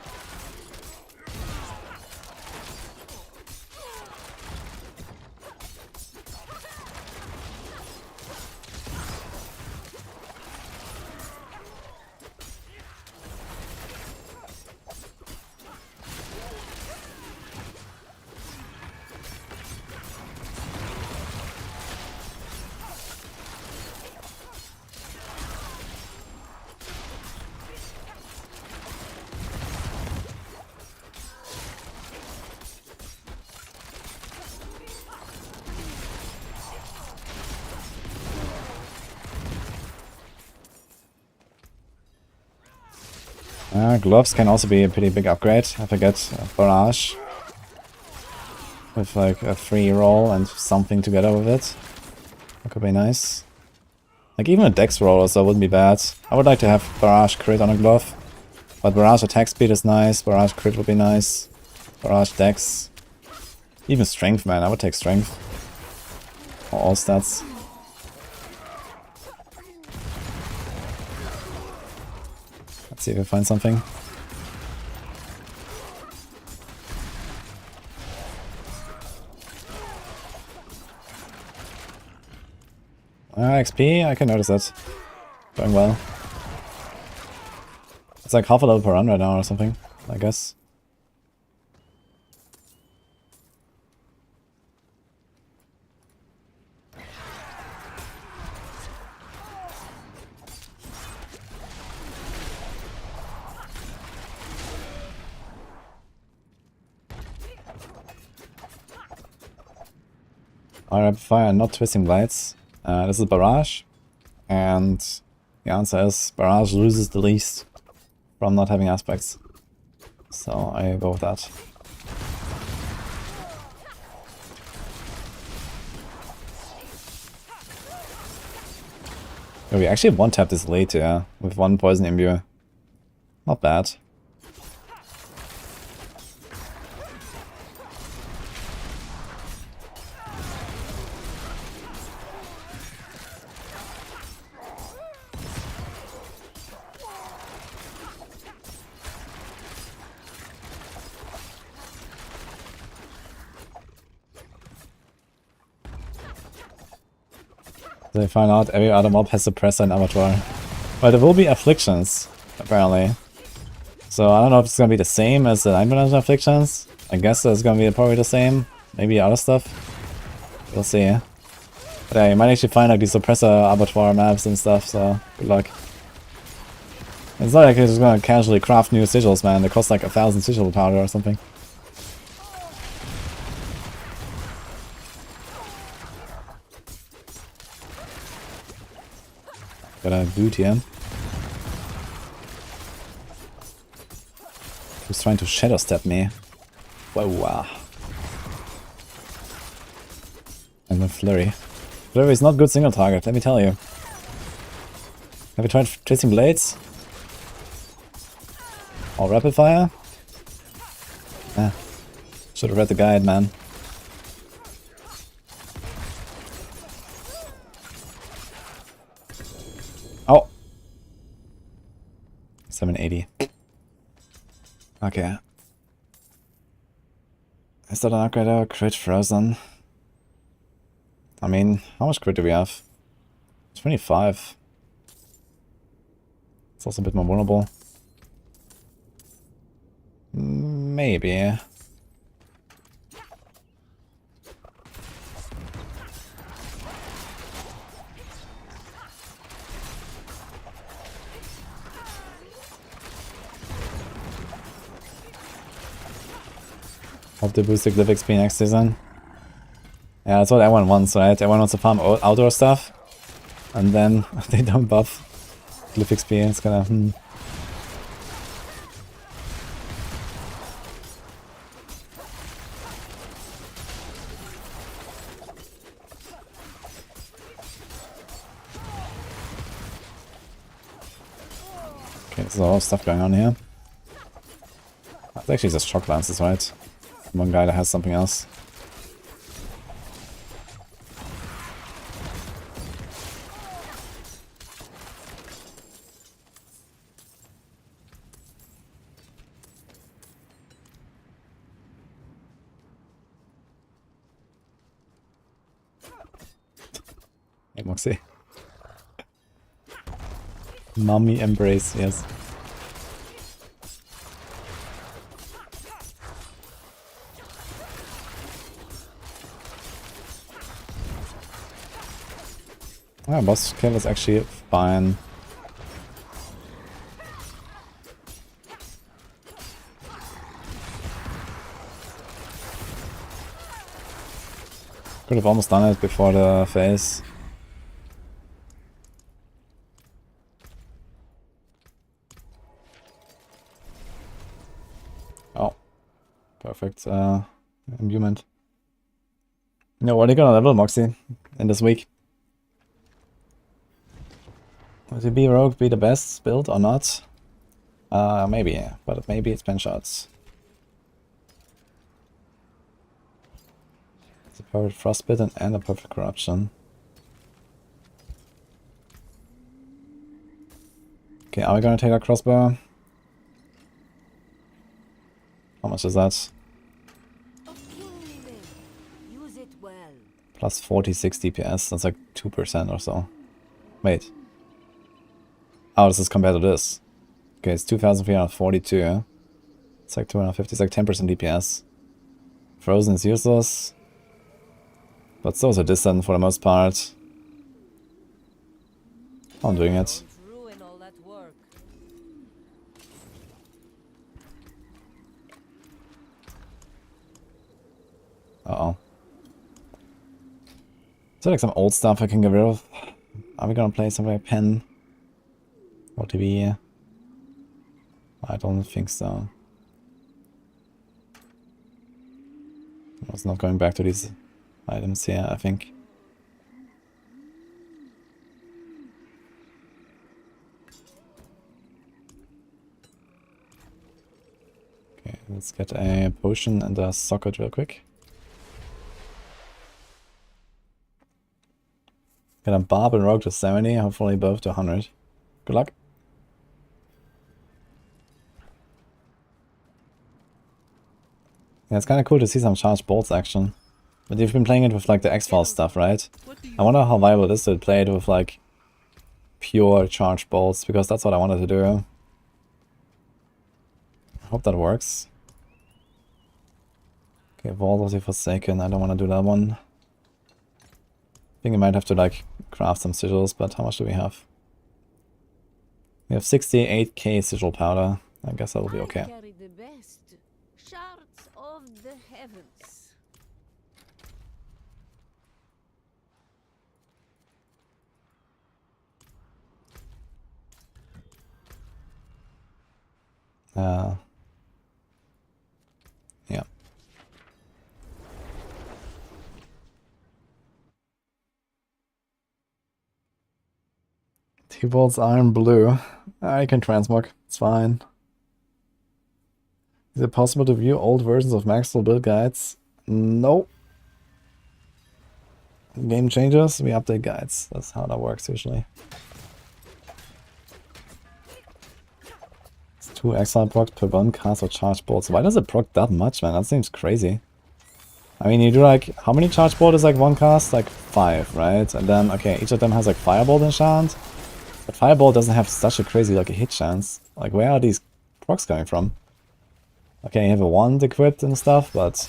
Speaker 2: Gloves can also be a pretty big upgrade if I get a barrage. With like a free roll and something together with it. That could be nice. Like even a dex roll or so wouldn't be bad. I would like to have barrage crit on a glove. But barrage attack speed is nice, barrage crit would be nice. Barrage dex. Even strength, man, I would take strength. Or all stats. Let's see if we find something. XP, I can notice that. Going well. It's like half a level per run right now or something, I guess. Rapid fire, not twisting blades. This is barrage, and the answer is barrage loses the least from not having aspects. So I go with that. Oh, we actually one-tapped this late, yeah, with one poison imbue. Not bad. They find out every other mob has suppressor and abattoir. But there will be afflictions, apparently. So I don't know if it's gonna be the same as the 9 afflictions. I guess it's gonna be probably the same. Maybe other stuff. We'll see. But yeah, you might actually find like these suppressor abattoir maps and stuff, so good luck. It's not like you're just gonna casually craft new sigils, man. They cost like 1,000 sigil powder or something. Got a dude here. Who's trying to shadow step me? Whoa. And then flurry. Flurry is not good single target, let me tell you. Have you tried chasing blades? Or rapid fire? Should have read the guide, man. Oh! 780. Okay. Is that an upgrade or crit frozen? I mean, how much crit do we have? 25. It's also a bit more vulnerable. Maybe. Hope they boost the glyph XP next season. Yeah, that's what everyone wants, right? Everyone wants to farm outdoor stuff. And then they don't buff glyph XP. It's gonna... Okay, there's a lot of stuff going on here. It's actually just shock lances, right? One guy that has something else. Hey, Moxie. Mommy embrace, yes. Ah, boss kill is actually fine. Could have almost done it before the phase. Oh, perfect imbuement. No, what are you gonna level, Moxie, in this week? Would it be Rogue be the best build or not? Maybe, but maybe it's pen shots. It's a perfect frostbitten and a perfect corruption. Okay, are we gonna take our crossbow? How much is that?
Speaker 3: Use it well.
Speaker 2: Plus 46 DPS, that's like 2% or so. Wait. Oh, this is compared to this. Okay, it's 2,342. It's like 250, it's like 10% DPS. Frozen is useless. But so is a distant for the most part. I'm doing it.
Speaker 3: Don't ruin all that work.
Speaker 2: Uh-oh. Is there like some old stuff I can get rid of? Are we gonna play something like Pen? Or TV? I don't think so. I was not going back to these items here, I think. Okay, let's get a potion and a socket real quick. Get a barb and rogue to 70, hopefully both to 100. Good luck. Yeah, it's kind of cool to see some charged bolts action. But you've been playing it with like the X-Files stuff, right? I wonder how viable it is to play it with like pure charged bolts, because that's what I wanted to do. I hope that works. Okay, Vault was Forsaken, I don't want to do that one. I think I might have to like craft some sigils, but how much do we have? We have 68k sigil powder. I guess that will be okay.
Speaker 3: I carry the best shards of the heavens.
Speaker 2: Yeah. T-Bolt's iron blue. I can transmog, it's fine. Is it possible to view old versions of Maxwell build guides? No. Game changes, we update guides. That's how that works usually. It's 2 exile procs per 1 cast or charge bolts. Why does it proc that much, man? That seems crazy. I mean, you do like, how many charge bolt is like 1 cast? Like 5, right? And then, okay, each of them has like firebolt enchant. But firebolt doesn't have such a crazy like a hit chance. Like, where are these procs coming from? Okay, you have a wand equipped and stuff, but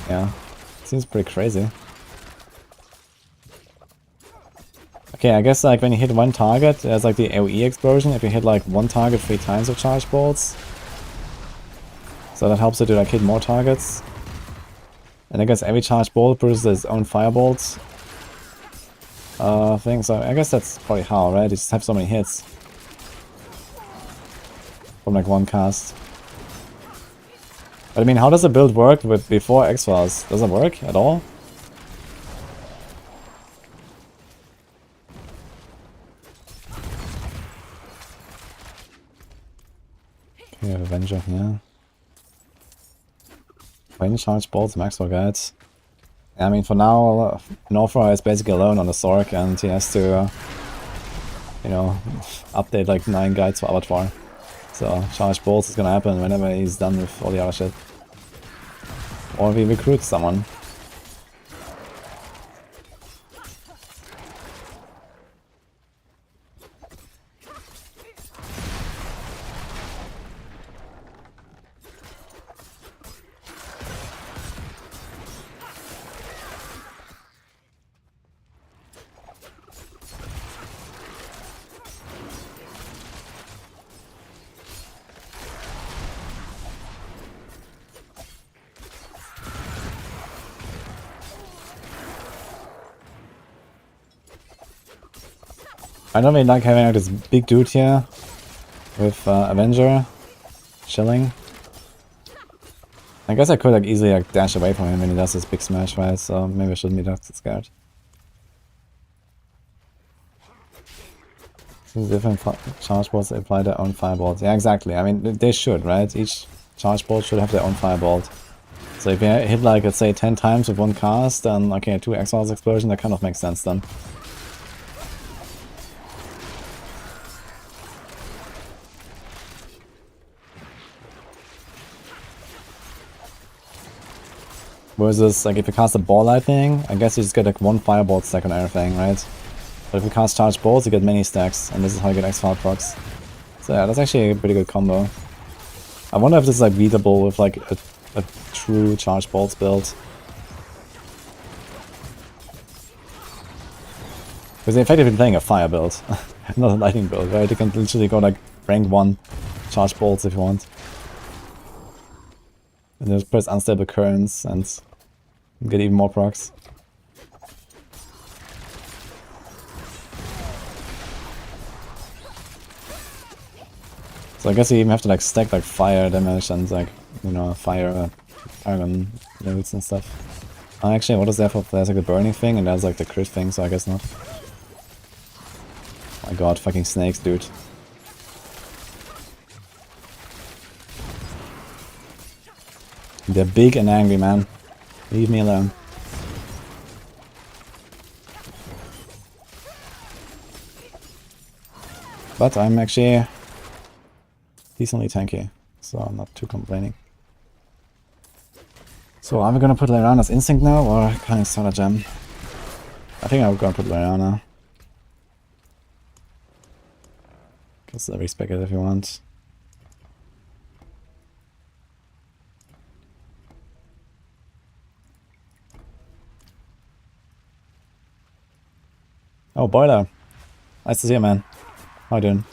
Speaker 2: yeah, seems pretty crazy. Okay, I guess like when you hit one target, there's like the AoE explosion if you hit like one target 3 times with charge bolts. So that helps you to like hit more targets. And I guess every charge bolt produces its own firebolt thing, so I guess that's probably how, right? You just have so many hits from like one cast. But I mean, how does the build work with before X-Files? Does it work at all? Okay, Avenger here. When charge bolts, Maxwell guides. I mean, for now, Northra is basically alone on the Sork, and he has to, you know, update like 9 guides for WT4. So, charge bolts is gonna happen whenever he's done with all the other shit. Or if he recruits someone. I don't really like having like this big dude here with Avenger chilling. I guess I could like easily like dash away from him when he does his big smash, right? So maybe I shouldn't be that scared. So different charge bolts apply their own firebolts. Yeah, exactly. I mean, they should, right? Each charge bolt should have their own firebolt. So if you hit like, let's say 10 times with one cast, then okay, 2 X-Files explosion, that kind of makes sense then. Versus, like, if you cast a ball lightning, I guess you just get like 1 firebolt stack on everything, right? But if you cast charge bolts, you get many stacks, and this is how you get X-File procs. So yeah, that's actually a pretty good combo. I wonder if this is like beatable with like a true charge bolts build. Because they're effectively playing a fire build, not a lightning build, right? You can literally go like rank 1 charge bolts if you want. And just press unstable currents and get even more procs. So I guess you even have to like stack like fire damage and like, you know, fire Paragon loads and stuff. Actually, what is there for? There's like the burning thing and there's like the crit thing, so I guess not. Oh my god, fucking snakes, dude. They're big and angry, man. Leave me alone. But I'm actually decently tanky, so I'm not too complaining. So are we gonna put Lyrana's Instinct now, or Cunning Solar Gem? I think I'm gonna put Lyrana. Guess I respec it if you want. Oh, Boiler. Nice to see you, man. How you doing?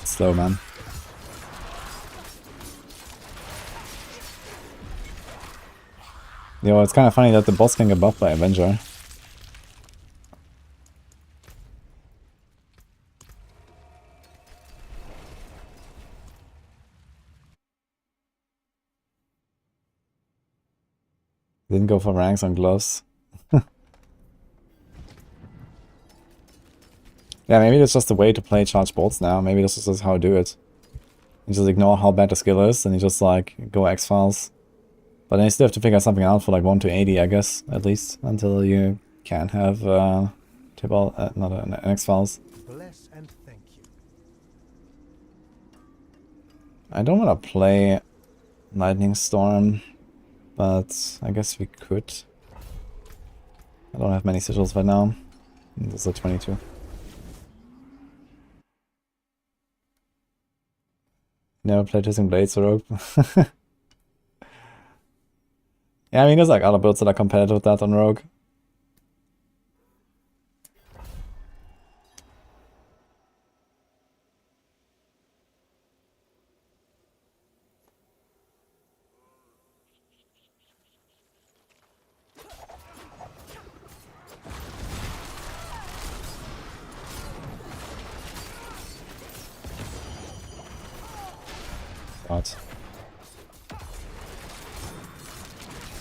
Speaker 2: Slow, man. Yo, it's kind of funny that the boss can get buffed by Avenger. Didn't go for ranks on gloves. Yeah, maybe that's just the way to play charge bolts now. Maybe this is just how I do it. You just ignore how bad the skill is, and you just like go X-Files. But then you still have to figure something out for like 1 to 80, I guess, at least, until you can have Table, not an X-Files.
Speaker 4: Bless and thank you.
Speaker 2: I don't want to play Lightning Storm, but I guess we could. I don't have many sigils right now. This is a 22. Never played Hissing Blades or Rogue. Yeah, I mean, there's like other builds that are competitive with that on Rogue. God.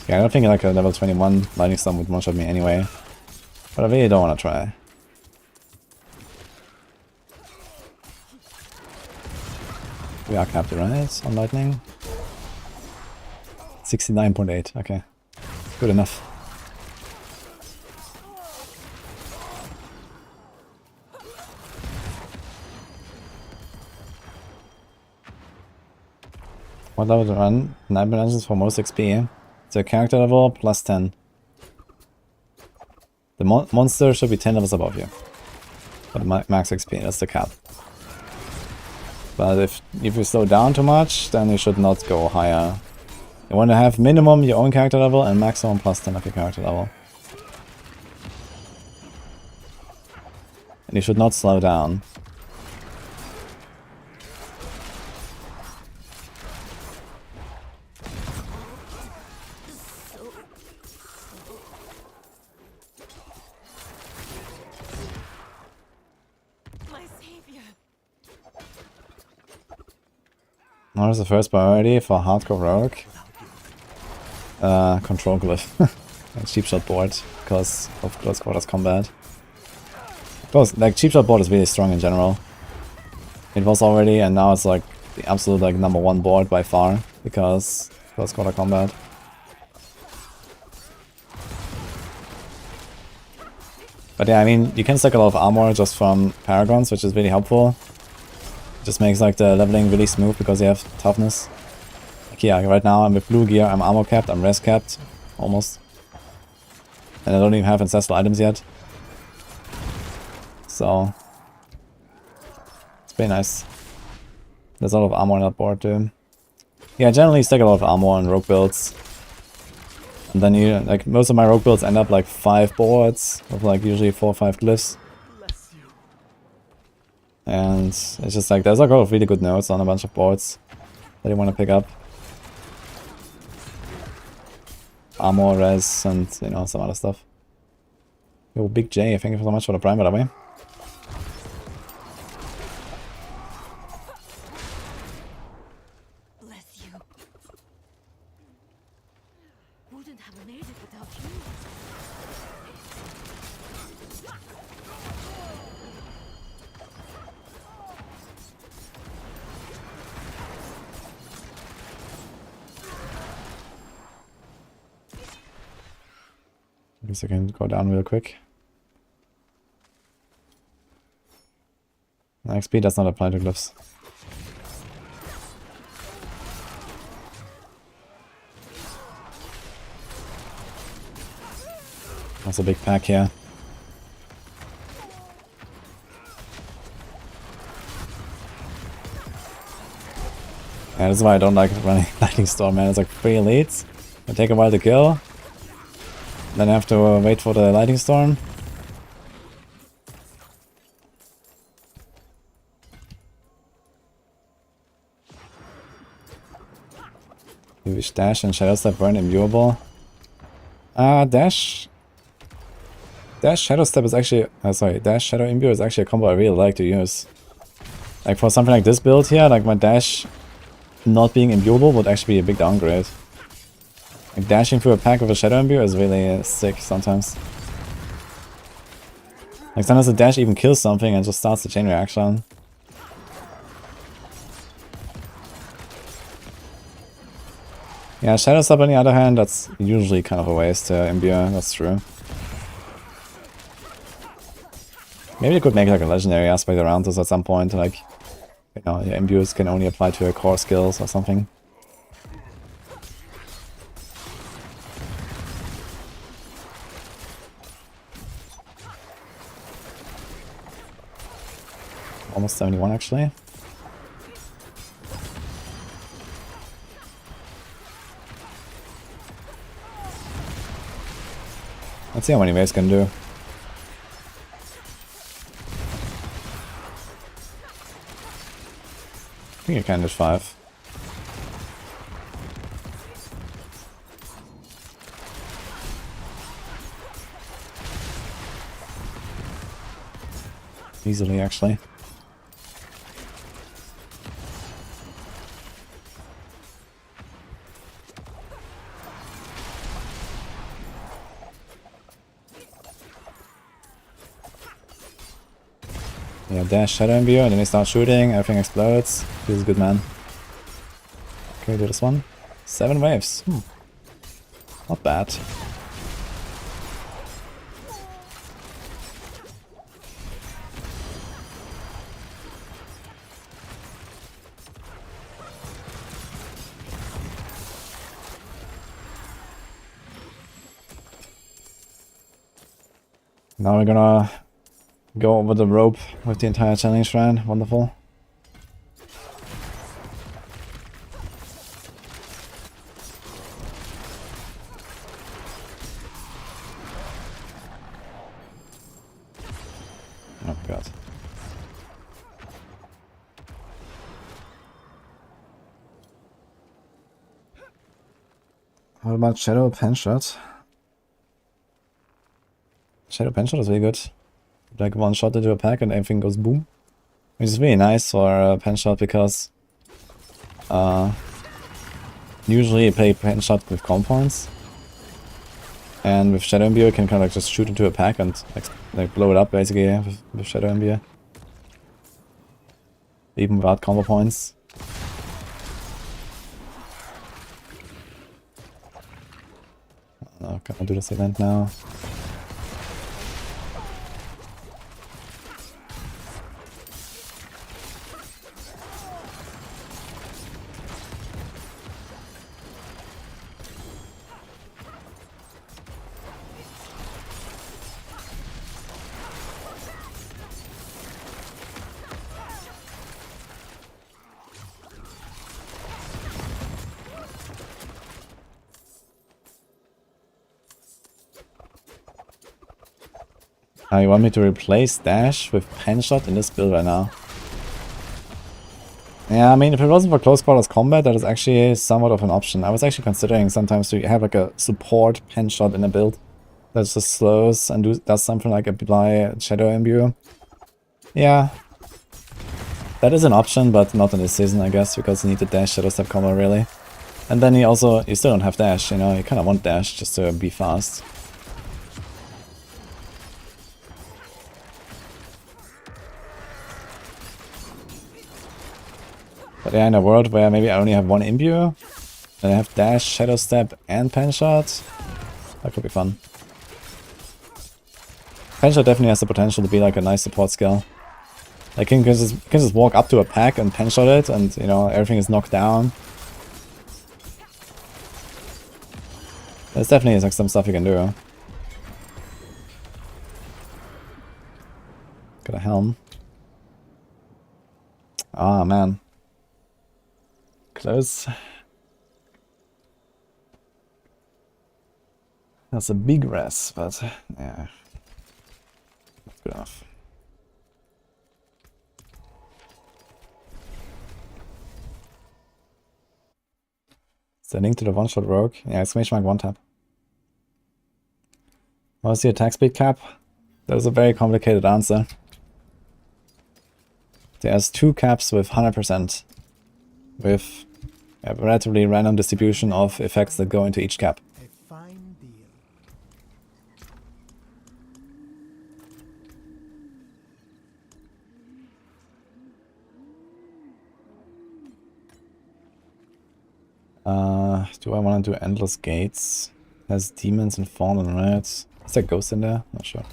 Speaker 2: Yeah, I don't think like a level 21 Lightning Storm would one-shot me anyway. But I really don't want to try. We are capped, right? On Lightning? 69.8, okay. Good enough. What level to run? Nightmare Dungeons for most XP. So character level plus 10. The monster should be 10 levels above you. But max XP, that's the cap. But if you slow down too much, then you should not go higher. You want to have minimum your own character level and maximum plus 10 of your character level. And you should not slow down. What is the first priority for hardcore rogue? Control glyph. And cheap shot board, because of close quarters combat. Like cheap shot board is really strong in general. It was already, and now it's like the absolute like #1 board by far, because close quarter combat. But yeah, I mean, you can stack a lot of armor just from Paragons, which is really helpful. Just makes like the leveling really smooth because you have toughness. Like, yeah, right now I'm with blue gear, I'm armor capped, I'm res capped, almost. And I don't even have ancestral items yet. So it's pretty nice. There's a lot of armor on that board too. Yeah, generally stack a lot of armor on rogue builds. And then you, like, most of my rogue builds end up like 5 boards with like usually 4 or 5 glyphs. And it's just like, there's like a lot of really good nodes on a bunch of boards that you want to pick up. Armor, res, and, you know, some other stuff. Yo, Big J, thank you so much for the prime, by the way.
Speaker 3: Bless you. Wouldn't have made it without you.
Speaker 2: I guess I can go down real quick. XP does not apply to glyphs. That's a big pack here. Yeah, this is why I don't like running Lightning Storm, man. It's like 3 elites. They take a while to kill. Then I have to wait for the Lightning Storm. Maybe Dash and Shadow Step weren't imbuable. Dash Shadow Step is actually... sorry, Dash Shadow Imbue is actually a combo I really like to use. Like for something like this build here, like my Dash not being imbuable would actually be a big downgrade. Like dashing through a pack with a Shadow Imbue is really sick sometimes. Like sometimes the dash even kills something and just starts the chain reaction. Yeah, Shadow Step on the other hand, that's usually kind of a waste to imbue, that's true. Maybe you could make like a legendary aspect around this at some point, like, you know, your imbues can only apply to your core skills or something. Almost 71 actually. Let's see how many waves can do. I think you can do 5. Easily, actually. Yeah, dash Shadow Imbue, and then he starts shooting, everything explodes. Feels good, man. Okay, do this one. 7 waves. Not bad. Now we're gonna go over the rope with the entire challenge shrine. Wonderful. Oh god. What about Shadow Penshot? Shadow Penshot is really good. Like one shot into a pack and everything goes boom. Which is really nice for Penshot because usually you play Penshot with comp points. And with Shadow Imbue you can kind of like just shoot into a pack and like blow it up basically, yeah, with Shadow Imbue. Even without combo points. Oh, can I do this event now? You want me to replace Dash with Penshot in this build right now? Yeah, I mean, if it wasn't for close quarters combat, that is actually somewhat of an option. I was actually considering sometimes to have like a support Penshot in a build that just slows and does something like apply Shadow Imbue. Yeah, that is an option, but not in this season, I guess, because you need the Dash Shadow Step combo really. And then you still don't have Dash, you know, you kind of want Dash just to be fast. But yeah, in a world where maybe I only have one Imbue, and I have Dash, Shadow Step, and Penshot, that could be fun. Penshot definitely has the potential to be like a nice support skill. Like you can just walk up to a pack and Penshot it, and you know everything is knocked down. There's definitely like some stuff you can do. Got a helm. Ah man. Close. That's a big res, but yeah. That's good enough. Is there a link to the one-shot rogue? Yeah, exclamation mark one tap. What was the attack speed cap? That was a very complicated answer. There's 2 caps with 100%. With a relatively random distribution of effects that go into each cap.
Speaker 4: A fine deal.
Speaker 2: Do I want to do Endless Gates? Has demons and fallen, right? Is there a ghost in there? Not sure.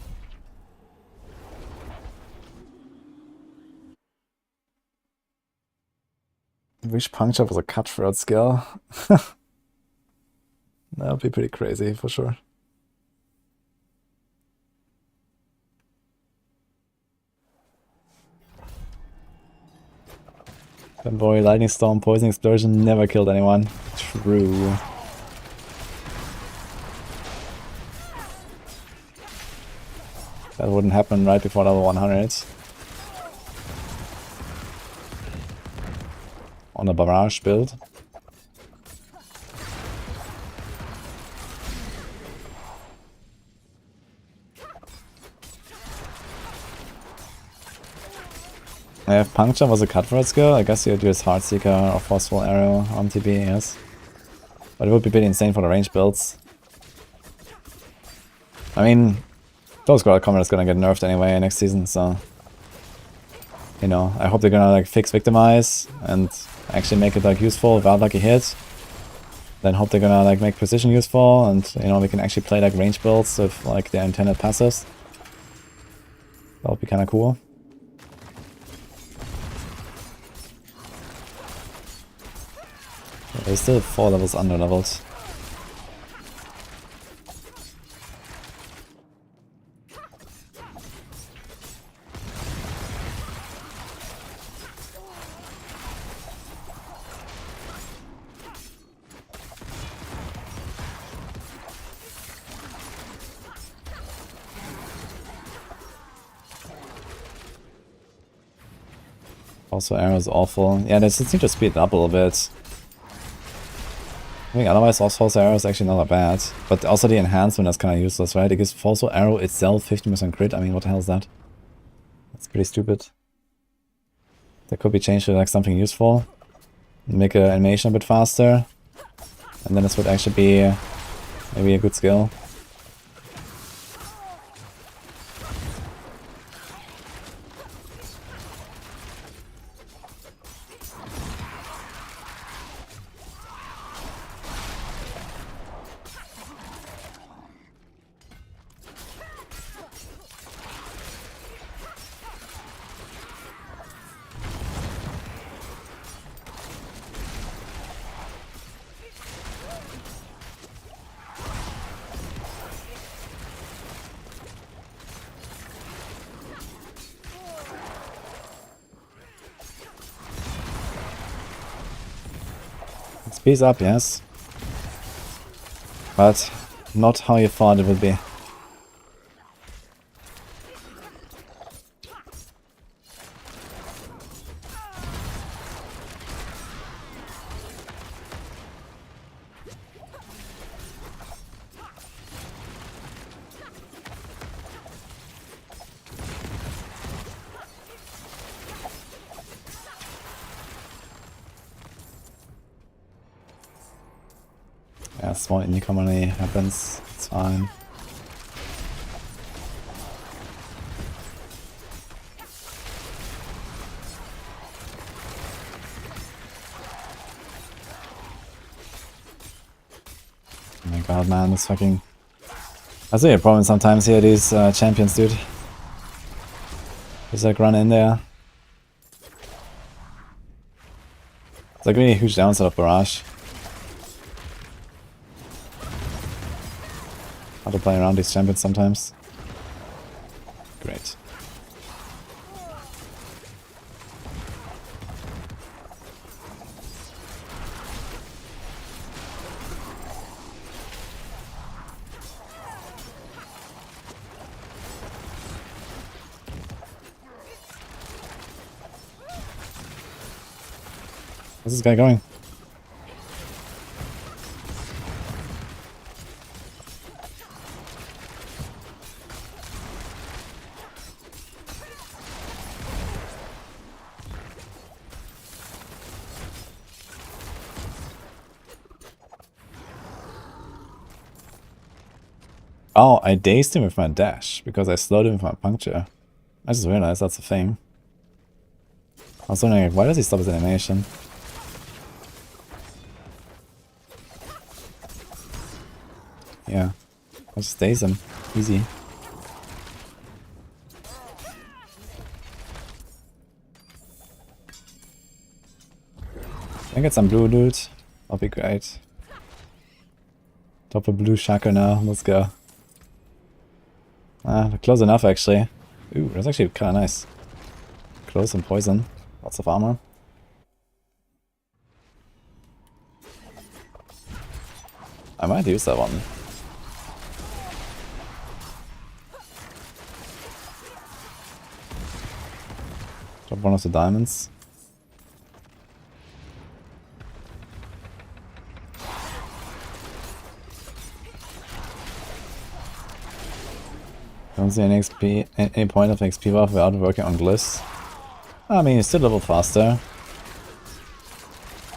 Speaker 2: wish puncture was a cutthroat skill. That would be pretty crazy for sure. Don't worry, lightning storm, poison explosion never killed anyone. True. That wouldn't happen right before level 100. On a barrage build. I have puncture was a cutthroat skill. I guess you would use Heartseeker or Forceful Arrow on TB, yes. But it would be pretty insane for the range builds. I mean, Close Quarter Combat is gonna get nerfed anyway next season, so... You know, I hope they're gonna like fix Victimize and actually make it like useful without like a hit. Then hope they're gonna like make Precision useful and, you know, we can actually play like range builds with like their intended passives. That would be kinda cool. They're still 4 levels under leveled. Also, arrow is awful. Yeah, they just need to speed it up a little bit. I think otherwise false arrow is actually not that bad. But also the enhancement is kind of useless, right? It gives false arrow itself 15% crit. I mean, what the hell is that? That's pretty stupid. That could be changed to like something useful. Make an animation a bit faster. And then this would actually be maybe a good skill. Speeds up, yes. But not how you thought it would be. Yeah, small indie commonly happens, it's fine. Oh my god, man, this fucking... That's really a problem sometimes here, these champions, dude. Just like run in there. It's like really a huge downside of Barrage. How to play around these champions sometimes. Great. Where's this guy going? Oh, I dazed him with my dash, because I slowed him with my puncture. I just realized that's a thing. I was wondering, like, why does he stop his animation? Yeah, I just daze him. Easy. Can I get some blue loot? That'll be great. Top a blue shaka now, let's go. Ah, close enough actually. Ooh, that's actually kinda nice. Close and poison. Lots of armor. I might use that one. Drop one of the diamonds. Don't see any XP, any point of XP buff without working on glyphs. I mean, it's still a little faster.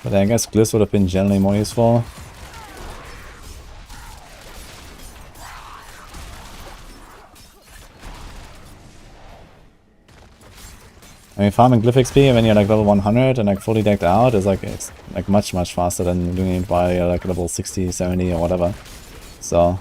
Speaker 2: But I guess glyphs would have been generally more useful. I mean, farming glyph XP when you're like level 100 and like fully decked out is like it's like much faster than doing it while you're like level 60, 70 or whatever. So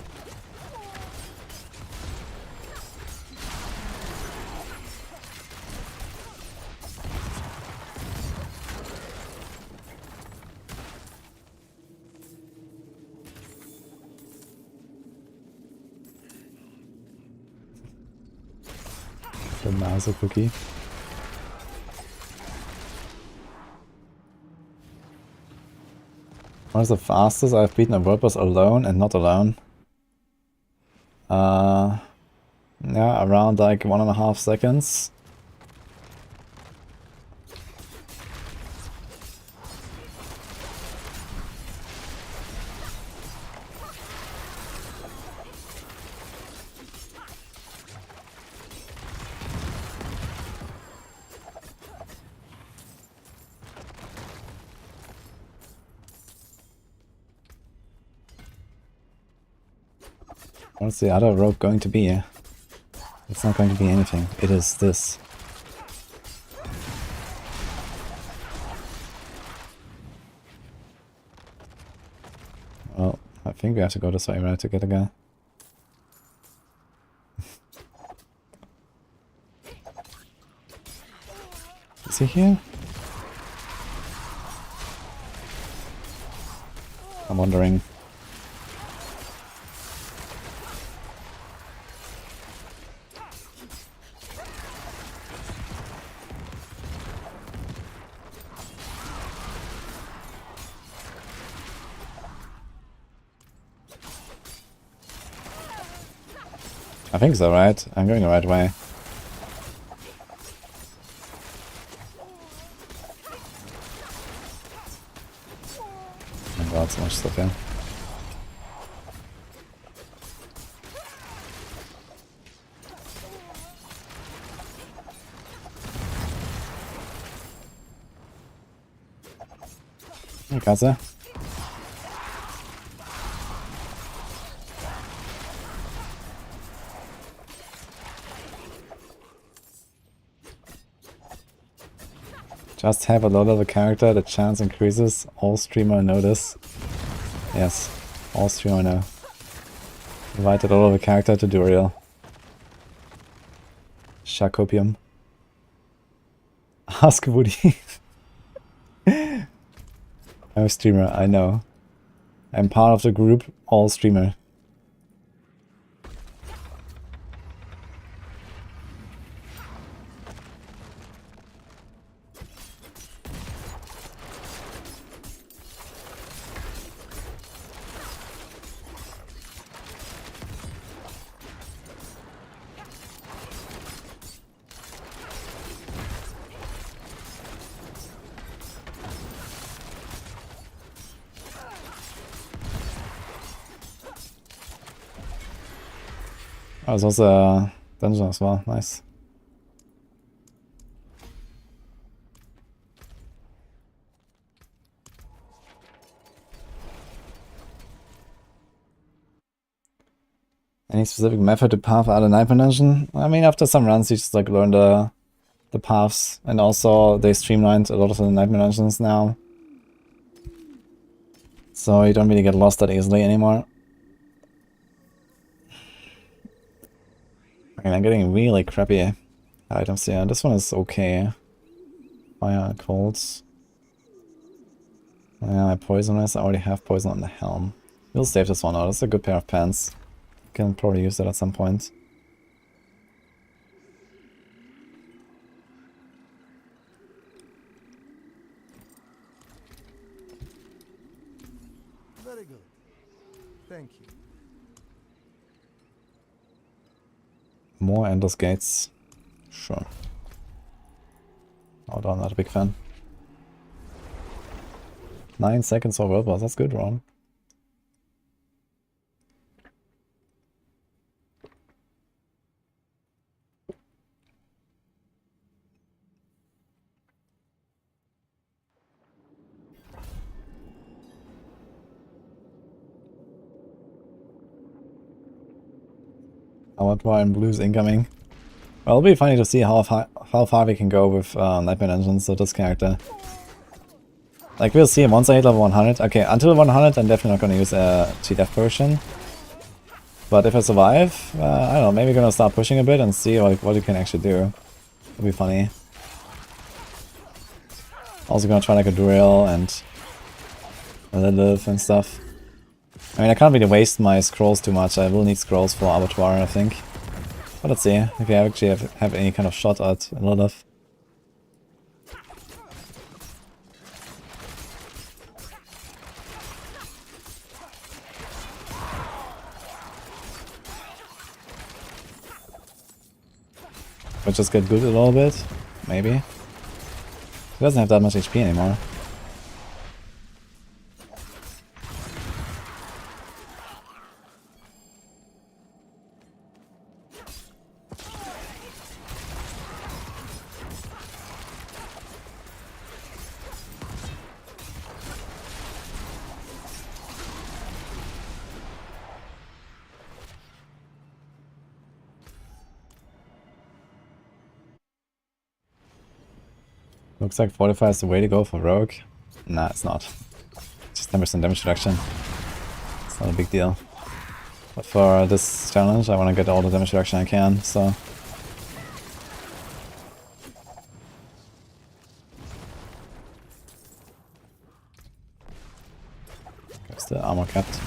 Speaker 2: the mouse cookie. What is the fastest I've beaten a world boss alone and not alone? Yeah, around like 1.5 seconds. What's the other rope going to be? It's not going to be anything. It is this. Well, I think we have to go this way, right, to get a guy. Is he here? I'm wondering. I think so, right? I'm going the right way. Oh my god, so much stuff here. Hey, Kaza. Just have a lot of a character, the chance increases. All streamer know this. Yes, all streamer know. Invited all of a character to Duriel. Shakopium. Ask Woody. I'm a streamer, I know. I'm part of the group, all streamer. Oh, there's also a dungeon as well, nice. Any specific method to path out a nightmare dungeon? I mean, after some runs you just like learn the paths, and also they streamlined a lot of the nightmare dungeons now. So you don't really get lost that easily anymore. I mean, I'm getting really crappy items here. This one is okay. Fire, colds. Yeah, my poisoners, I already have poison on the helm. We'll save this one out. It's a good pair of pants. Can probably use that at some point.
Speaker 4: Very good. Thank you.
Speaker 2: More endless gates. Sure. Although I'm not a big fan. 9 seconds for World Boss, that's good, Ron. Our and Blues incoming. Well, it'll be funny to see how far we can go with Nightmare Engines with this character. Like, we'll see once I hit level 100. Okay, until 100 I'm definitely not gonna use a G-Death potion. But if I survive, I don't know, maybe gonna start pushing a bit and see what you can actually do. It'll be funny. Also gonna try like a drill and a Lilith and stuff. I mean, I can't really waste my scrolls too much. I will need scrolls for Abattoir, I think. But let's see if I actually have any kind of shot at Lilith. But just get good a little bit, maybe. He doesn't have that much HP anymore. Looks like 45 is the way to go for Rogue. Nah, it's not. Just 10% damage reduction. It's not a big deal. But for this challenge, I want to get all the damage reduction I can, so... There's the armor capped.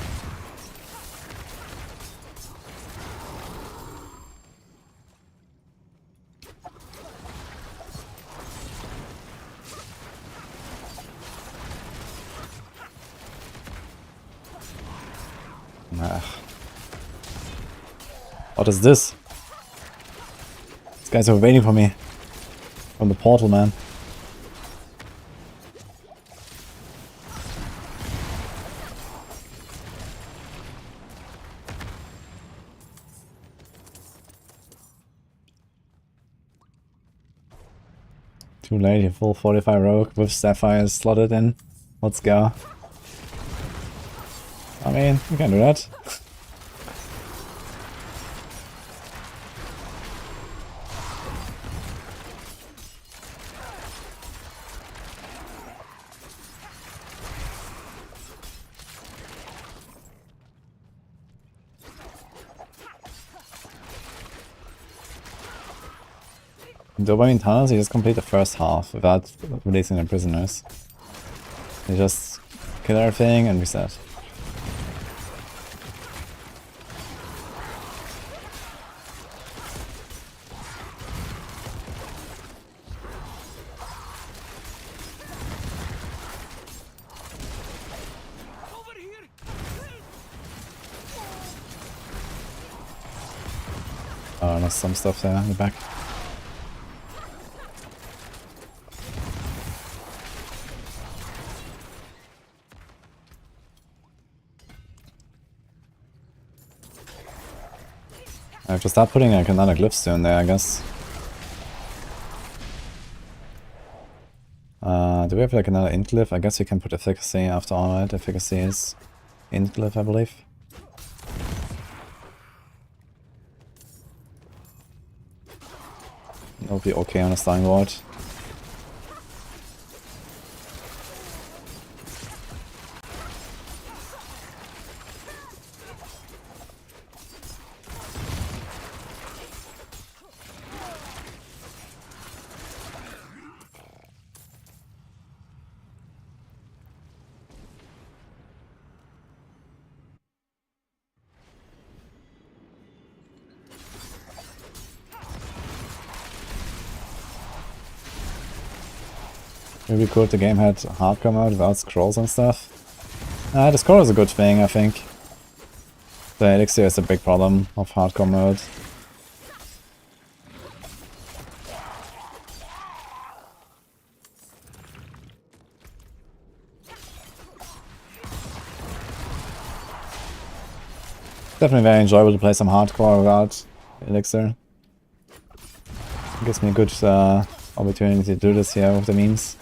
Speaker 2: What is this? These guys are waiting for me. From the portal, man. Too late, you full 45 Rogue with Sapphire slotted in. Let's go. I mean, you can do that. Dopamine tunnels, you just complete the first half without releasing the prisoners. You just kill everything and reset. Oh, there's some stuff there in the back. I have to start putting like another glyph stone there, I guess. Do we have like another int glyph? I guess we can put efficacy after all, right? Efficacy is int glyph, I believe. It'll be okay on a starting board. It would be cool if the game had hardcore mode without scrolls and stuff. The scroll is a good thing, I think. The elixir is a big problem of hardcore mode. Definitely very enjoyable to play some hardcore without elixir. It gives me a good opportunity to do this here with the memes.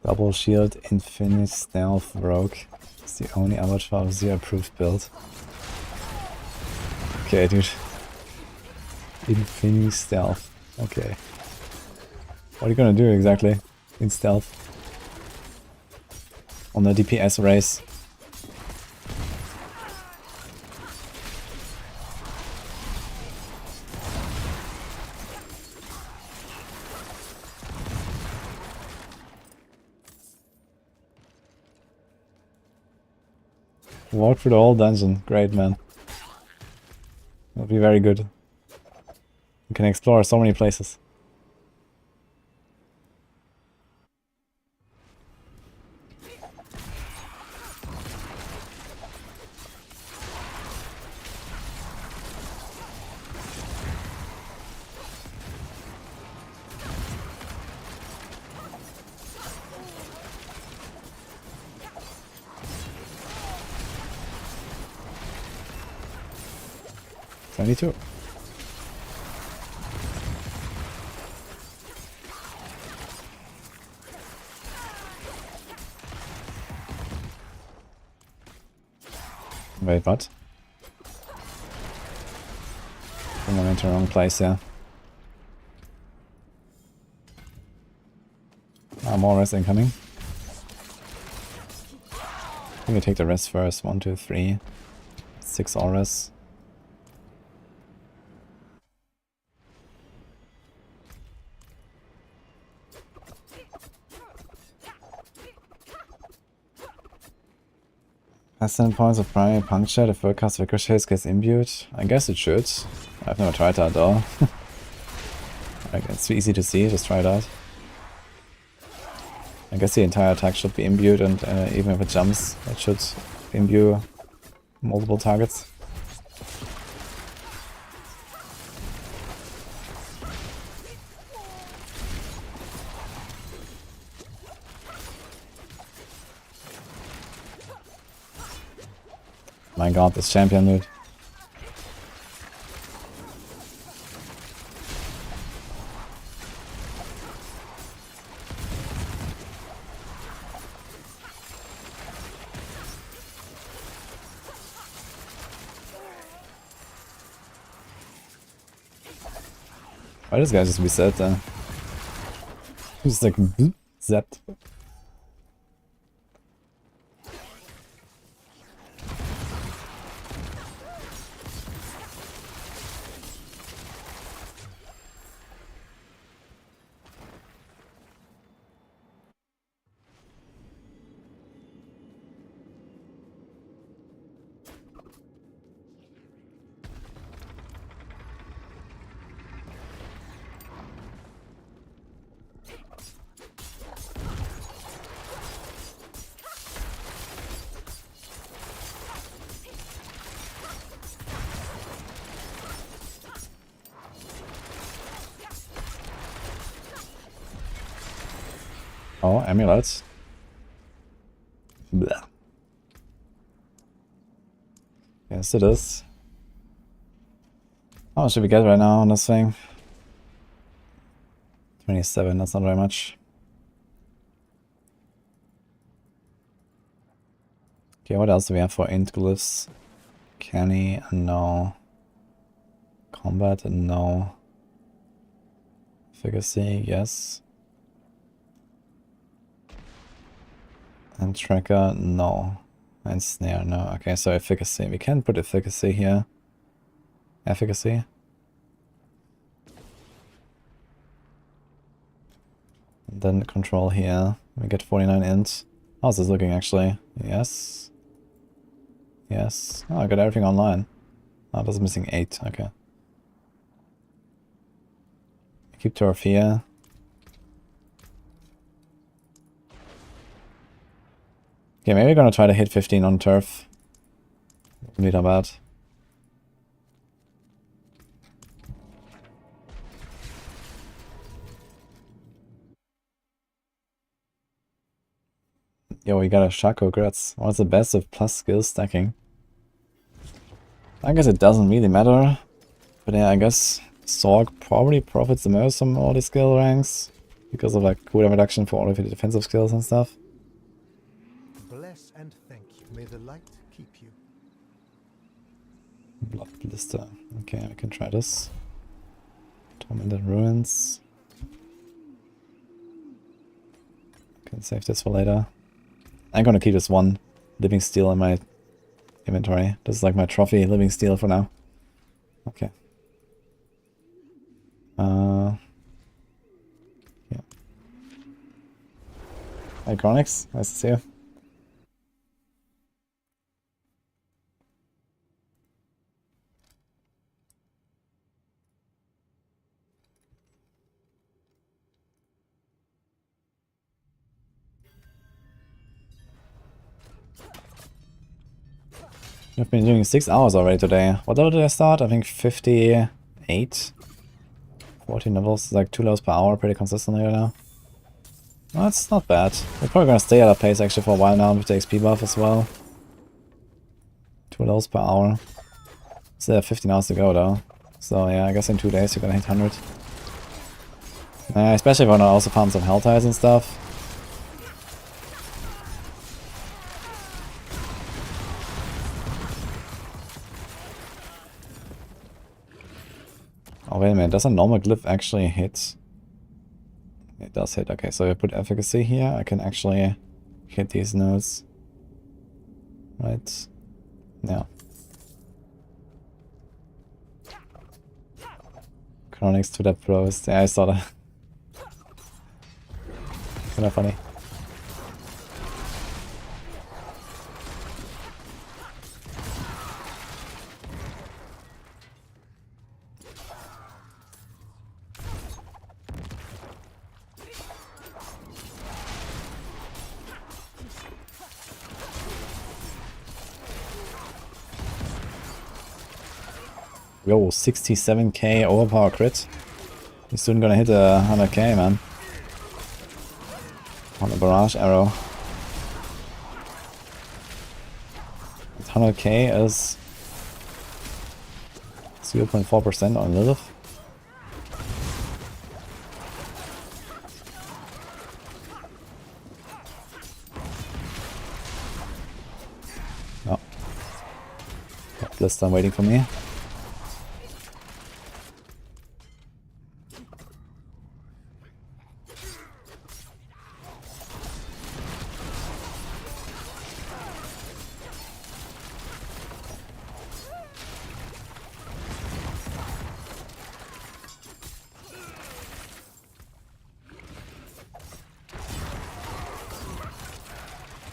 Speaker 2: Double shield Infinity Stealth Rogue. It's the only avatar of the approved build. Okay, dude. Infinity Stealth. Okay. What are you gonna do exactly in stealth? On the DPS race. Walk through the whole dungeon. Great, man. That'll be very good. You can explore so many places. '72. Wait, what? I went into the wrong place, yeah. More rest incoming. I think I take the rest first. 1, 2, 3. 6 auras. Has 10 points of primary puncture, the full cast ricochets gets imbued? I guess it should. I've never tried that though. Like, it's too easy to see, just try that. I guess the entire attack should be imbued, and even if it jumps, it should imbue multiple targets. My god, this champion, dude. Why does guy just reset then? He's like, zapped. Oh, amulets. Blah. Yes, it is. How much should we get right now on this thing? 27, that's not very much. Okay, what else do we have for int glyphs? Canny, no. Combat, no. Efficacy, yes. And tracker, no. And snare, no. Okay, so efficacy. We can put efficacy here. Efficacy. And then control here. We get 49 int. How's this looking actually? Yes. Yes. Oh, I got everything online. Oh, that's missing 8. Okay. Keep turf here. Okay, maybe we're gonna try to hit 15 on turf. Need a bad. Yo, we got a Shaco Grats. What's the best of plus skill stacking? I guess it doesn't really matter. But yeah, I guess Sorg probably profits the most from all the skill ranks. Because of like cooldown reduction for all of the defensive skills and stuff.
Speaker 4: Bless and thank you. May the light keep you.
Speaker 2: Blood blister. Okay, I can try this. Tormented Ruins. Can save this for later. I'm gonna keep this one living steel in my inventory. This is like my trophy living steel for now. Okay. Yeah. Hi Chronix, nice to see you. I've been doing 6 hours already today. What level did I start? I think 58. 14 levels, like 2 levels per hour, pretty consistently right now. Well, that's not bad. We're probably gonna stay at that pace actually for a while now with the XP buff as well. 2 levels per hour. Still have 15 hours to go though. So yeah, I guess in 2 days you're gonna hit 100. Especially if I wanna also farm some hell ties and stuff. Oh wait a minute, does a normal glyph actually hit? It does hit, okay, so if I put efficacy here, I can actually hit these nodes. Right? Yeah. Chronix to that pros. Yeah, I saw that. Kinda funny. Yo, 67k overpower crit. He's soon gonna hit 100k, man. On a barrage arrow. 100k is 0.4% on Lilith. No. Got Blister waiting for me.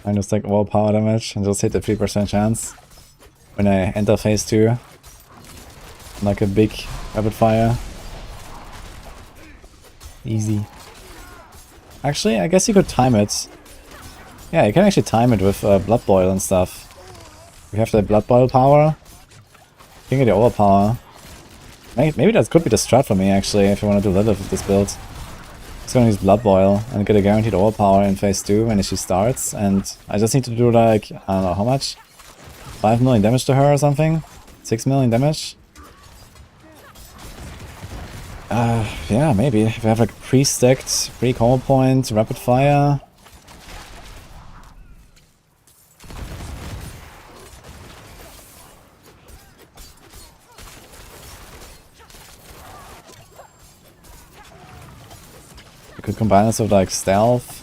Speaker 2: I just take all power damage and just hit the 3% chance when I enter phase 2. Like a big rapid fire. Easy. Actually, I guess you could time it. Yeah, you can actually time it with Blood Boil and stuff. We have the Blood Boil power. You can get the overpower. Maybe that could be the strat for me actually, if you want to do Lilith with this build. It's gonna use Blood Boil and get a guaranteed overpower in phase 2 when she starts, and I just need to do like, I don't know how much? 5 million damage to her or something? 6 million damage? Yeah, maybe. If we have like pre-stacked, pre-call point, rapid fire. could combine this with like stealth.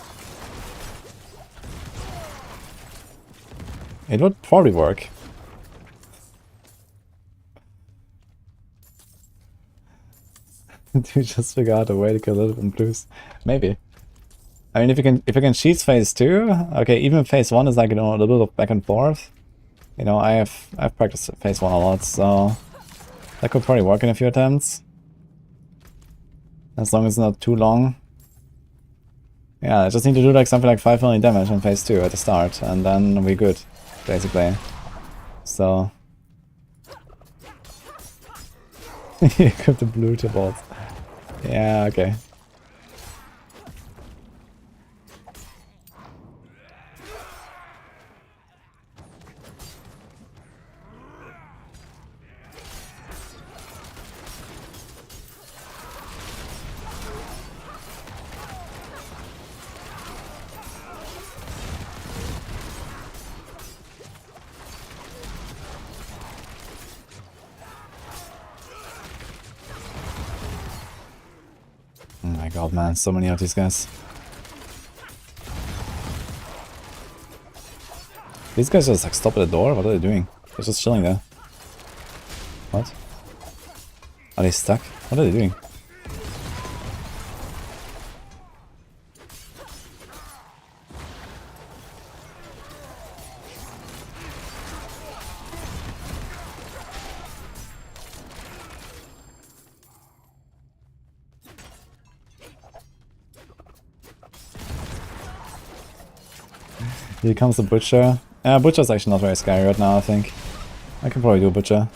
Speaker 2: It would probably work. Do you just figure out a way to kill it in blues? Maybe. I mean, if you can cheese phase 2, okay, even phase 1 is like, you know, a little bit of back and forth. You know, I've practiced phase 1 a lot, so that could probably work in a few attempts. As long as it's not too long. Yeah, I just need to do like something like 5 million damage in phase 2 at the start, and then we're good, basically. So... you equip the blue to bolt. Yeah, okay. Oh my god, man, so many of these guys. These guys just like stop at the door? What are they doing? They're just chilling there. What? Are they stuck? What are they doing? Here comes the Butcher. Butcher's actually not very scary right now, I think. I can probably do a Butcher.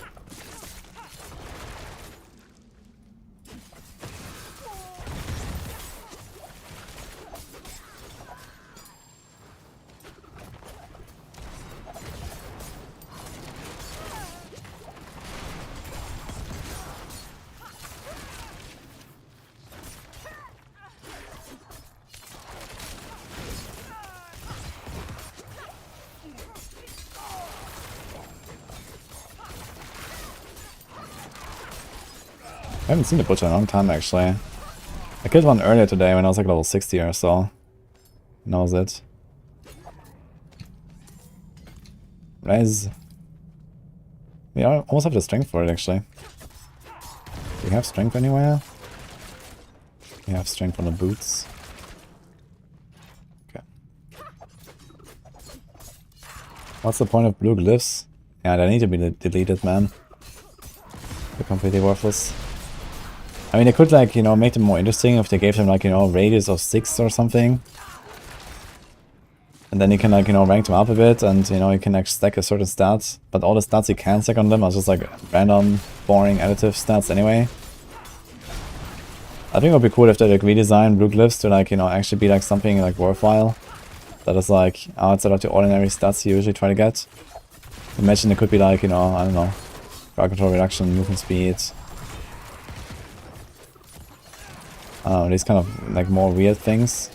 Speaker 2: I haven't seen the Butcher in a long time, actually. I killed one earlier today when I was like level 60 or so. And that was it. Res. Yeah, I almost have the strength for it, actually. Do you have strength anywhere? You have strength on the boots. Okay. What's the point of blue glyphs? Yeah, they need to be deleted, man. They're completely worthless. I mean, they could, like, you know, make them more interesting if they gave them, like, you know, radius of 6 or something. And then you can, like, you know, rank them up a bit and, you know, you can, like, stack a certain stats. But all the stats you can stack on them are just, like, random, boring, additive stats anyway. I think it would be cool if they, like, redesign blue glyphs to, like, you know, actually be, like, something, like, worthwhile. That is, like, outside of the ordinary stats you usually try to get. Imagine it could be, like, you know, I don't know, crowd control reduction, movement speed. These kind of, like, more weird things.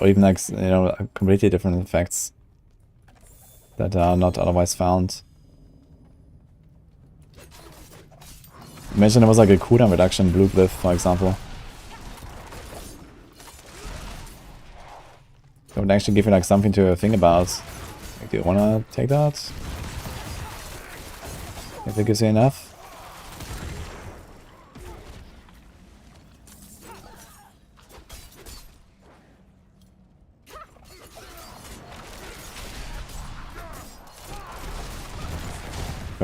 Speaker 2: Or even, like, you know, completely different effects that are not otherwise found. Imagine there was, like, a cooldown reduction blue glyph, for example. It would actually give you, like, something to think about. Like, do you wanna take that? If it gives you enough?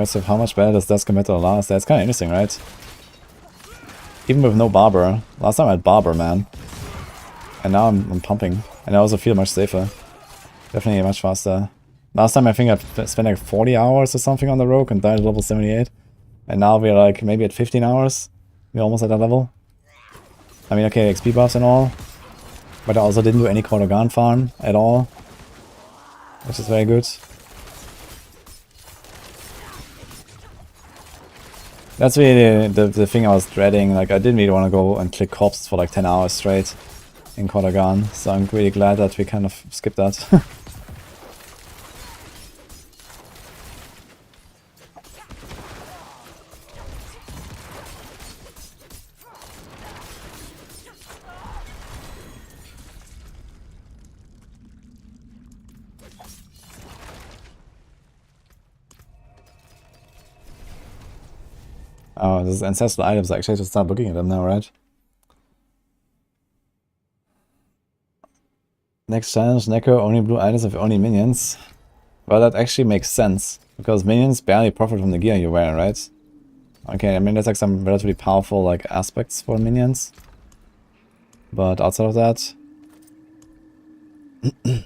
Speaker 2: Impressive, how much better does Dusk Metal last? That's kind of interesting, right? Even with no Barber. Last time I had Barber, man. And now I'm pumping. And I also feel much safer. Definitely much faster. Last time I think I spent like 40 hours or something on the Rogue and died at level 78. And now we're like maybe at 15 hours. We're almost at that level. I mean, okay, XP buffs and all. But I also didn't do any Paragon farm at all. Which is very good. That's really the thing I was dreading. Like, I didn't really want to go and click corpses for like 10 hours straight in Paragon, so I'm really glad that we kind of skipped that. Oh, this is ancestral items. I actually have to start looking at them now, right? Next challenge, Neko, only blue items with only minions. Well, that actually makes sense, because minions barely profit from the gear you wear, right? Okay, I mean, there's like some relatively powerful like aspects for minions. But outside of that... Can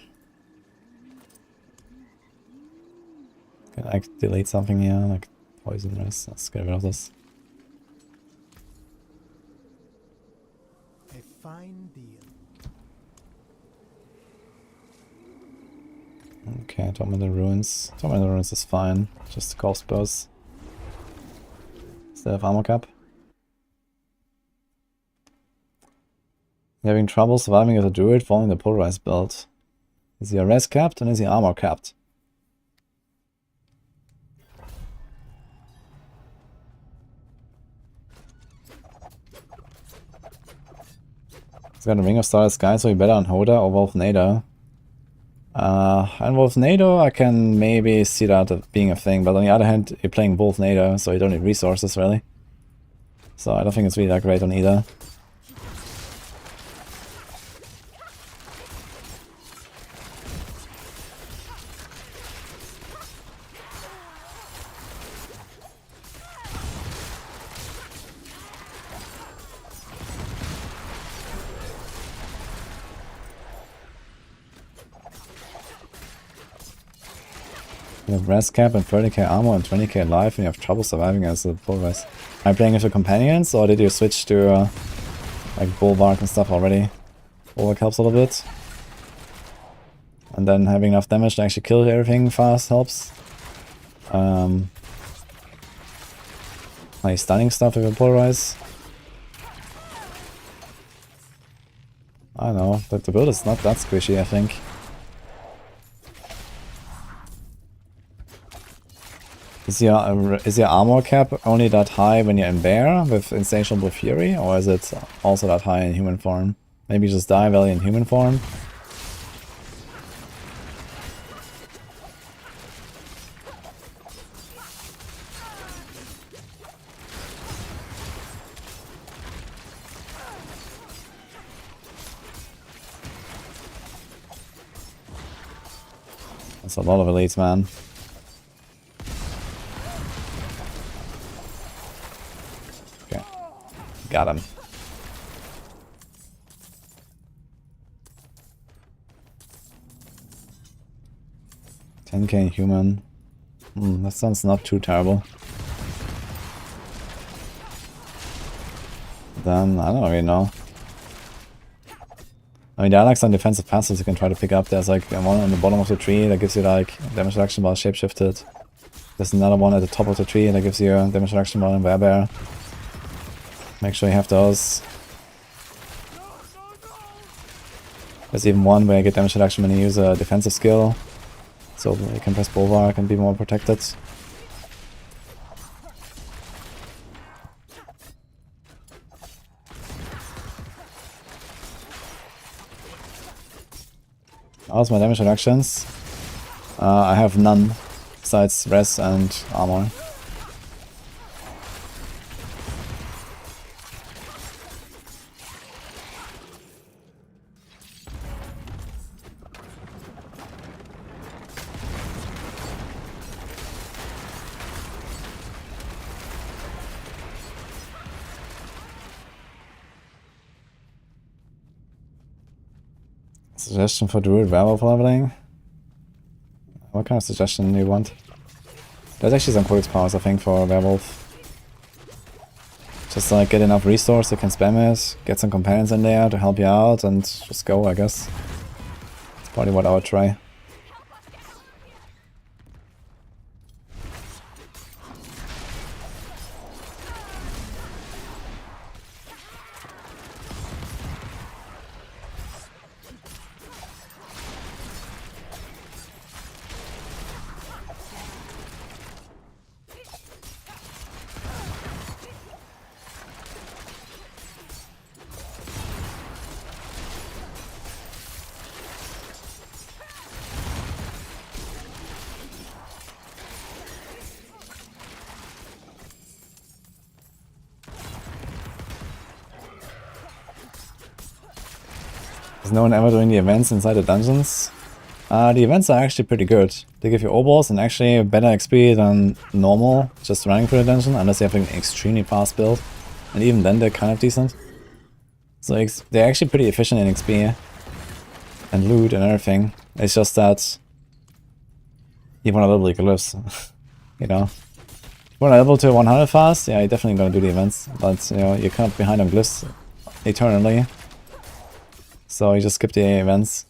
Speaker 2: I delete something here, like poison rest? Let's get rid of this.
Speaker 4: A fine deal.
Speaker 2: Okay, Tormented Ruins. Tormented Ruins is fine. Just golf spurs. Still have armor cap. You're having trouble surviving as a druid following the polarized build. Is he res capped and is he armor capped? He's got a Ring of Starless Sky, so he better on Hoda or Wolfnado. And Wolfnado, I can maybe see that being a thing, but on the other hand, you're playing Wolfnado, so you don't need resources really. So I don't think it's really that great on either. You have res cap and 30k armor and 20k life, and you have trouble surviving as a polarized. Are you playing with your companions, or did you switch to like Bulwark and stuff already? Bulwark helps a little bit. And then having enough damage to actually kill everything fast helps. Like stunning stuff with your polarize. I don't know, but the build is not that squishy, I think. Is your armor cap only that high when you're in bear with Insatiable Fury, or is it also that high in human form? Maybe just die value in human form? That's a lot of elites, man. Got him. $10k human. That sounds not too terrible. Then, I don't really know. I mean, there are like some defensive passives you can try to pick up. There's like one on the bottom of the tree that gives you like damage reduction while shapeshifted. There's another one at the top of the tree that gives you damage reduction while in Werebear. Make sure you have those. There's even one where you get damage reduction when you use a defensive skill. So you can press Bulwark and be more protected. How's my damage reductions? I have none besides res and armor. Suggestion for druid werewolf leveling? What kind of suggestion do you want? There's actually some codex powers I think for werewolf. Just like get enough resource, you can spam it, get some companions in there to help you out and just go, I guess. That's probably what I would try. Is no one ever doing the events inside the dungeons? The events are actually pretty good. They give you obols and actually better XP than normal, just running through the dungeon, unless you have an extremely fast build. And even then they're kind of decent. So they're actually pretty efficient in XP and loot and everything. It's just that you want to level the glyphs, you know. If you want to level to 100 fast, yeah, you're definitely going to do the events. But, you know, you're kind of behind on glyphs eternally. So you just skip the events.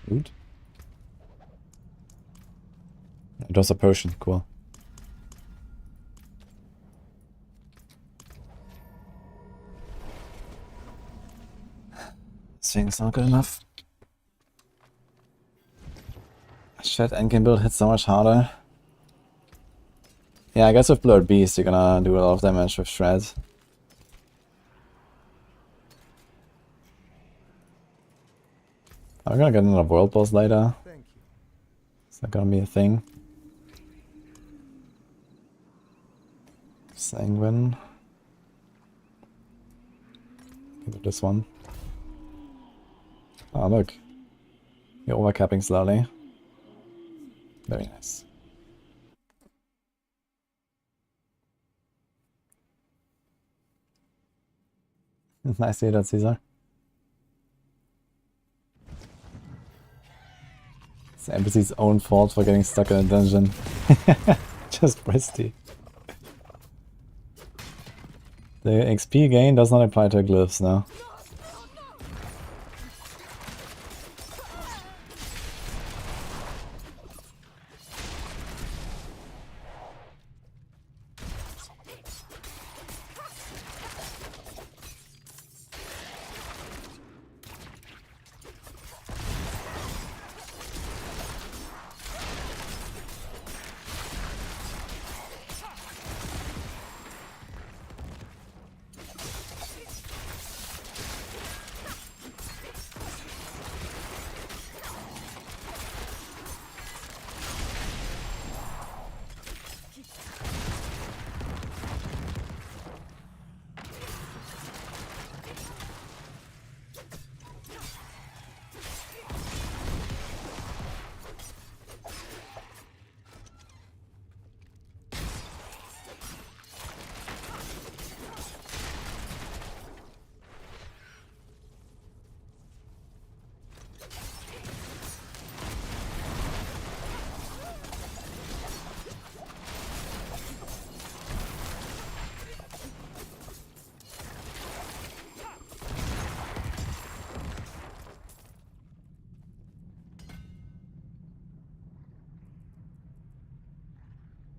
Speaker 2: Loot. It was a potion, cool. This thing's not good enough. Shit, Endgame build hits so much harder. Yeah, I guess with Blurred Beast you're gonna do a lot of damage with Shred. I'm gonna get another world boss later.
Speaker 4: Thank you.
Speaker 2: Is that gonna be a thing? Sanguine. Give it this one. Oh look. You're overcapping slowly. Very nice. Nice to hear that, Caesar. It's the NPC's own fault for getting stuck in a dungeon. Just Presty. The XP gain does not apply to glyphs now.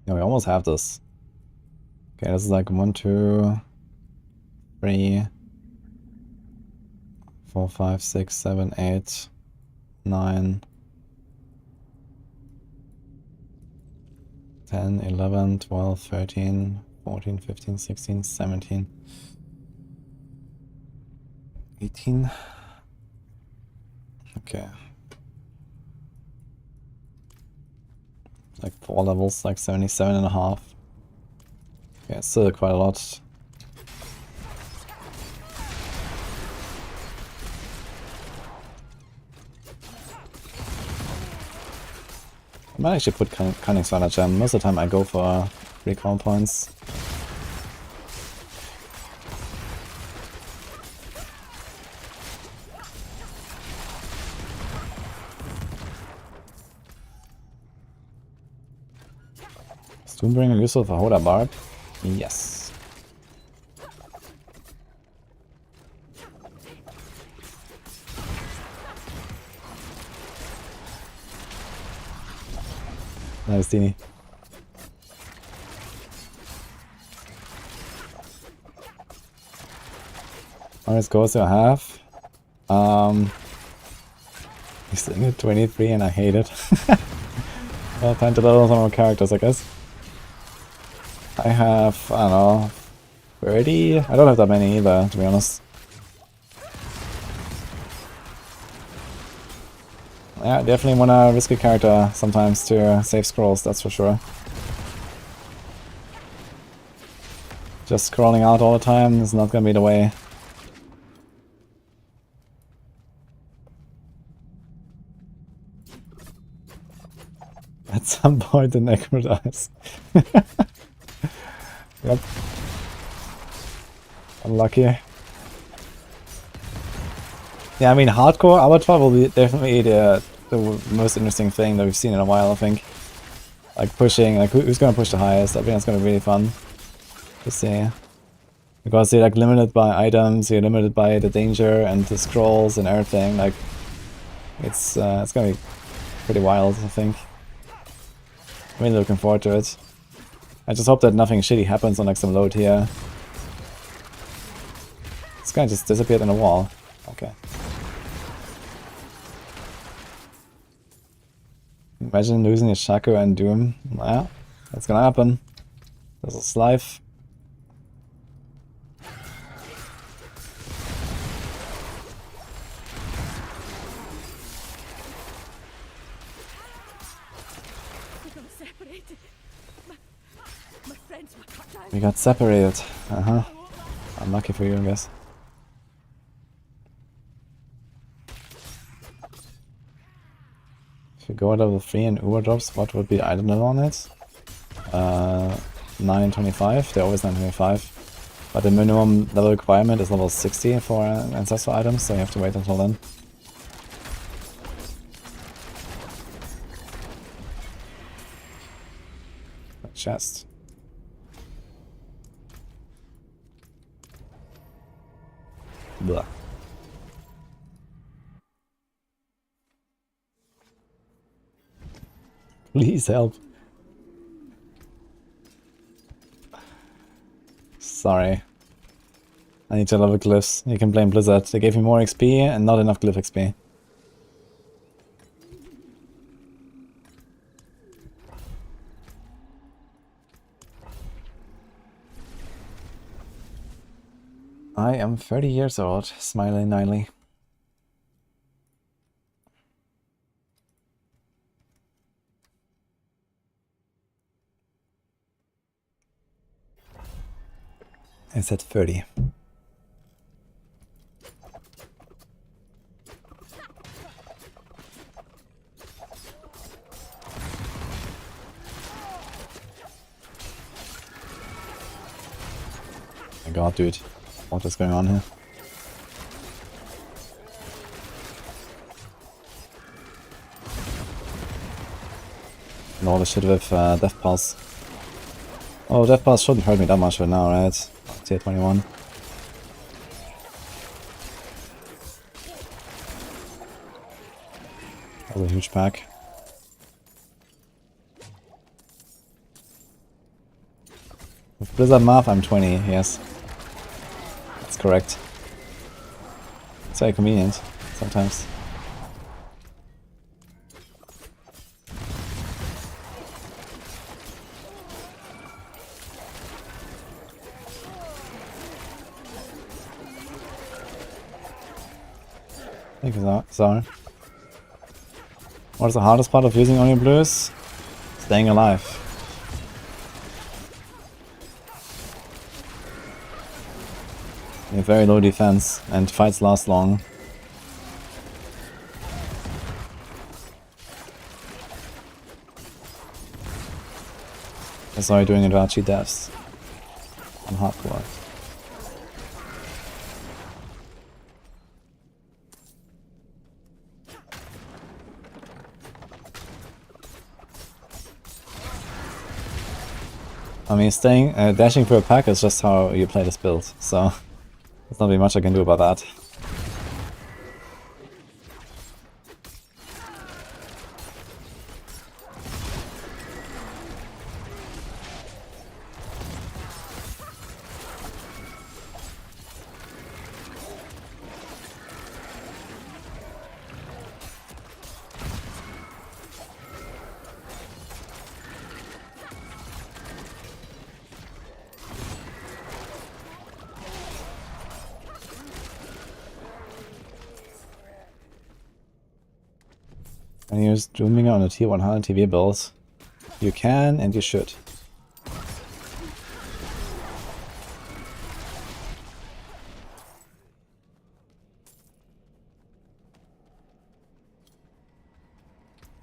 Speaker 2: Yeah, we almost have this. Okay, this is like 1, 2, 3, 4, 5, 6, 7, 8, 9, 10, 11, 12, 13, 14, 15, 16, 17, 18. Okay. Like 4 levels, like 77 and a half. Okay, still quite a lot. I might actually put Cunning Slider Gem. Most of the time I go for recall points. Stonebringer useful for Hoda Barb? Yes. Nice, Dini. How many scores do I have? He's sitting at 23 and I hate it. Well, time to level some more characters, I guess. I have, I don't know, 30? I don't have that many either, to be honest. Yeah, definitely wanna risk a character sometimes to save scrolls, that's for sure. Just scrolling out all the time is not gonna be the way. At some point the Necro dies. Yep. Unlucky. Yeah, I mean, hardcore Avatar will be definitely the most interesting thing that we've seen in a while, I think. Like pushing, like who's gonna push the highest? I think that's gonna be really fun to see. Because you're like limited by items, you're limited by the danger and the scrolls and everything. Like it's gonna be pretty wild, I think. I'm really looking forward to it. I just hope that nothing shitty happens on like some load here. This guy just disappeared in a wall. Okay. Imagine losing a Shaco and Doom. Yeah, that's gonna happen. This is life. We got separated. Uh-huh. Unlucky for you, I guess. If you go level 3 and Uber drops, what would be the item level on it? 925. They're always 925. But the minimum level requirement is level 60 for ancestral items, so you have to wait until then. A chest. Blah. Please help. Sorry. I need to level glyphs. You can blame Blizzard. They gave me more XP and not enough glyph XP. I am 30 years old, smiling nightly. I said 30. Oh my god, dude. What is going on here? And all the shit with Death Pulse. Oh, Death Pulse shouldn't hurt me that much right now, right? Tier 21. That was a huge pack. With Blizzard math, I'm 20, yes. That's correct. It's very convenient, sometimes. Thank you, Zara. What is the hardest part of using only blues? Staying alive. You have very low defense and fights last long. That's why you're doing Irachi deaths on hardcore. I mean, dashing through a pack is just how you play this build, so there's not really much I can do about that. And use Doombringer on a tier 100 TV build. You can and you should.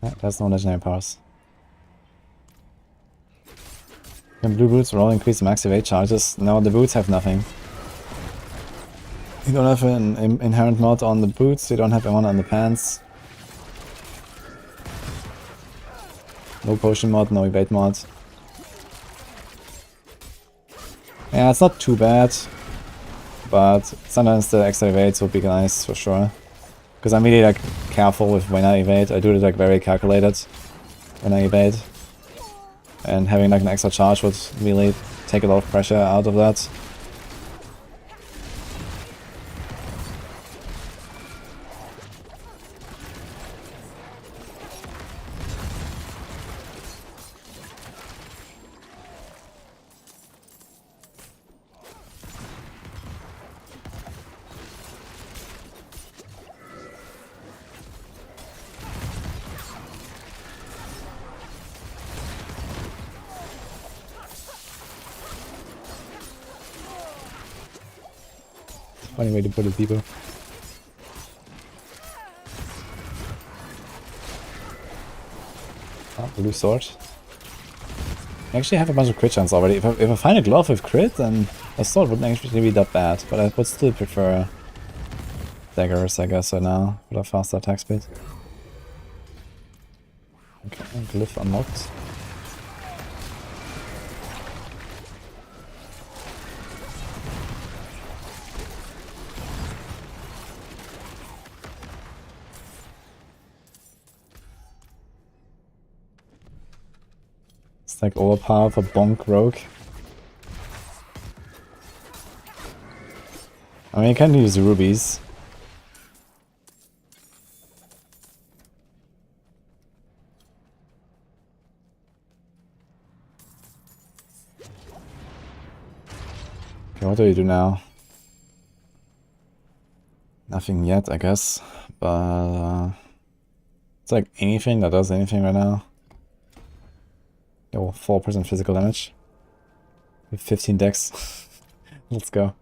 Speaker 2: Yeah, there's no legendary powers. And blue boots will all increase the max evade charges. No, the boots have nothing. You don't have an inherent mod on the boots, you don't have one on the pants. No potion mod, no evade mod. Yeah, it's not too bad, but sometimes the extra evades would be nice for sure. Because I'm really like careful with when I evade. I do it like very calculated when I evade. And having like an extra charge would really take a lot of pressure out of that. Funny way to put it, people. Oh, blue sword. I actually have a bunch of crit chance already. If I find a glove with crit, then a sword wouldn't actually be that bad. But I would still prefer daggers, I guess, right now, with a faster attack speed. Okay, glyph unlocked. It's like overpower for bonk rogue. I mean, you can use rubies. Okay, what do you do now? Nothing yet, I guess. But it's like anything that does anything right now. Oh, 4% physical damage. With 15 dex. Let's go.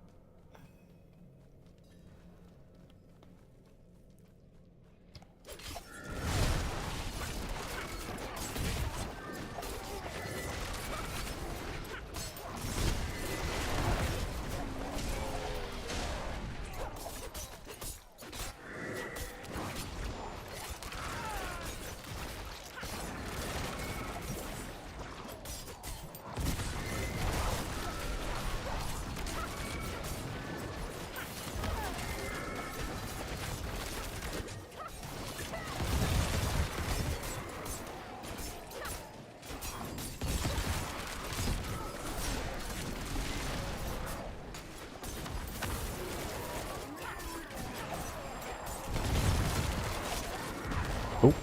Speaker 2: Oh.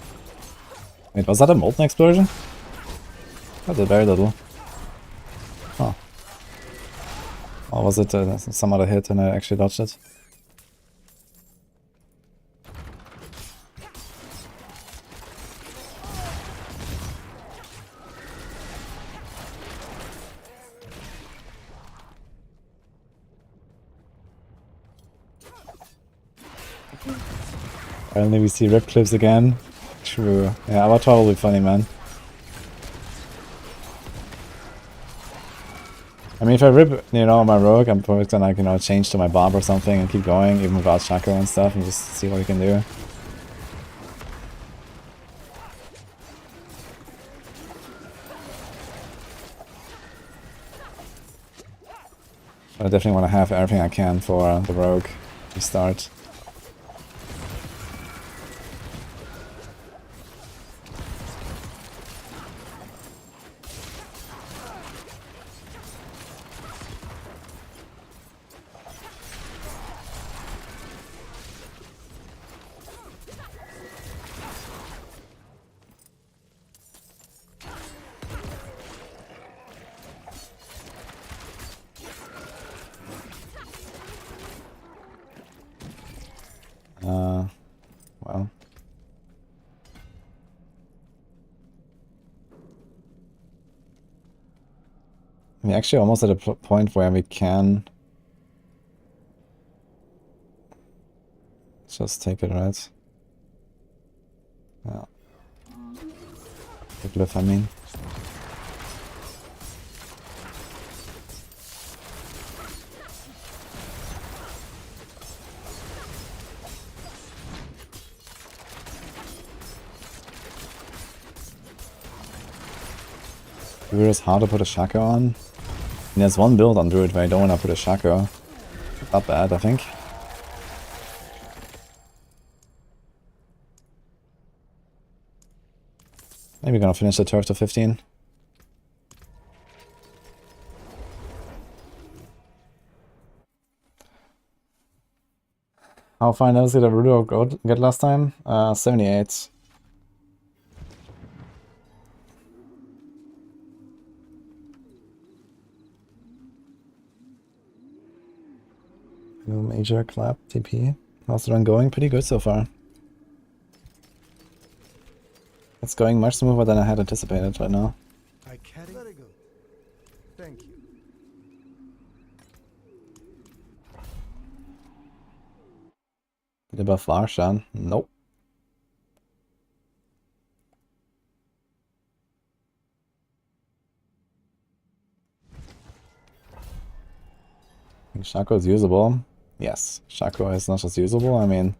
Speaker 2: Wait, was that a molten explosion? That did very little. Huh. Or was it some other hit and I actually dodged it? Finally we see rip clips again. True. Yeah, Avatar will be funny, man. I mean, if I rip, you know, my rogue, I'm probably gonna, like, you know, change to my bomb or something and keep going, even without chakra and stuff, and just see what we can do. But I definitely want to have everything I can for the rogue to start. We're actually almost at a point where we can just take it, right? Yeah. The glyph, I mean. Druid is hard to put a Shaco on. And there's one build on Druid where I don't want to put a Shaco. Not bad, I think. Maybe gonna finish the turf to 15. How far did the Rudo get last time? 78. No major clap, TP. How's the run going? Pretty good so far. It's going much smoother than I had anticipated right now.
Speaker 4: I carry. Very good. Thank you.
Speaker 2: Did it buff Varshan? Nope. I think Shaco is usable. Yes, Shaco is not just usable, I mean,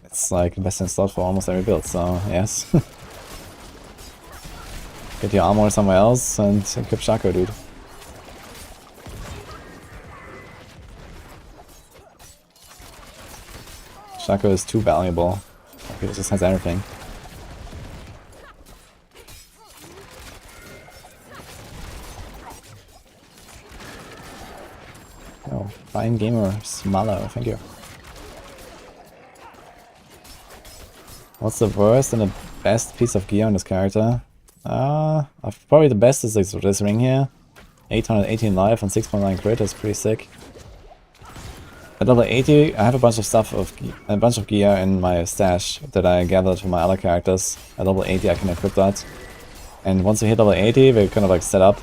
Speaker 2: it's like the best in slot for almost every build, so yes. Get your armor somewhere else and equip Shaco, dude. Shaco is too valuable. He just has everything. Oh, fine gamer, smaller, thank you. What's the worst and the best piece of gear on this character? Probably the best is this ring here. 818 life and 6.9 crit is pretty sick. At level 80, I have a bunch of gear in my stash that I gathered from my other characters. At level 80, I can equip that. And once we hit level 80, we're kind of like set up.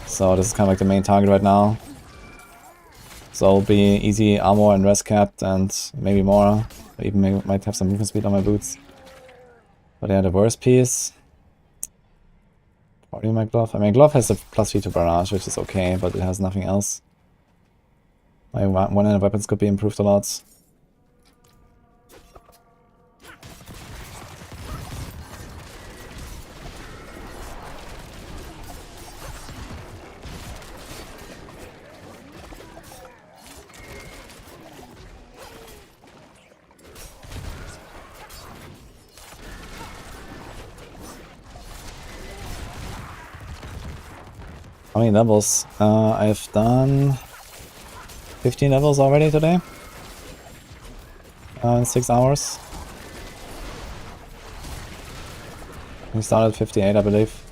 Speaker 2: So this is kind of like the main target right now. So it'll be easy armor and rest capped and maybe more. I even might have some movement speed on my boots. But yeah, the worst piece. Probably my glove. I mean, glove has a +3 to barrage, which is okay, but it has nothing else. My one-handed weapons could be improved a lot. How many levels? I've done 15 levels already today. In 6 hours. We started 58, I believe.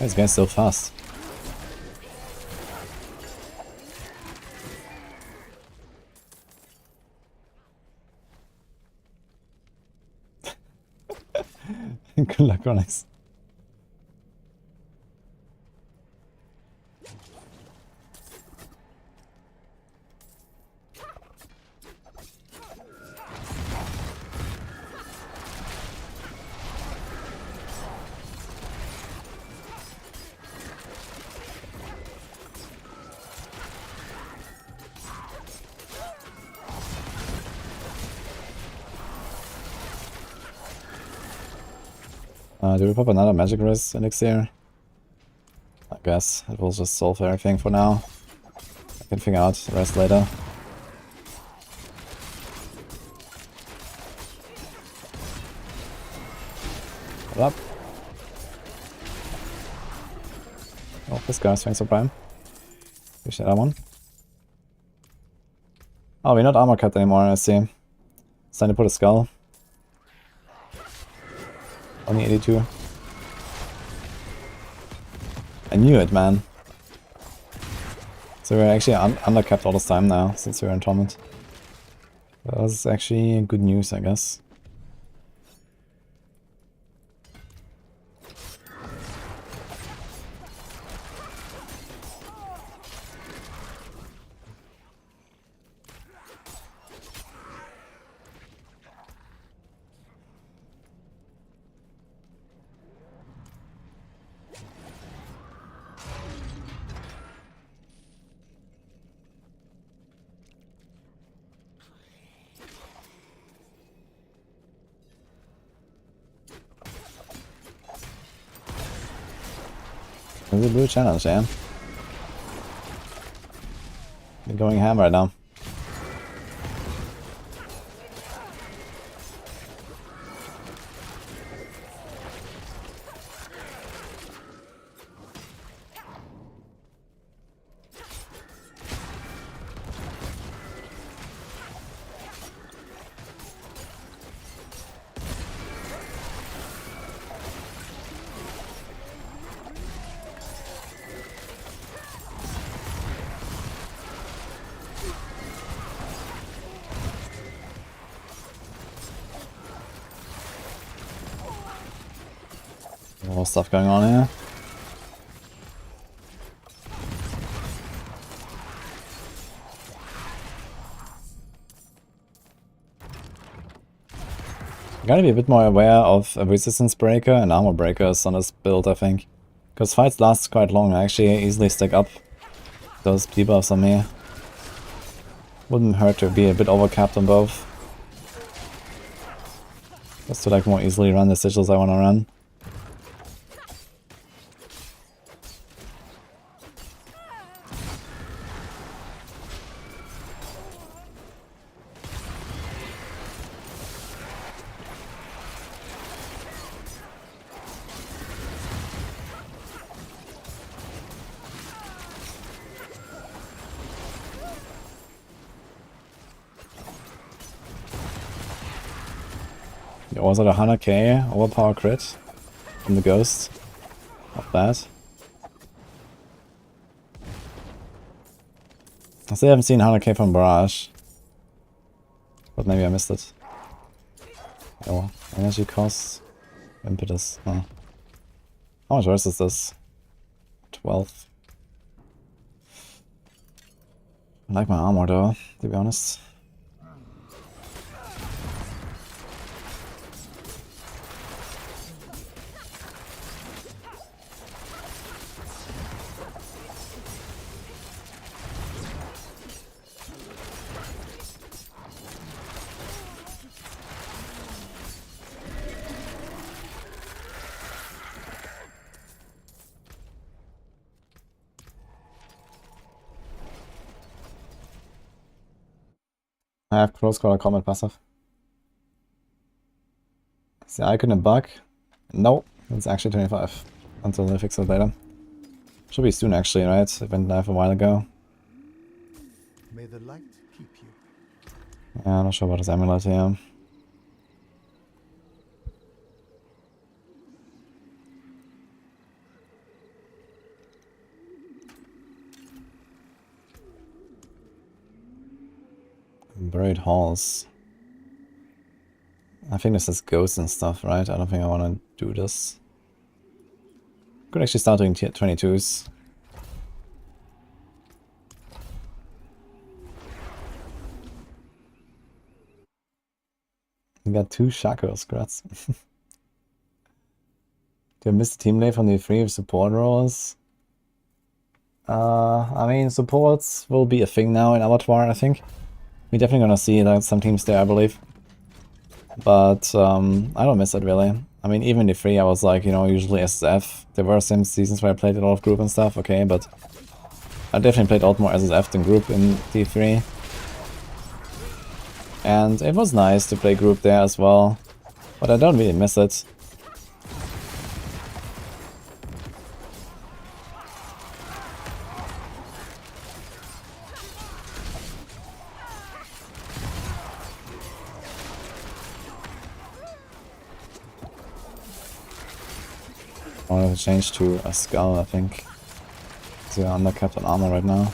Speaker 2: This guy's so fast. Good luck, Onyx. Do we pop another magic res elixir? I guess it will just solve everything for now. I can figure out the rest later. Hold up. Oh, this guy's thanks for prime. Appreciate that one. Oh, we're not armor cut anymore, I see. It's time to put a skull. Only 82. I knew it, man. So we're actually undercapped all this time now, since we're in tournament. That was actually good news, I guess. It's a blue challenge, yeah. We're going ham right now. More stuff going on here. Gotta be a bit more aware of a resistance breaker and armor breakers on this build, I think. Because fights last quite long, I actually easily stack up those debuffs on me. Wouldn't hurt to be a bit overcapped on both. Just to like more easily run the sigils I wanna run. Was it a 100k overpower crit from the ghost? Not bad. I still haven't seen 100k from Barrage. But maybe I missed it. Oh, energy cost. Impetus. Huh. How much worse is this? 12. I like my armor though, to be honest. I have close quarter combat passive. Is the icon a bug? No, it's actually 25. Until they fix it later. Should be soon actually, right? It went live a while ago.
Speaker 4: May the light keep you.
Speaker 2: Yeah, I'm not sure about this amulet here. Buried halls. I think this is ghosts and stuff, right? I don't think I want to do this. Could actually start doing tier 22s. We got 2 Shakos, congrats. Do I miss the team late from the 3 support roles? I mean, supports will be a thing now in Abattoir, I think. We're definitely gonna see like some teams there, I believe. But I don't miss it really. I mean, even the 3 I was like, you know, usually SSF. There were some seasons where I played a lot of group and stuff, okay, but I definitely played a lot more SSF than group in T3. And it was nice to play group there as well, but I don't really miss it. I want to change to a skull, I think. So you're undercapped on armor right now.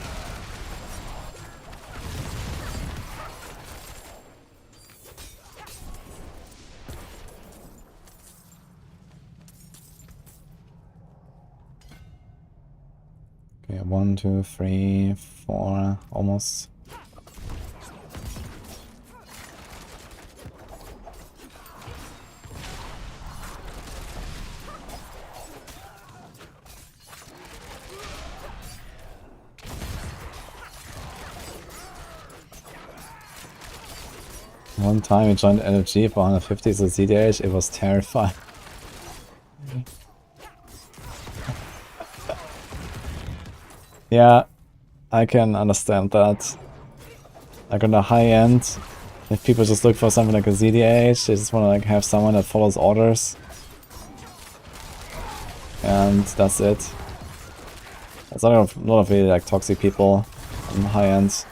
Speaker 2: Okay, 1, 2, 3, 4, almost. One time we joined LFG for 150 so CDH, it was terrifying. Yeah, I can understand that. Like on the high end, if people just look for something like a ZDH, they just want to like have someone that follows orders. And that's it. There's a lot of really like toxic people on the high end.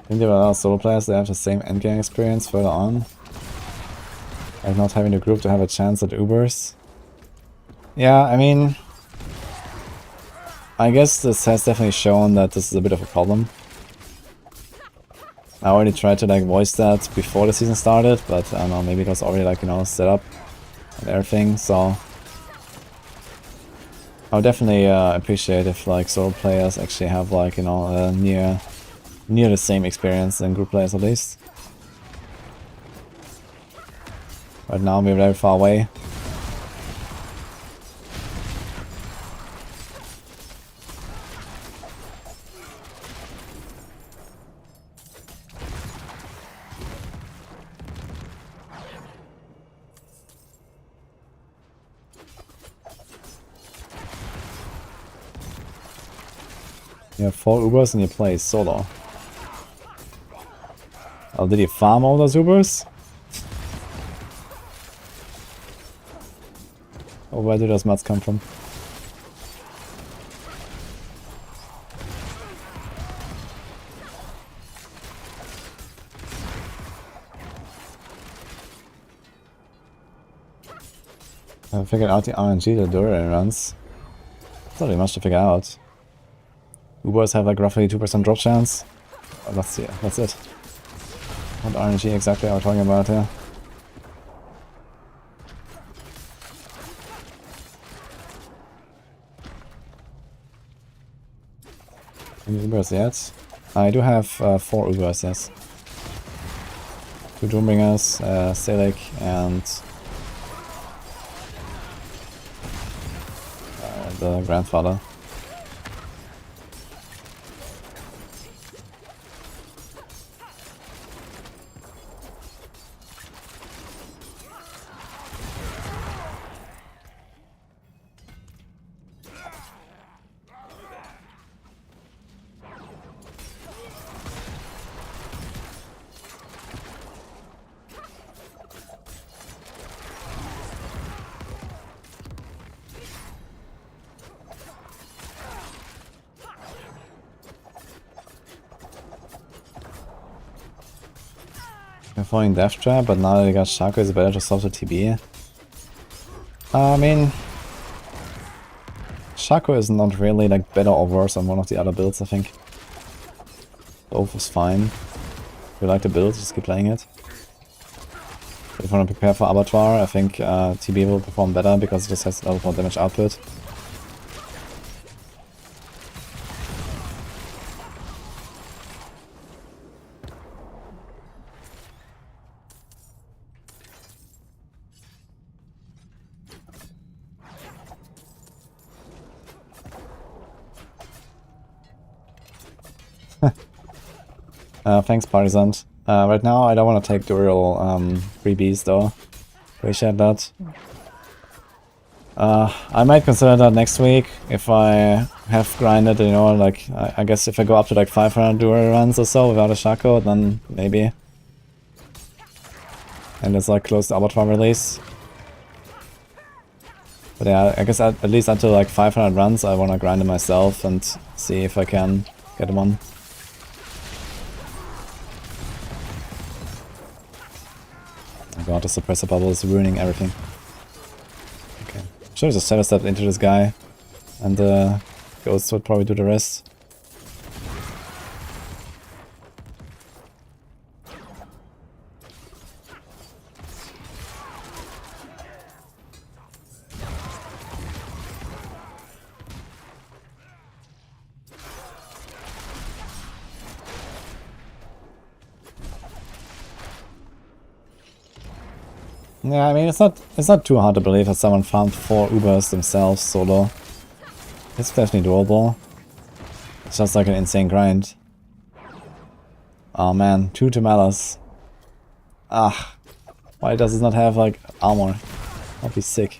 Speaker 2: I think there are a lot of solo players that have the same endgame experience further on. Like not having the group to have a chance at Ubers. Yeah, I mean... I guess this has definitely shown that this is a bit of a problem. I already tried to like voice that before the season started, but I don't know, maybe it was already like, you know, set up and everything, so... I would definitely appreciate if like solo players actually have like, you know, near the same experience than group players at least. Right now we're very far away. You have 4 Ubers and you play solo. Oh, did you farm all those Ubers? Or where do those mats come from? I figured out the RNG that Durian runs. It's not really much to figure out. Ubers have like roughly 2% drop chance. Oh, that's it. What RNG exactly are we talking about here? Any Ubers yet? I do have 4 Ubers, yes. 2 Doombringers, Selig, and the grandfather. They're following Death Trap, but now that they got Shaco, it's better to solve the TB. I mean... Shaco is not really like better or worse on one of the other builds, I think. Both is fine. If you like the build, just keep playing it. But if you want to prepare for Abattoir, I think TB will perform better because it just has a lot more damage output. Thanks, Paragon. Right now, I don't want to take Duriel freebies though. Appreciate that. I might consider that next week if I have grinded, you know, like, I guess if I go up to like 500 Duriel runs or so without a Shaco, then maybe. And it's like close to Abattoir release. But yeah, I guess at least until like 500 runs I wanna grind it myself and see if I can get one. Oh god, the suppressor bubble is ruining everything. Okay. Should have just 7-stepped into this guy. And the ghosts would probably do the rest. Yeah, I mean it's not too hard to believe that someone farmed 4 Ubers themselves solo. It's definitely doable. It's just like an insane grind. Oh man, 2 Tamalas. Ah, why does it not have like armor? That'd be sick.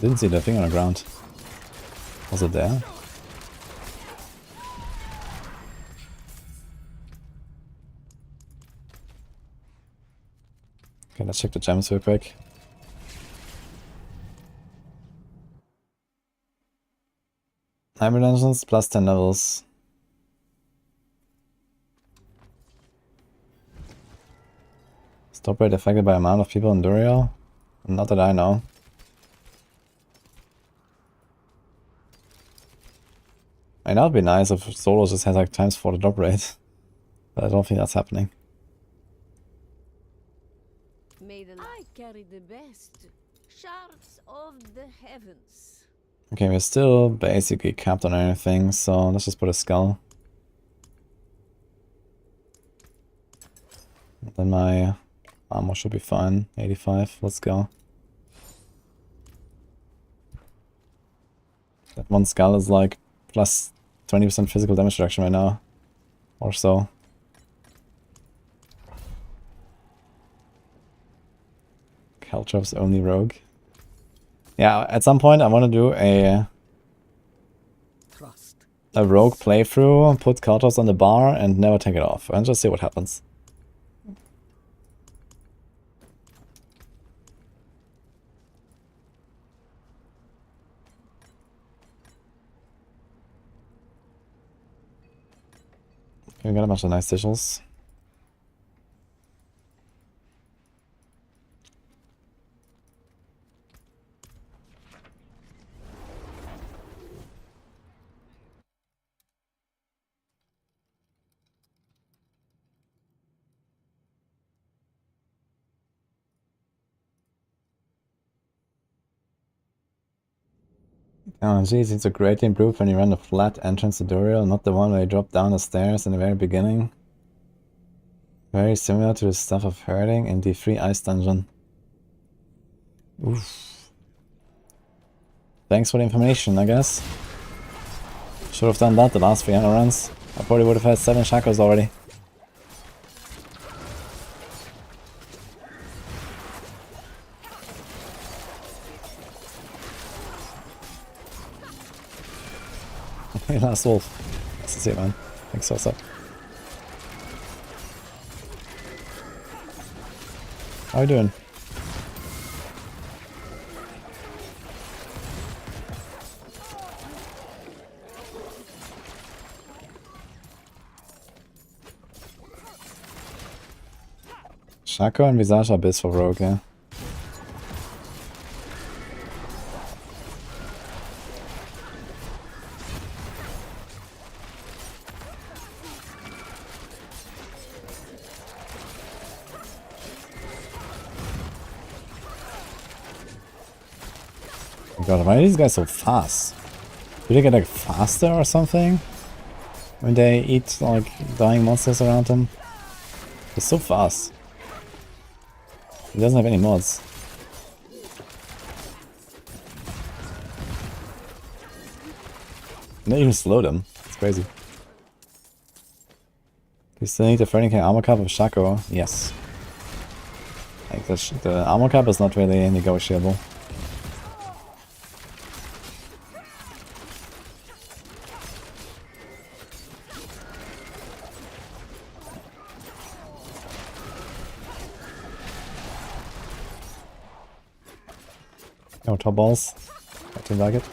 Speaker 2: Didn't see the thing on the ground. Was it there? Okay, let's check the gems real quick. Nine dimensions plus 10 levels. Stop rate affected by amount of people in Duriel? Not that I know. I mean, that would be nice if solo just has like ×4 the drop rate. But I don't think that's happening.
Speaker 3: May the I carry the best shards of the heavens.
Speaker 2: Okay, we're still basically capped on anything, so let's just put a skull. Then my armor should be fine. 85, let's go. That one skull is like plus 20% physical damage reduction right now. Or so. Caltrov's only rogue. Yeah, at some point I want to do a rogue playthrough, put Caltrov's on the bar and never take it off. And just see what happens. We got a bunch of nice sigils. Oh geez, it's a greatly improved when you run the flat entrance tutorial, not the one where you drop down the stairs in the very beginning. Very similar to the stuff of herding in the free ice dungeon. Oof. Thanks for the information, I guess. Should have done that the last 300 runs. I probably would have had 7 Shakos already. Hey, last wolf. Nice to see you, man. Thanks for what's up. How are you doing? Shako and Visage are bits for rogue, yeah. Oh god, why are these guys so fast? Do they get like faster or something? When they eat like dying monsters around them? They're so fast. He doesn't have any mods. Not even slow them. It's crazy. We still need the 30k armor cap of Shaco. Yes. Like the armor cap is not really negotiable. No top balls. I didn't like it.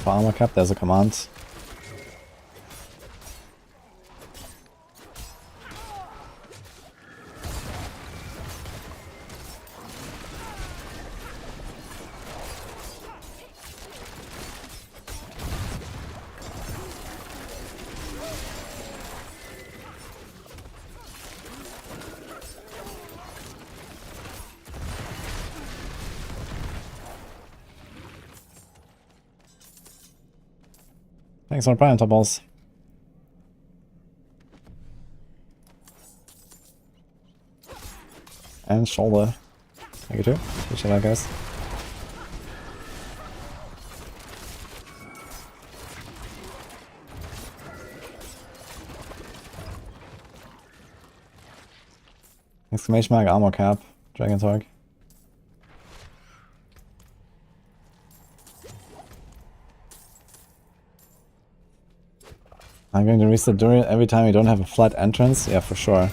Speaker 2: For armor cap, there's a command. Thanks for the prime top balls. And shoulder. Thank you too. Appreciate that, guys. Exclamation mark armor cap. Dragon Targ. I'm going to reset Durian every time you don't have a flat entrance? Yeah, for sure.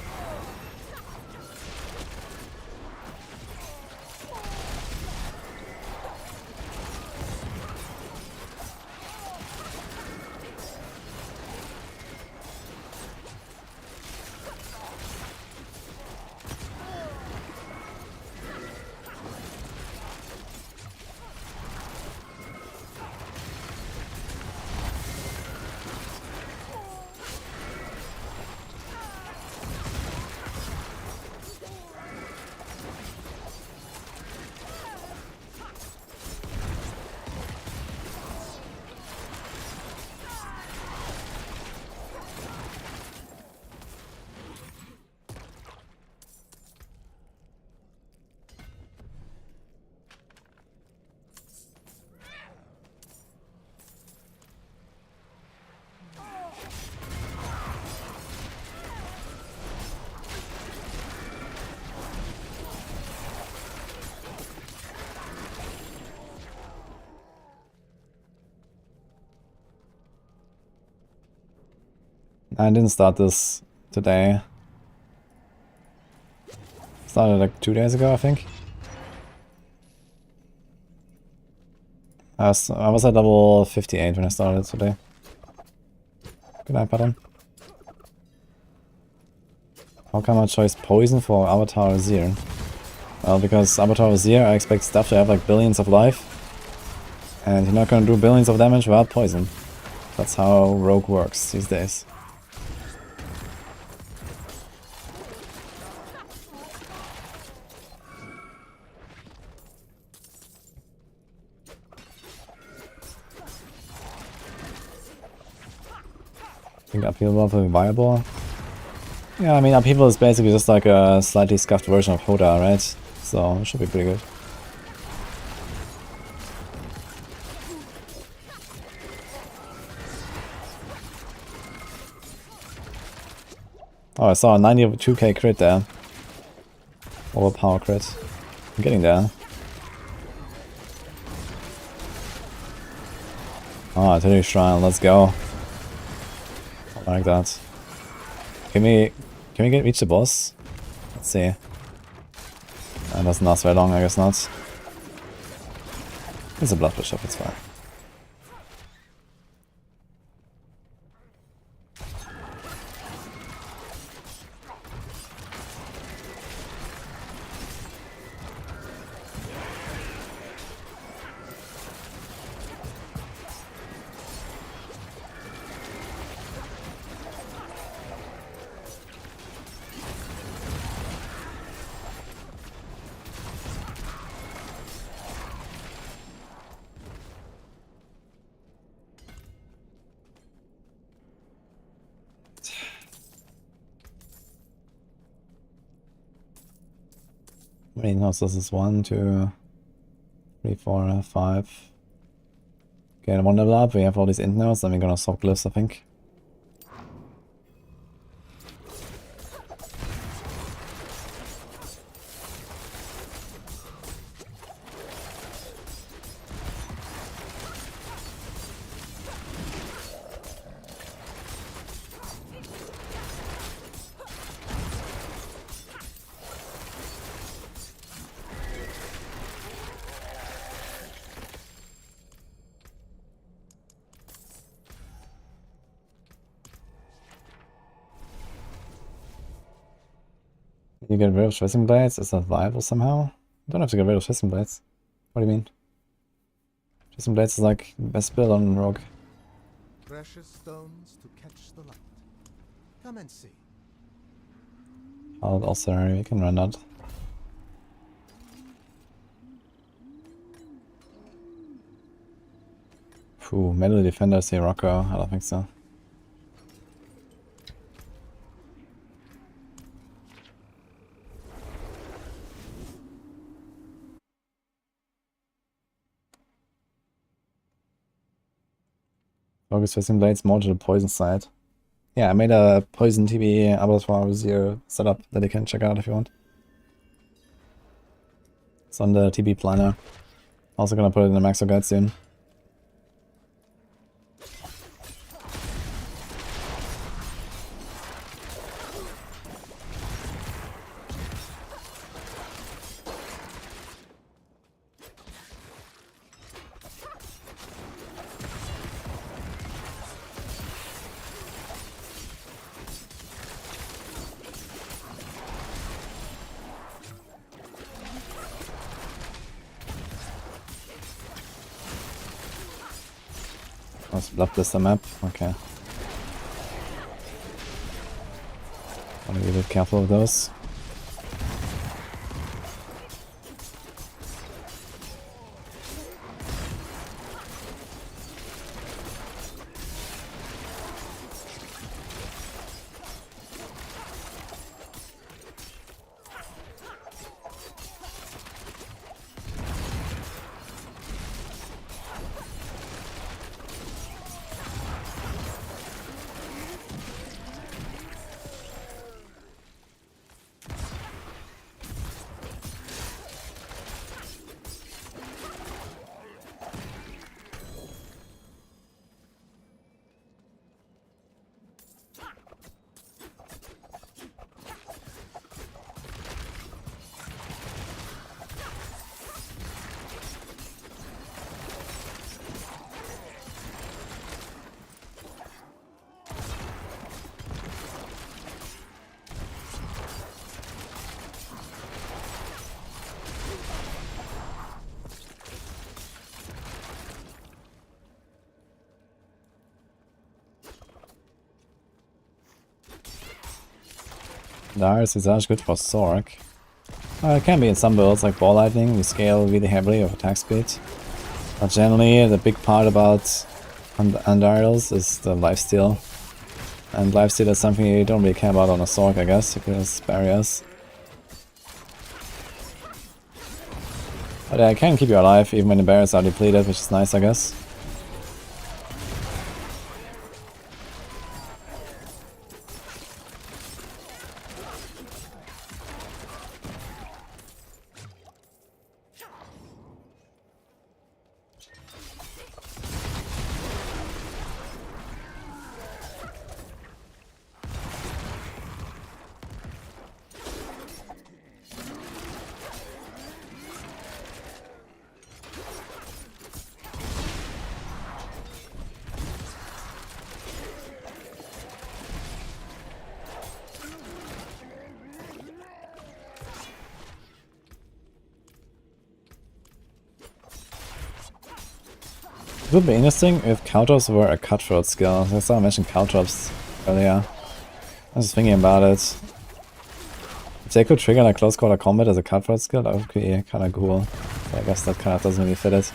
Speaker 2: I didn't start this today. Started like 2 days ago, I think. I was at level 58 when I started today. Good night, Paragon. How come I choose poison for Avatar Azir? Well, because Avatar Azir, I expect stuff to have like billions of life. And you're not gonna do billions of damage without poison. That's how Rogue works these days. I think upheaval will be viable. Yeah, I mean upheaval is basically just like a slightly scuffed version of Hoda, right? So it should be pretty good. Oh, I saw a 92k crit there. Overpower crit. I'm getting there. Oh, Artillery Shrine, let's go. I like that. Can we reach the boss? Let's see. That doesn't last very long, I guess not. It's a Blood Bishop, it's fine. How many nodes this is? 1, 2, 3, 4, 5. Okay, 1 level up. We have all these int nodes, then we're gonna swap glyphs, I think. You get rid of twisting blades? Is that viable somehow? You don't have to get rid of twisting blades. What do you mean? Twisting blades is like the best build on Rogue.
Speaker 4: Precious stones to catch the light. Come and see.
Speaker 2: Also, we can run that. Phew, melee defenders here, Rocco. I don't think so. Focus twisting blades more to the poison side. Yeah, I made a poison TB abattoir 0 setup that you can check out if you want. It's on the TB planner. Also gonna put it in the Maxo guide soon. Let's bluff this the map. Okay. Wanna be a bit careful of those. Darius is actually good for Sork. It can be in some builds like Ball Lightning, you scale really heavily of attack speed. But generally the big part about Andariels is the lifesteal. And lifesteal is something you don't really care about on a Sork, I guess, because barriers. But it can keep you alive even when the barriers are depleted, which is nice, I guess. It would be interesting if Caltrops were a cutthroat skill. I saw I mentioned Caltrops earlier. I was thinking about it. If they could trigger like close quarter combat as a cutthroat skill, that would be kinda cool. But I guess that kind of doesn't really fit it.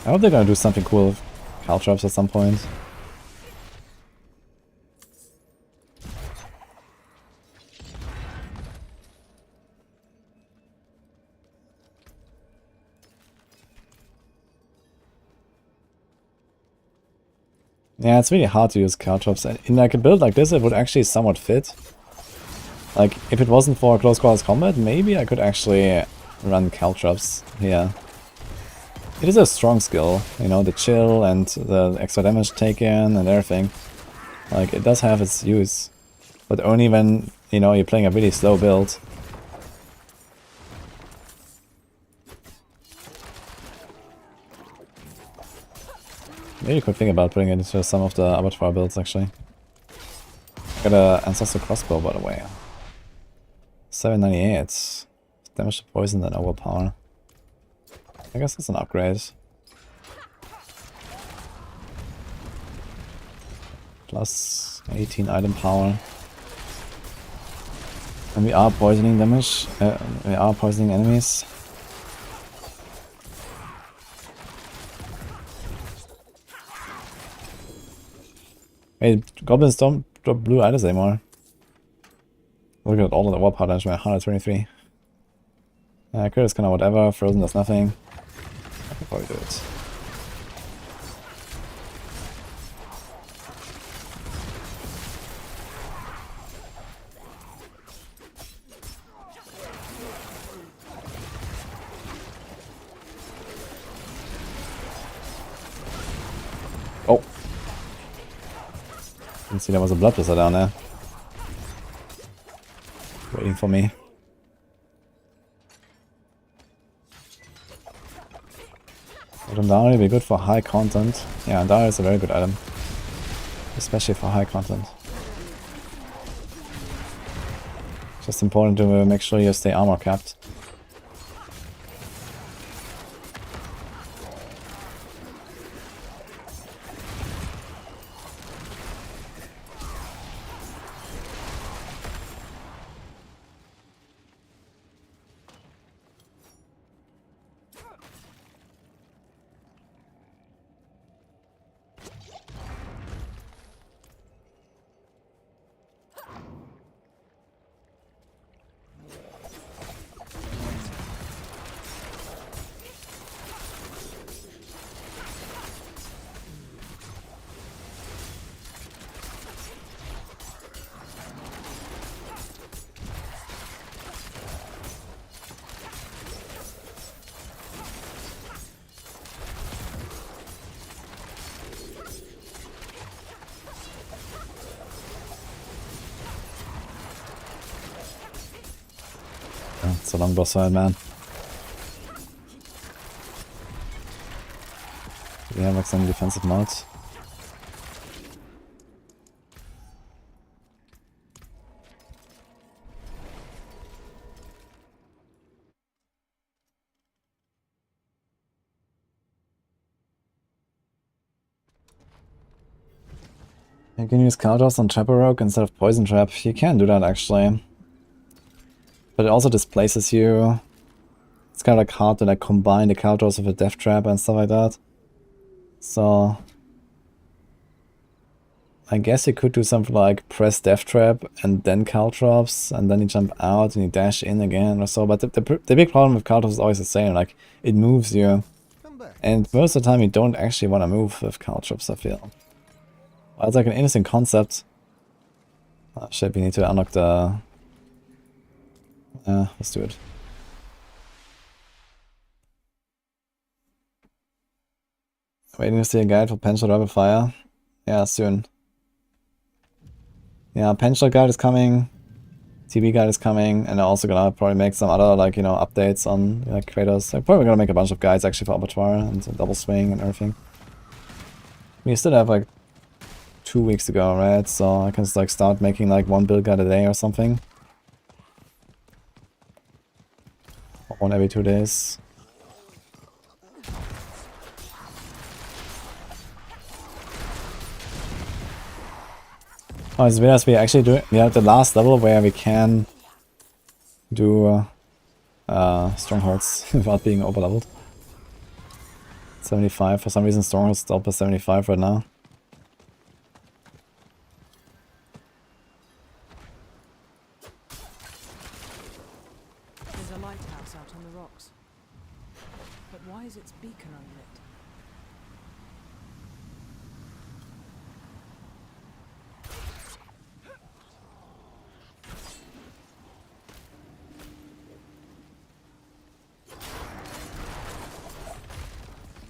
Speaker 2: I hope they're gonna do something cool with Caltrops at some point. Yeah, it's really hard to use caltrops. In like a build like this, it would actually somewhat fit. Like, if it wasn't for close quarters combat, maybe I could actually run caltrops here. It is a strong skill, you know, the chill and the extra damage taken and everything. Like, it does have its use. But only when, you know, you're playing a really slow build. Maybe you could think about putting it into some of the WT4 builds, actually. Got an Ancestral Crossbow, by the way. 798. Damage to poison and overpower. I guess that's an upgrade. Plus 18 item power. And we are poisoning damage. We are poisoning enemies. Hey, goblins don't drop blue items anymore. Look at all of the warpower damage, 123. Crit is kinda whatever, frozen does nothing. I can probably do it. Oh! Didn't see there was a blood blister down there. Waiting for me. Legendary would be good for high content. Yeah, Legendary is a very good item. Especially for high content. Just important to make sure you stay armor capped. It's a long boss fight, man. Do we have like some defensive mods? You can use Counters on Trapper Rogue instead of Poison Trap. You can do that actually. But it also displaces you. It's kind of like hard to like combine the Counters with a Death Trap and stuff like that. So I guess you could do something like press Death Trap and then Caltrops, and then you jump out and you dash in again or so. But the big problem with Caltrops is always the same, like it moves you. And most of the time you don't actually want to move with Caltrops, I feel. Well, it's like an innocent concept. Oh shit, we need to unlock the... let's do it. Waiting to see a guide for Penshot Rapid Fire. Yeah, soon. Yeah, Penshot guide is coming. TB guide is coming, and I'm also gonna probably make some other, like, you know, updates on like Kratos. I'm probably gonna make a bunch of guides actually for Abattoir and Double Swing and everything. We still have like 2 weeks to go, right? So I can just like start making like one build guide a day or something. Or one every 2 days. Oh, it's weird as we actually do it. We have the last level where we can do strongholds without being overleveled. 75. For some reason strongholds stop at 75 right now.
Speaker 7: There's a lighthouse out on the rocks. But why is its beacon unlit?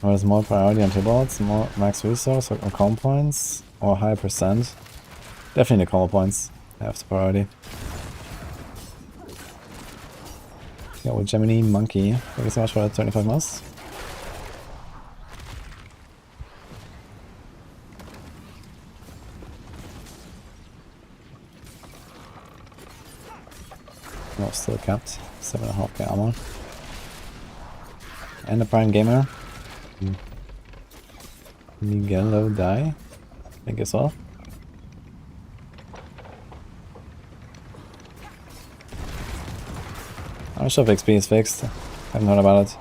Speaker 2: What is more priority on boards? More max resource or combo points? Or higher percent? Definitely the combo points have the priority. Yeah, well, Gemini Monkey, thank you so much for that 25 months. No, still capped. 7.5k armor. And a Prime Gamer. Miguelo die. Thank you so. I'm not sure if XP is fixed. Haven't heard about it.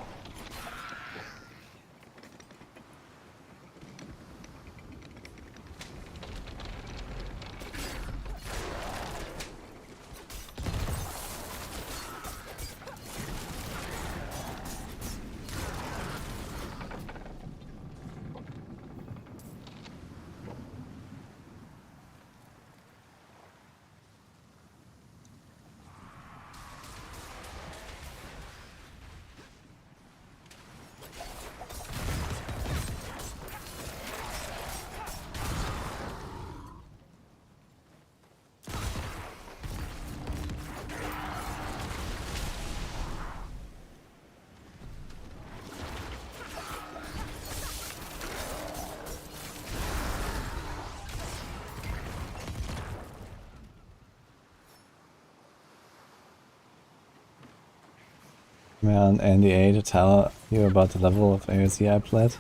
Speaker 2: Man, NDA to tell you about the level of AOC I played.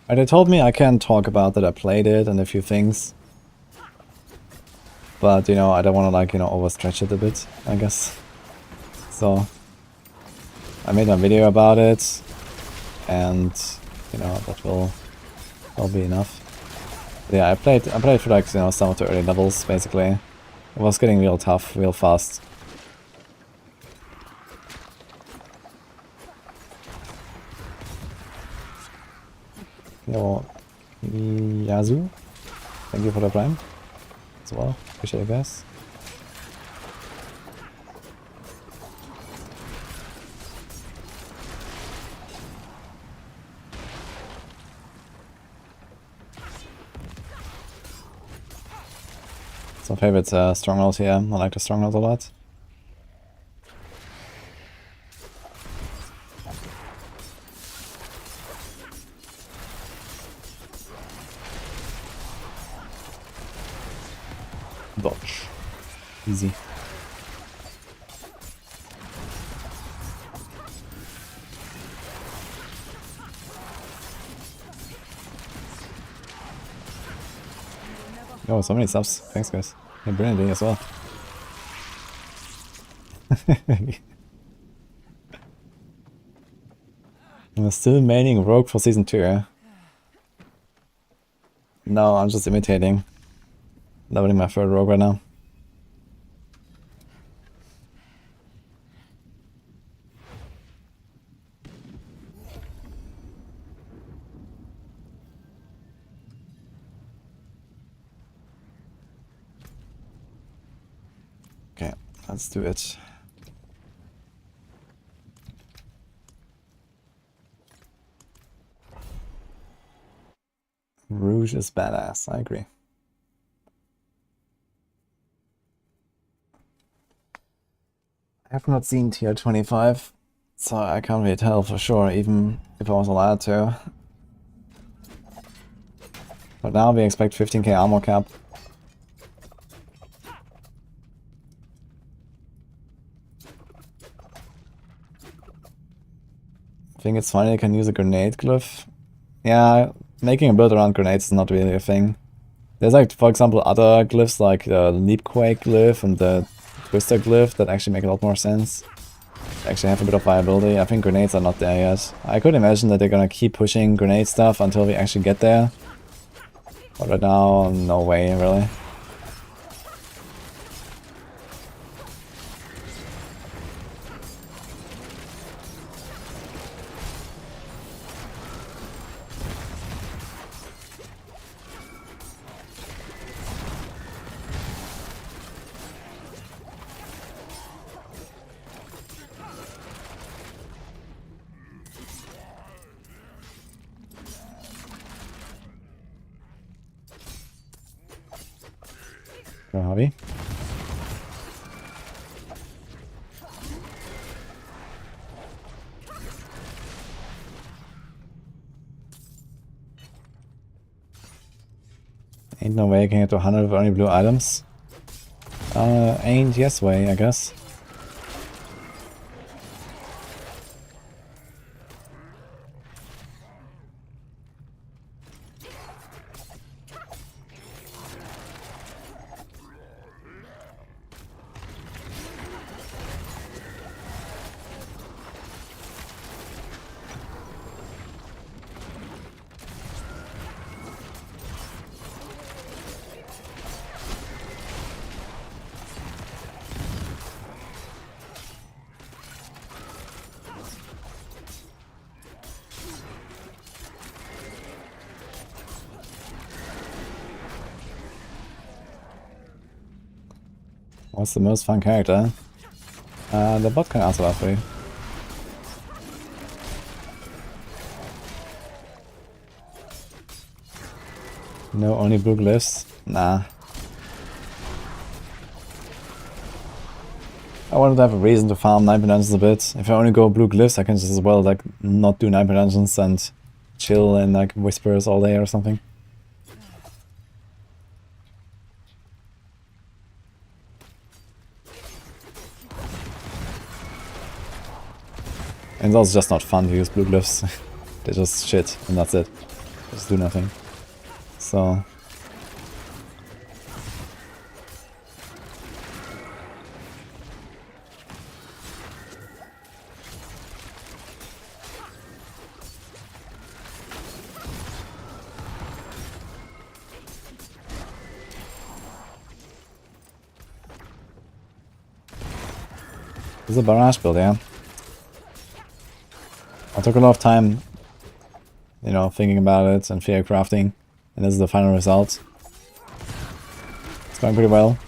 Speaker 2: They told me I can't talk about that I played it and a few things. But, you know, I don't want to, like, you know, overstretch it a bit, I guess. So, I made a video about it, and, you know, that will be enough. But yeah, I played for, like, you know, some of the early levels, basically. It was getting real tough, real fast. Yo, Yazu, thank you for the prime as well. Appreciate it, guys. Some favorite strongholds here. I like the strongholds a lot. Dodge. Easy. Oh, so many subs. Thanks, guys. Hey, brilliant day as well. I'm still maining Rogue for Season 2, eh? No, I'm just imitating. Leveling my third Rogue right now. Okay, let's do it. Rouge is badass, I agree. I have not seen tier 25, so I can't really tell for sure, even if I was allowed to. But now we expect 15k armor cap. I think it's funny I can use a grenade glyph. Yeah, making a build around grenades is not really a thing. There's like, for example, other glyphs like the Leapquake glyph and the Twister glyph that actually make a lot more sense. They actually have a bit of viability. I think grenades are not there yet. I could imagine that they're gonna keep pushing grenade stuff until we actually get there. But right now, no way, really. Necro hobby. Ain't no way I can get to 100 with only blue items. Ain't yes way, I guess. What's the most fun character? The bot can answer that for you. No, only blue glyphs? Nah. I wanted to have a reason to farm Nightmare Dungeons a bit. If I only go blue glyphs, I can just as well like not do Nightmare Dungeons and chill in like Whispers all day or something. And it's also just not fun to use blue glyphs. They just shit and that's it. Just do nothing. So this is a barrage build, yeah. I took a lot of time, you know, thinking about it and fear crafting, and this is the final result. It's going pretty well.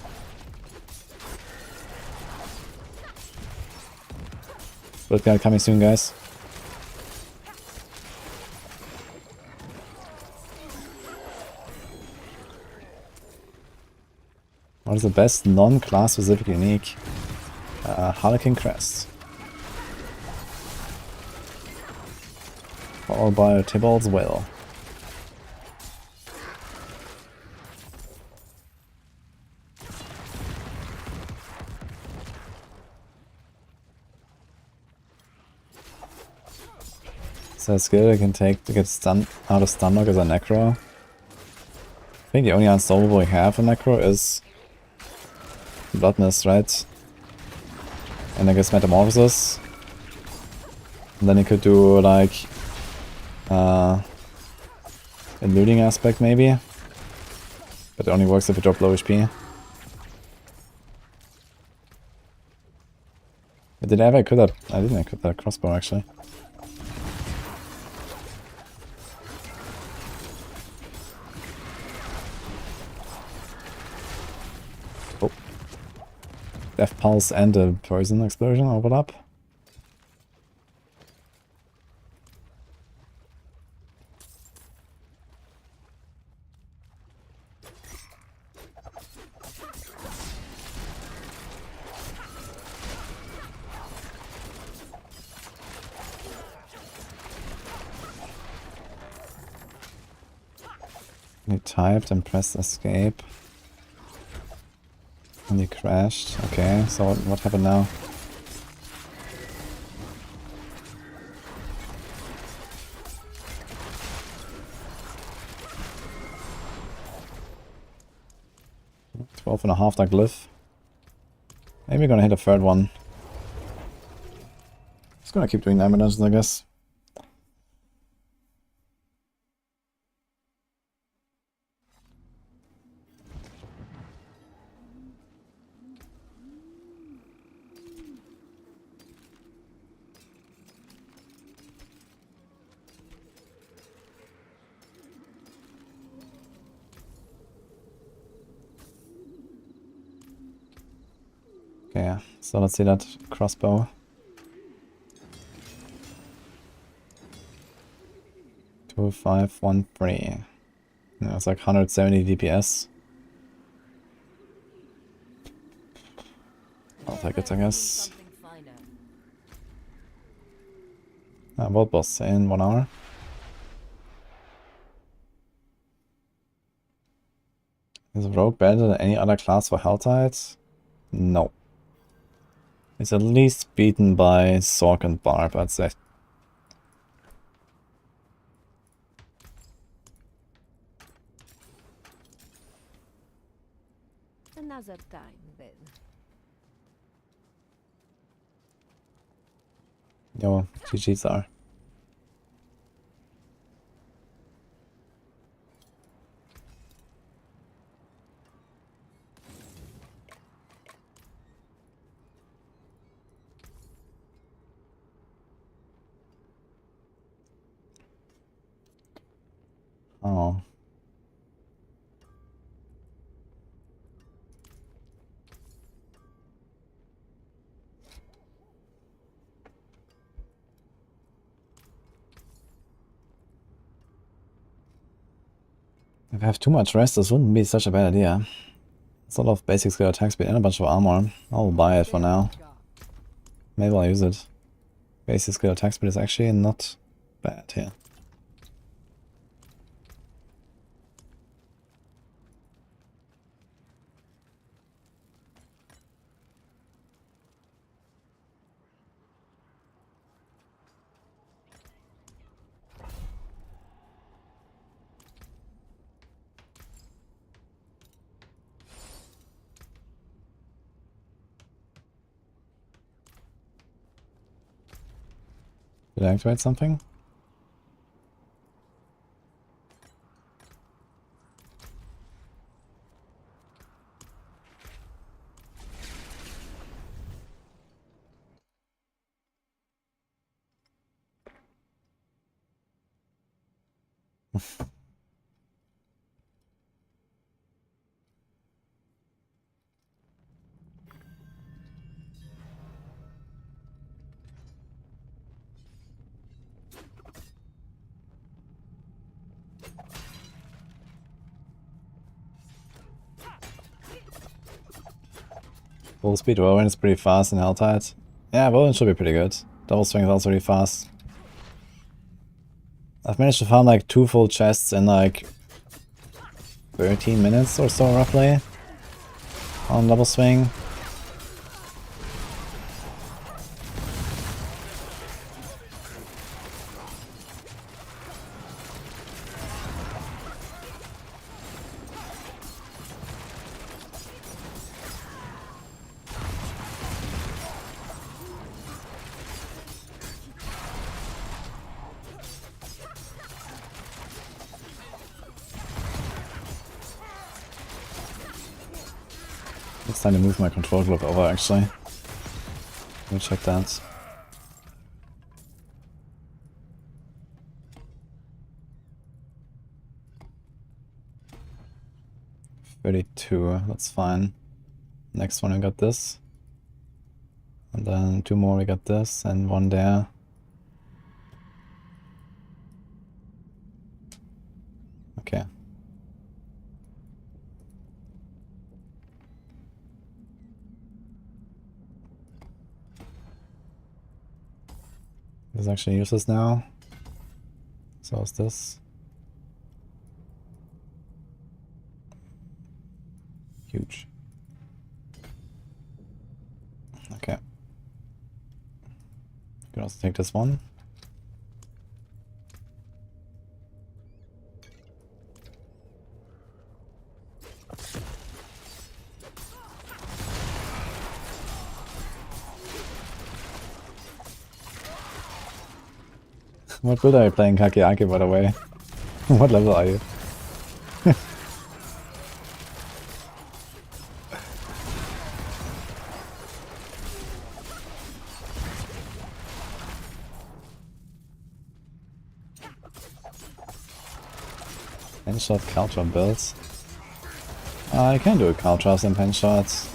Speaker 2: Split guide coming soon, guys. What is the best non-class specific unique? Harlequin Crest. Followed by Tybalt's Will. So a skill I can take to get stun out of stun lock as a Necro. I think the only unstoppable we have in Necro is Blood Mist, right? And I guess Metamorphosis. And then you could do like a looting aspect maybe. But it only works if you drop low HP. But did I ever equip that? I didn't equip that crossbow actually. Oh. Death Pulse and a Poison Explosion overlap. He typed and pressed escape. And he crashed. Okay, so what happened now? $12.5 that glyph. Maybe we're gonna hit a third one. Just gonna keep doing Nightmare Dungeons, I guess. Okay, so let's see that crossbow. 2513. Yeah, it's like 170 DPS. take it, I guess.
Speaker 7: Something finer.
Speaker 2: World boss in 1 hour. Is Rogue better than any other class for Helltide? No. It's at least beaten by Sork and Barb, I'd say.
Speaker 3: Another time, then.
Speaker 2: Yo, GG's are. Oh. If I have too much rest, this wouldn't be such a bad idea. It's a lot of basic skill attack speed and a bunch of armor. I'll buy it for now. Maybe I'll use it. Basic skill attack speed is actually not bad here. Did I activate something? Full speed Whirlwind is pretty fast in Helltide. Yeah, Whirlwind should be pretty good. Double swing is also really fast. I've managed to farm like 2 full chests in like 13 minutes or so roughly on double swing. It's time to move my control glove over actually. Let me check that. $32, that's fine. Next one we got this. And then 2 more we got this and 1 there. Okay. This is actually useless now. So is this. Huge. Okay. You can also take this one. What build are you playing, Kakiaki, by the way? What level are you? Penshot Caltra builds. I can do a Caltras and Penshots.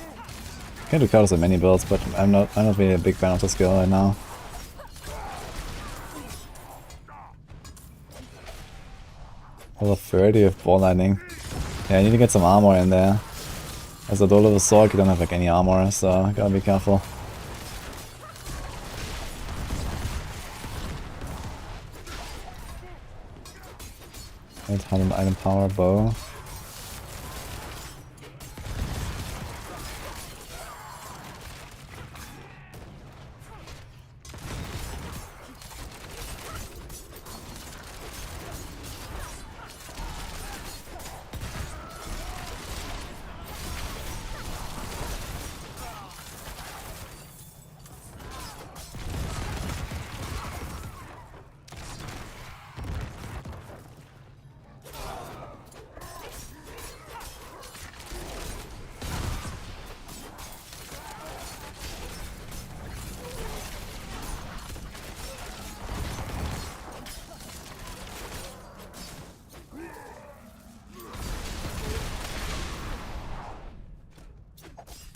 Speaker 2: I can do Caltras in many builds, but I'm not really a big fan of the skill right now. Level 30 of Ball Lightning. Yeah, I need to get some armor in there. As a dual level sword, you don't have like any armor, so gotta be careful. 800 item power bow.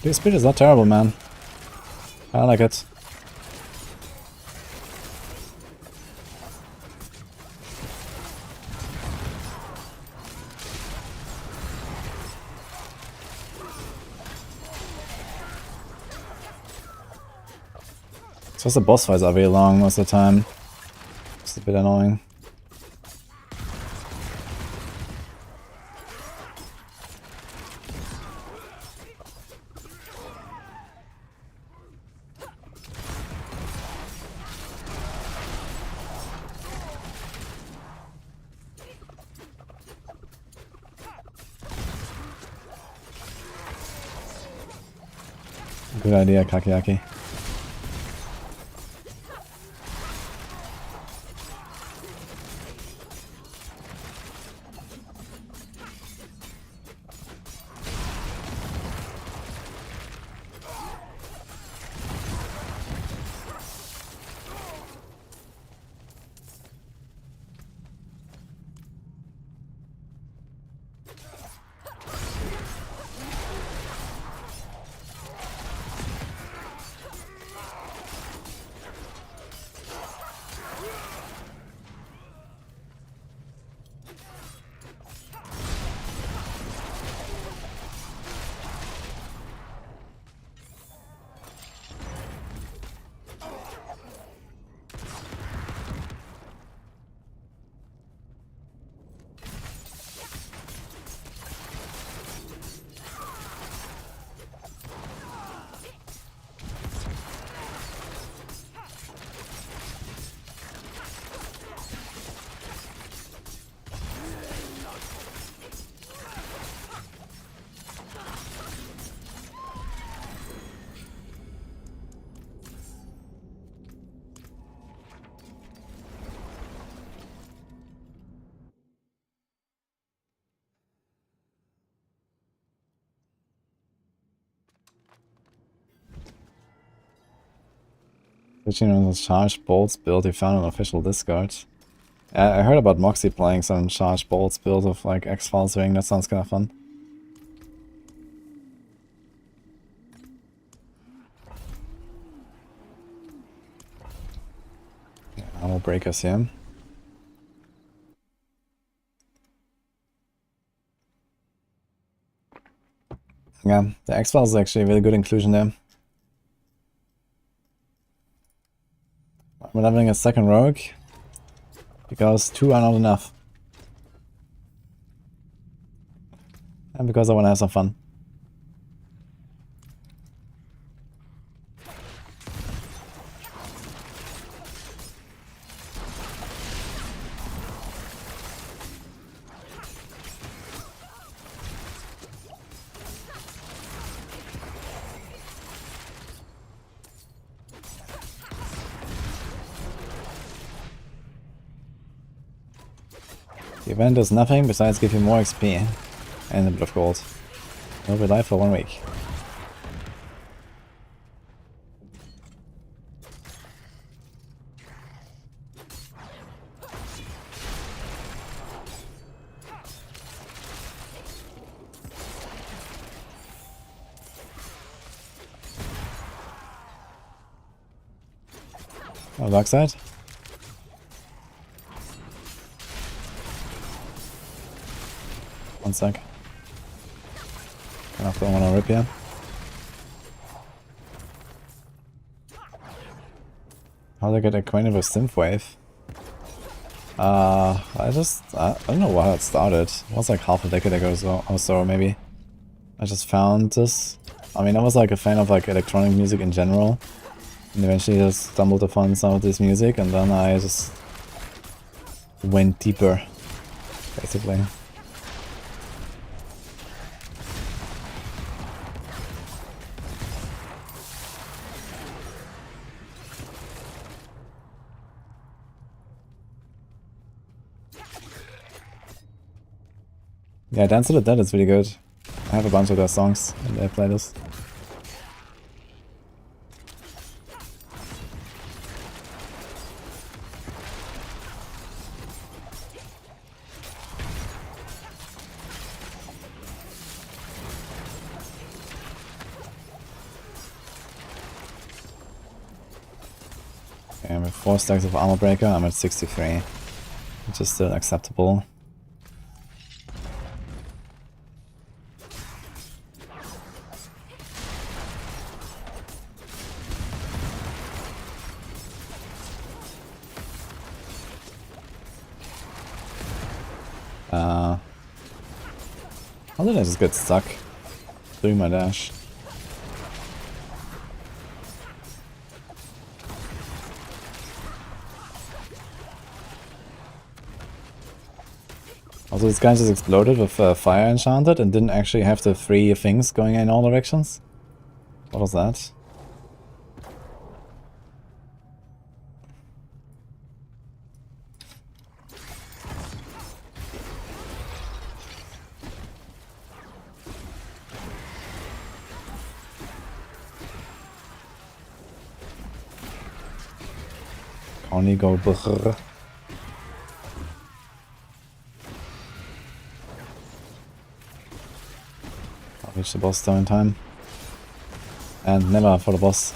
Speaker 2: This speed is not terrible, man. I like it. It's just the boss fights are very long most of the time. It's a bit annoying. Good idea, Kakiaki. Switching on the charged bolts build you found on official Discord. I heard about Moxie playing some charged bolts build of like X-Files ring, that sounds kinda fun. Armor breakers here. Yeah, the X-Files is actually a really good inclusion there. I'm having a second rogue because 2 are not enough. And because I want to have some fun. The event does nothing besides give you more XP and a bit of gold. You'll be live for 1 week. Oh, dark side. One sec. Kind of don't want to rip here. How do I get acquainted with Synthwave? I don't know why it started. It was like half a decade ago or so maybe. I just found this. I mean, I was like a fan of like electronic music in general. And eventually just stumbled upon some of this music and then I just went deeper, basically. Yeah, Dance to the Dead is really good. I have a bunch of their songs in their playlist. Okay, with 4 stacks of Armor Breaker, I'm at 63, which is still acceptable. How did I just get stuck doing my dash? Also, this guy just exploded with fire enchanted and didn't actually have the 3 things going in all directions? What was that? Only go brrr. I'll reach the boss though in time. And never for the boss.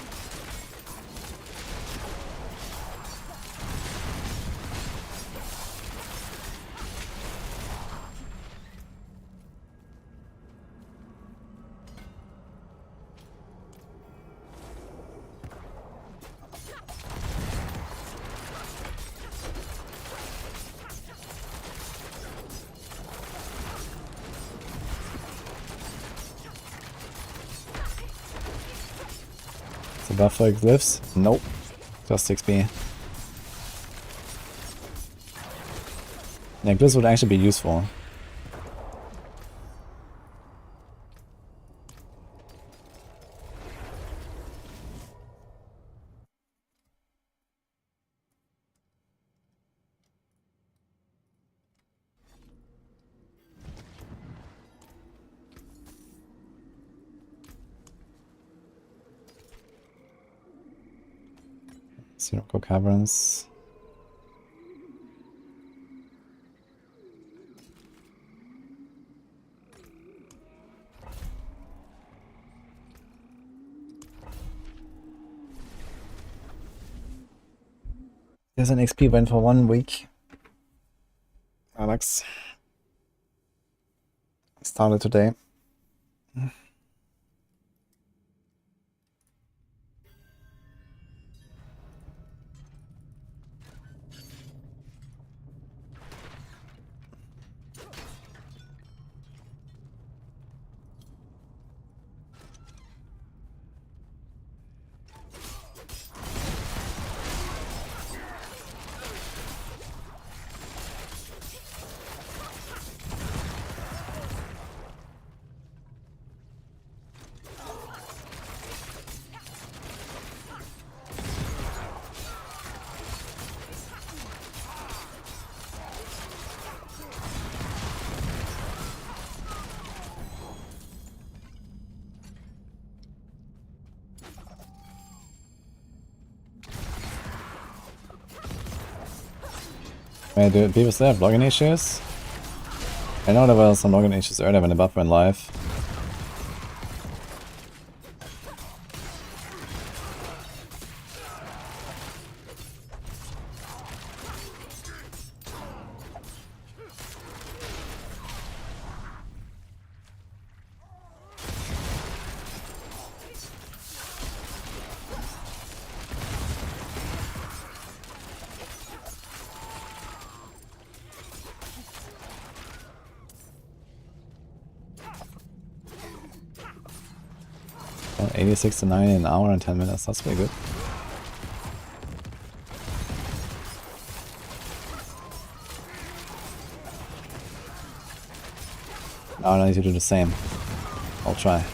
Speaker 2: The buff for glyphs? Nope. Just XP. Yeah, glyphs would actually be useful. Sirocco Caverns. There's an XP win for 1 week. Alex. Started today. Wait, do people still have login issues? I know there were some login issues earlier when the buff went live. Well, 86 to 90 in an hour and 10 minutes. That's pretty good. Now I need to do the same. I'll try.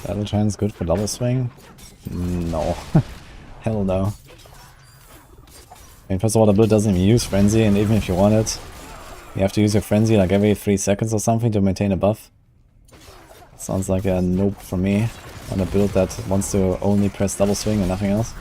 Speaker 2: Battle Giant's good for double swing? No. Hell no. I mean, first of all, the build doesn't even use Frenzy, and even if you want it, you have to use your Frenzy like every 3 seconds or something to maintain a buff. Sounds like a nope for me on a build that wants to only press double swing and nothing else.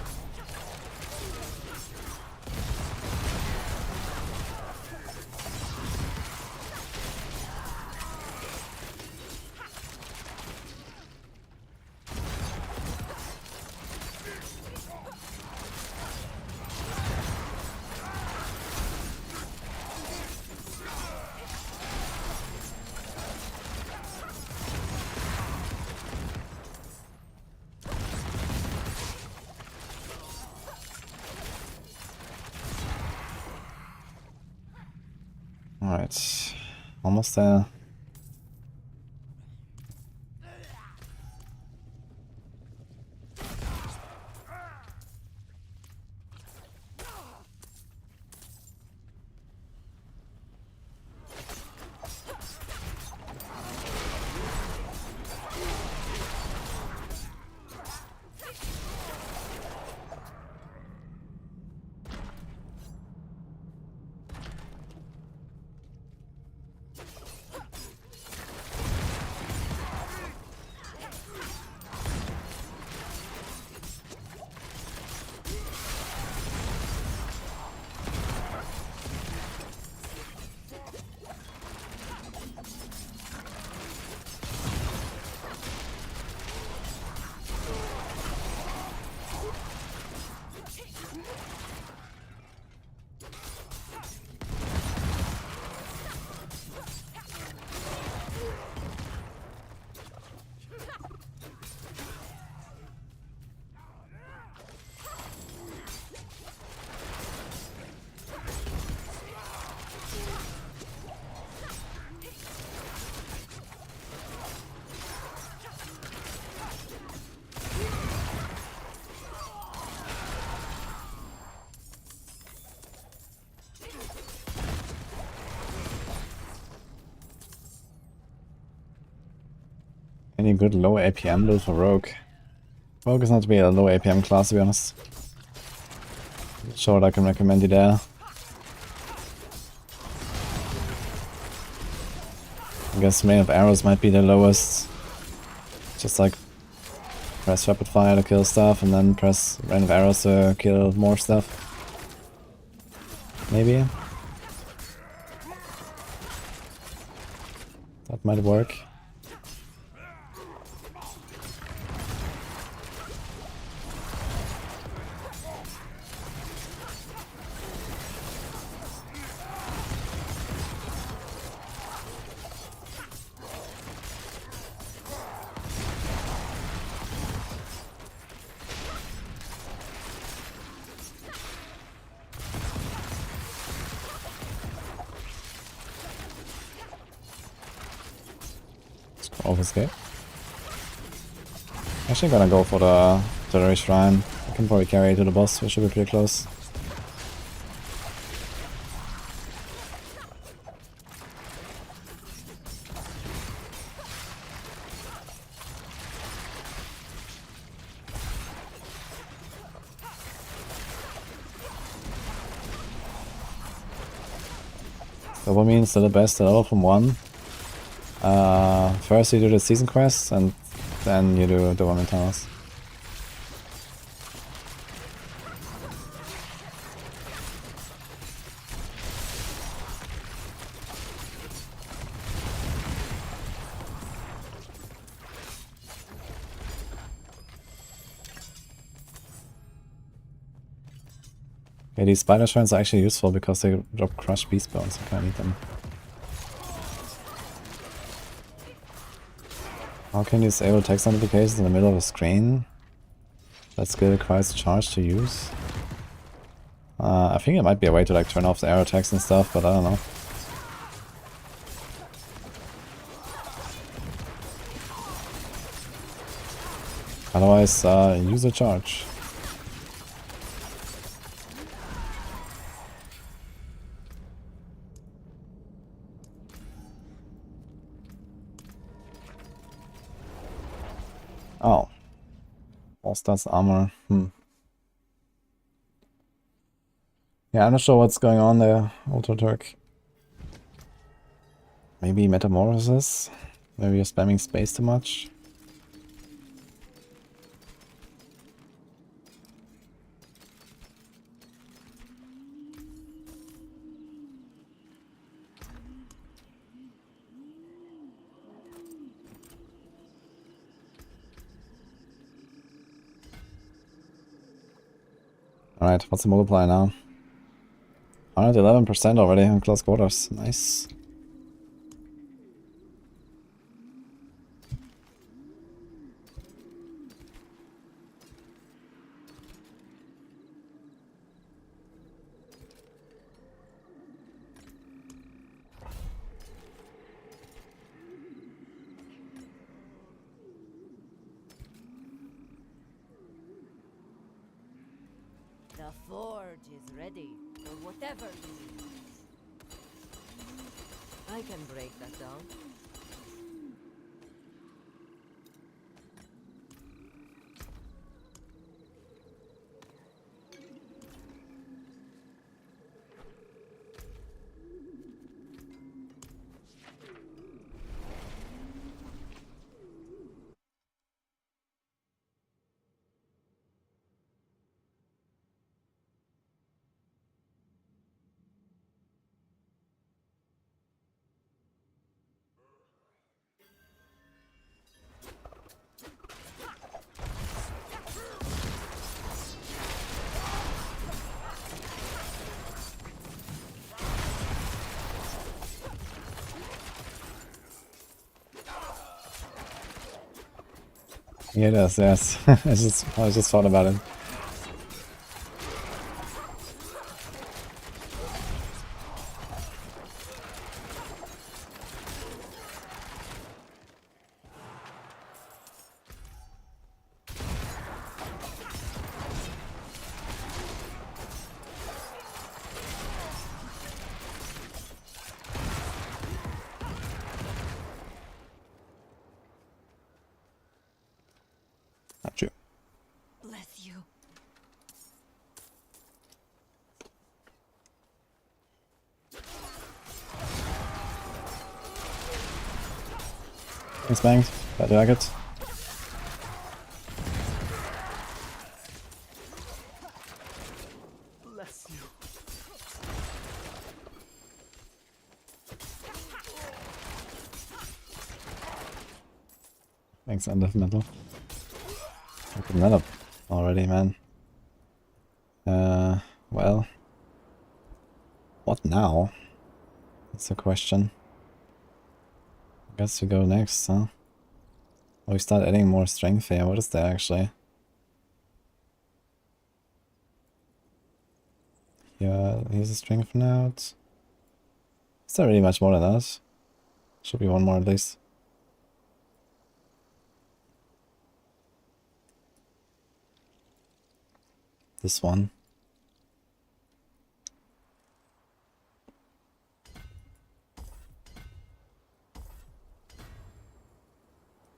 Speaker 2: Alright, almost there. Any good low APM build for Rogue? Rogue is not to be a low APM class, to be honest. Not sure what I can recommend you there. I guess Rain of Arrows might be the lowest. Just like press Rapid Fire to kill stuff and then press Rain of Arrows to kill more stuff. Maybe. That might work. Obfuscate. Actually gonna go for the Terror Shrine. I can probably carry it to the boss, we should be pretty close. Double means still the best at all from 1. First you do the season quests and then you do the Woman Tunnels. Yeah, these spider shrines are actually useful because they drop crushed beast bones. I kinda need them. How can you disable text notifications in the middle of a screen? That skill requires a charge to use. I think it might be a way to like turn off the arrow text and stuff, but I don't know. Otherwise, use a charge. Oh. All stats armor. Yeah, I'm not sure what's going on there, Ultra Turk. Maybe Metamorphosis? Maybe you're spamming space too much? Alright, what's the multiplier now? 111% already in close quarters. Nice.
Speaker 3: The forge is ready for whatever you need. I can break that down.
Speaker 2: Yeah, it is, yes. I just thought about it. Not true.
Speaker 3: Bless you.
Speaker 2: Thanks, Bangs. Bad jacket.
Speaker 5: Bless you.
Speaker 2: Thanks, End of Metal. Open that up already, man. Well. What now? That's the question. I guess we go next, huh? Oh, we start adding more strength here. What is that actually? Yeah, here's a strength note. Is there really much more than that? Should be one more at least. This one.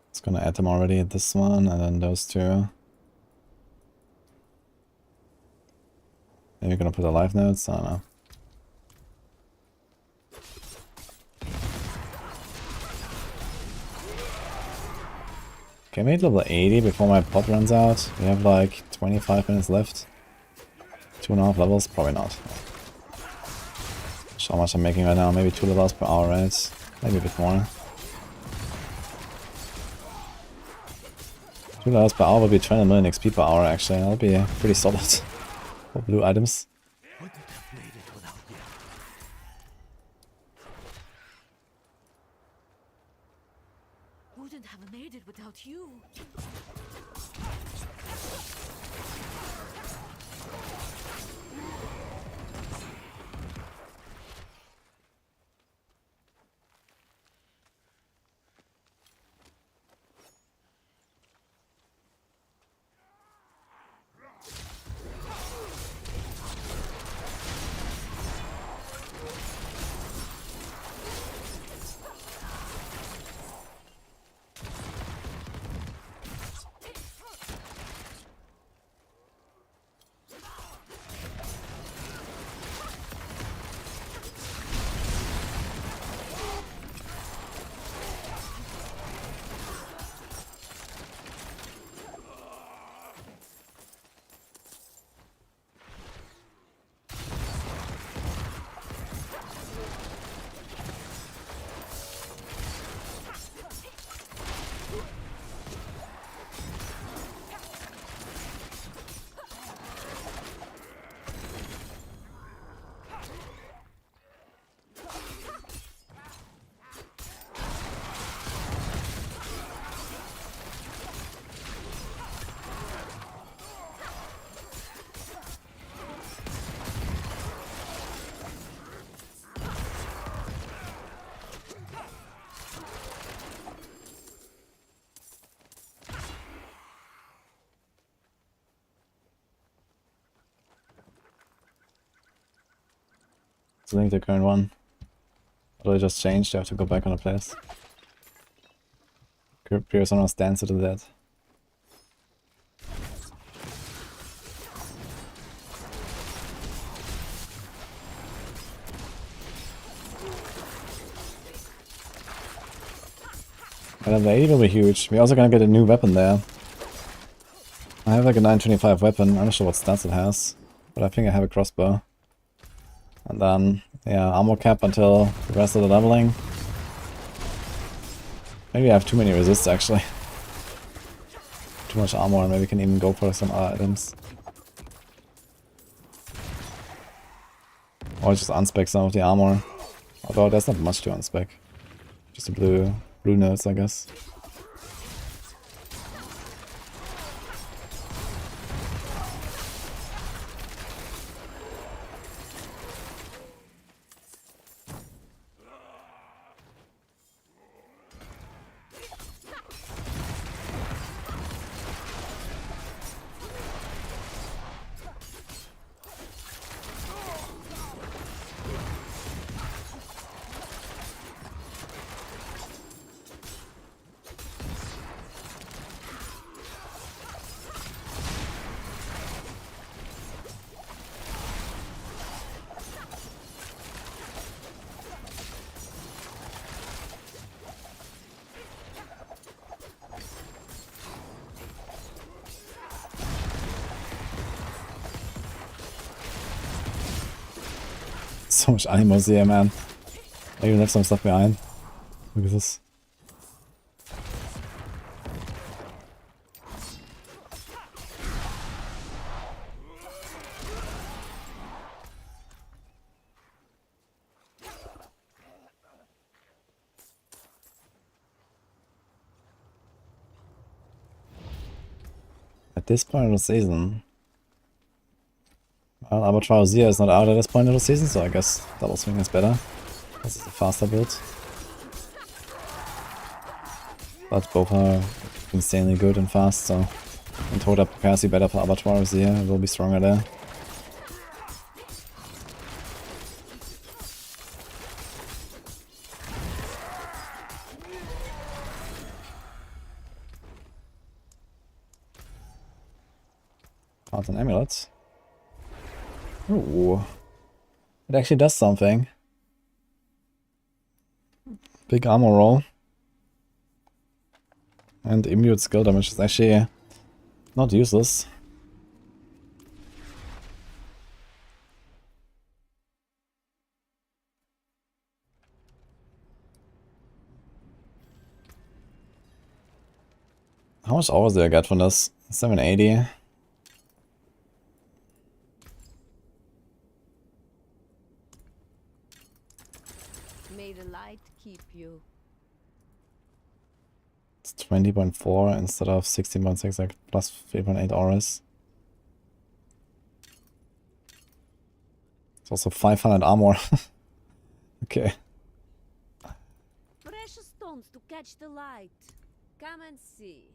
Speaker 2: It's gonna add them already at this one, and then those two. Maybe we're gonna put the life notes, I don't know. Okay, I made level 80 before my pot runs out. We have like 25 minutes left. 2.5 levels? Probably not. So how much I'm making right now? Maybe 2 levels per hour, right? Maybe a bit more. 2 levels per hour would be 20 million XP per hour actually. That'll be pretty solid for blue items.
Speaker 3: couldn't have made it without you.
Speaker 2: I think the current one. Or they just changed, I have to go back on the place. Curious on stance to do that. And the 80 will be huge. We're also gonna get a new weapon there. I have like a 925 weapon, I'm not sure what stats it has. But I think I have a crossbow. And then, yeah, armor cap until the rest of the leveling. Maybe I have too many resists actually. Too much armor, and maybe we can even go for some other items. Or just unspec some of the armor. Although there's not much to unspec. Just the blue notes, I guess. So much animals here, man. I even left some stuff behind. Look at this. At this point of the season, well, Arbitrary Zia is not out at this point of the season, so I guess double swing is better. This is a faster build. But both are insanely good and fast, so in total prepares you better for Arbitrary Zia, it will be stronger there. Found an amulet. Ooh. It actually does something. Big armor roll. And immune skill damage is actually not useless. How much hours did I get from this? 780.
Speaker 3: May the light keep you.
Speaker 2: It's 20.4 instead of 16.6, like plus 3.8 auras. It's also 500 armor. Okay.
Speaker 3: Precious stones to catch the light. Come and see.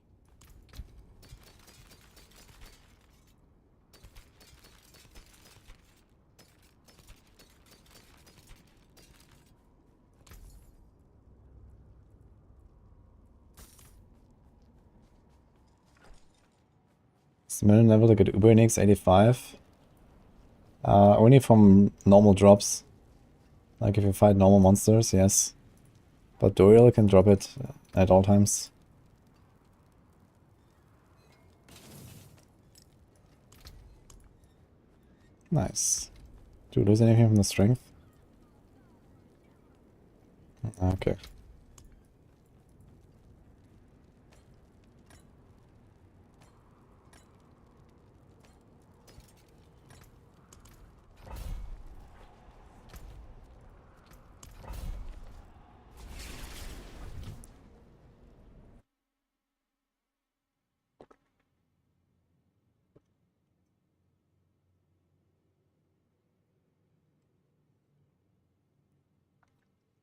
Speaker 2: It's the minimum level to get Uber 85. Only from normal drops. Like if you fight normal monsters, yes. But Doriel can drop it at all times. Nice. Do you lose anything from the strength? Okay.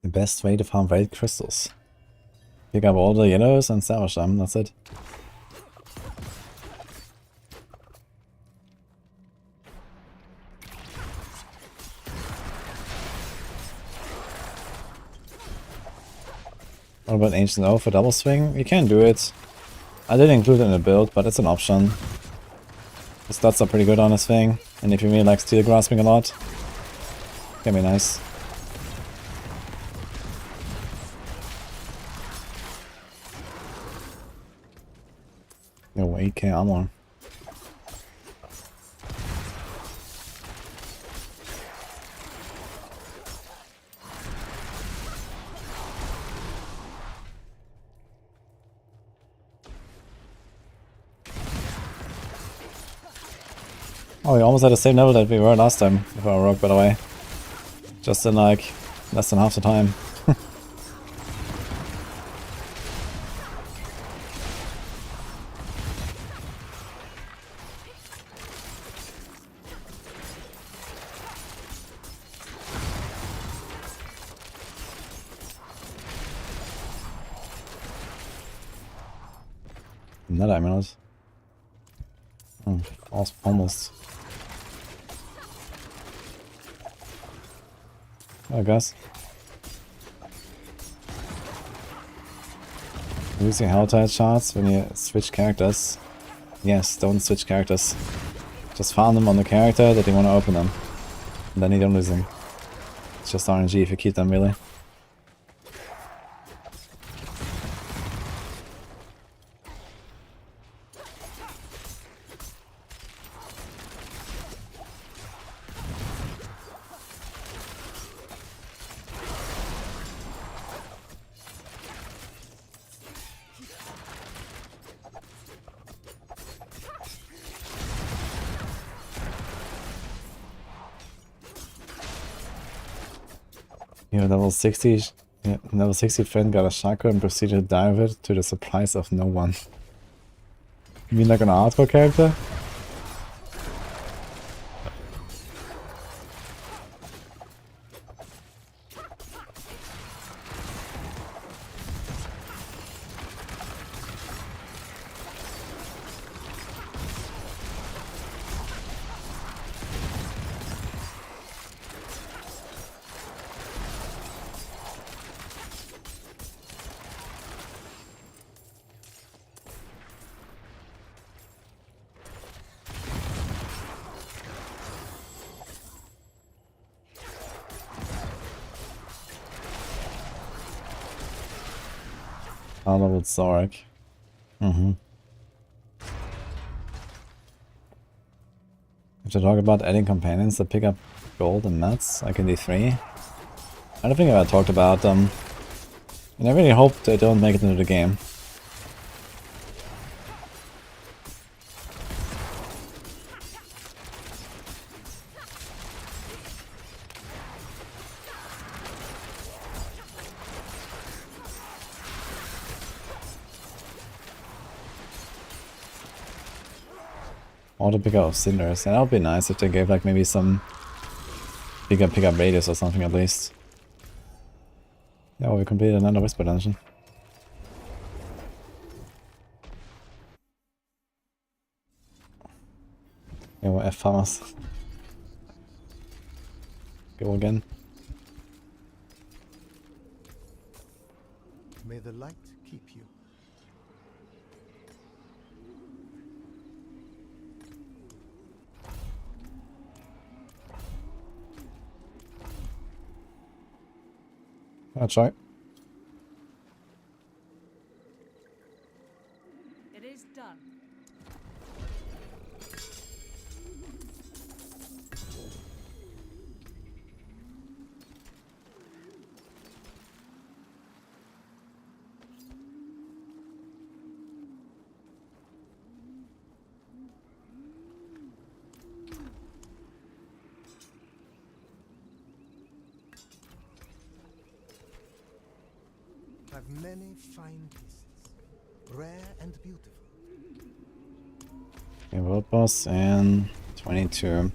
Speaker 2: The best way to farm wild crystals. Pick up all the yellows and salvage them, that's it. What about Ancient O for double swing? You can do it. I didn't include it in the build, but it's an option. The stats are pretty good on this thing, and if you really like steel grasping a lot, it can be nice. No, 8k armor. Oh, we almost at the same level that we were last time with our rogue, by the way. Just in like less than half the time. Another emerald. Oh, almost. I guess. Using Helltide shards when you switch characters. Yes, don't switch characters. Just farm them on the character that you want to open them. And then you don't lose them. It's just RNG if you keep them, really. Your level 60, level 60 friend got a chakra and proceeded to dive it to the surprise of no one. You mean like an hardcore character? Armor with Zorak. If you talk about adding companions that pick up gold and nuts, like in D3, I don't think I talked about them. And I really hope they don't make it into the game. Auto pick up cinders. And that would be nice if they gave like maybe some bigger pickup radius or something at least. Yeah, we completed another whisper dungeon. Yeah, we're F farmers. Go again.
Speaker 4: May the light keep you.
Speaker 2: I'll try.
Speaker 7: It is done.
Speaker 4: I've many fine pieces, rare and beautiful.
Speaker 2: Okay, world boss and 22.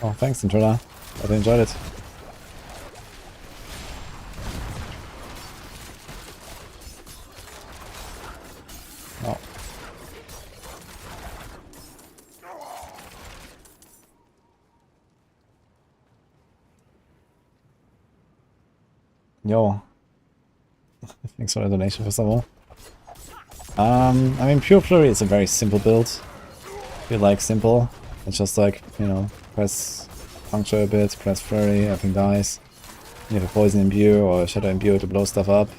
Speaker 2: Oh, thanks, Intruder. I enjoyed it. Oh. Yo. Thanks for the donation, first of all. I mean, Pure Flurry is a very simple build. If you like simple, it's just like, you know, press puncture a bit, press Flurry, everything dies. You have a Poison Imbue or a Shadow Imbue to blow stuff up.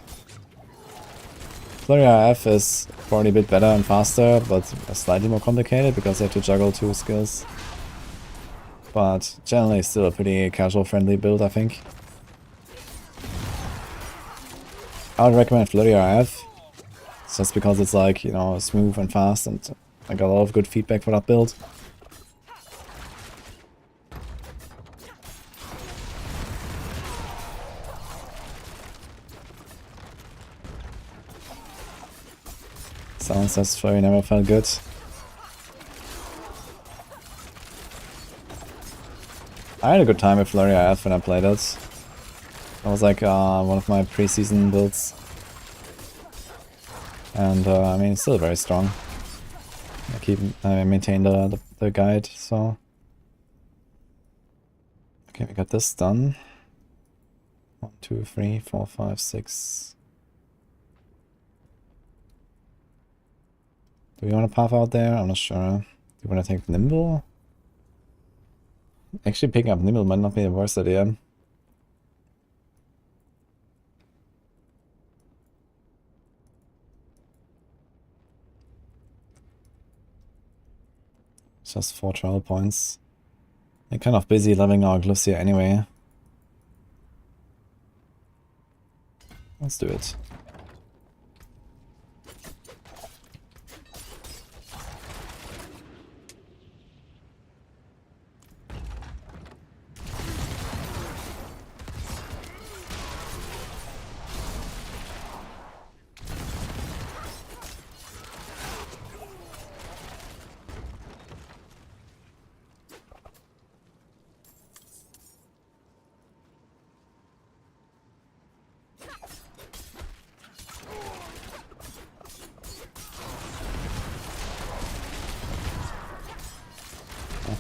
Speaker 2: Flurry IF is probably a bit better and faster, but slightly more complicated because you have to juggle 2 skills. But generally still a pretty casual friendly build, I think. I would recommend Flurry IF. It's just because it's like, you know, smooth and fast, and I got a lot of good feedback for that build. Someone says Flurry never felt good. I had a good time with Flurry IF when I played it. That was like one of my pre-season builds. And I mean, it's still very strong. I maintain the guide, so... Okay, we got this done. 1, 2, 3, 4, 5, 6. Do we want to path out there? I'm not sure. Do you want to take Nimble? Actually, picking up Nimble might not be the worst idea. Just 4 trial points. We're kind of busy leveling our glyphs here anyway. Let's do it.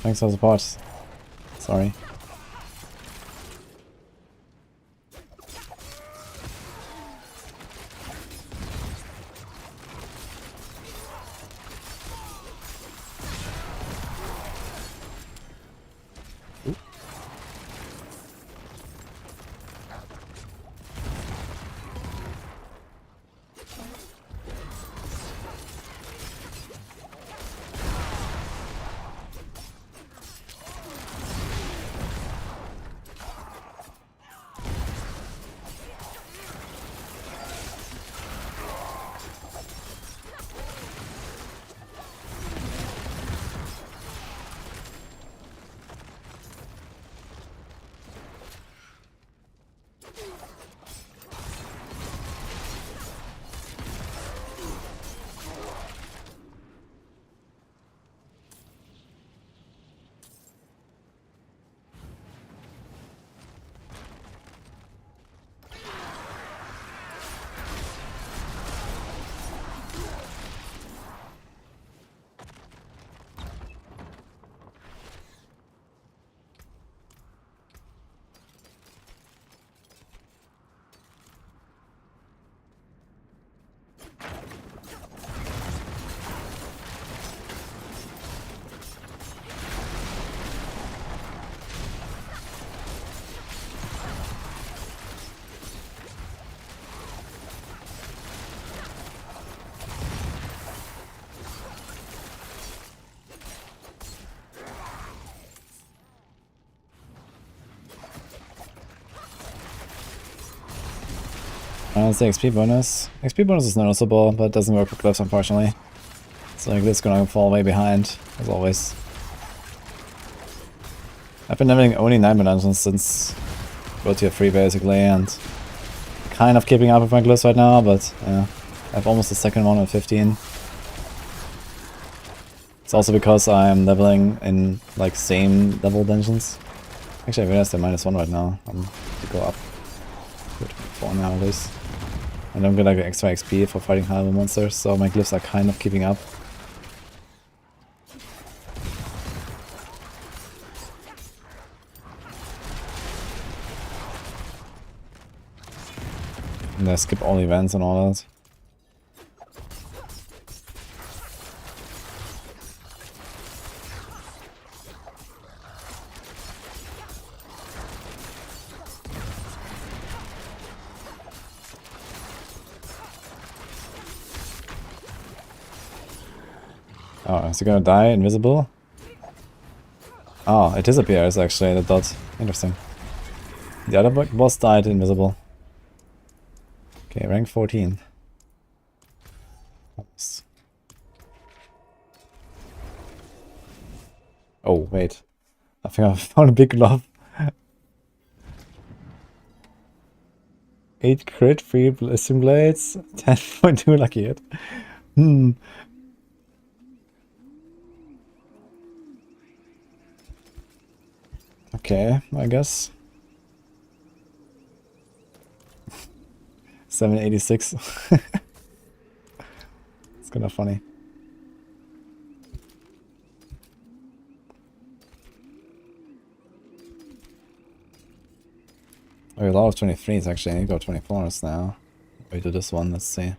Speaker 2: Thanks for the support. Sorry. That's the XP bonus. XP bonus is noticeable, but doesn't work for glyphs, unfortunately. So like this gonna fall way behind, as always. I've been leveling only 9 dungeons since WT4 basically, and kind of keeping up with my glyphs right now, but yeah, I have almost the second one at 15. It's also because I'm leveling in like same level dungeons. Actually, I realized they're -1 right now. I'm to go up to 4 now at least. I don't get like extra XP for fighting high level monsters, so my glyphs are kind of keeping up. And I skip all events and all that. Oh, is he gonna die invisible? Oh, it disappears actually, the dot. Interesting. The other boss died invisible. Okay, rank 14. Oops. Oh, wait. I think I found a big glove. 8 crit, 3 blessing blades, 10.2 lucky hit. Okay, I guess. 786. It's kind of funny. Oh, a lot of 23s actually. I need to go 24s now. We do this one, let's see.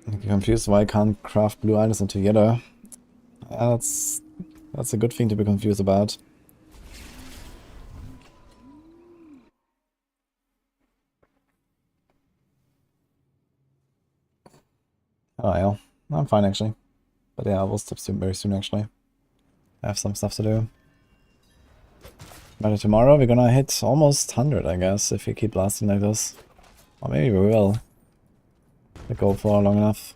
Speaker 2: I'm confused why I can't craft blue items into yellow. Yeah, that's a good thing to be confused about. Oh yeah, I'm fine actually. But yeah, I will stop soon, very soon actually. I have some stuff to do. But tomorrow we're gonna hit almost 100, I guess, if we keep lasting like this. Or maybe we will. We go for long enough.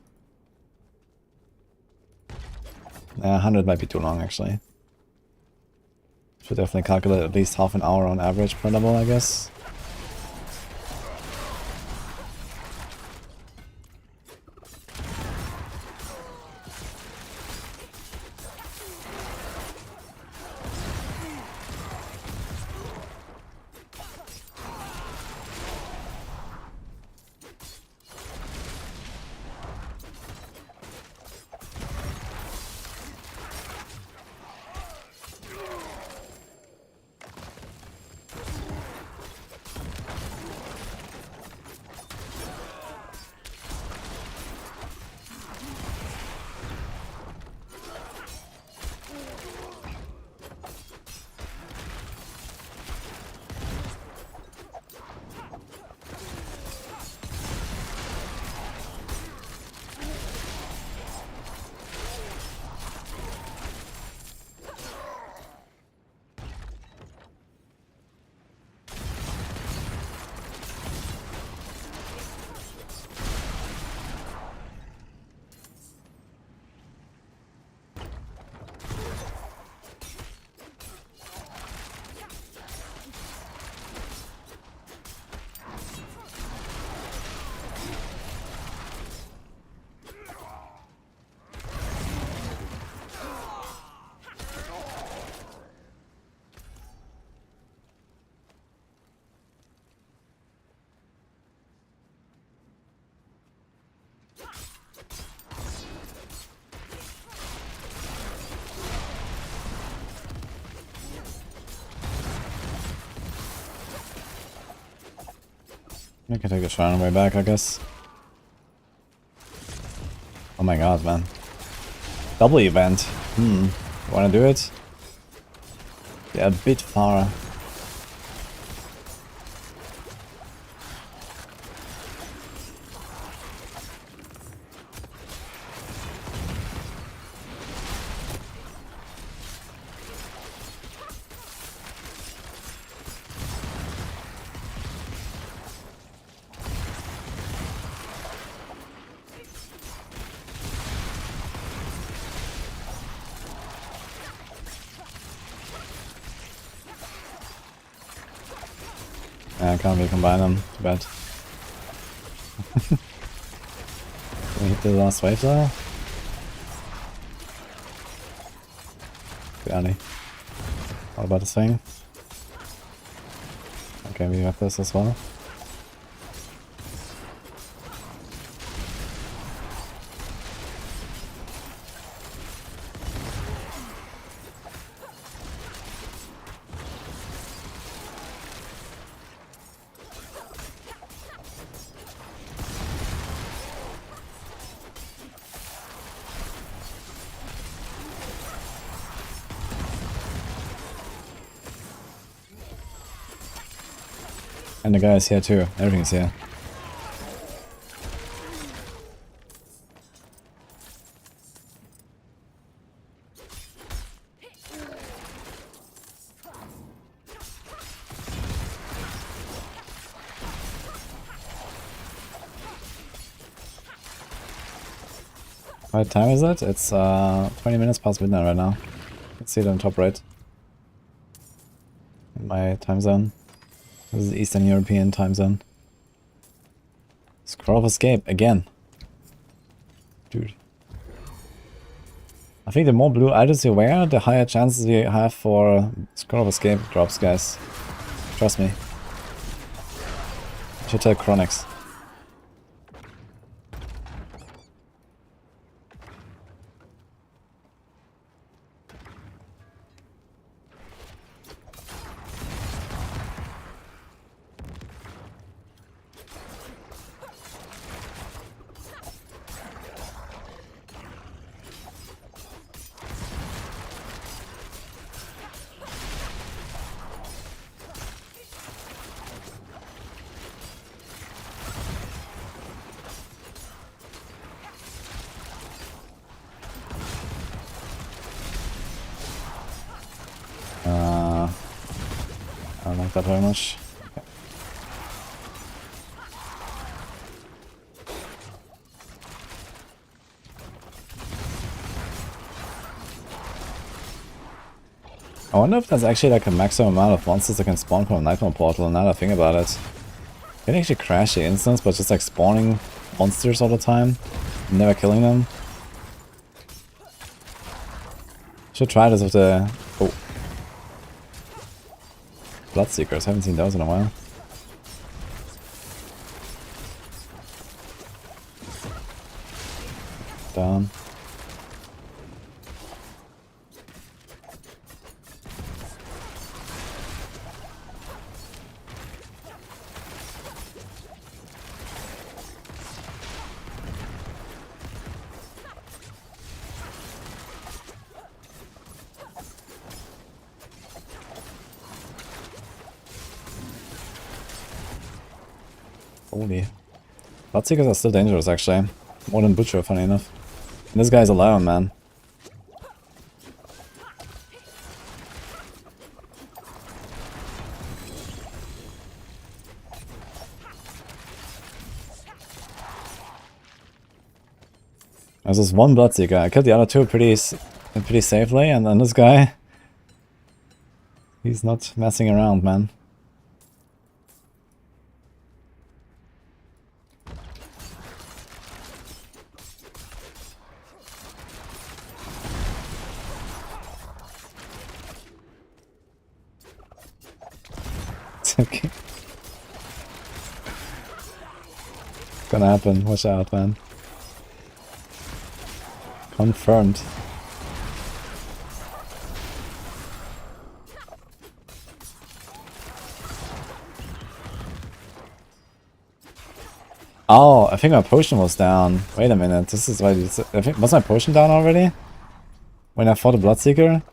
Speaker 2: Yeah, 100 might be too long actually. Should definitely calculate at least half an hour on average per level, I guess. I can take a shot on the way back, I guess. Oh my god, man. Double event. Wanna do it? They're a bit far. Yeah, I can't really combine them. Too bad. Can we hit the last wave though? Barely. What about this thing? Okay, we got this as well. And the guy is here too. Everything's here. What time is it? It's 20 minutes past midnight right now. Let's see it on top right. In my time zone. This is Eastern European time zone. Scroll of escape again. Dude. I think the more blue items you wear, the higher chances you have for scroll of escape drops, guys. Trust me. I should tell Chronix. I don't like that very much. Okay. I wonder if there's actually like a maximum amount of monsters that can spawn from a Nightmare Portal, now that I think about it. You can actually crash the instance, but just like spawning monsters all the time, never killing them. Should try this with the... Oh. Bloodseekers, haven't seen those in a while. Down. Holy. Bloodseekers are still dangerous, actually. More than Butcher, funny enough. And this guy's a lion, man. There's this one Bloodseeker. I killed the other two pretty safely, and then this guy... He's not messing around, man. Okay. It's gonna happen, watch out, man. Confirmed. Oh, I think my potion was down. Wait a minute, this is why I think, was my potion down already? When I fought a Bloodseeker?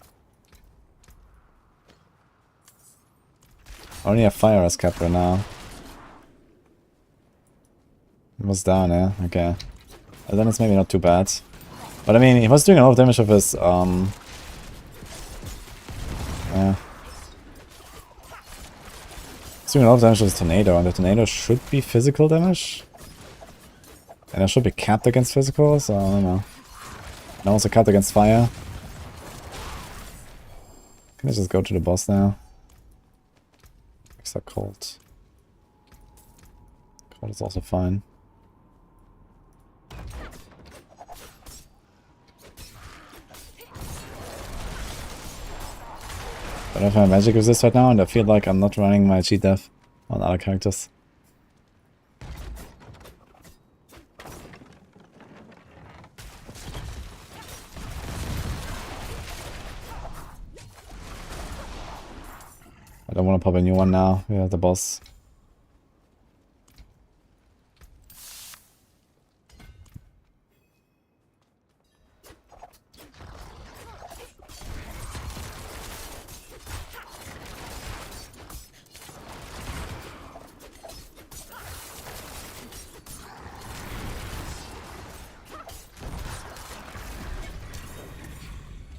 Speaker 2: Only a fire as capper now. It was down, yeah? Okay. And then it's maybe not too bad. But I mean, he was doing a lot of damage with his, yeah. He's doing a lot of damage with his tornado, and the tornado should be physical damage. And it should be capped against physical, so I don't know. And also capped against fire. Can I just go to the boss now? Extra cold. But it's also fine. I don't have my magic resist right now, and I feel like I'm not running my cheat death on other characters. I don't want to pop a new one now. We have the boss.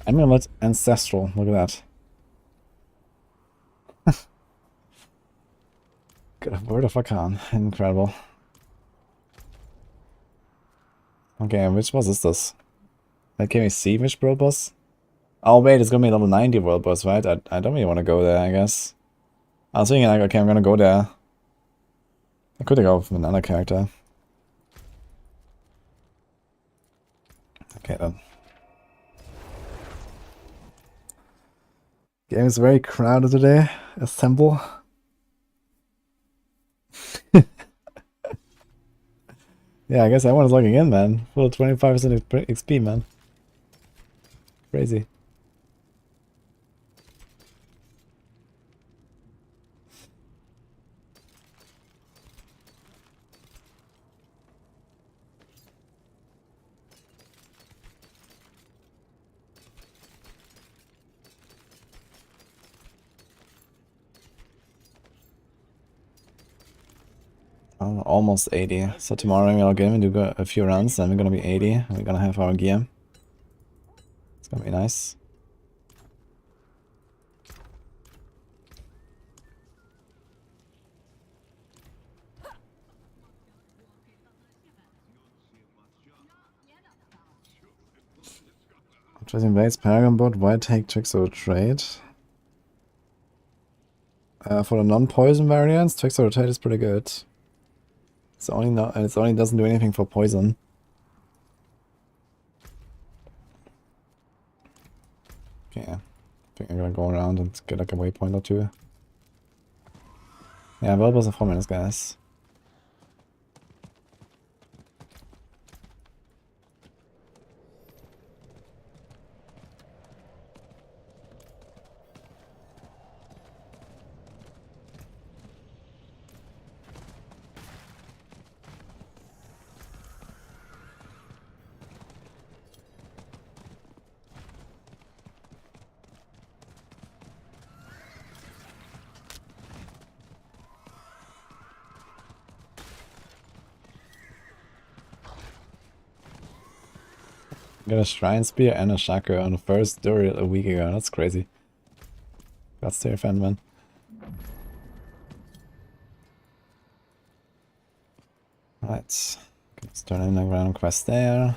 Speaker 2: Amulet Ancestral, look at that. Got a Word of Arcane, incredible. Okay, which boss is this? Can we see which world boss? Oh wait, it's gonna be level 90 world boss, right? I don't really want to go there, I guess. I was thinking like, okay, I'm gonna go there. I could go with another character. Okay then. Game is very crowded today. Assemble. Yeah, I guess everyone is logging in, man. Full 25% XP, man. Crazy. Oh, almost 80. So tomorrow we'll get in and do a few runs, then we're gonna be 80. And we're gonna have our gear. It's gonna be nice. Tracing Blades, Paragon bot, why take Trickster Trade? For the non-poison variants, Trickster Rotate is pretty good. It's only not, and it only doesn't do anything for poison. Okay, I think I'm gonna go around and get like a waypoint or two. Yeah, Velbos are 4 minutes, guys. Got a Shrine Spear and a Chakra on the first Duriel a week ago. That's crazy. That's to your fan, man. Right. Let's turn in a random quest there.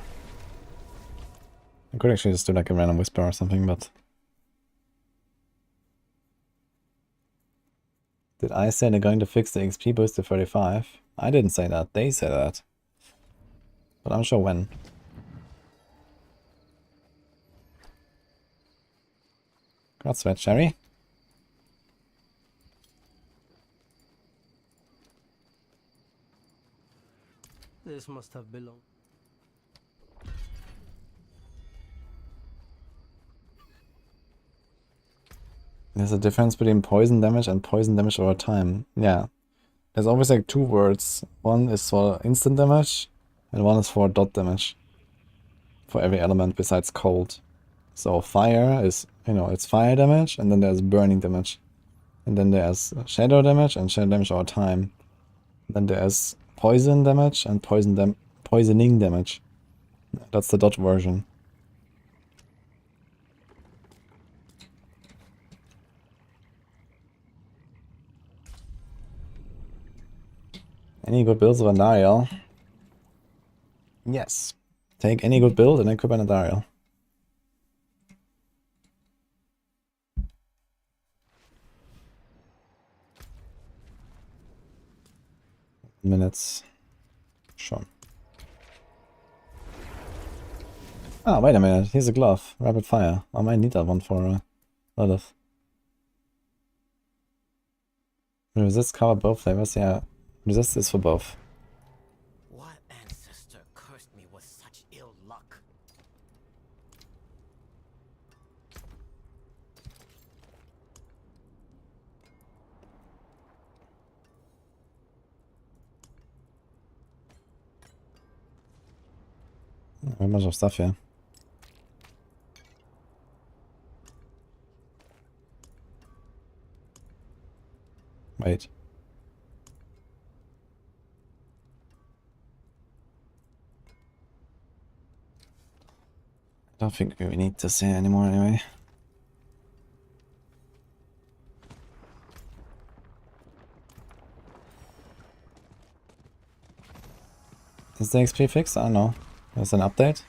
Speaker 2: I could actually just do like a random whisper or something, but... Did I say they're going to fix the XP boost to 35? I didn't say that. They said that. But I'm sure when. Congrats, Red Cherry.
Speaker 8: This must have belonged.
Speaker 2: There's a difference between poison damage and poison damage over time. Yeah. There's always like two words. One is for instant damage, and one is for dot damage. For every element besides cold. So fire is, you know, it's fire damage, and then there's burning damage. And then there's shadow damage and shadow damage over time. Then there's poison damage and poisoning damage. That's the dot version. Any good builds of Andariel? Yes. Take any good build and equip an Andariel. Minutes. Sure. Ah, wait a minute. Here's a glove. Rapid fire. I might need that one for Lilith. Resist cover both flavors. Yeah. Resist is for both.
Speaker 9: What ancestor cursed me with such ill luck?
Speaker 2: A bunch of stuff here. Wait. I don't think we need this here anymore anyway. Is the XP fixed? I don't know. There's an update.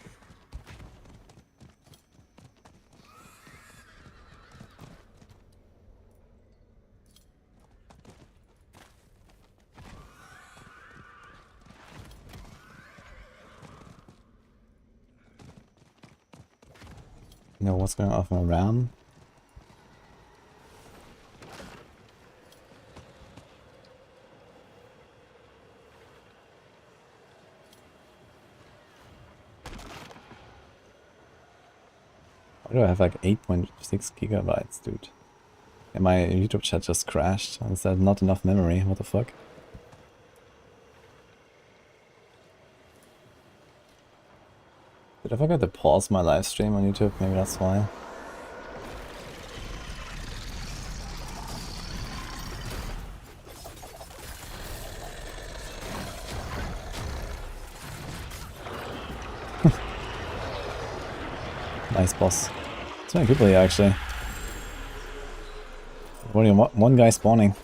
Speaker 2: You know what's going on with my RAM? Why do I have like 8.6 gigabytes, dude? And my YouTube chat just crashed. Is that not enough memory? What the fuck? Did I forget to pause my live stream on YouTube? Maybe that's why. Nice boss. So many people here actually. Only one guy spawning.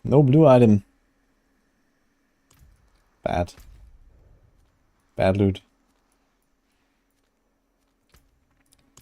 Speaker 2: No blue item. Bad. Bad loot.